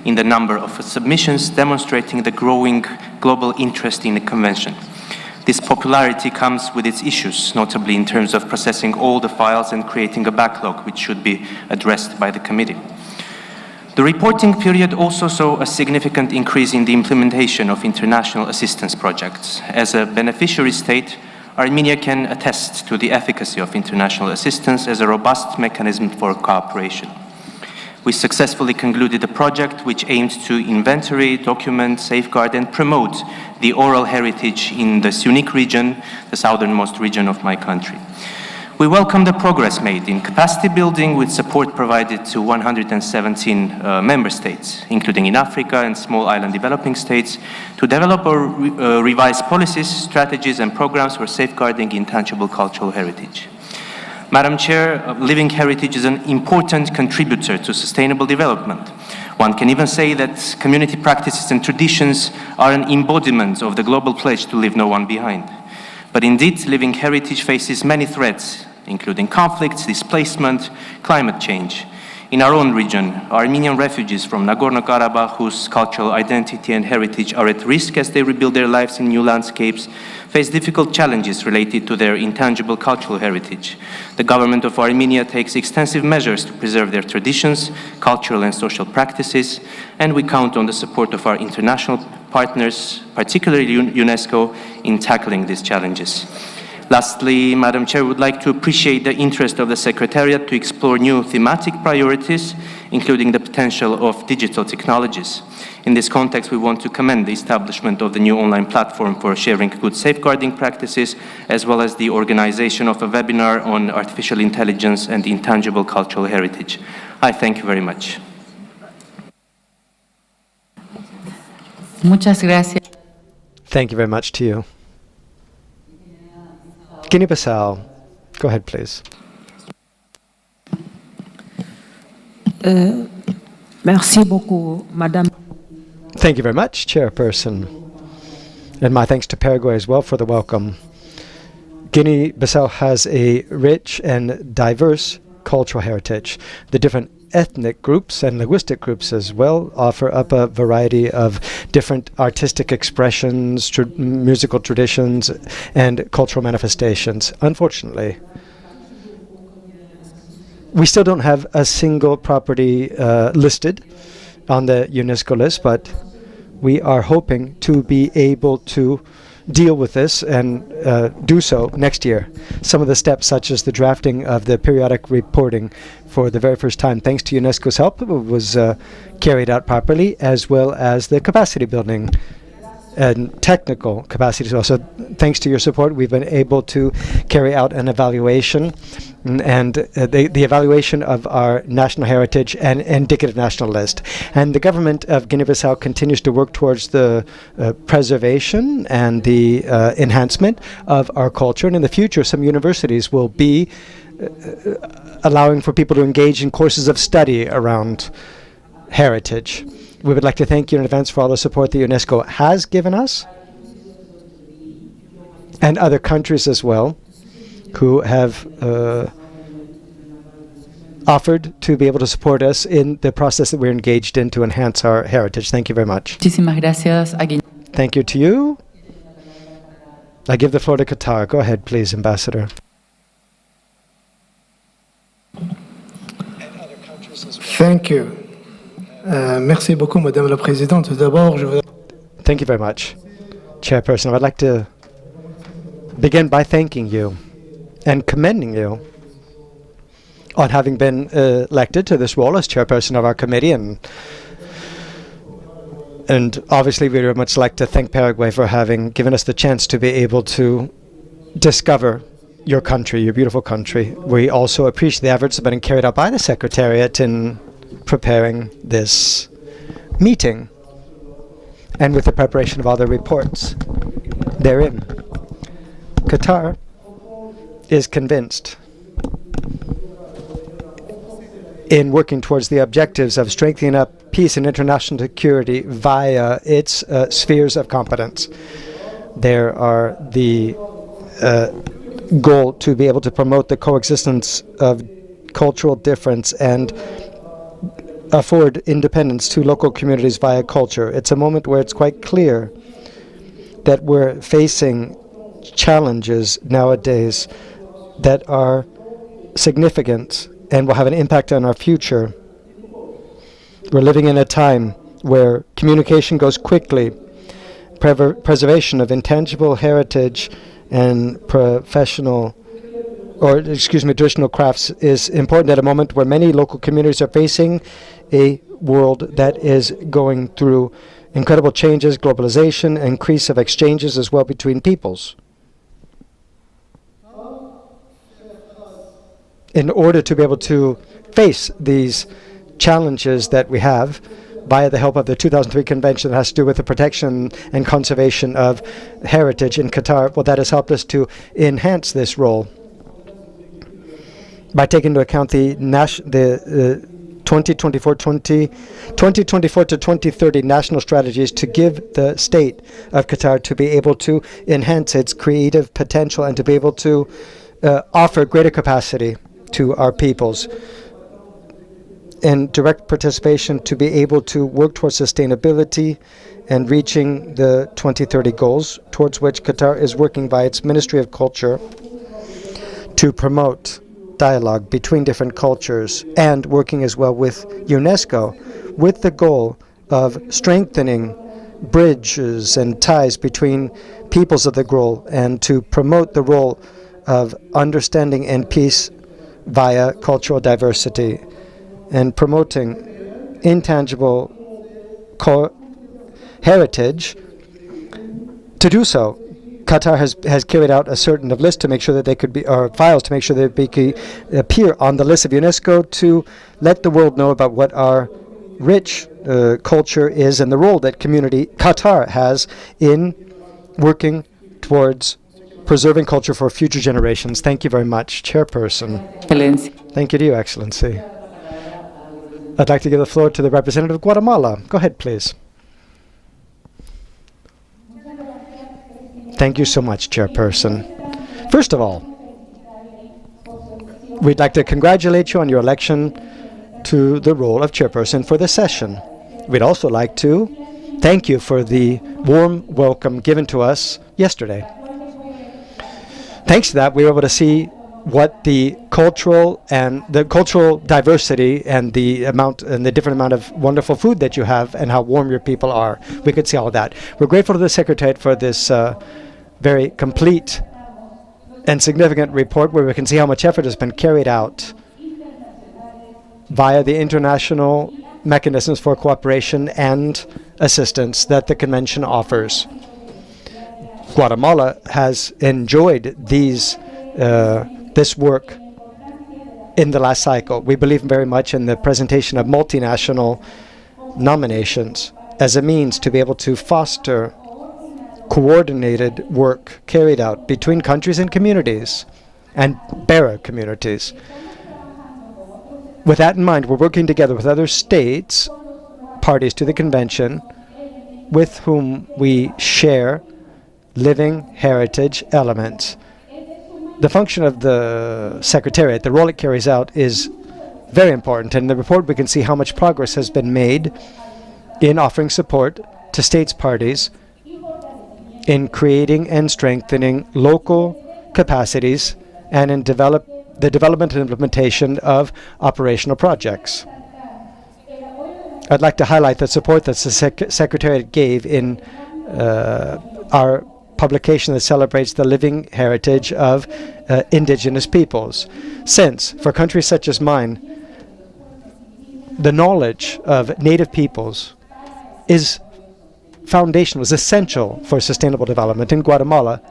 in the number of submissions, demonstrating the growing global interest in the Convention. This popularity comes with its issues, notably in terms of processing all the files and creating a backlog, which should be addressed by the committee. The reporting period also saw a significant increase in the implementation of international assistance projects. As a beneficiary state, Armenia can attest to the efficacy of international assistance as a robust mechanism for cooperation. We successfully concluded a project which aimed to inventory, document, safeguard, and promote the oral heritage in this unique region, the southernmost region of my country. We welcome the progress made in capacity building with support provided to 117 member states, including in Africa and small island developing states, to develop or revise policies, strategies, and programs for safeguarding intangible cultural heritage. Madam Chair, living heritage is an important contributor to sustainable development. One can even say that community practices and traditions are an embodiment of the global pledge to leave no one behind. But indeed, living heritage faces many threats, including conflicts, displacement, climate change. In our own region, Armenian refugees from Nagorno-Karabakh, whose cultural identity and heritage are at risk as they rebuild their lives in new landscapes, face difficult challenges related to their intangible cultural heritage. The government of Armenia takes extensive measures to preserve their traditions, cultural and social practices, and we count on the support of our international partners, particularly UNESCO, in tackling these challenges. Lastly, Madam Chair, would like to appreciate the interest of the Secretariat to explore new thematic priorities, including the potential of digital technologies. In this context, we want to commend the establishment of the new online platform for sharing good safeguarding practices, as well as the organization of a webinar on artificial intelligence and intangible cultural heritage. I thank you very much. Muchas gracias. Thank you very much to you. Guinea-Bissau, go ahead, please. Merci beaucoup, Madame. Thank you very much, Chairperson. And my thanks to Paraguay as well for the welcome. Guinea-Bissau has a rich and diverse cultural heritage. The different ethnic groups and linguistic groups as well offer up a variety of different artistic expressions, musical traditions, and cultural manifestations. Unfortunately, we still don't have a single property listed on the UNESCO list, but we are hoping to be able to deal with this and do so next year. Some of the steps, such as the drafting of the periodic reporting for the very first time, thanks to UNESCO's help, was carried out properly, as well as the capacity building and technical capacity as well. So thanks to your support, we've been able to carry out an evaluation, and the evaluation of our national heritage and indicative national list. And the government of Guinea-Bissau continues to work towards the preservation and the enhancement of our culture. And in the future, some universities will be allowing for people to engage in courses of study around heritage. We would like to thank you in advance for all the support that UNESCO has given us, and other countries as well, who have offered to be able to support us in the process that we're engaged in to enhance our heritage. Thank you very much. Muchísimas gracias. Thank you to you. I give the floor to Qatar. Go ahead, please, Ambassador. Thank you. Merci beaucoup, Madame la Présidente. D'abord, je voudrais... Thank you very much, Chairperson. I'd like to begin by thanking you and commending you on having been elected to this role as Chairperson of our committee. And obviously, we very much like to thank Paraguay for having given us the chance to be able to discover your country, your beautiful country. We also appreciate the efforts that have been carried out by the Secretariat in preparing this meeting and with the preparation of other reports therein. Qatar is convinced in working towards the objectives of strengthening up peace and international security via its spheres of competence. There are the goal to be able to promote the coexistence of cultural difference and afford independence to local communities via culture. It's a moment where it's quite clear that we're facing challenges nowadays that are significant and will have an impact on our future. We're living in a time where communication goes quickly, preservation of intangible heritage and traditional crafts is important at a moment where many local communities are facing a world that is going through incredible changes, globalization, increase of exchanges as well between peoples. In order to be able to face these challenges that we have, via the help of the 2003 convention that has to do with the protection and conservation of heritage in Qatar, well, that has helped us to enhance this role by taking into account the 2024 to 2030 national strategies to give the state of Qatar to be able to enhance its creative potential and to be able to offer greater capacity to our peoples. and direct participation to be able to work towards sustainability and reaching the 2030 goals, towards which Qatar is working by its Ministry of Culture to promote dialogue between different cultures, and working as well with UNESCO with the goal of strengthening bridges and ties between peoples of the globe and to promote the role of understanding and peace via cultural diversity and promoting intangible heritage. To do so, Qatar has carried out a certain list to make sure that they could be, or files to make sure that they could appear on the list of UNESCO to let the world know about what our rich culture is and the role that community Qatar has in working towards preserving culture for future generations. Thank you very much, Chairperson. Excellency. Thank you to you, Excellency. I'd like to give the floor to the representative of Guatemala. Go ahead, please. Thank you so much, Chairperson. First of all, we'd like to congratulate you on your election to the role of Chairperson for this session. We'd also like to thank you for the warm welcome given to us yesterday. Thanks to that, we were able to see what the cultural diversity and the different amount of wonderful food that you have and how warm your people are. We could see all of that. We're grateful to the Secretariat for this very complete and significant report where we can see how much effort has been carried out via the international mechanisms for cooperation and assistance that the Convention offers. Guatemala has enjoyed this work in the last cycle. We believe very much in the presentation of multinational nominations as a means to be able to foster coordinated work carried out between countries and communities and bearer communities. With that in mind, we're working together with other states, parties to the Convention, with whom we share living heritage elements. The function of the Secretariat, the role it carries out, is very important. In the report, we can see how much progress has been made in offering support to states parties in creating and strengthening local capacities and in the development and implementation of operational projects. I'd like to highlight the support that the Secretariat gave in our publication that celebrates the living heritage of indigenous peoples. Since, for countries such as mine, the knowledge of native peoples is foundational, is essential for sustainable development. In Guatemala,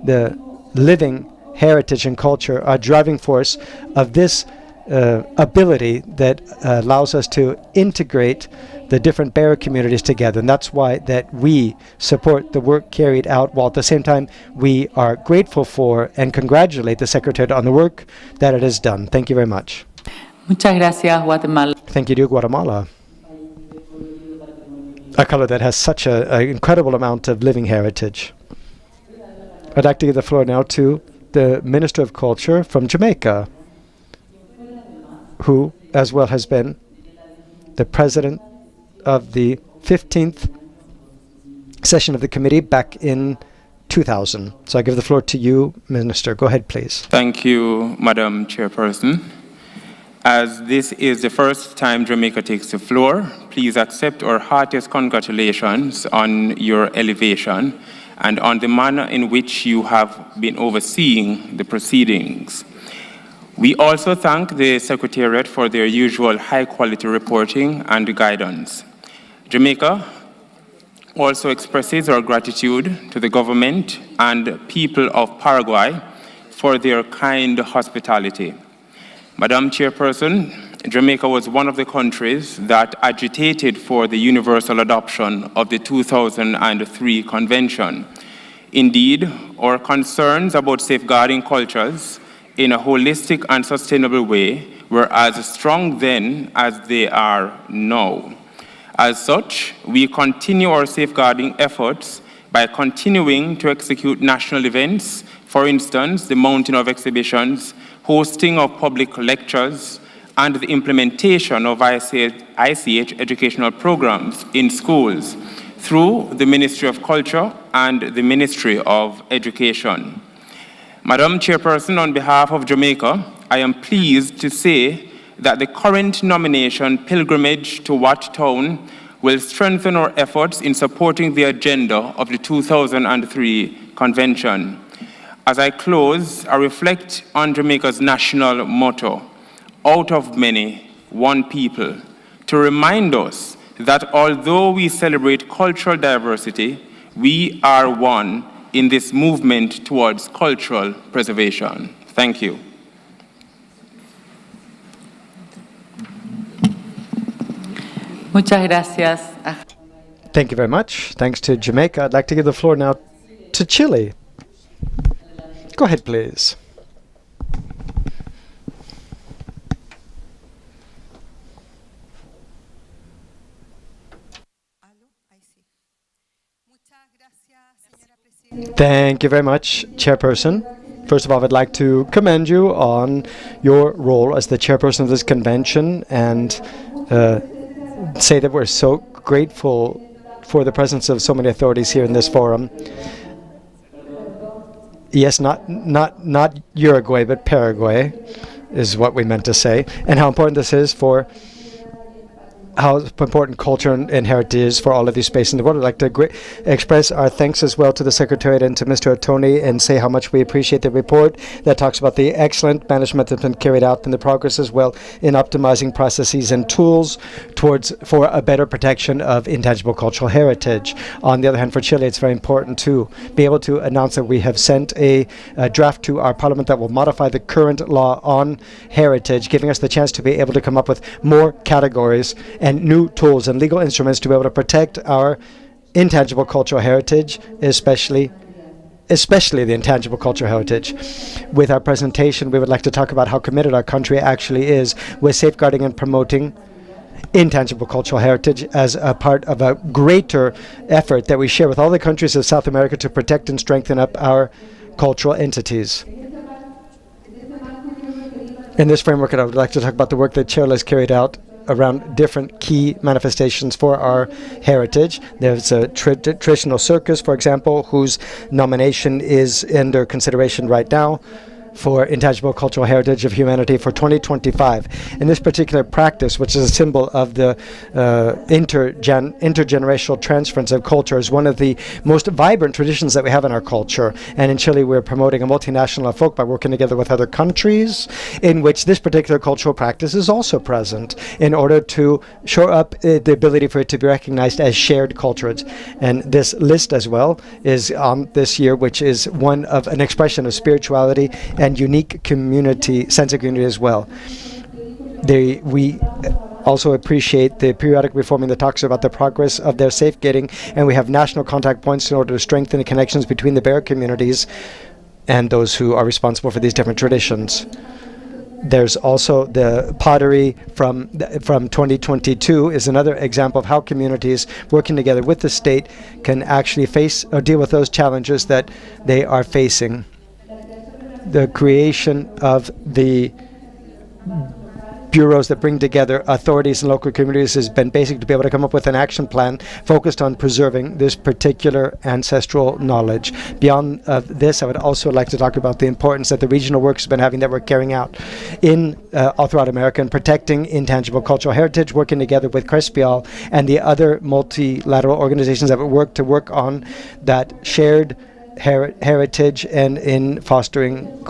the living heritage and culture are driving force of this ability that allows us to integrate the different bearer communities together. And that's why that we support the work carried out, while at the same time we are grateful for and congratulate the Secretariat on the work that it has done. Thank you very much. Muchas gracias, Guatemala. Thank you to Guatemala. A color that has such an incredible amount of living heritage. I'd like to give the floor now to the Minister of Culture from Jamaica, who as well has been the president of the 15th session of the committee back in 2000. So I give the floor to you, Minister. Go ahead, please. Thank you, Madam Chairperson. As this is the first time Jamaica takes the floor, please accept our heartiest congratulations on your elevation and on the manner in which you have been overseeing the proceedings. We also thank the Secretariat for their usual high-quality reporting and guidance. Jamaica also expresses our gratitude to the government and people of Paraguay for their kind hospitality. Madam Chairperson, Jamaica was one of the countries that agitated for the universal adoption of the 2003 Convention. Indeed, our concerns about safeguarding cultures in a holistic and sustainable way were as strong then as they are now. As such, we continue our safeguarding efforts by continuing to execute national events, for instance, the mounting of exhibitions, hosting of public lectures, and the implementation of ICH educational programs in schools through the Ministry of Culture and the Ministry of Education. Madam Chairperson, on behalf of Jamaica, I am pleased to say that the current nomination pilgrimage to Wat Town will strengthen our efforts in supporting the agenda of the 2003 Convention. As I close, I reflect on Jamaica's national motto, out of many, one people, to remind us that although we celebrate cultural diversity, we are one in this movement towards cultural preservation. Thank you. Muchas gracias. Thank you very much. Thanks to Jamaica. I'd like to give the floor now to Chile. Go ahead, please. Thank you very much, Chairperson. First of all, I'd like to commend you on your role as the chairperson of this convention and say that we're so grateful for the presence of so many authorities here in this forum. Yes, not Uruguay, but Paraguay is what we meant to say, and how important this is for how important culture and heritage is for all of these spaces in the world. I'd like to express our thanks as well to the Secretariat and to Mr. Otoni and say how much we appreciate the report that talks about the excellent management that's been carried out and the progress as well in optimizing processes and tools for a better protection of intangible cultural heritage. On the other hand, for Chile, it's very important to be able to announce that we have sent a draft to our parliament that will modify the current law on heritage, giving us the chance to be able to come up with more categories and new tools and legal instruments to be able to protect our intangible cultural heritage, especially the intangible cultural heritage. With our presentation, we would like to talk about how committed our country actually is with safeguarding and promoting intangible cultural heritage as a part of a greater effort that we share with all the countries of South America to protect and strengthen up our cultural entities. In this framework, I would like to talk about the work that Chile has carried out around different key manifestations for our heritage. There's a traditional circus, for example, whose nomination is under consideration right now for Intangible Cultural Heritage of Humanity for 2025. In this particular practice, which is a symbol of the intergenerational transference of culture, is one of the most vibrant traditions that we have in our culture. And in Chile, we're promoting a multinational folk by working together with other countries in which this particular cultural practice is also present in order to shore up the ability for it to be recognized as shared cultures. And this list as well is on this year, which is one of an expression of spirituality and unique community, sense of community as well. We also appreciate the periodic reforming that talks about the progress of their safeguarding, and we have national contact points in order to strengthen the connections between the bearer communities and those who are responsible for these different traditions. There's also the pottery from 2022 is another example of how communities working together with the state can actually face or deal with those challenges that they are facing. The creation of the bureaus that bring together authorities and local communities has been basic to be able to come up with an action plan focused on preserving this particular ancestral knowledge. Beyond this, I would also like to talk about the importance that the regional works have been having that we're carrying out in all throughout America in protecting intangible cultural heritage, working together with Crespial and the other multilateral organizations that work on that shared heritage and in fostering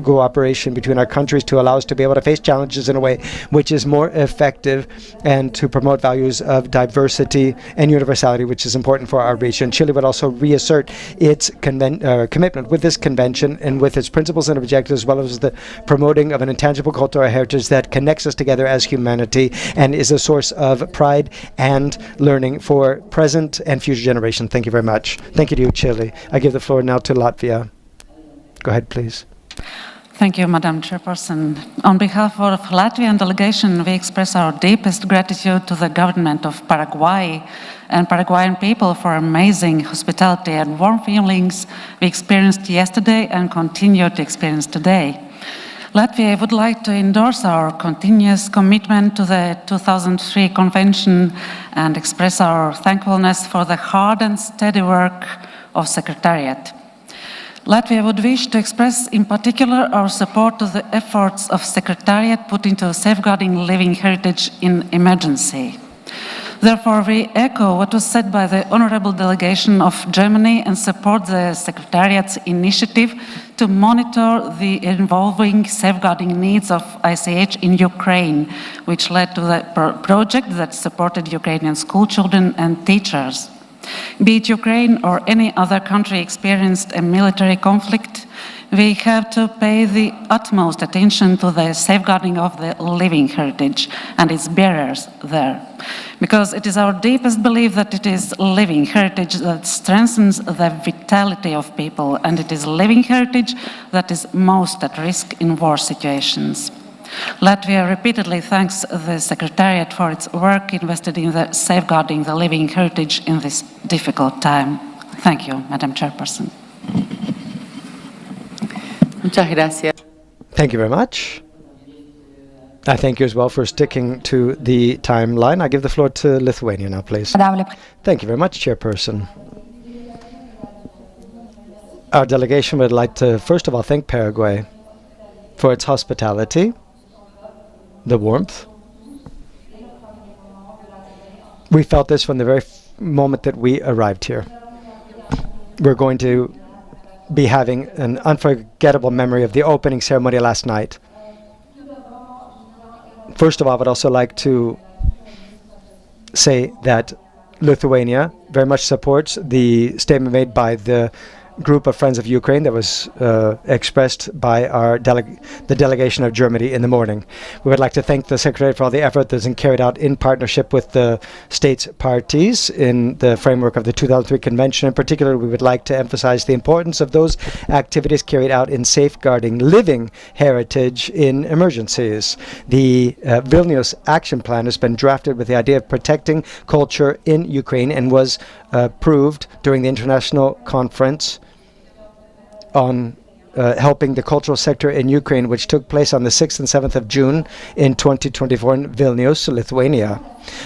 cooperation between our countries to allow us to be able to face challenges in a way which is more effective and to promote values of diversity and universality, which is important for our region. Chile would also reassert its commitment with this convention and with its principles and objectives, as well as the promoting of an intangible cultural heritage that connects us together as humanity and is a source of pride and learning for present and future generations. Thank you very much. Thank you to you, Chile. I give the floor now to Latvia. Go ahead, please. Thank you, Madam Chairperson. On behalf of the Latvian delegation, we express our deepest gratitude to the government of Paraguay and Paraguayan people for amazing hospitality and warm feelings we experienced yesterday and continue to experience today. Latvia would like to endorse our continuous commitment to the 2003 Convention and express our thankfulness for the hard and steady work of Secretariat. Latvia would wish to express in particular our support to the efforts of Secretariat put into safeguarding living heritage in emergency. Therefore, we echo what was said by the Honourable Delegation of Germany and support the Secretariat's initiative to monitor the evolving safeguarding needs of ICH in Ukraine, which led to the project that supported Ukrainian school children and teachers. Be it Ukraine or any other country experienced a military conflict, we have to pay the utmost attention to the safeguarding of the living heritage and its bearers there. Because it is our deepest belief that it is living heritage that strengthens the vitality of people, and it is living heritage that is most at risk in war situations. Latvia repeatedly thanks the Secretariat for its work invested in the safeguarding the living heritage in this difficult time. Thank you, Madam Chairperson. Muchas gracias. Thank you very much. I thank you as well for sticking to the timeline. I give the floor to Lithuania now, please. Thank you very much, Chairperson. Our delegation would like to, first of all, thank Paraguay for its hospitality, the warmth. We felt this from the very moment that we arrived here. We're going to be having an unforgettable memory of the opening ceremony last night. First of all, I would also like to say that Lithuania very much supports the statement made by the group of Friends of Ukraine that was expressed by our the delegation of Germany in the morning. We would like to thank the Secretary for all the effort that's been carried out in partnership with the states parties in the framework of the 2003 Convention. In particular, we would like to emphasize the importance of those activities carried out in safeguarding living heritage in emergencies. The Vilnius Action Plan has been drafted with the idea of protecting culture in Ukraine and was approved during the international conference on helping the cultural sector in Ukraine, which took place on the 6th and 7th of June in 2024 in Vilnius, Lithuania.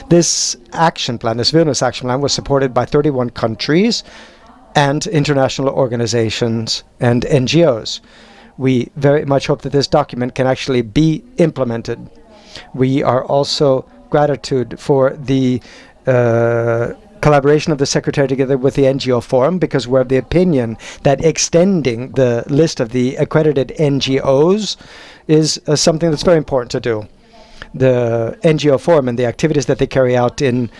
This action plan, this Vilnius Action Plan, was supported by 31 countries and international organizations and NGOs. We very much hope that this document can actually be implemented. We are also gratitude for the collaboration of the Secretary together with the NGO Forum, because we're of the opinion that extending the list of the accredited NGOs is something that's very important to do. The NGO Forum and the activities that they carry out in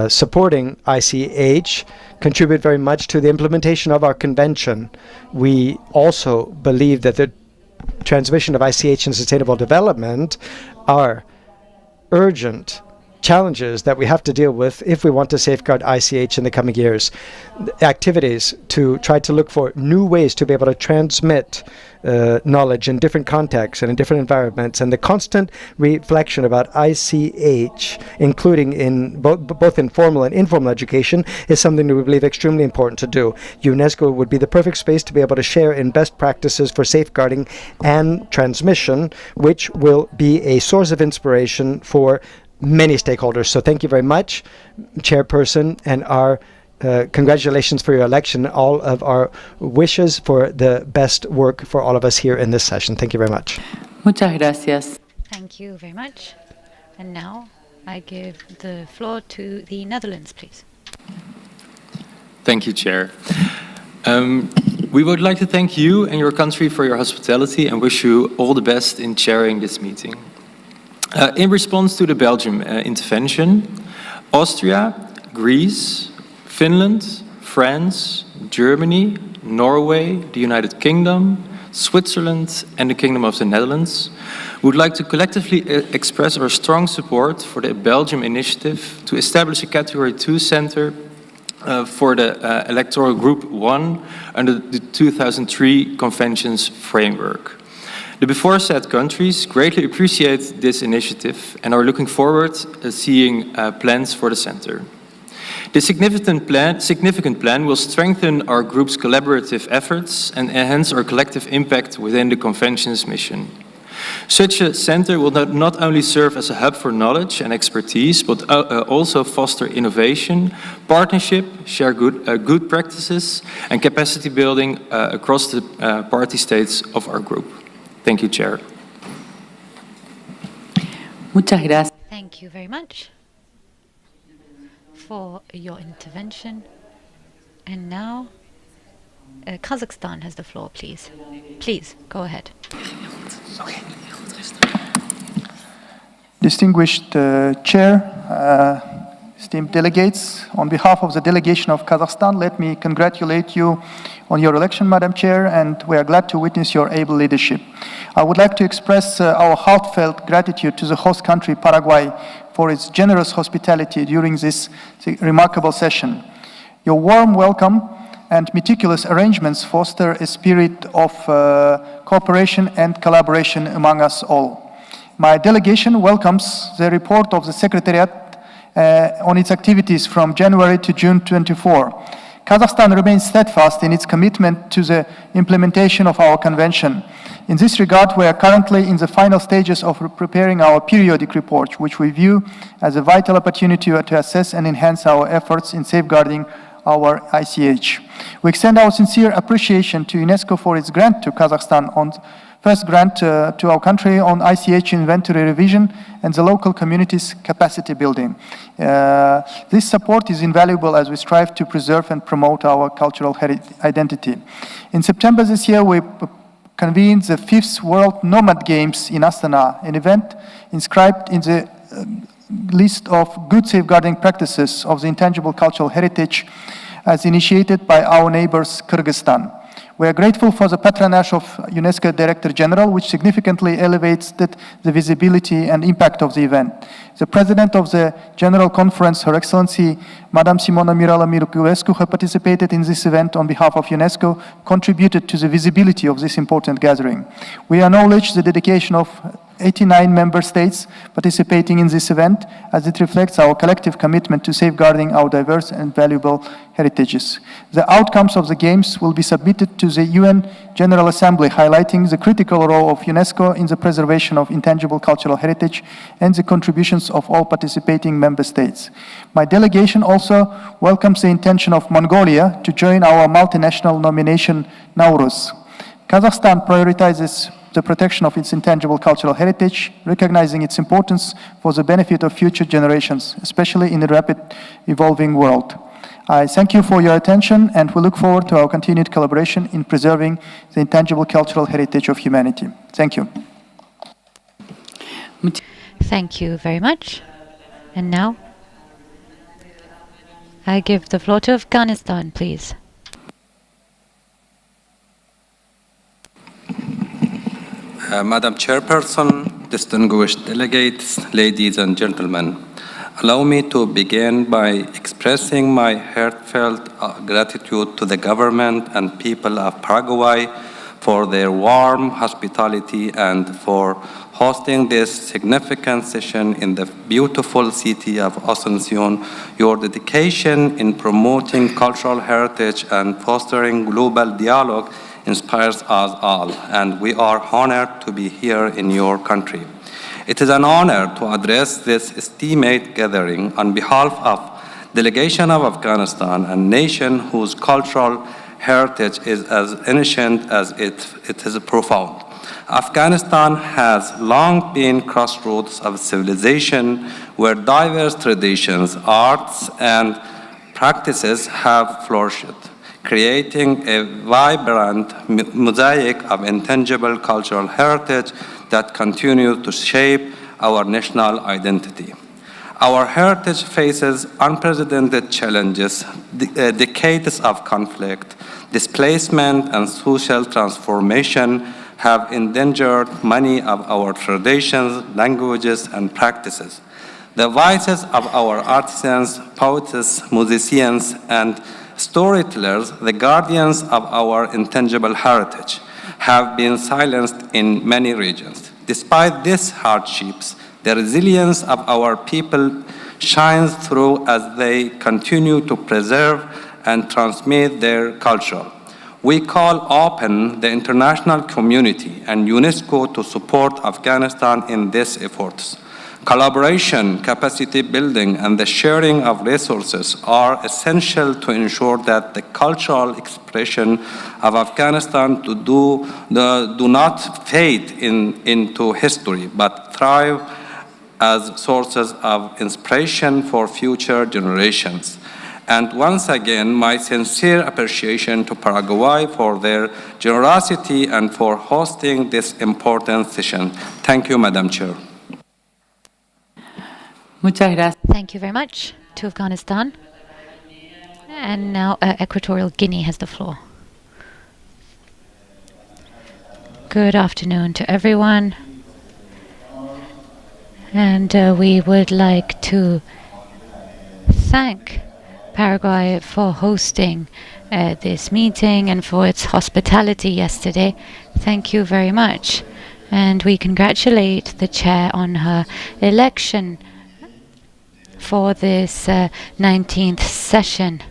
supporting ICH contribute very much to the implementation of our convention. We also believe that the transmission of ICH and sustainable development are urgent challenges that we have to deal with if we want to safeguard ICH in the coming years. Activities to try to look for new ways to be able to transmit knowledge in different contexts and in different environments, and the constant reflection about ICH, including in both in formal and informal education, is something that we believe extremely important to do. UNESCO would be the perfect space to be able to share in best practices for safeguarding and transmission, which will be a source of inspiration for many stakeholders. So thank you very much, Chairperson, and our congratulations for your election. All of our wishes for the best work for all of us here in this session. Thank you very much. Muchas gracias. Thank you very much. And now I give the floor to the Netherlands, please. Thank you, Chair. We would like to thank you and your country for your hospitality and wish you all the best in chairing this meeting. In response to the Belgium intervention, Austria, Greece, Finland, France, Germany, Norway, the United Kingdom, Switzerland, and the Kingdom of the Netherlands would like to collectively express our strong support for the Belgium initiative to establish a Category 2 center for the Electoral Group 1 under the 2003 Convention's framework. The before-said countries greatly appreciate this initiative and are looking forward to seeing plans for the center. This significant plan will strengthen our group's collaborative efforts and enhance our collective impact within the Convention's mission. Such a center will not only serve as a hub for knowledge and expertise, but also foster innovation, partnership, share good practices, and capacity building across the party states of our group. Thank you, Chair. Muchas gracias. Thank you very much for your intervention. And now, Kazakhstan has the floor, please. Please, go ahead. Distinguished Chair, esteemed delegates, on behalf of the delegation of Kazakhstan, let me congratulate you on your election, Madam Chair, and we are glad to witness your able leadership. I would like to express our heartfelt gratitude to the host country, Paraguay, for its generous hospitality during this remarkable session. Your warm welcome and meticulous arrangements foster a spirit of cooperation and collaboration among us all. My delegation welcomes the report of the Secretariat on its activities from January to June 24. Kazakhstan remains steadfast in its commitment to the implementation of our convention. In this regard, we are currently in the final stages of preparing our periodic report, which we view as a vital opportunity to assess and enhance our efforts in safeguarding our ICH. We extend our sincere appreciation to UNESCO for its grant to Kazakhstan on first grant to our country on ICH inventory revision and the local community's capacity building. This support is invaluable as we strive to preserve and promote our cultural identity. In September this year, we convened the 5th World Nomad Games in Astana, an event inscribed in the list of good safeguarding practices of the intangible cultural heritage as initiated by our neighbors, Kyrgyzstan. We are grateful for the patronage of UNESCO Director General, which significantly elevates the visibility and impact of the event. The President of the General Conference, Her Excellency, Madame Simona Mirala-Miroculescu, who participated in this event on behalf of UNESCO, contributed to the visibility of this important gathering. We acknowledge the dedication of 89 member states participating in this event, as it reflects our collective commitment to safeguarding our diverse and valuable heritages. The outcomes of the Games will be submitted to the UN General Assembly, highlighting the critical role of UNESCO in the preservation of intangible cultural heritage and the contributions of all participating member states. My delegation also welcomes the intention of Mongolia to join our multinational nomination Nauruz. Kazakhstan prioritizes the protection of its intangible cultural heritage, recognizing its importance for the benefit of future generations, especially in a rapid evolving world. I thank you for your attention, and we look forward to our continued collaboration in preserving the intangible cultural heritage of humanity. Thank you. Thank you very much. And now, I give the floor to Afghanistan, please. Madam Chairperson, distinguished delegates, ladies and gentlemen, allow me to begin by expressing my heartfelt gratitude to the government and people of Paraguay for their warm hospitality and for hosting this significant session in the beautiful city of Asuncion. Your dedication in promoting cultural heritage and fostering global dialogue inspires us all, and we are honored to be here in your country. It is an honor to address this esteemed gathering on behalf of the delegation of Afghanistan, a nation whose cultural heritage is as ancient as it is profound. Afghanistan has long been crossroads of civilization where diverse traditions, arts, and practices have flourished, creating a vibrant mosaic of intangible cultural heritage that continues to shape our national identity. Our heritage faces unprecedented challenges. Decades of conflict, displacement, and social transformation have endangered many of our traditions, languages, and practices. The voices of our artisans, poets, musicians, and storytellers, the guardians of our intangible heritage, have been silenced in many regions. Despite these hardships, the resilience of our people shines through as they continue to preserve and transmit their culture. We call upon the international community and UNESCO to support Afghanistan in these efforts. Collaboration, capacity building, and the sharing of resources are essential to ensure that the cultural expression of Afghanistan do not fade into history, but thrive as sources of inspiration for future generations. And once again, my sincere appreciation to Paraguay for their generosity and for hosting this important session. Thank you, Madam Chair. Thank you very much to Afghanistan. And now Equatorial Guinea has the floor. Good afternoon to everyone. And we would like to thank Paraguay for hosting this meeting and for its hospitality yesterday. Thank you very much. And we congratulate the chair on her election for this 19th session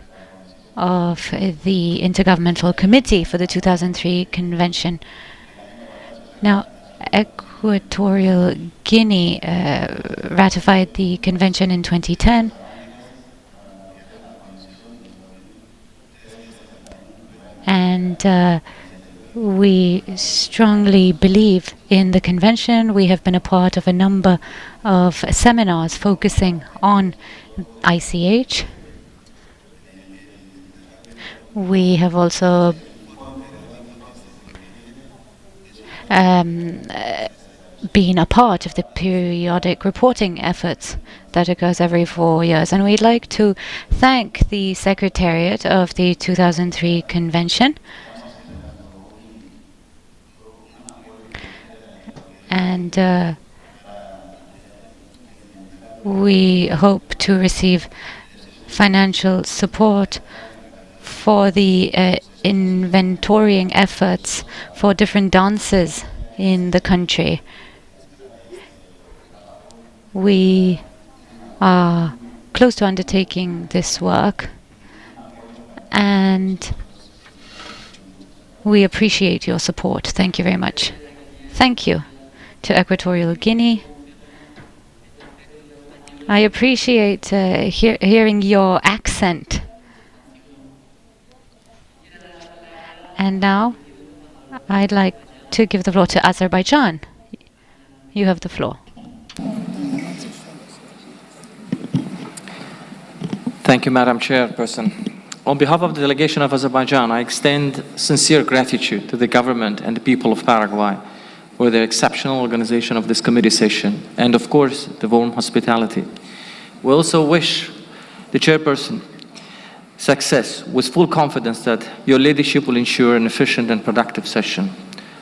of the Intergovernmental Committee for the 2003 Convention. Now, Equatorial Guinea ratified the convention in 2010. And we strongly believe in the convention. We have been a part of a number of seminars focusing on ICH. We have also been a part of the periodic reporting efforts that occurs every 4 years. And we'd like to thank the Secretariat of the 2003 Convention. And we hope to receive financial support for the inventorying efforts for different dances in the country. We are close to undertaking this work, and we appreciate your support. Thank you very much. Thank you to Equatorial Guinea. I appreciate hearing your accent. And now I'd like to give the floor to Azerbaijan. You have the floor. Thank you, Madam Chairperson. On behalf of the delegation of Azerbaijan, I extend sincere gratitude to the government and the people of Paraguay for their exceptional organization of this committee session, and of course, the warm hospitality. We also wish the chairperson success with full confidence that your leadership will ensure an efficient and productive session.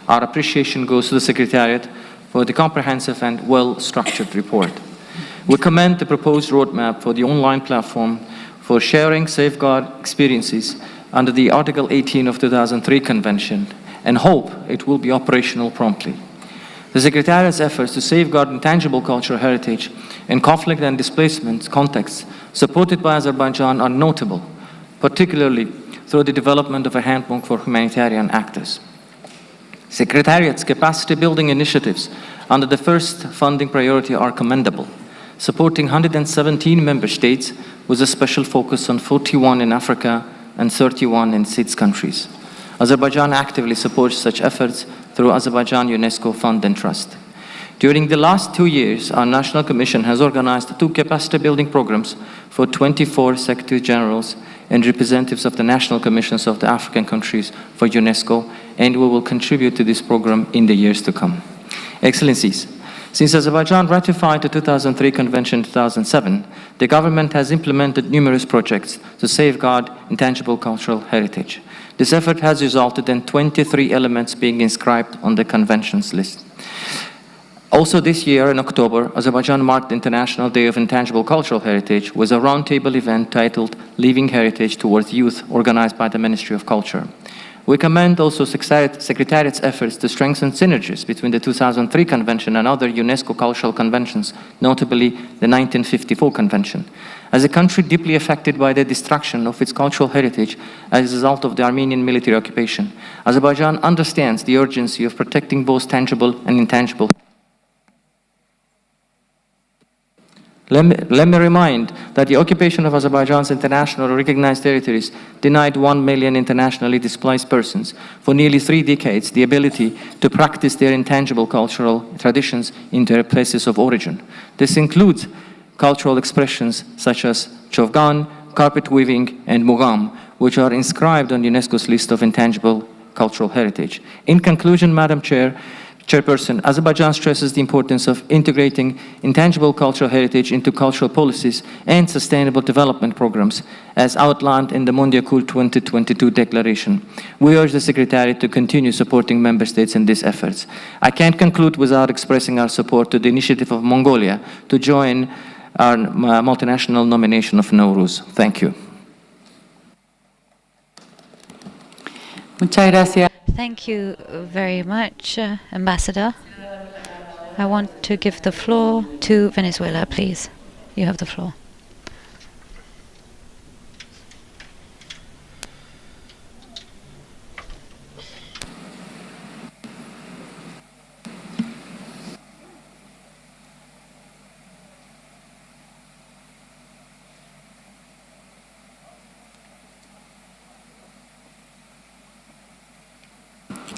Our appreciation goes to the Secretariat for the comprehensive and well-structured report. We commend the proposed roadmap for the online platform for sharing safeguard experiences under the Article 18 of 2003 Convention and hope it will be operational promptly. The Secretariat's efforts to safeguard intangible cultural heritage in conflict and displacement contexts supported by Azerbaijan are notable, particularly through the development of a handbook for humanitarian actors. Secretariat's capacity building initiatives under the first funding priority are commendable, supporting 117 member states with a special focus on 41 in Africa and 31 in 6 countries. Azerbaijan actively supports such efforts through Azerbaijan UNESCO Fund and Trust. During the last 2 years, our National Commission has organized 2 capacity building programs for 24 Secretary Generals and representatives of the national commissions of the African countries for UNESCO, and we will contribute to this program in the years to come. Excellencies, since Azerbaijan ratified the 2003 Convention in 2007, the government has implemented numerous projects to safeguard intangible cultural heritage. This effort has resulted in 23 elements being inscribed on the Convention's list. Also this year, in October, Azerbaijan marked the International Day of Intangible Cultural Heritage with a roundtable event titled Leaving Heritage Towards Youth, organized by the Ministry of Culture. We commend also Secretariat's efforts to strengthen synergies between the 2003 Convention and other UNESCO cultural conventions, notably the 1954 Convention. As a country deeply affected by the destruction of its cultural heritage as a result of the Armenian military occupation, Azerbaijan understands the urgency of protecting both tangible and intangible. Let me remind that the occupation of Azerbaijan's international recognized territories denied 1 million internationally displaced persons for nearly 3 decades the ability to practice their intangible cultural traditions in their places of origin. This includes cultural expressions such as chovgan, carpet weaving, and mugam, which are inscribed on UNESCO's list of intangible cultural heritage. In conclusion, Madam Chairperson, Azerbaijan stresses the importance of integrating intangible cultural heritage into cultural policies and sustainable development programs, as outlined in the Mondiacult 2022 declaration. We urge the Secretariat to continue supporting Member States in these efforts. I can't conclude without expressing our support to the initiative of Mongolia to join our multinational nomination of Nowruz. Thank you. Muchas gracias. Thank you very much, Ambassador. I want to give the floor to Venezuela, please. You have the floor.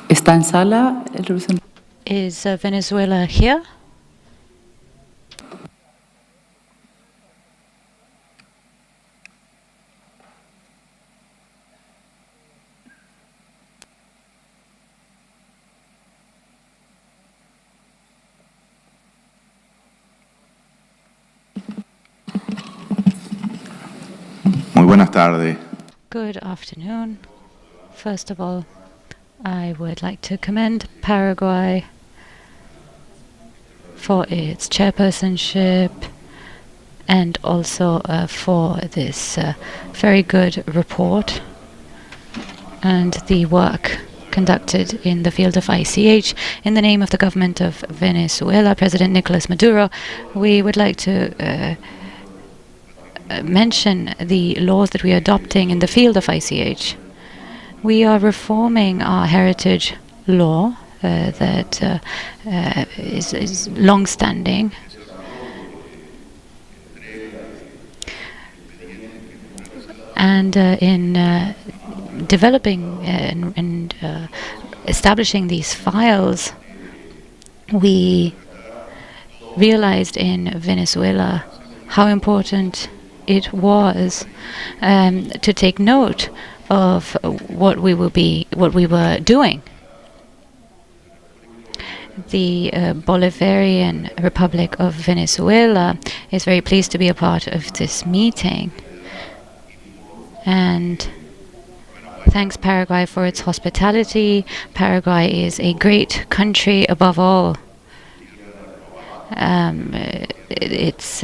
¿Está en sala el representante? Is Venezuela here? Muy buenas tardes. Good afternoon. First of all, I would like to commend Paraguay for its chairpersonship and also for this very good report and the work conducted in the field of ICH. In the name of the government of Venezuela, President Nicolas Maduro, we would like to mention the laws that we are adopting in the field of ICH. We are reforming our heritage law that is long-standing. And in developing and establishing these files, we realized in Venezuela how important it was to take note of what we were doing. The Bolivarian Republic of Venezuela is very pleased to be a part of this meeting, and thanks Paraguay for its hospitality. Paraguay is a great country above all. Its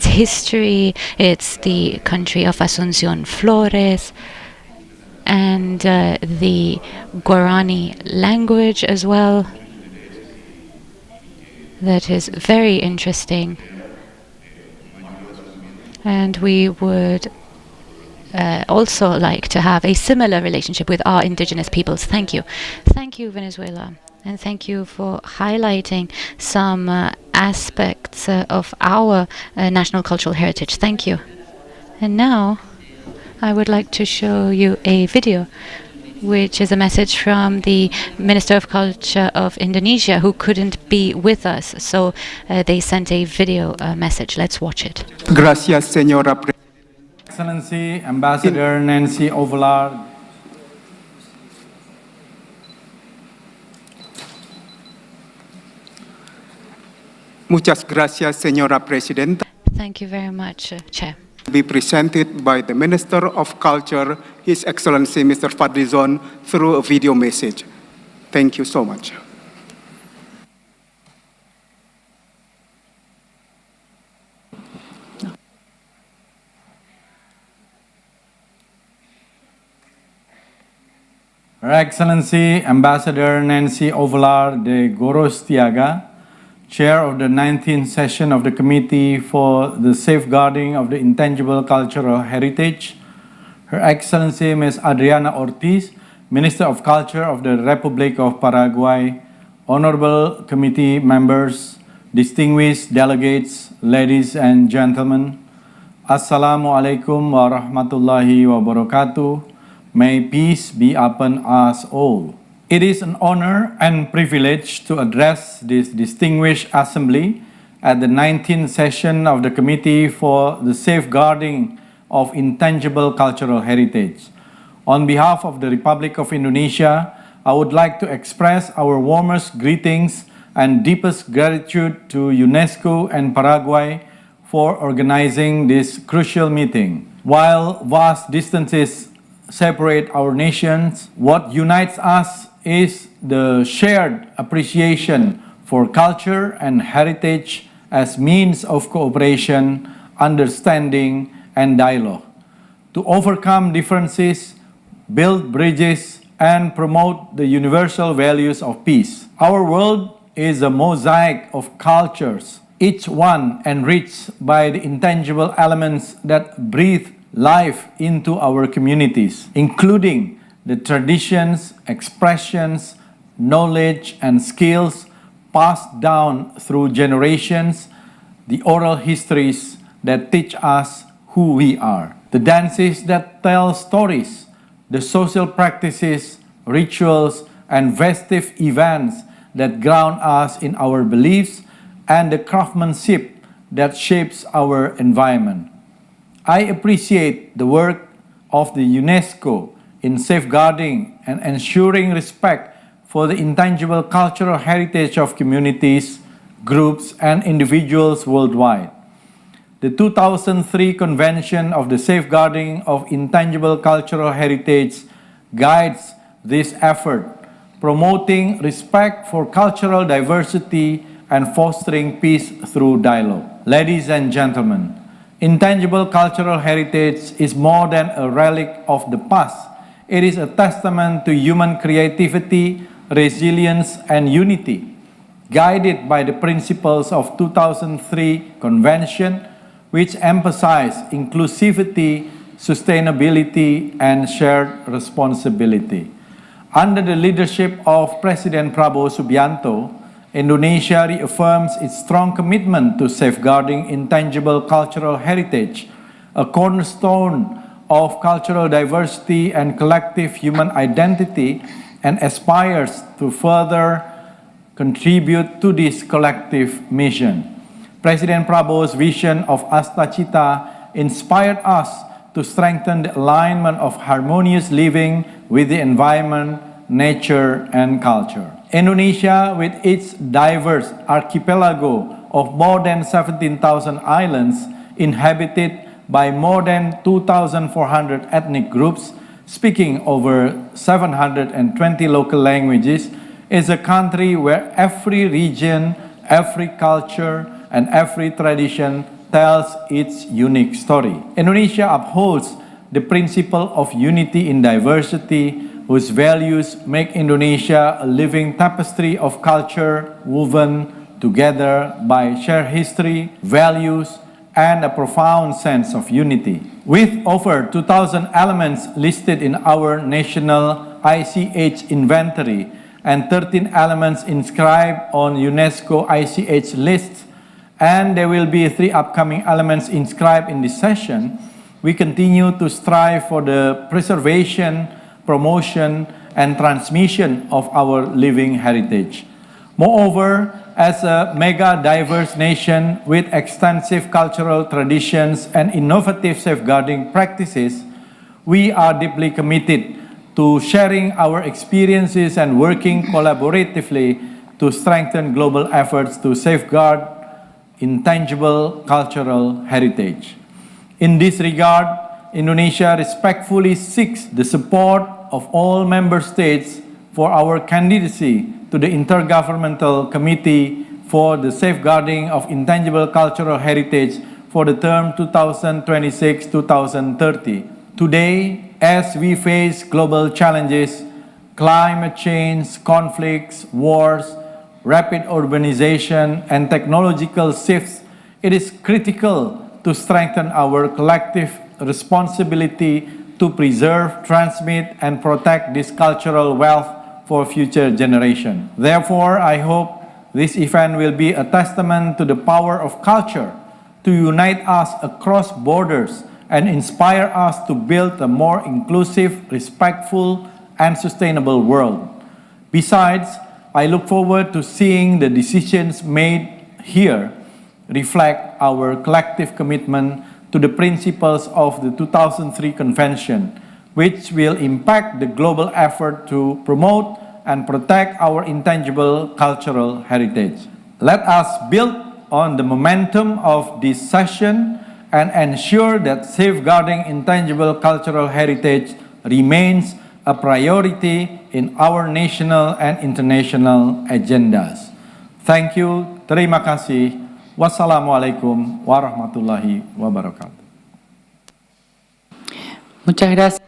history, it's the country of Asunción Flores, and the Guarani language as well. That is very interesting. And we would also like to have a similar relationship with our indigenous peoples. Thank you. Thank you, Venezuela. And thank you for highlighting some aspects of our national cultural heritage. Thank you. And now I would like to show you a video, which is a message from the Minister of Culture of Indonesia, who couldn't be with us. So they sent a video message. Let's watch it. Gracias, Señora Excellency, Ambassador Nancy Ovelar. Muchas gracias, Señora Presidenta. Thank you very much, Chair. Be presented by the Minister of Culture, His Excellency Mr. Fadlizon, through a video message. Thank you so much. Her Excellency Ambassador Nancy Ovelar de Gorostiaga, Chair of the 19th session of the Committee for the Safeguarding of the Intangible Cultural Heritage, Her Excellency Ms. Adriana Ortiz, Minister of Culture of the Republic of Paraguay, honorable committee members, distinguished delegates, ladies and gentlemen, Assalamu alaikum wa rahmatullahi wa barakatuh. May peace be upon us all. It is an honor and privilege to address this distinguished assembly at the 19th session of the Committee for the Safeguarding of Intangible Cultural Heritage. On behalf of the Republic of Indonesia, I would like to express our warmest greetings and deepest gratitude to UNESCO and Paraguay for organizing this crucial meeting. While vast distances separate our nations, what unites us is the shared appreciation for culture and heritage as means of cooperation, understanding, and dialogue. To overcome differences, build bridges, and promote the universal values of peace. Our world is a mosaic of cultures, each one enriched by the intangible elements that breathe life into our communities, including the traditions, expressions, knowledge, and skills passed down through generations, the oral histories that teach us who we are, the dances that tell stories, the social practices, rituals, and festive events that ground us in our beliefs, and the craftsmanship that shapes our environment. I appreciate the work of the UNESCO in safeguarding and ensuring respect for the intangible cultural heritage of communities, groups, and individuals worldwide. The 2003 Convention of the Safeguarding of Intangible Cultural Heritage guides this effort, promoting respect for cultural diversity and fostering peace through dialogue. Ladies and gentlemen, intangible cultural heritage is more than a relic of the past. It is a testament to human creativity, resilience, and unity. Guided by the principles of 2003 Convention, which emphasize inclusivity, sustainability, and shared responsibility. Under the leadership of President Prabowo Subianto, Indonesia reaffirms its strong commitment to safeguarding intangible cultural heritage, a cornerstone of cultural diversity and collective human identity, and aspires to further contribute to this collective mission. President Prabowo's vision of Astacita inspired us to strengthen the alignment of harmonious living with the environment, nature, and culture. Indonesia, with its diverse archipelago of more than 17,000 islands inhabited by more than 2,400 ethnic groups, speaking over 720 local languages, is a country where every region, every culture, and every tradition tells its unique story. Indonesia upholds the principle of unity in diversity, whose values make Indonesia a living tapestry of culture woven together by shared history, values, and a profound sense of unity. With over 2,000 elements listed in our national ICH inventory and 13 elements inscribed on UNESCO ICH lists, and there will be 3 upcoming elements inscribed in this session, we continue to strive for the preservation, promotion, and transmission of our living heritage. Moreover, as a mega-diverse nation with extensive cultural traditions and innovative safeguarding practices, we are deeply committed to sharing our experiences and working collaboratively to strengthen global efforts to safeguard intangible cultural heritage. In this regard, Indonesia respectfully seeks the support of all member states for our candidacy to the Intergovernmental Committee for the Safeguarding of Intangible Cultural Heritage for the term 2026-2030. Today, as we face global challenges, climate change, conflicts, wars, rapid urbanization, and technological shifts, it is critical to strengthen our collective responsibility to preserve, transmit, and protect this cultural wealth for future generations. Therefore, I hope this event will be a testament to the power of culture to unite us across borders and inspire us to build a more inclusive, respectful, and sustainable world. Besides, I look forward to seeing the decisions made here reflect our collective commitment to the principles of the 2003 Convention, which will impact the global effort to promote and protect our intangible cultural heritage. Let us build on the momentum of this session and ensure that safeguarding intangible cultural heritage remains a priority in our national and international agendas. Thank you. Terima kasih. Wassalamualaikum warahmatullahi wabarakatuh. Muchas gracias.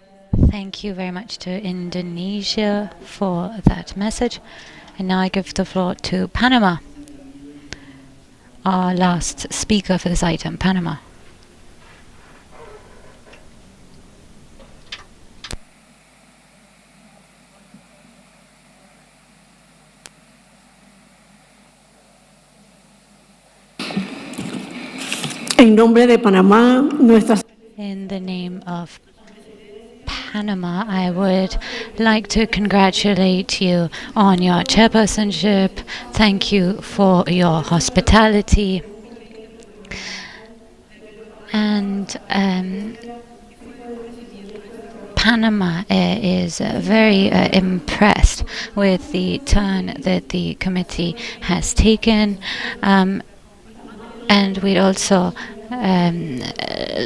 Thank you very much to Indonesia for that message. And now I give the floor to Panama, our last speaker for this item. Panama. En nombre de Panamá, nuestras... In the name of Panama, I would like to congratulate you on your chairpersonship. Thank you for your hospitality. And Panama is very impressed with the turn that the committee has taken. And we'd also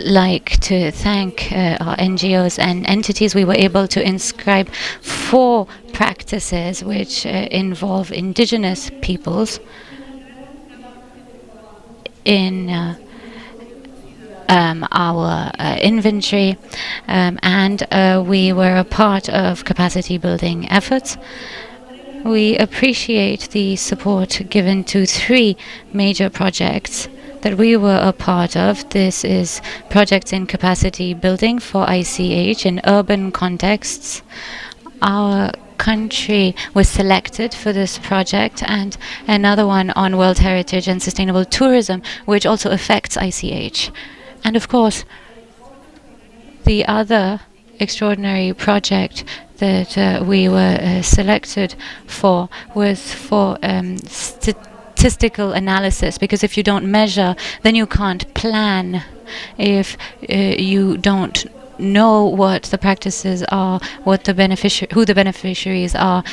like to thank our NGOs and entities. We were able to inscribe 4 practices which involve indigenous peoples in our inventory, and we were a part of capacity building efforts. We appreciate the support given to 3 major projects that we were a part of. This is projects in capacity building for ICH in urban contexts. Our country was selected for this project, and another one on World Heritage and Sustainable Tourism, which also affects ICH. And of course, the other extraordinary project that we were selected for was for statistical analysis, because if you don't measure, then you can't plan. If you don't know what the practices are, what the who the beneficiaries are,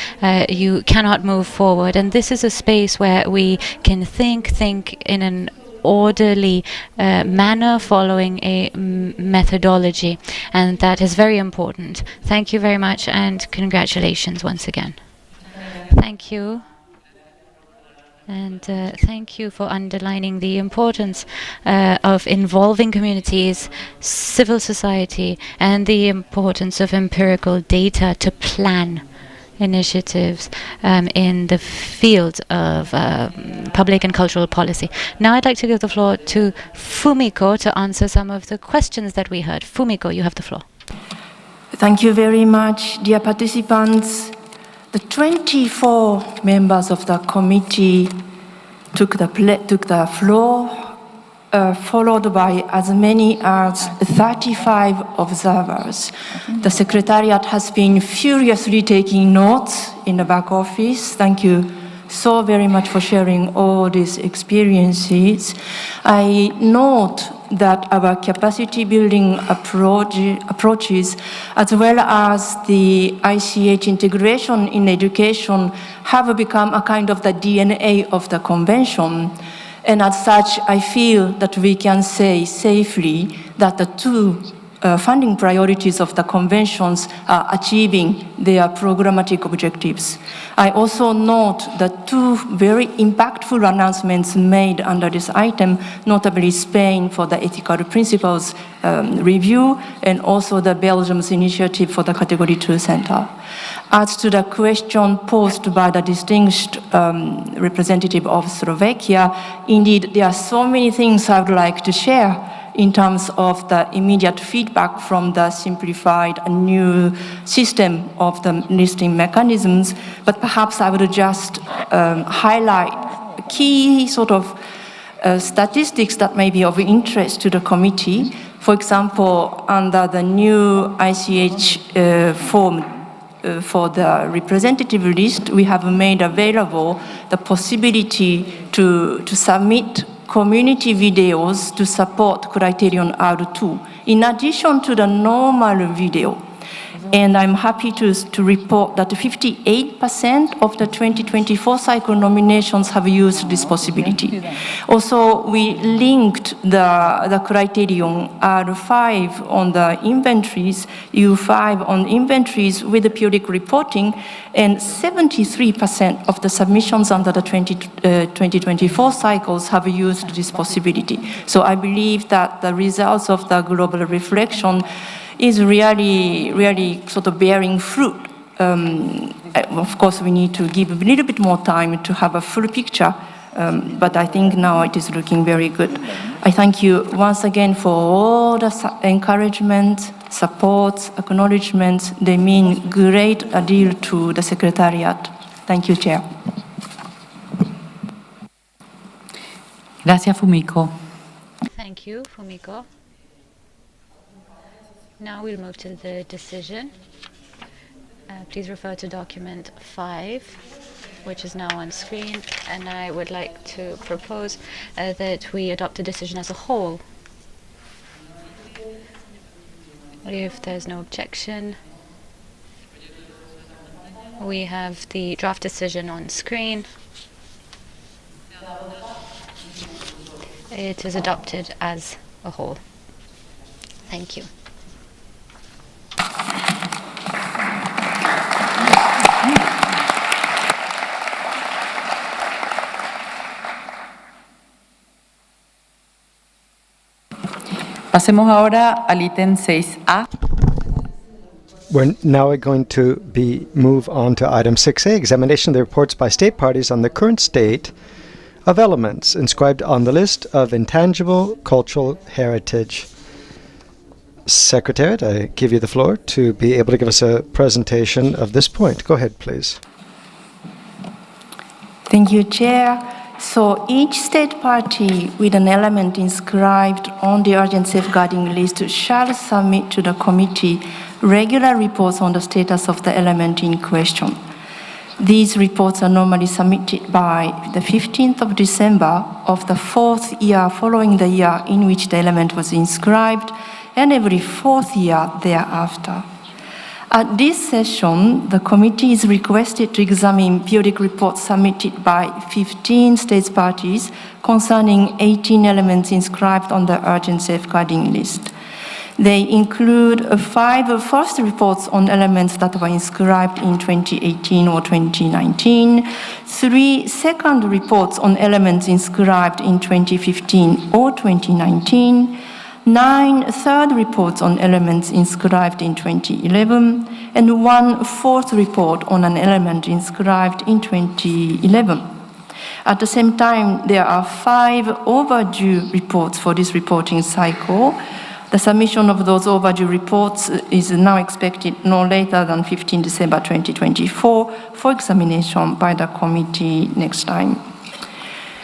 you cannot move forward. And this is a space where we can think in an orderly manner, following a methodology, and that is very important. Thank you very much, and congratulations once again. Thank you. And thank you for underlining the importance of involving communities, civil society, and the importance of empirical data to plan initiatives in the field of public and cultural policy. Now I'd like to give the floor to Fumiko to answer some of the questions that we heard. Fumiko, you have the floor. Thank you very much, dear participants. The 24 members of the committee took the floor, followed by as many as 35 observers. The Secretariat has been furiously taking notes in the back office. Thank you so very much for sharing all these experiences. I note that our capacity building approaches, as well as the ICH integration in education, have become a kind of the DNA of the convention. And as such, I feel that we can say safely that the 2 funding priorities of the conventions are achieving their programmatic objectives. I also note the 2 very impactful announcements made under this item, notably Spain for the ethical principles review, and also the Belgium's initiative for the Category 2 Center. As to the question posed by the distinguished representative of Slovakia, indeed, there are so many things I would like to share in terms of the immediate feedback from the simplified new system of the listing mechanisms, but perhaps I would just highlight key sort of statistics that may be of interest to the committee. For example, under the new ICH form for the representative list, we have made available the possibility to submit community videos to support criterion R2, in addition to the normal video. And I'm happy to report that 58% of the 2024 cycle nominations have used this possibility. Also, we linked the criterion R5 on the inventories, U5 on inventories with the periodic reporting, and 73% of the submissions under the 2024 cycles have used this possibility. So I believe that the results of the global reflection is really sort of bearing fruit. Of course, we need to give a little bit more time to have a full picture, but I think now it is looking very good. I thank you once again for all the encouragement, support, acknowledgements. They mean great deal to the Secretariat. Thank you, Chair. Gracias, Fumiko. Thank you, Fumiko. Now we'll move to the decision. Please refer to document 5, which is now on screen, and I would like to propose that we adopt the decision as a whole. If there's no objection, we have the draft decision on screen. It is adopted as a whole. Thank you. Pasemos ahora al ítem 6A. We're now going to move on to item 6A, examination of the reports by state parties on the current state of elements inscribed on the list of intangible cultural heritage. Secretariat, I give you the floor to be able to give us a presentation of this point. Go ahead, please. Thank you, Chair. So each state party with an element inscribed on the urgent safeguarding list shall submit to the committee regular reports on the status of the element in question. These reports are normally submitted by the 15th of December of the 4th year following the year in which the element was inscribed, and every 4th year thereafter. At this session, the committee is requested to examine periodic reports submitted by 15 state parties concerning 18 elements inscribed on the urgent safeguarding list. They include 5 first reports on elements that were inscribed in 2018 or 2019, 3 second reports on elements inscribed in 2015 or 2019, 9 third reports on elements inscribed in 2011, and 1 fourth report on an element inscribed in 2011. At the same time, there are 5 overdue reports for this reporting cycle. The submission of those overdue reports is now expected no later than 15 December 2024 for examination by the committee next time.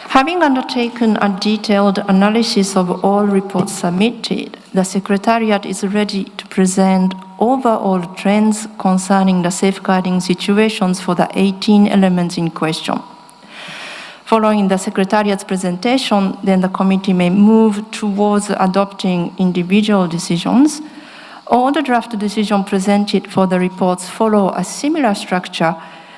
Having undertaken a detailed analysis of all reports submitted, the Secretariat is ready to present overall trends concerning the safeguarding situations for the 18 elements in question. Following the Secretariat's presentation, then the committee may move towards adopting individual decisions. All the draft decisions presented for the reports follow a similar structure,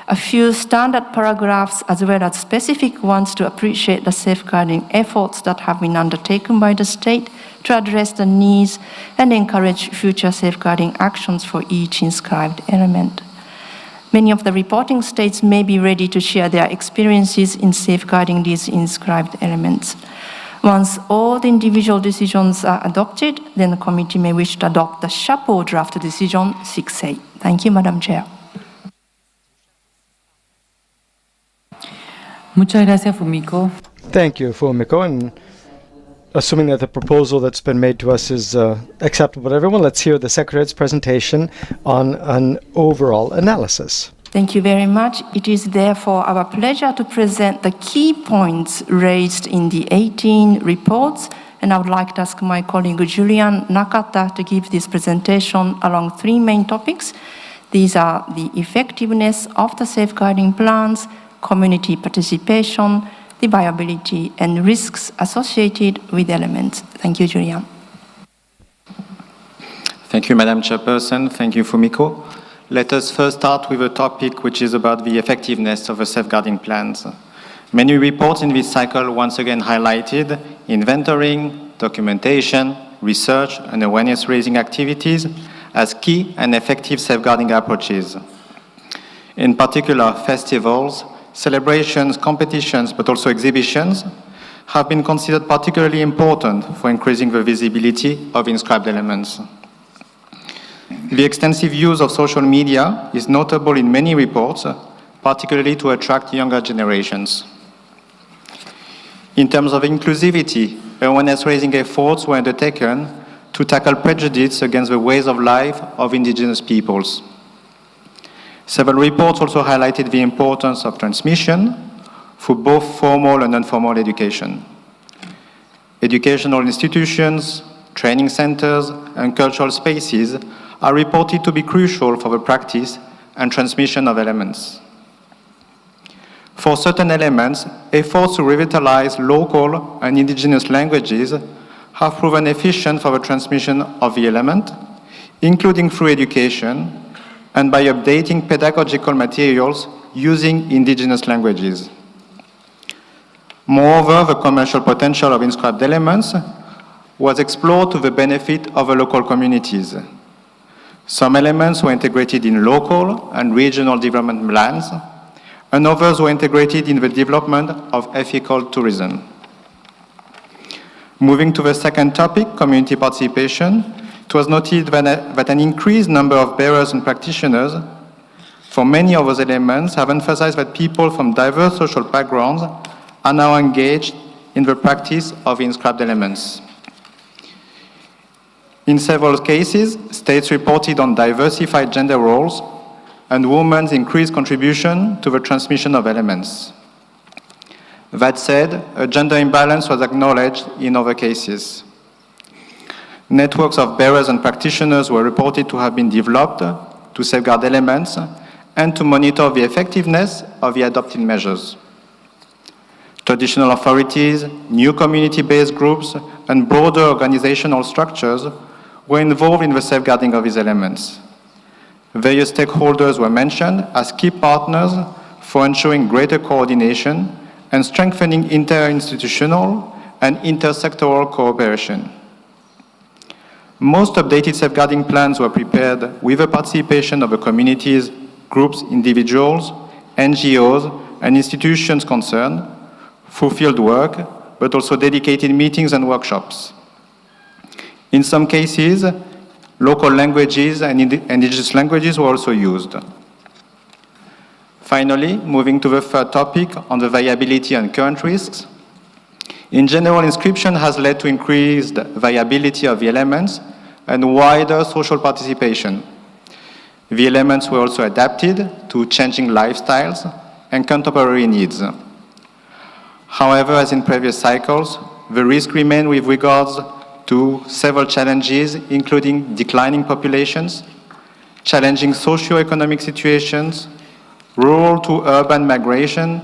a few standard paragraphs as well as specific ones to appreciate the safeguarding efforts that have been undertaken by the state to address the needs and encourage future safeguarding actions for each inscribed element. Many of the reporting states may be ready to share their experiences in safeguarding these inscribed elements. Once all the individual decisions are adopted, then the committee may wish to adopt the chapeau draft decision 6A. Thank you, Madam Chair. Muchas gracias, Fumiko. Thank you, Fumiko. And assuming that the proposal that's been made to us is acceptable to everyone, let's hear the Secretariat's presentation on an overall analysis. Thank you very much. It is therefore our pleasure to present the key points raised in the 18 reports, and I would like to ask my colleague Julian Nakata to give this presentation along three main topics. These are the effectiveness of the safeguarding plans, community participation, the viability and risks associated with elements. Thank you, Julian. Thank you, Madam Chairperson. Thank you, Fumiko. Let us first start with a topic which is about the effectiveness of the safeguarding plans. Many reports in this cycle once again highlighted inventorying, documentation, research, and awareness-raising activities as key and effective safeguarding approaches. In particular, festivals, celebrations, competitions, but also exhibitions have been considered particularly important for increasing the visibility of inscribed elements. The extensive use of social media is notable in many reports, particularly to attract younger generations. In terms of inclusivity, awareness-raising efforts were undertaken to tackle prejudice against the ways of life of indigenous peoples. Several reports also highlighted the importance of transmission for both formal and informal education. Educational institutions, training centers, and cultural spaces are reported to be crucial for the practice and transmission of elements. For certain elements, efforts to revitalize local and indigenous languages have proven efficient for the transmission of the element, including through education and by updating pedagogical materials using indigenous languages. Moreover, the commercial potential of inscribed elements was explored to the benefit of the local communities. Some elements were integrated in local and regional development plans, and others were integrated in the development of ethical tourism. Moving to the second topic, community participation, it was noted that an increased number of bearers and practitioners for many of those elements have emphasized that people from diverse social backgrounds are now engaged in the practice of inscribed elements. In several cases, states reported on diversified gender roles and women's increased contribution to the transmission of elements. That said, a gender imbalance was acknowledged in other cases. Networks of bearers and practitioners were reported to have been developed to safeguard elements and to monitor the effectiveness of the adopted measures. Traditional authorities, new community-based groups, and broader organizational structures were involved in the safeguarding of these elements. Various stakeholders were mentioned as key partners for ensuring greater coordination and strengthening interinstitutional and intersectoral cooperation. Most updated safeguarding plans were prepared with the participation of the communities, groups, individuals, NGOs, and institutions concerned through field work, but also dedicated meetings and workshops. In some cases, local languages and indigenous languages were also used. Finally, moving to the third topic on the viability and current risks. In general, inscription has led to increased viability of the elements and wider social participation. The elements were also adapted to changing lifestyles and contemporary needs. However, as in previous cycles, the risk remained with regards to several challenges, including declining populations, challenging socio-economic situations, rural to urban migration,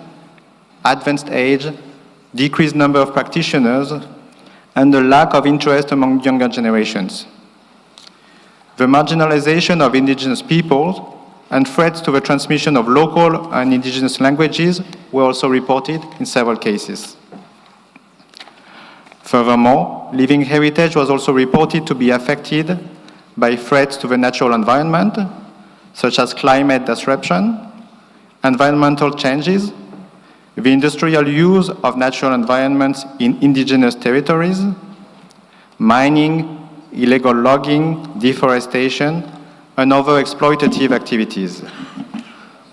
advanced age, decreased number of practitioners, and the lack of interest among younger generations. The marginalization of indigenous peoples and threats to the transmission of local and indigenous languages were also reported in several cases. Furthermore, living heritage was also reported to be affected by threats to the natural environment, such as climate disruption, environmental changes, the industrial use of natural environments in indigenous territories, mining, illegal logging, deforestation, and other exploitative activities.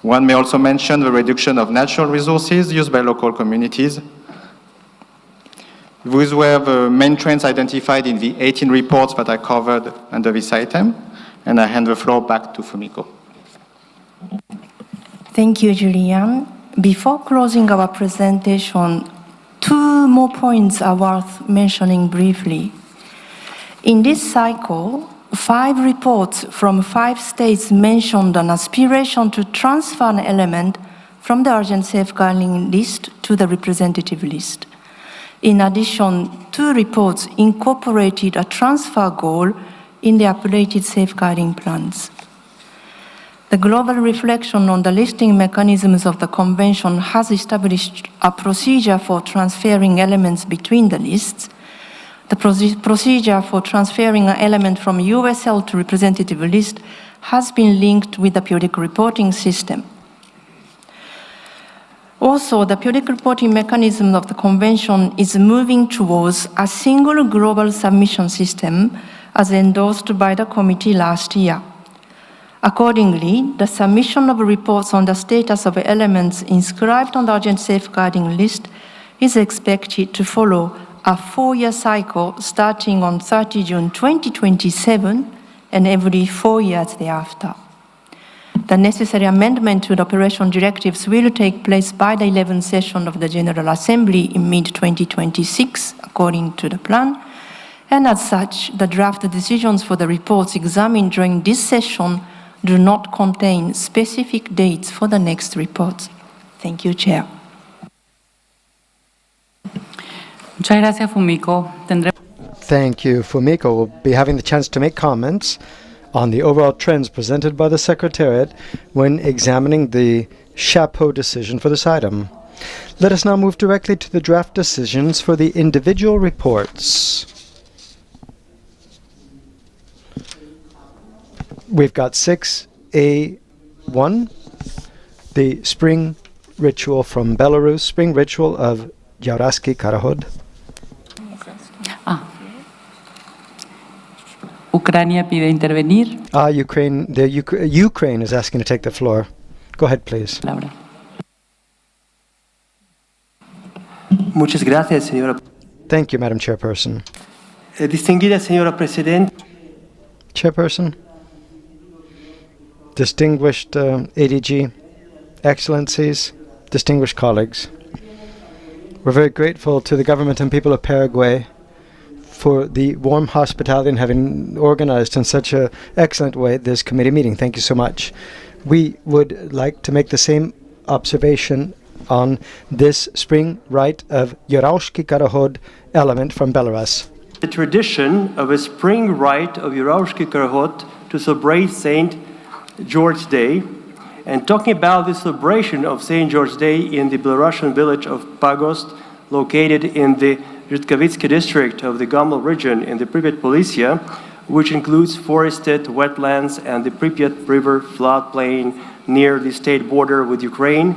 One may also mention the reduction of natural resources used by local communities. These were the main trends identified in the 18 reports that I covered under this item, and I hand the floor back to Fumiko. Thank you, Julian. Before closing our presentation, two more points are worth mentioning briefly. In this cycle, 5 reports from 5 states mentioned an aspiration to transfer an element from the urgent safeguarding list to the representative list. In addition, 2 reports incorporated a transfer goal in the updated safeguarding plans. The global reflection on the listing mechanisms of the Convention has established a procedure for transferring elements between the lists. The procedure for transferring an element from USL to representative list has been linked with the periodic reporting system. Also, the periodic reporting mechanism of the Convention is moving towards a single global submission system as endorsed by the committee last year. Accordingly, the submission of reports on the status of elements inscribed on the urgent safeguarding list is expected to follow a 4-year cycle starting on 30 June 2027 and every 4 years thereafter. The necessary amendment to the operation directives will take place by the 11th session of the General Assembly in mid-2026, according to the plan, and as such, the draft decisions for the reports examined during this session do not contain specific dates for the next reports. Thank you, Chair. Muchas gracias, Fumiko. Thank you, Fumiko. We'll be having the chance to make comments on the overall trends presented by the Secretariat when examining the chapeau decision for this item. Let us now move directly to the draft decisions for the individual reports. We've got 6A1, the spring ritual from Belarus, spring ritual of Yauraski Karahod. Ucrania pide intervenir. Ukraine is asking to take the floor. Go ahead, please. Laura. Muchas gracias, señora. Thank you, Madam Chairperson. Distinguida señora Presidente. Chairperson, distinguished ADG, Excellencies, distinguished colleagues. We're very grateful to the government and people of Paraguay for the warm hospitality and having organized in such an excellent way this committee meeting. Thank you so much. We would like to make the same observation on this spring rite of Yauraushki Karahod element from Belarus. The tradition of a spring rite of Yauraushki Karahod to celebrate St. George's Day, and talking about the celebration of St. George's Day in the Belarusian village of Pagost, located in the Rzhtkavitsky district of the Gomel region in the Pripyat Polessia, which includes forested wetlands and the Pripyat River floodplain near the state border with Ukraine.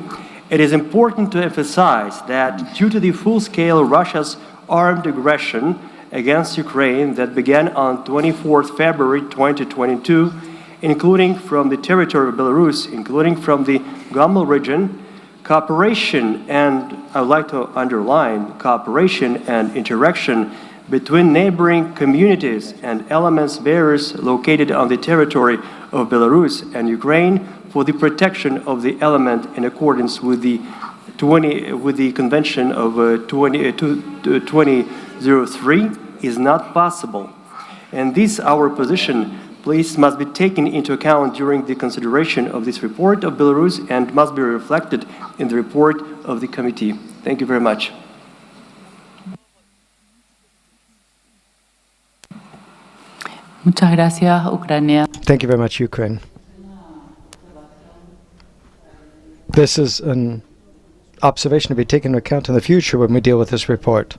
It is important to emphasize that due to the full-scale Russia's armed aggression against Ukraine that began on 24th February 2022, including from the territory of Belarus, including from the Gomel region, cooperation, and I would like to underline cooperation and interaction between neighboring communities and elements bearers located on the territory of Belarus and Ukraine for the protection of the element in accordance with the Convention of 2003 is not possible. And this our position must be taken into account during the consideration of this report of Belarus and must be reflected in the report of the committee. Thank you very much. Muchas gracias, Ucrania. Thank you very much, Ukraine. This is an observation to be taken into account in the future when we deal with this report.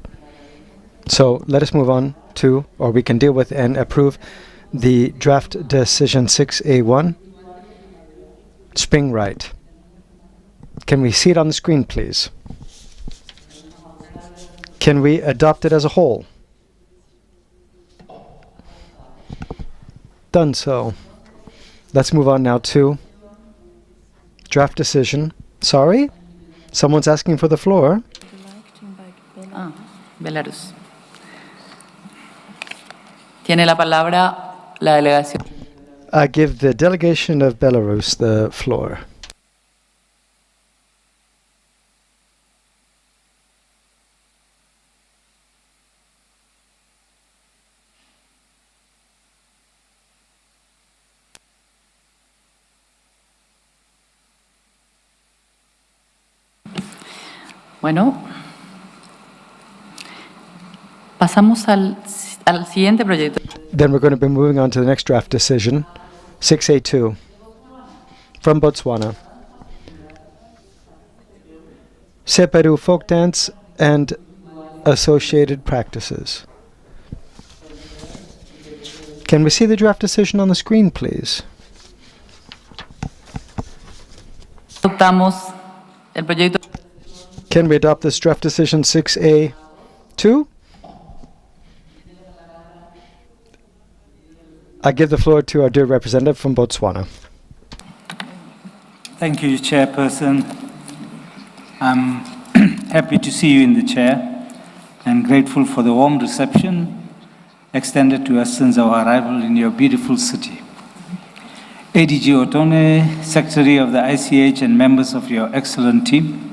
So let us move on to, or we can deal with and approve the draft decision 6A1, spring rite. Can we see it on the screen, please? Can we adopt it as a whole? Done so. Let's move on now to draft decision. Sorry? Someone's asking for the floor. Belarus. Tiene la palabra la delegación. I give the delegation of Belarus the floor. Bueno, pasamos al siguiente proyecto. Then we're going to be moving on to the next draft decision, 6A2, from Botswana. Seperu folk dance and associated practices. Can we see the draft decision on the screen, please? Adoptamos el proyecto. Can we adopt this draft decision 6A2? I give the floor to our dear representative from Botswana. Thank you, Chairperson. I'm happy to see you in the chair and grateful for the warm reception extended to us since our arrival in your beautiful city. ADG Otone, Secretary of the ICH and members of your excellent team,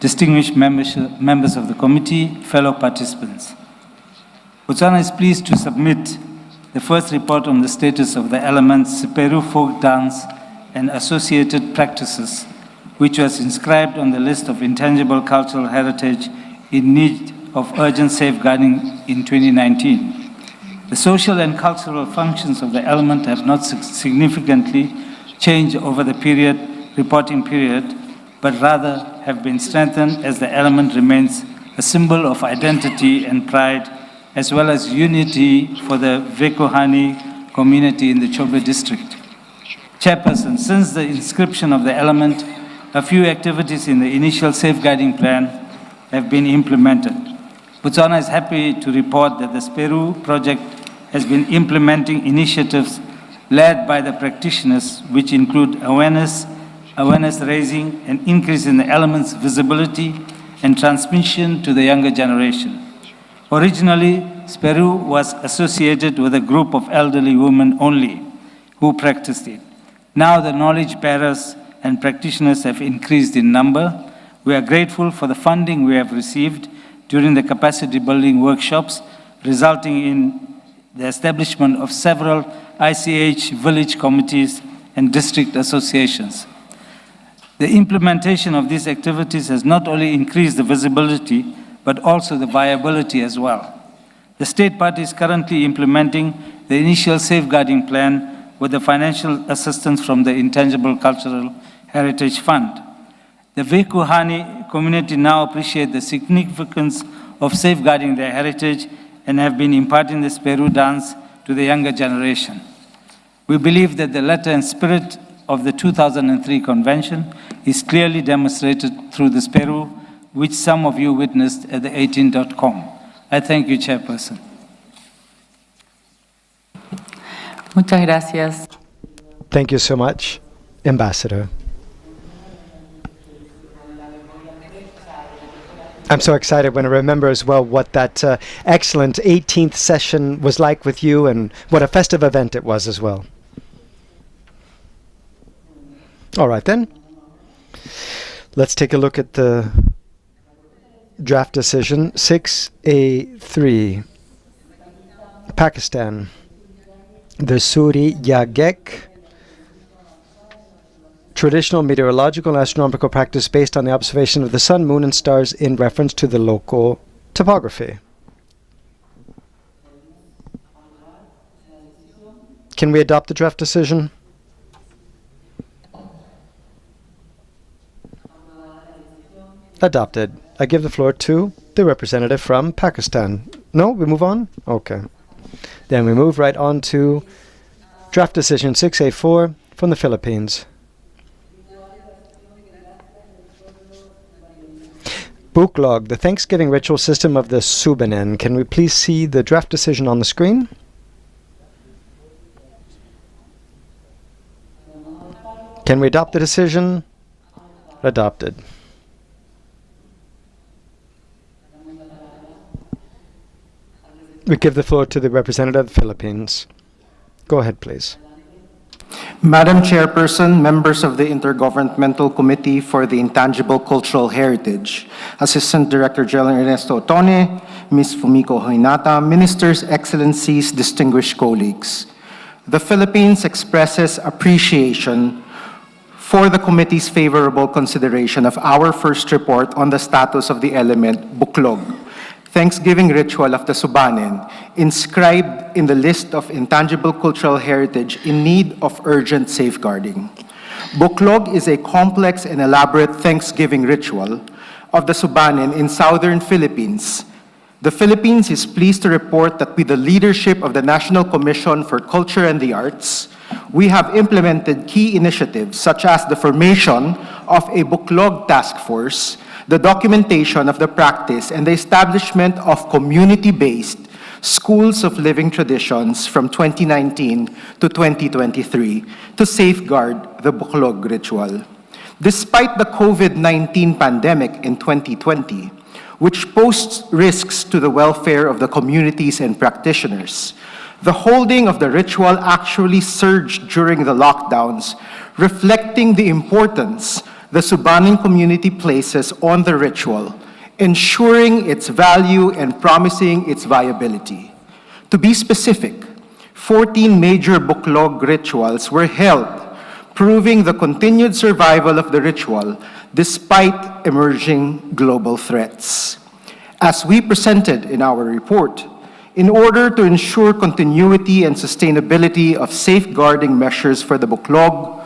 distinguished members of the committee, fellow participants. Botswana is pleased to submit the first report on the status of the elements Seperu folk dance and associated practices, which was inscribed on the list of intangible cultural heritage in need of urgent safeguarding in 2019. The social and cultural functions of the element have not significantly changed over the reporting period, but rather have been strengthened as the element remains a symbol of identity and pride, as well as unity for the Vekuhani community in the Chobe district. Chairperson, since the inscription of the element, a few activities in the initial safeguarding plan have been implemented. Botswana is happy to report that the Seperu project has been implementing initiatives led by the practitioners, which include awareness raising, an increase in the element's visibility, and transmission to the younger generation. Originally, Seperu was associated with a group of elderly women only who practiced it. Now the knowledge bearers and practitioners have increased in number. We are grateful for the funding we have received during the capacity building workshops, resulting in the establishment of several ICH village committees and district associations. The implementation of these activities has not only increased the visibility, but also the viability as well. The state party is currently implementing the initial safeguarding plan with the financial assistance from the Intangible Cultural Heritage Fund. The Vekuhani community now appreciate the significance of safeguarding their heritage and have been imparting the Seperu dance to the younger generation. We believe that the letter and spirit of the 2003 convention is clearly demonstrated through the Seperu, which some of you witnessed at the 18.com. I thank you, Chairperson. Muchas gracias. Thank you so much, Ambassador. I'm so excited when I remember as well what that excellent 18th session was like with you and what a festive event it was as well. All right then. Let's take a look at the draft decision 6A3. Pakistan. The Suri Yagek traditional meteorological and astronomical practice based on the observation of the sun, moon, and stars in reference to the local topography. Can we adopt the draft decision? Adopted. I give the floor to the representative from Pakistan. No, we move on? Okay. Then we move right on to draft decision 6A4 from the Philippines. Buklog, the Thanksgiving ritual system of the Subanen. Can we please see the draft decision on the screen? Can we adopt the decision Adopted. We give the floor to the representative of the Philippines. Go ahead, please. Madam Chairperson, members of the Intergovernmental Committee for the Intangible Cultural Heritage, Assistant Director General Ernesto Otone, Ms. Fumiko Hoinata, Ministers, Excellencies, distinguished colleagues. The Philippines expresses appreciation for the committee's favorable consideration of our first report on the status of the element buklog, Thanksgiving ritual of the Subanen, inscribed in the list of intangible cultural heritage in need of urgent safeguarding. Buklog is a complex and elaborate Thanksgiving ritual of the Subanen in southern Philippines. The Philippines is pleased to report that with the leadership of the National Commission for Culture and the Arts, we have implemented key initiatives such as the formation of a Buklog task force, the documentation of the practice, and the establishment of community-based schools of living traditions from 2019 to 2023 to safeguard the Buklog ritual. Despite the COVID-19 pandemic in 2020, which posed risks to the welfare of the communities and practitioners, the holding of the ritual actually surged during the lockdowns, reflecting the importance the Subanen community places on the ritual, ensuring its value and promising its viability. To be specific, 14 major Buklog rituals were held, proving the continued survival of the ritual despite emerging global threats. As we presented in our report, in order to ensure continuity and sustainability of safeguarding measures for the Buklog,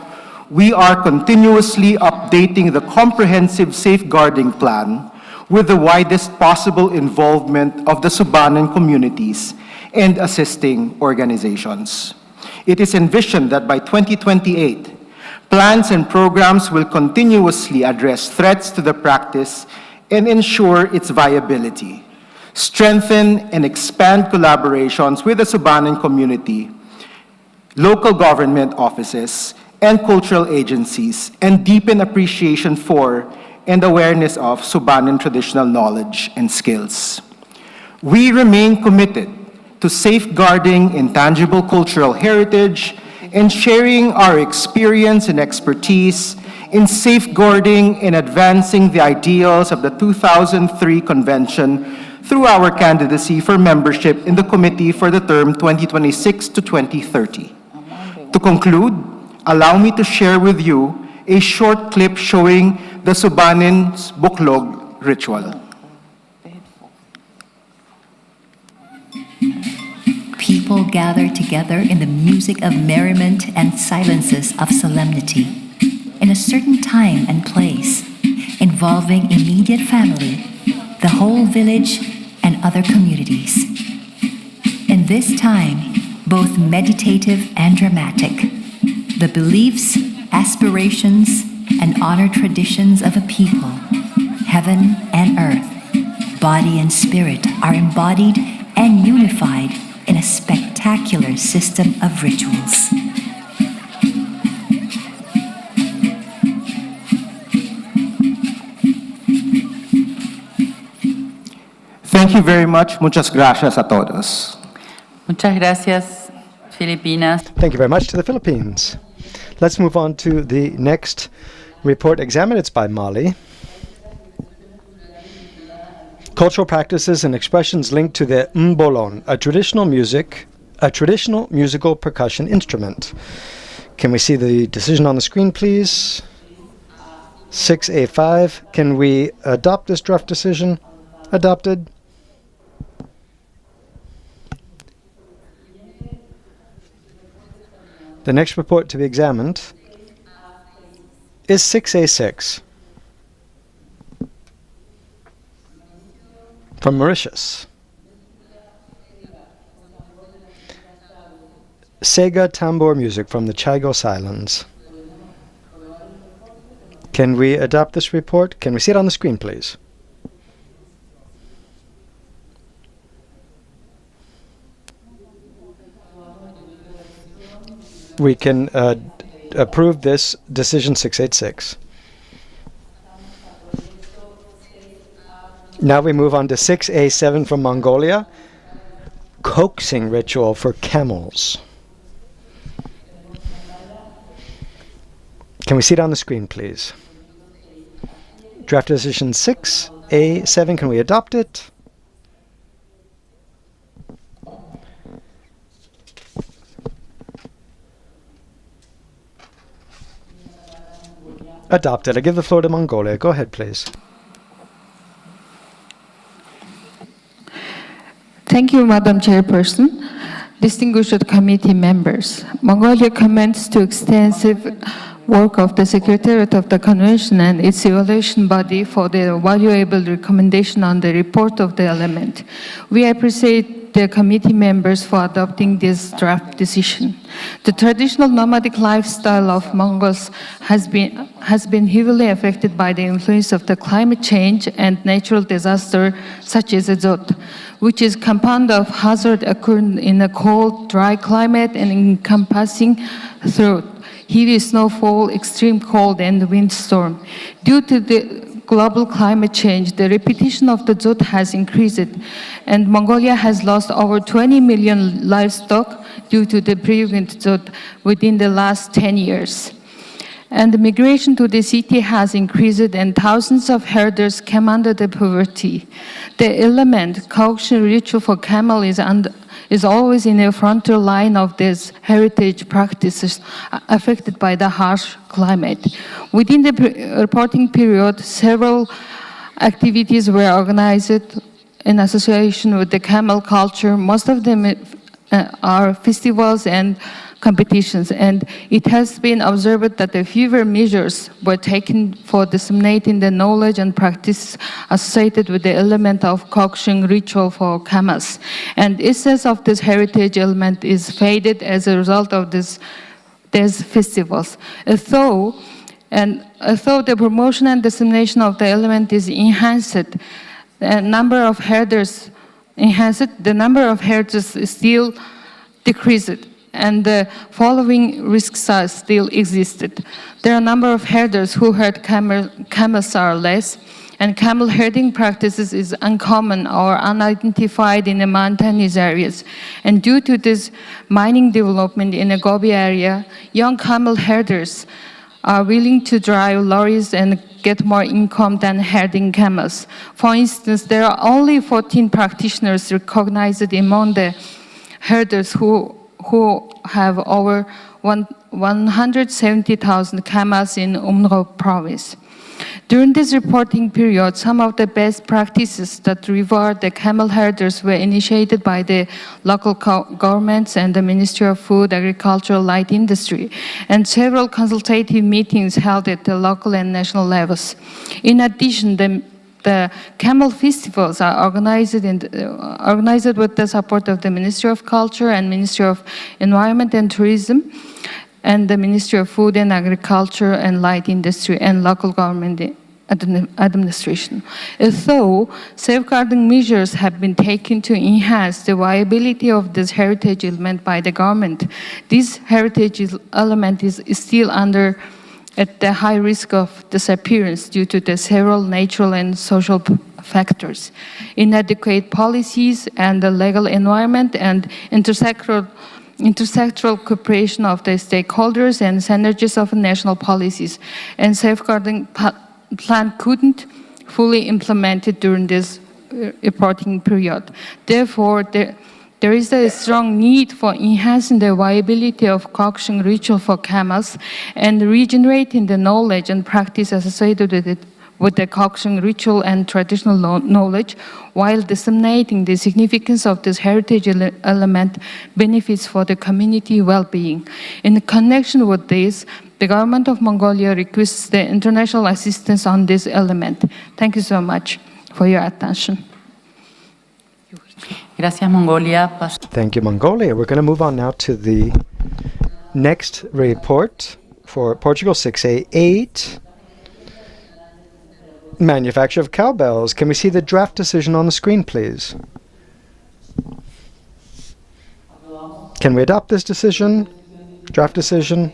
we are continuously updating the comprehensive safeguarding plan with the widest possible involvement of the Subanen communities and assisting organizations. It is envisioned that by 2028, plans and programs will continuously address threats to the practice and ensure its viability, strengthen and expand collaborations with the Subanen community, local government offices, and cultural agencies, and deepen appreciation for and awareness of Subanen traditional knowledge and skills. We remain committed to safeguarding intangible cultural heritage and sharing our experience and expertise in safeguarding and advancing the ideals of the 2003 Convention through our candidacy for membership in the committee for the term 2026 to 2030. To conclude, allow me to share with you a short clip showing the Subanen's Buklog ritual. People gather together in the music of merriment and silences of solemnity, in a certain time and place, involving immediate family, the whole village, and other communities. In this time, both meditative and dramatic, the beliefs, aspirations, and honored traditions of a people, heaven and earth, body and spirit, are embodied and unified in a spectacular system of rituals. Thank you very much. Muchas gracias a todos. Muchas gracias, Filipinas. Thank you very much to the Philippines. Let's move on to the next report examined. It's by Mali. Cultural practices and expressions linked to the mbolon, a traditional musical percussion instrument. Can we see the decision on the screen, please? 6A5. Can we adopt this draft decision? Adopted. The next report to be examined is 6A6 from Mauritius. Sega tambour music from the Chagos Islands. Can we adopt this report? Can we see it on the screen, please? We can approve this decision 686. Now we move on to 6A7 from Mongolia, coaxing ritual for camels. Can we see it on the screen, please? Draft decision 6A7, can we adopt it? Adopted. I give the floor to Mongolia. Go ahead, please. Thank you, Madam Chairperson. Distinguished committee members, Mongolia commends to extensive work of the Secretariat of the Convention and its evaluation body for their valuable recommendation on the report of the element. We appreciate the committee members for adopting this draft decision. The traditional nomadic lifestyle of Mongols has been heavily affected by the influence of the climate change and natural disaster such as azot, which is compound of hazard occurring in a cold, dry climate and encompassing through heavy snowfall, extreme cold, and windstorm. Due to the global climate change, the repetition of the drought has increased, and Mongolia has lost over 20 million livestock due to the previous drought within the last 10 years. And the migration to the city has increased, and thousands of herders came under the poverty. The element, coaxium ritual for camel, is always in the frontal line of these heritage practices affected by the harsh climate. Within the reporting period, several activities were organized in association with the camel culture. Most of them are festivals and competitions, and it has been observed that the fewer measures were taken for disseminating the knowledge and practice associated with the element of coaxium ritual for camels. And essence of this heritage element is faded as a result of these festivals. Although the promotion and dissemination of the element is enhanced, the number of herders is still decreased, and the following risks are still existed. There are a number of herders who herd camels are less, and camel herding practices is uncommon or unidentified in the mountainous areas. And due to this mining development in the Gobi area, young camel herders are willing to drive lorries and get more income than herding camels. For instance, there are only 14 practitioners recognized among the herders who have over 170,000 camels in Umro province. During this reporting period, some of the best practices that reward the camel herders were initiated by the local governments and the Ministry of Food, Agriculture, Light Industry, and several consultative meetings held at the local and national levels. In addition, the camel festivals are organized with the support of the Ministry of Culture and Ministry of Environment and Tourism, and the Ministry of Food and Agriculture and Light Industry and local government administration. Although safeguarding measures have been taken to enhance the viability of this heritage element by the government, this heritage element is still at the high risk of disappearance due to the several natural and social factors. Inadequate policies and the legal environment and intersectoral cooperation of the stakeholders and synergies of national policies and safeguarding plan couldn't fully implemented during this reporting period. Therefore, there is a strong need for enhancing the viability of coaxium ritual for camels and regenerating the knowledge and practice associated with the coaxium ritual and traditional knowledge, while disseminating the significance of this heritage element benefits for the community well-being. In connection with this, the government of Mongolia requests the international assistance on this element. Thank you so much for your attention. Gracias, Mongolia. Thank you, Mongolia. We're going to move on now to the next report for Portugal 6A8. Manufacture of cowbells. Can we see the draft decision on the screen, please? Can we adopt this decision? Draft decision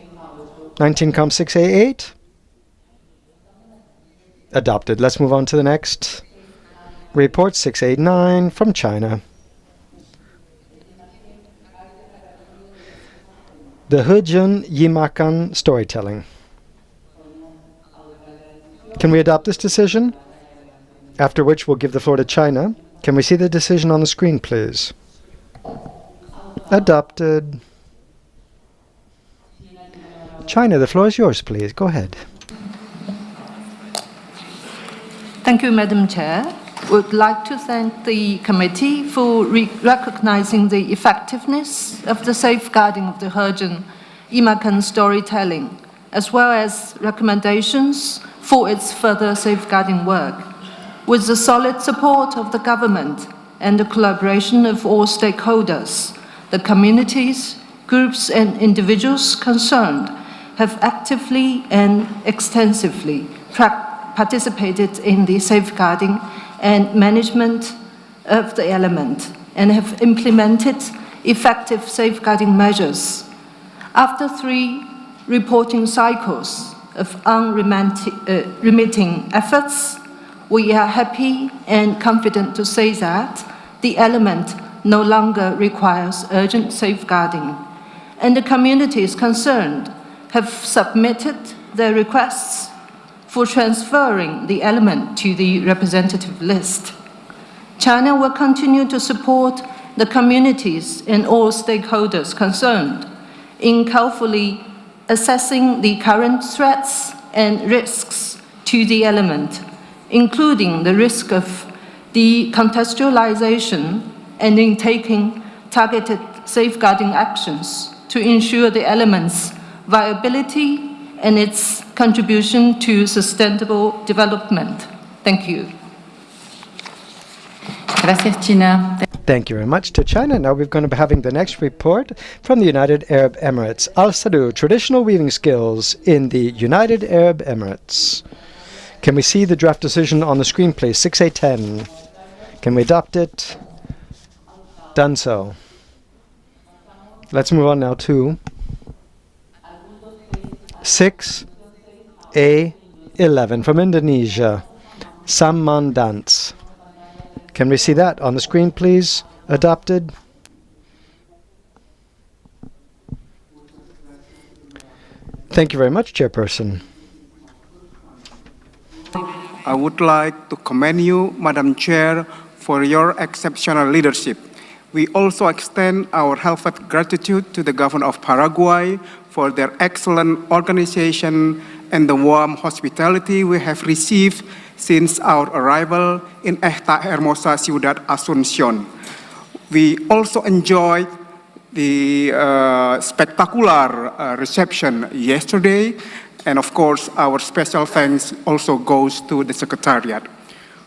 19Com 6A8. Adopted. Let's move on to the next Report 689 from China. The Hejun Yimakan storytelling. Can we adopt this decision? After which we'll give the floor to China. Can we see the decision on the screen, please? Adopted. China, the floor is yours, please. Go ahead. Thank you, Madam Chair. Would like to thank the committee for recognizing the effectiveness of the safeguarding of the Hejun Yimakan storytelling, as well as recommendations for its further safeguarding work. With the solid support of the government and the collaboration of all stakeholders, the communities, groups, and individuals concerned have actively and extensively participated in the safeguarding and management of the element and have implemented effective safeguarding measures. After 3 reporting cycles of unremitting efforts, we are happy and confident to say that the element no longer requires urgent safeguarding, and the communities concerned have submitted their requests for transferring the element to the representative list. China will continue to support the communities and all stakeholders concerned in carefully assessing the current threats and risks to the element, including the risk of decontextualization, and in taking targeted safeguarding actions to ensure the element's viability and its contribution to sustainable development. Thank you. Gracias, China. Thank you very much to China. Now we're going to be having the next report from the United Arab Emirates. Al Sadu, traditional weaving skills in the United Arab Emirates. Can we see the draft decision on the screen, please? 6A10. Can we adopt it? Done so. Let's move on now to 6A11 from Indonesia. Saman dance. Can we see that on the screen, please? Adopted. Thank you very much, Chairperson. I would like to commend you, Madam Chair, for your exceptional leadership. We also extend our heartfelt gratitude to the government of Paraguay for their excellent organization and the warm hospitality we have received since our arrival in esta hermosa Ciudad Asunción. We also enjoyed the spectacular reception yesterday, and of course our special thanks also goes to the Secretariat.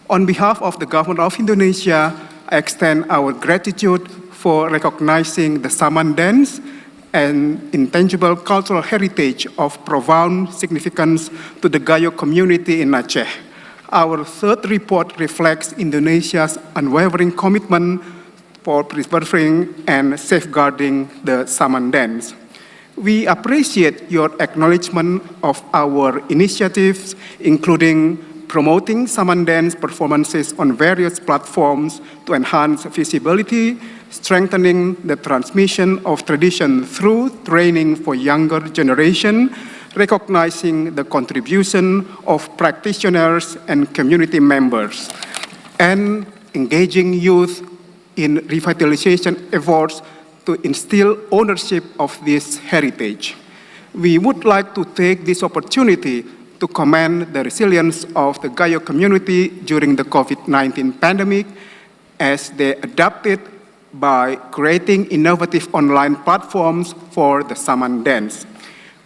On behalf of the government of Indonesia, I extend our gratitude for recognizing the Saman dance, an intangible cultural heritage of profound significance to the Gayo community in Aceh. Our third report reflects Indonesia's unwavering commitment for preserving and safeguarding the Saman dance. We appreciate your acknowledgement of our initiatives, including promoting Saman dance performances on various platforms to enhance visibility, strengthening the transmission of tradition through training for younger generation, recognizing the contribution of practitioners and community members, and engaging youth in revitalization efforts to instill ownership of this heritage. We would like to take this opportunity to commend the resilience of the Gayo community during the COVID-19 pandemic as they adapted by creating innovative online platforms for the Saman dance.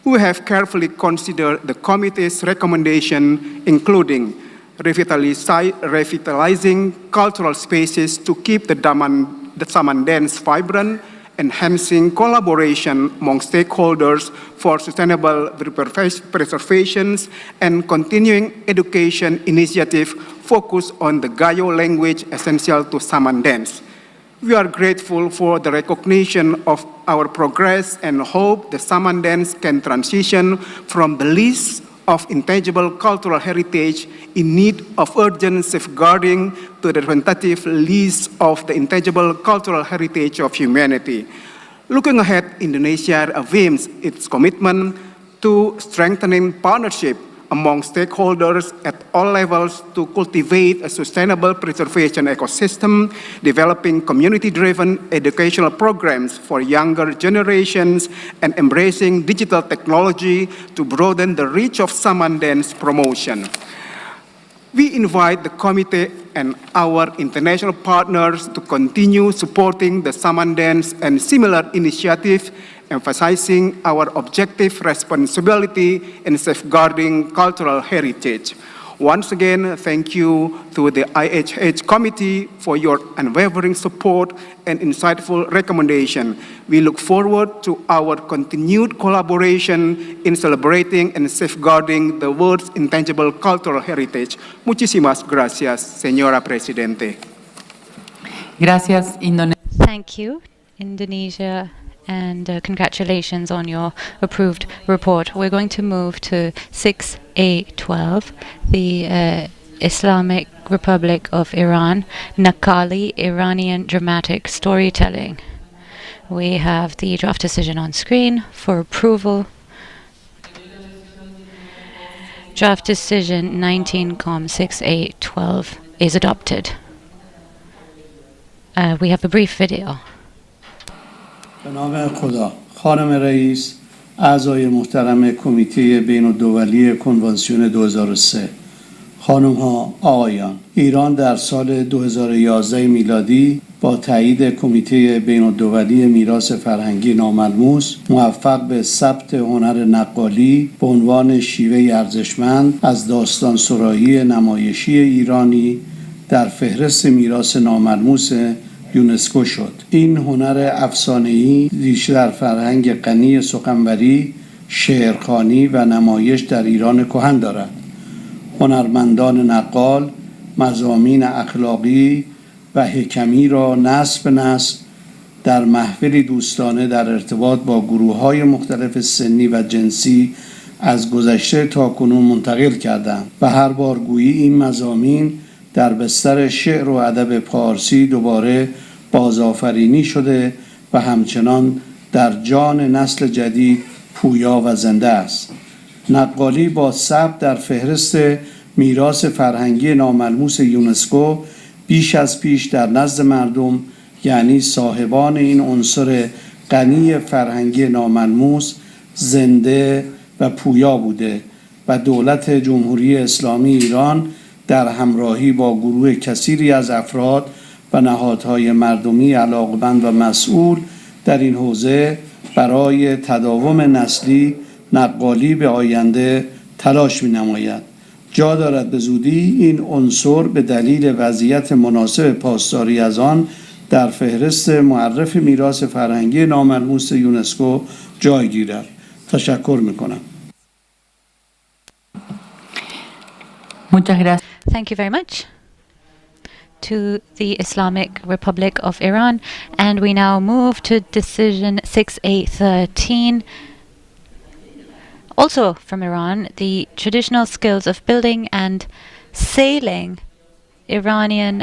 We have carefully considered the committee's recommendation, including revitalizing cultural spaces to keep the Saman dance vibrant, enhancing collaboration among stakeholders for sustainable preservation, and continuing education initiative focused on the Gayo language essential to Saman dance. We are grateful for the recognition of our progress and hope the Saman dance can transition from the list of intangible cultural heritage in need of urgent safeguarding to the representative list of the intangible cultural heritage of humanity. Looking ahead, Indonesia affirms its commitment to strengthening partnership among stakeholders at all levels to cultivate a sustainable preservation ecosystem, developing community-driven educational programs for younger generations, and embracing digital technology to broaden the reach of Saman dance promotion. We invite the committee and our international partners to continue supporting the Saman dance and similar initiatives, emphasizing our objective responsibility in safeguarding cultural heritage. Once again, thank you to the IHH Committee for your unwavering support and insightful recommendation. We look forward to our continued collaboration in celebrating and safeguarding the world's intangible cultural heritage. Muchísimas gracias, Señora Presidente. Gracias, Indonesia. Thank you, Indonesia, and congratulations on your approved report. We're going to move to 6A12, the Islamic Republic of Iran, Nakali, Iranian dramatic storytelling. We have the draft decision on screen for approval. Draft decision 19-6A12 is adopted. We have a brief video. به نام خدا. خانم رئیس، اعضای محترم کمیته بین الدولی کنوانسیون 2003، خانم ها، آقایان، ایران در سال 2011 میلادی با تایید کمیته بین الدولی میراث فرهنگی ناملموس موفق به ثبت هنر نقالی به عنوان شیوه ارزشمند از داستان سرایی نمایشی ایرانی در فهرست میراث ناملموس یونسکو شد. این هنر افسانه‌ای ریشه در فرهنگ غنی سخنوری، شعرخوانی و نمایش در ایران کهن دارد. هنرمندان نقال مضامین اخلاقی و حکمی را نسل به نسل در محفلی دوستانه در ارتباط با گروه‌های مختلف سنی و جنسی از گذشته تا کنون منتقل کردند و هر بار گویی این مضامین در بستر شعر و ادب پارسی دوباره بازآفرینی شده و همچنان در جان نسل جدید پویا و زنده است. نقالی با ثبت در فهرست میراث فرهنگی ناملموس یونسکو بیش از پیش در نزد مردم، یعنی صاحبان این عنصر غنی فرهنگی ناملموس، زنده و پویا بوده و دولت جمهوری اسلامی ایران در همراهی با گروه کثیری از افراد و نهادهای مردمی علاقمند و مسئول در این حوزه برای تداوم نسلی نقالی به آینده تلاش می‌نماید. جا دارد به زودی این عنصر به دلیل وضعیت مناسب پاسداری از آن در فهرست معرف میراث فرهنگی ناملموس یونسکو جای گیرد. تشکر می‌کنم. Thank you very much to the Islamic Republic of Iran. And we now move to decision 6A13, also from Iran, the traditional skills of building and sailing Iranian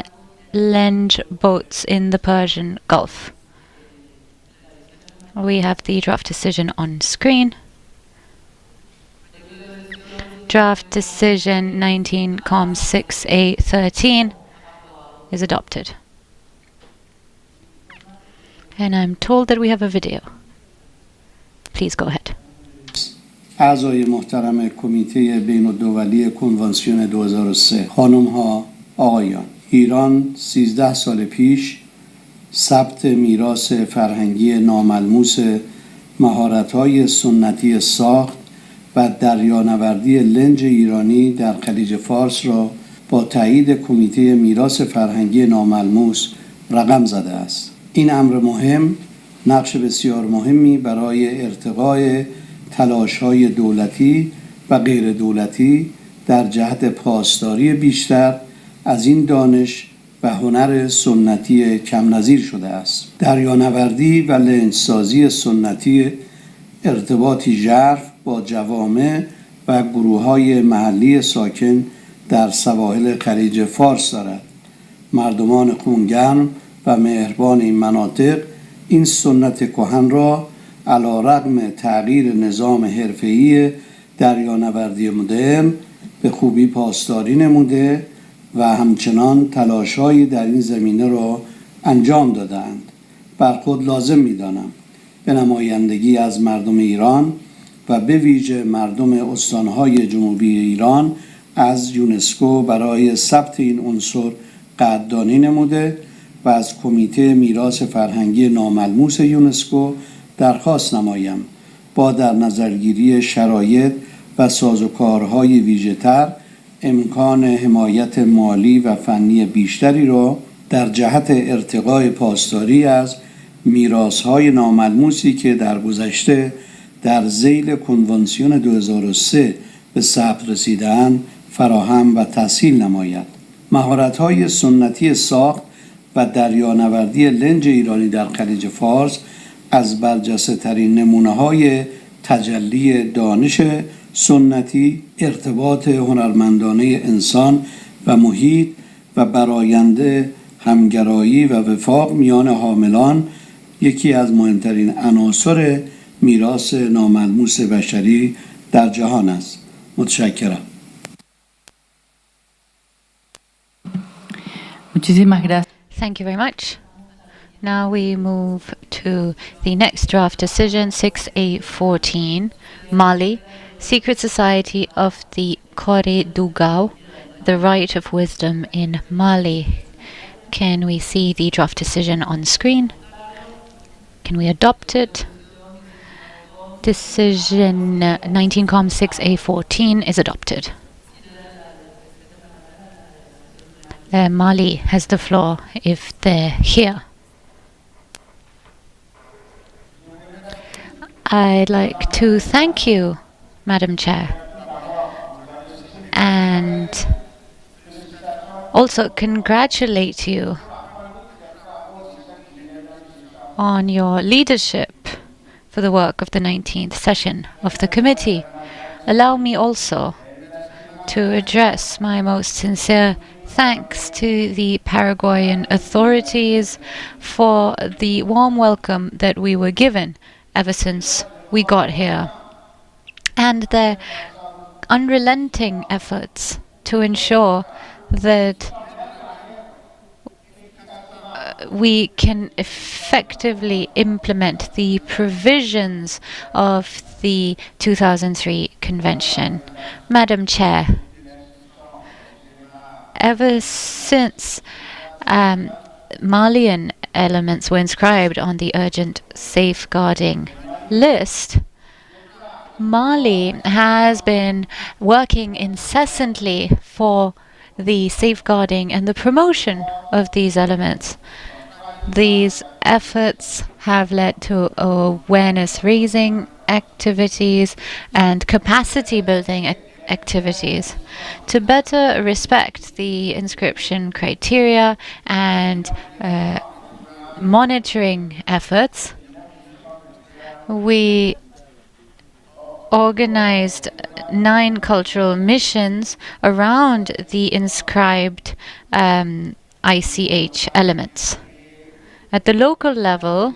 lenge boats in the Persian Gulf. We have the draft decision on screen. Draft decision 19-6A13 is adopted. And I'm told that we have a video. Please go ahead. اعضای محترم کمیته بین الدولی کنوانسیون 2003، خانم ها، آقایان، ایران 13 سال پیش ثبت میراث فرهنگی ناملموس مهارت‌های سنتی ساخت و دریانوردی لنج ایرانی در خلیج فارس را با تایید کمیته میراث فرهنگی ناملموس رقم زده است. این امر مهم نقش بسیار مهمی برای ارتقای تلاش‌های دولتی و غیر دولتی در جهت پاسداری بیشتر از این دانش و هنر سنتی کم نظیر شده است. دریانوردی و لنجسازی سنتی ارتباطی ژرف با جوامع و گروه‌های محلی ساکن در سواحل خلیج فارس دارد. مردمان خونگرم و مهربان این مناطق این سنت کهن را علی‌رغم تغییر نظام حرفه‌ای دریانوردی مدرن به خوبی پاسداری نموده و همچنان تلاش‌هایی در این زمینه را انجام دادند. بر خود لازم می‌دانم به نمایندگی از مردم ایران و به ویژه مردم استان‌های جنوبی ایران از یونسکو برای ثبت این عنصر قدردانی نموده و از کمیته میراث فرهنگی ناملموس یونسکو درخواست نمایم با در نظرگیری شرایط و سازوکارهای ویژه‌تر امکان حمایت مالی و فنی بیشتری را در جهت ارتقای پاسداری از میراث‌های ناملموسی که در گذشته در ذیل کنوانسیون 2003 به ثبت رسیده‌اند فراهم و تسهیل نماید. مهارت‌های سنتی ساخت و دریانوردی لنج ایرانی در خلیج فارس از برجسته‌ترین نمونه‌های تجلی دانش سنتی، ارتباط هنرمندانه انسان و محیط و براینده همگرایی و وفاق میان حاملان یکی از مهمترین عناصر میراث ناملموس بشری در جهان است. متشکرم. Thank you very much. Now we move to the next draft decision, 6A14, Mali, Secret Society of the Kore Dugao, the Right of Wisdom in Mali. Can we see the draft decision on screen? Can we adopt it? Decision 19-6A14 is adopted. Mali has the floor if they're here. I'd like to thank you, Madam Chair, and also congratulate you on your leadership for the work of the 19th session of the committee. Allow me also to address my most sincere thanks to the Paraguayan authorities for the warm welcome that we were given ever since we got here, and their unrelenting efforts to ensure that we can effectively implement the provisions of the 2003 Convention. Madam Chair, ever since Malian elements were inscribed on the urgent safeguarding list, Mali has been working incessantly for the safeguarding and the promotion of these elements. These efforts have led to awareness-raising activities and capacity-building activities to better respect the inscription criteria and monitoring efforts. We organized 9 cultural missions around the inscribed ICH elements. At the local level,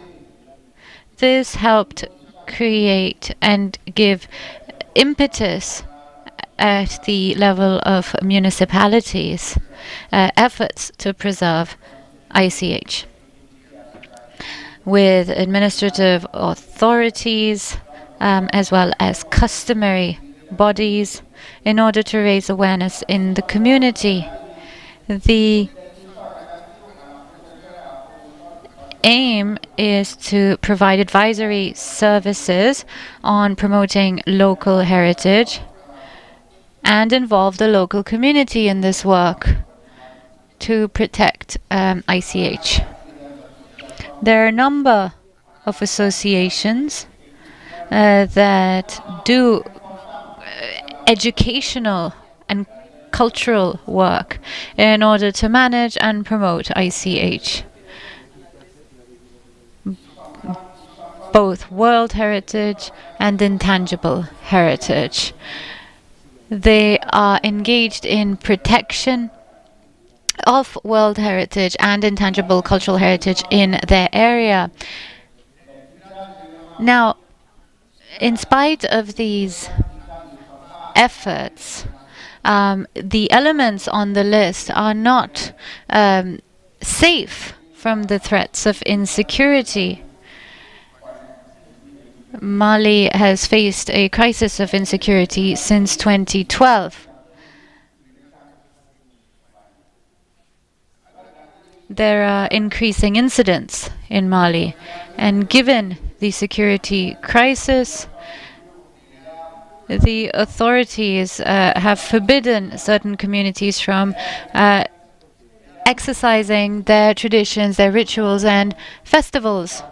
this helped create and give impetus at the level of municipalities efforts to preserve ICH, with administrative authorities as well as customary bodies in order to raise awareness in the community. The aim is to provide advisory services on promoting local heritage and involve the local community in this work to protect ICH. There are a number of associations that do educational and cultural work in order to manage and promote ICH, both world heritage and intangible heritage. They are engaged in protection of world heritage and intangible cultural heritage in their area. Now, in spite of these efforts, the elements on the list are not safe from the threats of insecurity. Mali has faced a crisis of insecurity since 2012. There are increasing incidents in Mali, and given the security crisis, the authorities have forbidden certain communities from exercising their traditions, their rituals and festivals,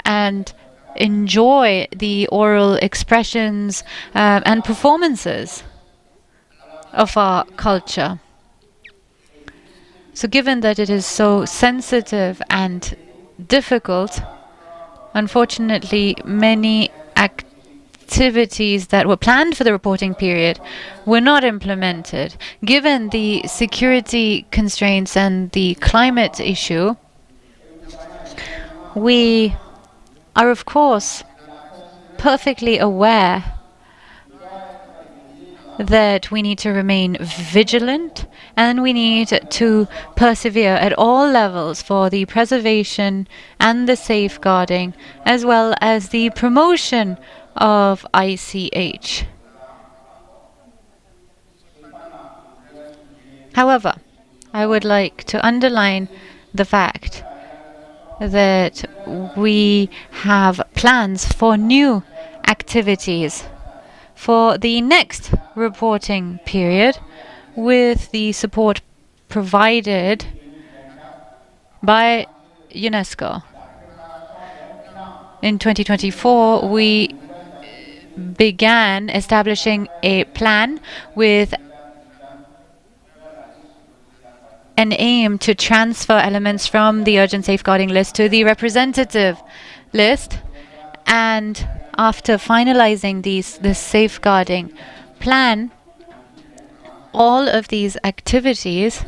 and enjoy the oral expressions and performances of our culture. So given that it is so sensitive and difficult, unfortunately, many activities that were planned for the reporting period were not implemented. Given the security constraints and the climate issue, we are, of course, perfectly aware that we need to remain vigilant and we need to persevere at all levels for the preservation and the safeguarding, as well as the promotion of ICH. However, I would like to underline the fact that we have plans for new activities for the next reporting period, with the support provided by UNESCO. In 2024, we began establishing a plan with an aim to transfer elements from the urgent safeguarding list to the representative list, and after finalizing this safeguarding plan, all of these activities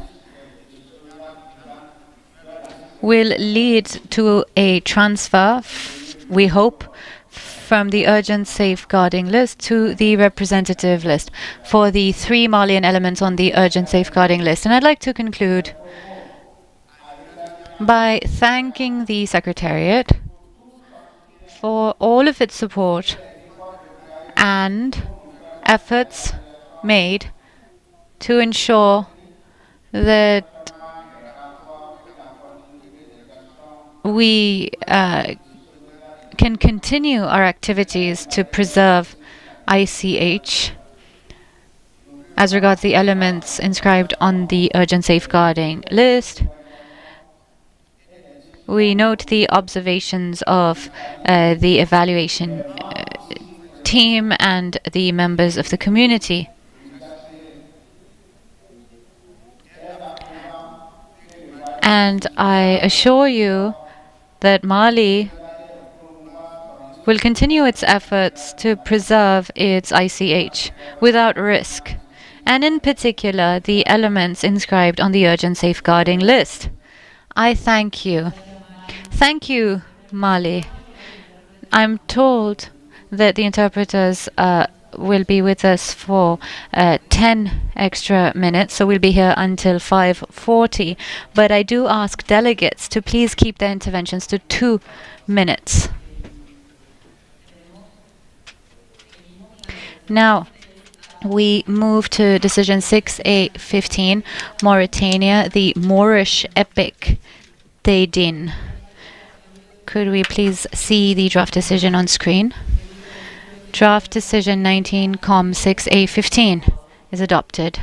will lead to a transfer, we hope, from the urgent safeguarding list to the representative list for the 3 Malian elements on the urgent safeguarding list. And I'd like to conclude by thanking the Secretariat for all of its support and efforts made to ensure that we can continue our activities to preserve ICH as regards the elements inscribed on the urgent safeguarding list. We note the observations of the evaluation team and the members of the community. And I assure you that Mali will continue its efforts to preserve its ICH without risk, and in particular the elements inscribed on the urgent safeguarding list. I thank you. Thank you, Mali. I'm told that the interpreters will be with us for 10 extra minutes, so we'll be here until 5:40. But I do ask delegates to please keep their interventions to 2 minutes. Now, we move to decision 6A15, Mauritania, the Moorish epic Deydin. Could we please see the draft decision on screen? Draft decision 19-6A15 is adopted.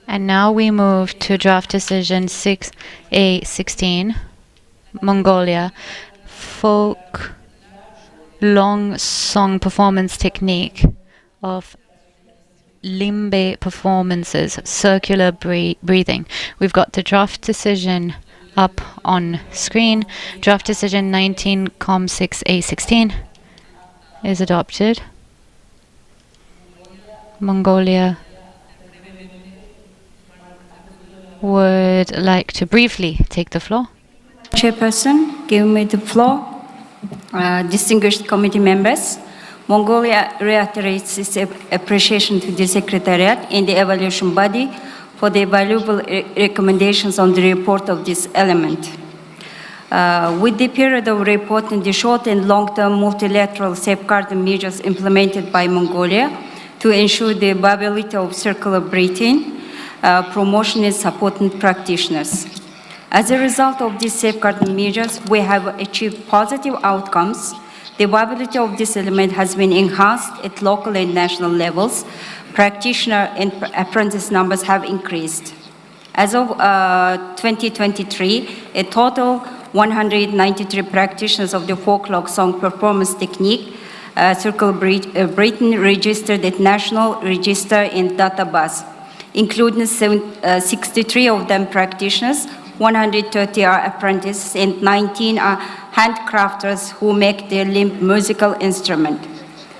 And now we move to draft decision 6A16, Mongolia, folk long song performance technique of limbe performances, circular breathing. We've got the draft decision up on screen. Draft decision 19-6A16 is adopted. Mongolia would like to briefly take the floor. Chairperson, give me the floor. Distinguished committee members, Mongolia reiterates its appreciation to the Secretariat and the evaluation body for the valuable recommendations on the report of this element. With the period of report and the short and long-term multilateral safeguarding measures implemented by Mongolia to ensure the viability of circular breathing, promotion and supporting practitioners. As a result of these safeguarding measures, we have achieved positive outcomes. The viability of this element has been enhanced at local and national levels. Practitioner and apprentice numbers have increased. As of 2023, a total 193 practitioners of the folklore song performance technique, circle breathing, registered at National Register and Database, including 63 of them practitioners, 130 are apprentices, and 19 are handcrafters who make their limb musical instrument.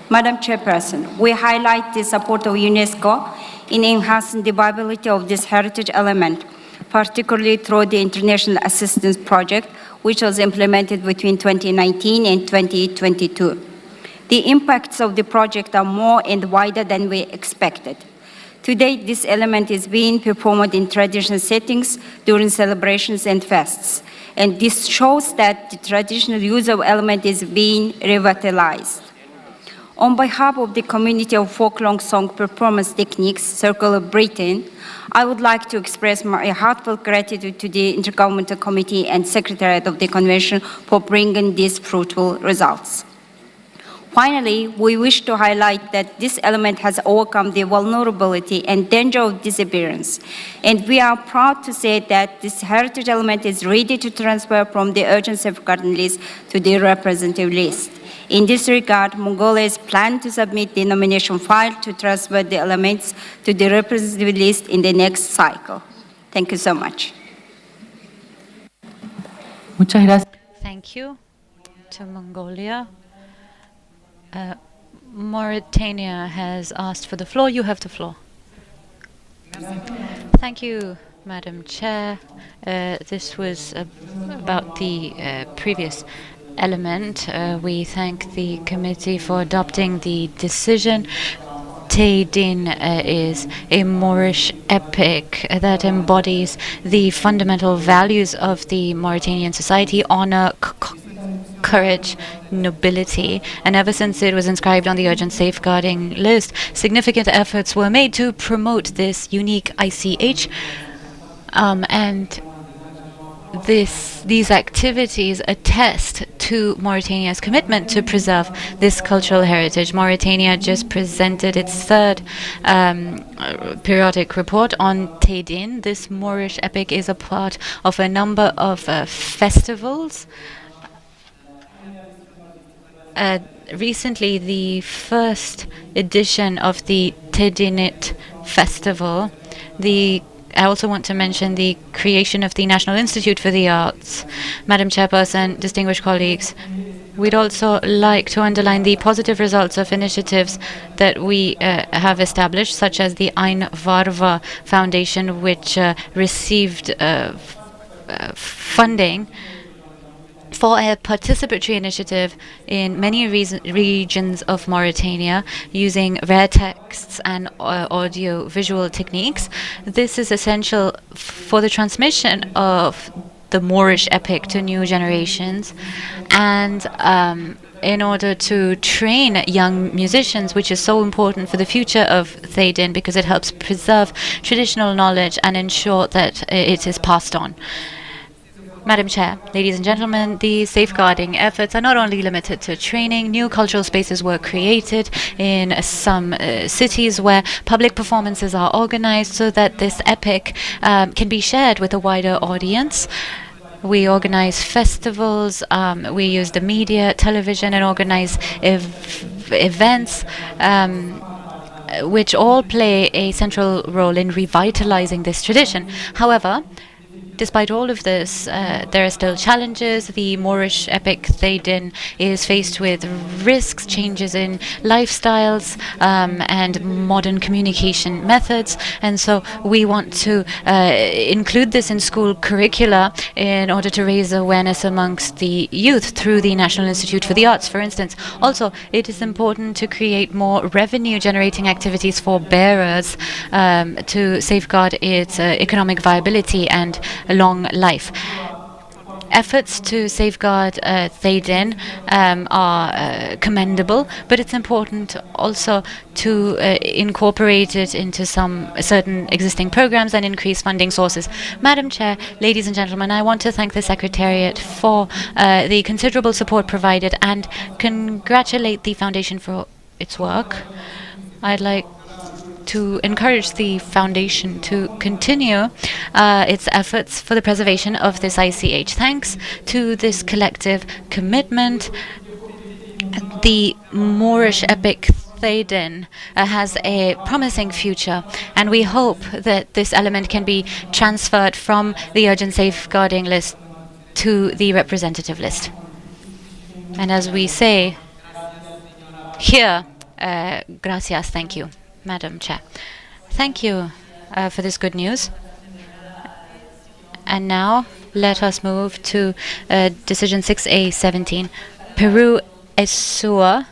Madam Chairperson, we highlight the support of UNESCO in enhancing the viability of this heritage element, particularly through the International Assistance Project, which was implemented between 2019 and 2022. The impacts of the project are more and wider than we expected. Today, this element is being performed in traditional settings during celebrations and fests. And this shows that the traditional use of element is being revitalized. On behalf of the community of folklore song performance techniques, circular breathing, I would like to express my heartfelt gratitude to the Intergovernmental Committee and Secretariat of the Convention for bringing these fruitful results. Finally, we wish to highlight that this element has overcome the vulnerability and danger of disappearance. And we are proud to say that this heritage element is ready to transfer from the urgent safeguarding list to the representative list. In this regard, Mongolia is planned to submit the nomination file to transfer the elements to the representative list in the next cycle. Thank you so much. Muchas gracias. Thank you to Mongolia. Mauritania has asked for the floor. You have the floor. Thank you, Madam Chair. This was about the previous element. We thank the committee for adopting the decision. Teidin is a Moorish epic that embodies the fundamental values of the Mauritanian society: honor, courage, nobility. And ever since it was inscribed on the urgent safeguarding list, significant efforts were made to promote this unique ICH. And these activities attest to Mauritania's commitment to preserve this cultural heritage. Mauritania just presented its third periodic report on Teidin. This Moorish epic is a part of a number of festivals. Recently, the first edition of the Teidinit Festival, I also want to mention the creation of the National Institute for the Arts. Madam Chairperson, distinguished colleagues, we'd also like to underline the positive results of initiatives that we have established, such as the Ein Varva Foundation, which received funding for a participatory initiative in many regions of Mauritania using rare texts and audio-visual techniques. This is essential for the transmission of the Moorish epic to new generations, and in order to train young musicians, which is so important for the future of Teidin because it helps preserve traditional knowledge and ensure that it is passed on. Madam Chair, ladies and gentlemen, these safeguarding efforts are not only limited to training. New cultural spaces were created in some cities where public performances are organized so that this epic can be shared with a wider audience. We organize festivals, we use the media, television, and organize events which all play a central role in revitalizing this tradition. However, Despite all of this, there are still challenges. The Moorish epic Thaydin is faced with risks, changes in lifestyles, and modern communication methods. And so we want to include this in school curricula in order to raise awareness amongst the youth through the National Institute for the Arts, for instance. Also, it is important to create more revenue-generating activities for bearers to safeguard its economic viability and long life. Efforts to safeguard Thaydin are commendable, but it's important also to incorporate it into some certain existing programs and increase funding sources. Madam Chair, ladies and gentlemen, I want to thank the Secretariat for the considerable support provided and congratulate the Foundation for its work. I'd like to encourage the Foundation to continue its efforts for the preservation of this ICH. Thanks to this collective commitment, the Moorish epic Thaydin has a promising future, and we hope that this element can be transferred from the urgent safeguarding list to the representative list. And as we say here, gracias, thank you. Madam Chair. Thank you for this good news. And now let us move to Decision 6A17. Peru Esua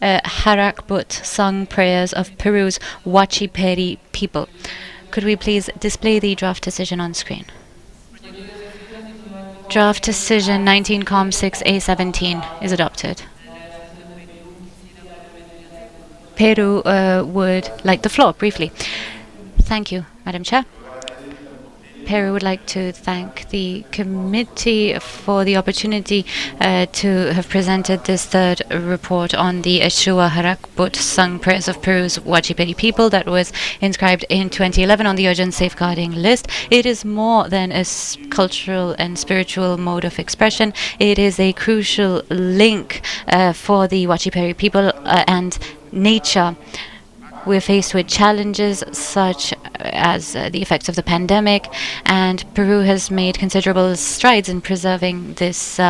Harakbut sung prayers of Peru's Huachiperi people. Could we please display the draft decision on screen? Draft Decision 19Com 6A17 is adopted. Peru would like the floor, briefly. Thank you, Madam Chair. Peru would like to thank the committee for the opportunity to have presented this third report on the Eshua Harakbut sung prayers of Peru's Huachiperi people that was inscribed in 2011 on the urgent safeguarding list. It is more than a cultural and spiritual mode of expression. It is a crucial link for the Huachiperi people and nature. We're faced with challenges such as the effects of the pandemic, and Peru has made considerable strides in preserving this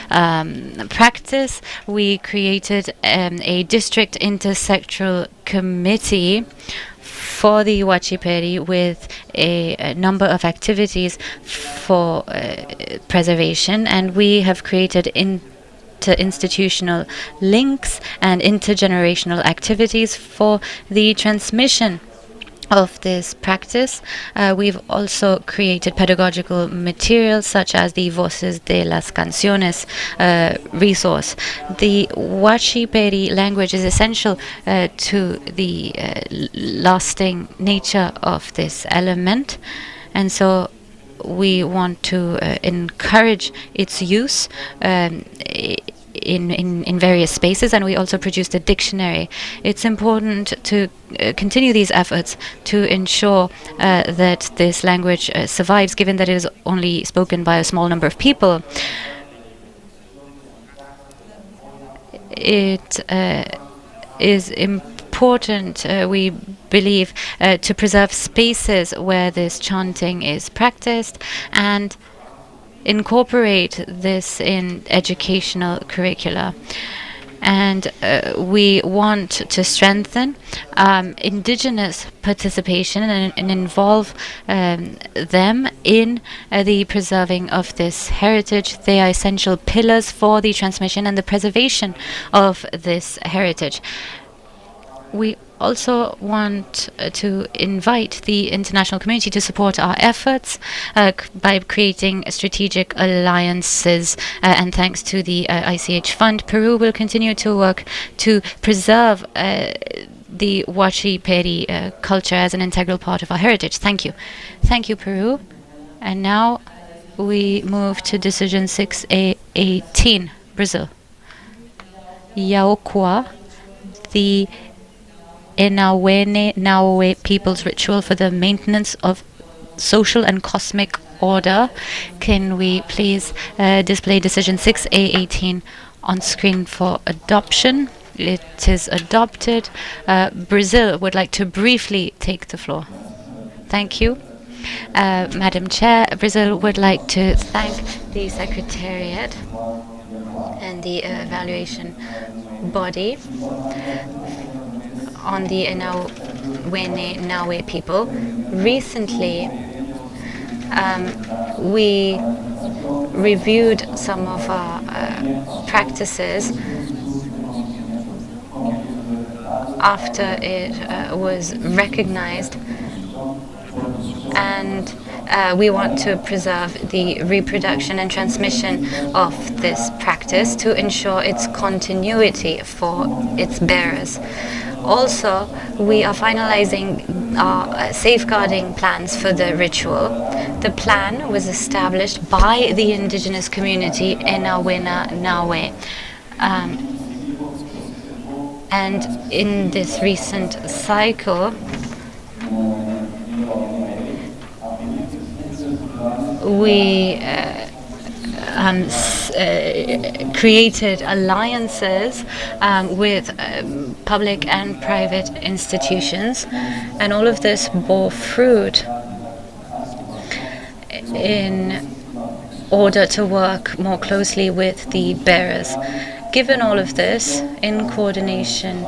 practice. We created a district intersectoral committee for the Huachiperi with a number of activities for preservation, and we have created institutional links and intergenerational activities for the transmission of this practice. We've also created pedagogical materials such as the Voces de las Canciones resource. The Huachiperi language is essential to the lasting nature of this element, and so we want to encourage its use in various spaces, and we also produced a dictionary. It's important to continue these efforts to ensure that this language survives, given that it is only spoken by a small number of people. It is important, we believe, to preserve spaces where this chanting is practiced and incorporate this in educational curricula. And we want to strengthen indigenous participation and involve them in the preserving of this heritage. They are essential pillars for the transmission and the preservation of this heritage. We also want to invite the international community to support our efforts by creating strategic alliances, and thanks to the ICH Fund, Peru will continue to work to preserve the Huachiperi culture as an integral part of our heritage. Thank you. Thank you, Peru. And now we move to Decision 6A18, Brazil. Yaokwa, the Enawene Naue people's ritual for the maintenance of social and cosmic order. Can we please display Decision 6A18 on screen for adoption? It is adopted. Brazil would like to briefly take the floor. Thank you. Madam Chair, Brazil would like to thank the Secretariat and the evaluation body on the Nawe people. Recently, we reviewed some of our practices after it was recognized, and we want to preserve the reproduction and transmission of this practice to ensure its continuity for its bearers. Also, we are finalizing our safeguarding plans for the ritual. The plan was established by the indigenous community in Awena Nawe. And in this recent cycle, we created alliances with public and private institutions, and all of this bore fruit in order to work more closely with the bearers. Given all of this, in coordination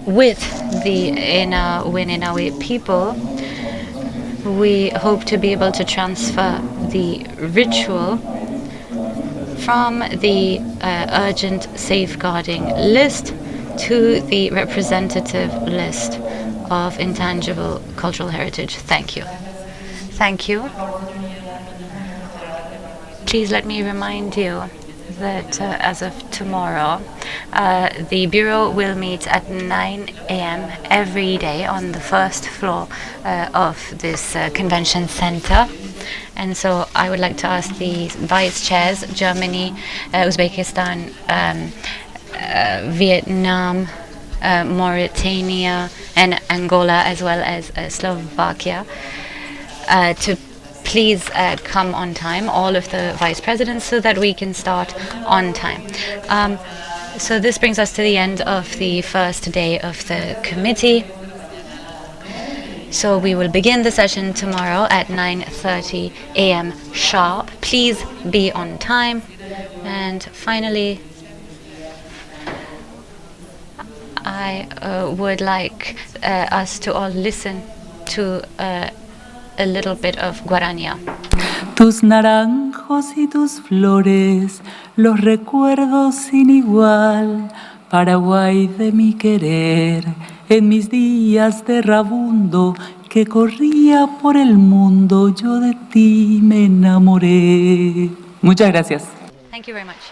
with the Wenenawe people, we hope to be able to transfer the ritual from the urgent safeguarding list to the representative list of intangible cultural heritage. Thank you. Thank you. Please let me remind you that as of tomorrow, the Bureau will meet at 9 a.m. every day on the first floor of this convention center. And so I would like to ask the vice chairs, Germany, Uzbekistan, Vietnam, Mauritania, and Angola, as well as Slovakia, to please come on time, all of the vice presidents, so that we can start on time. So this brings us to the end of the first day of the committee. So we will begin the session tomorrow at 9:30 a.m. sharp. Please be on time. And finally, I would like us to all listen to a little bit of Guarania. Tus naranjos y tus flores, los recuerdos sin igual, Paraguay de mi querer, en mis días de rabundo, que corría por el mundo, yo de ti me enamoré. Muchas gracias. Thank you very much.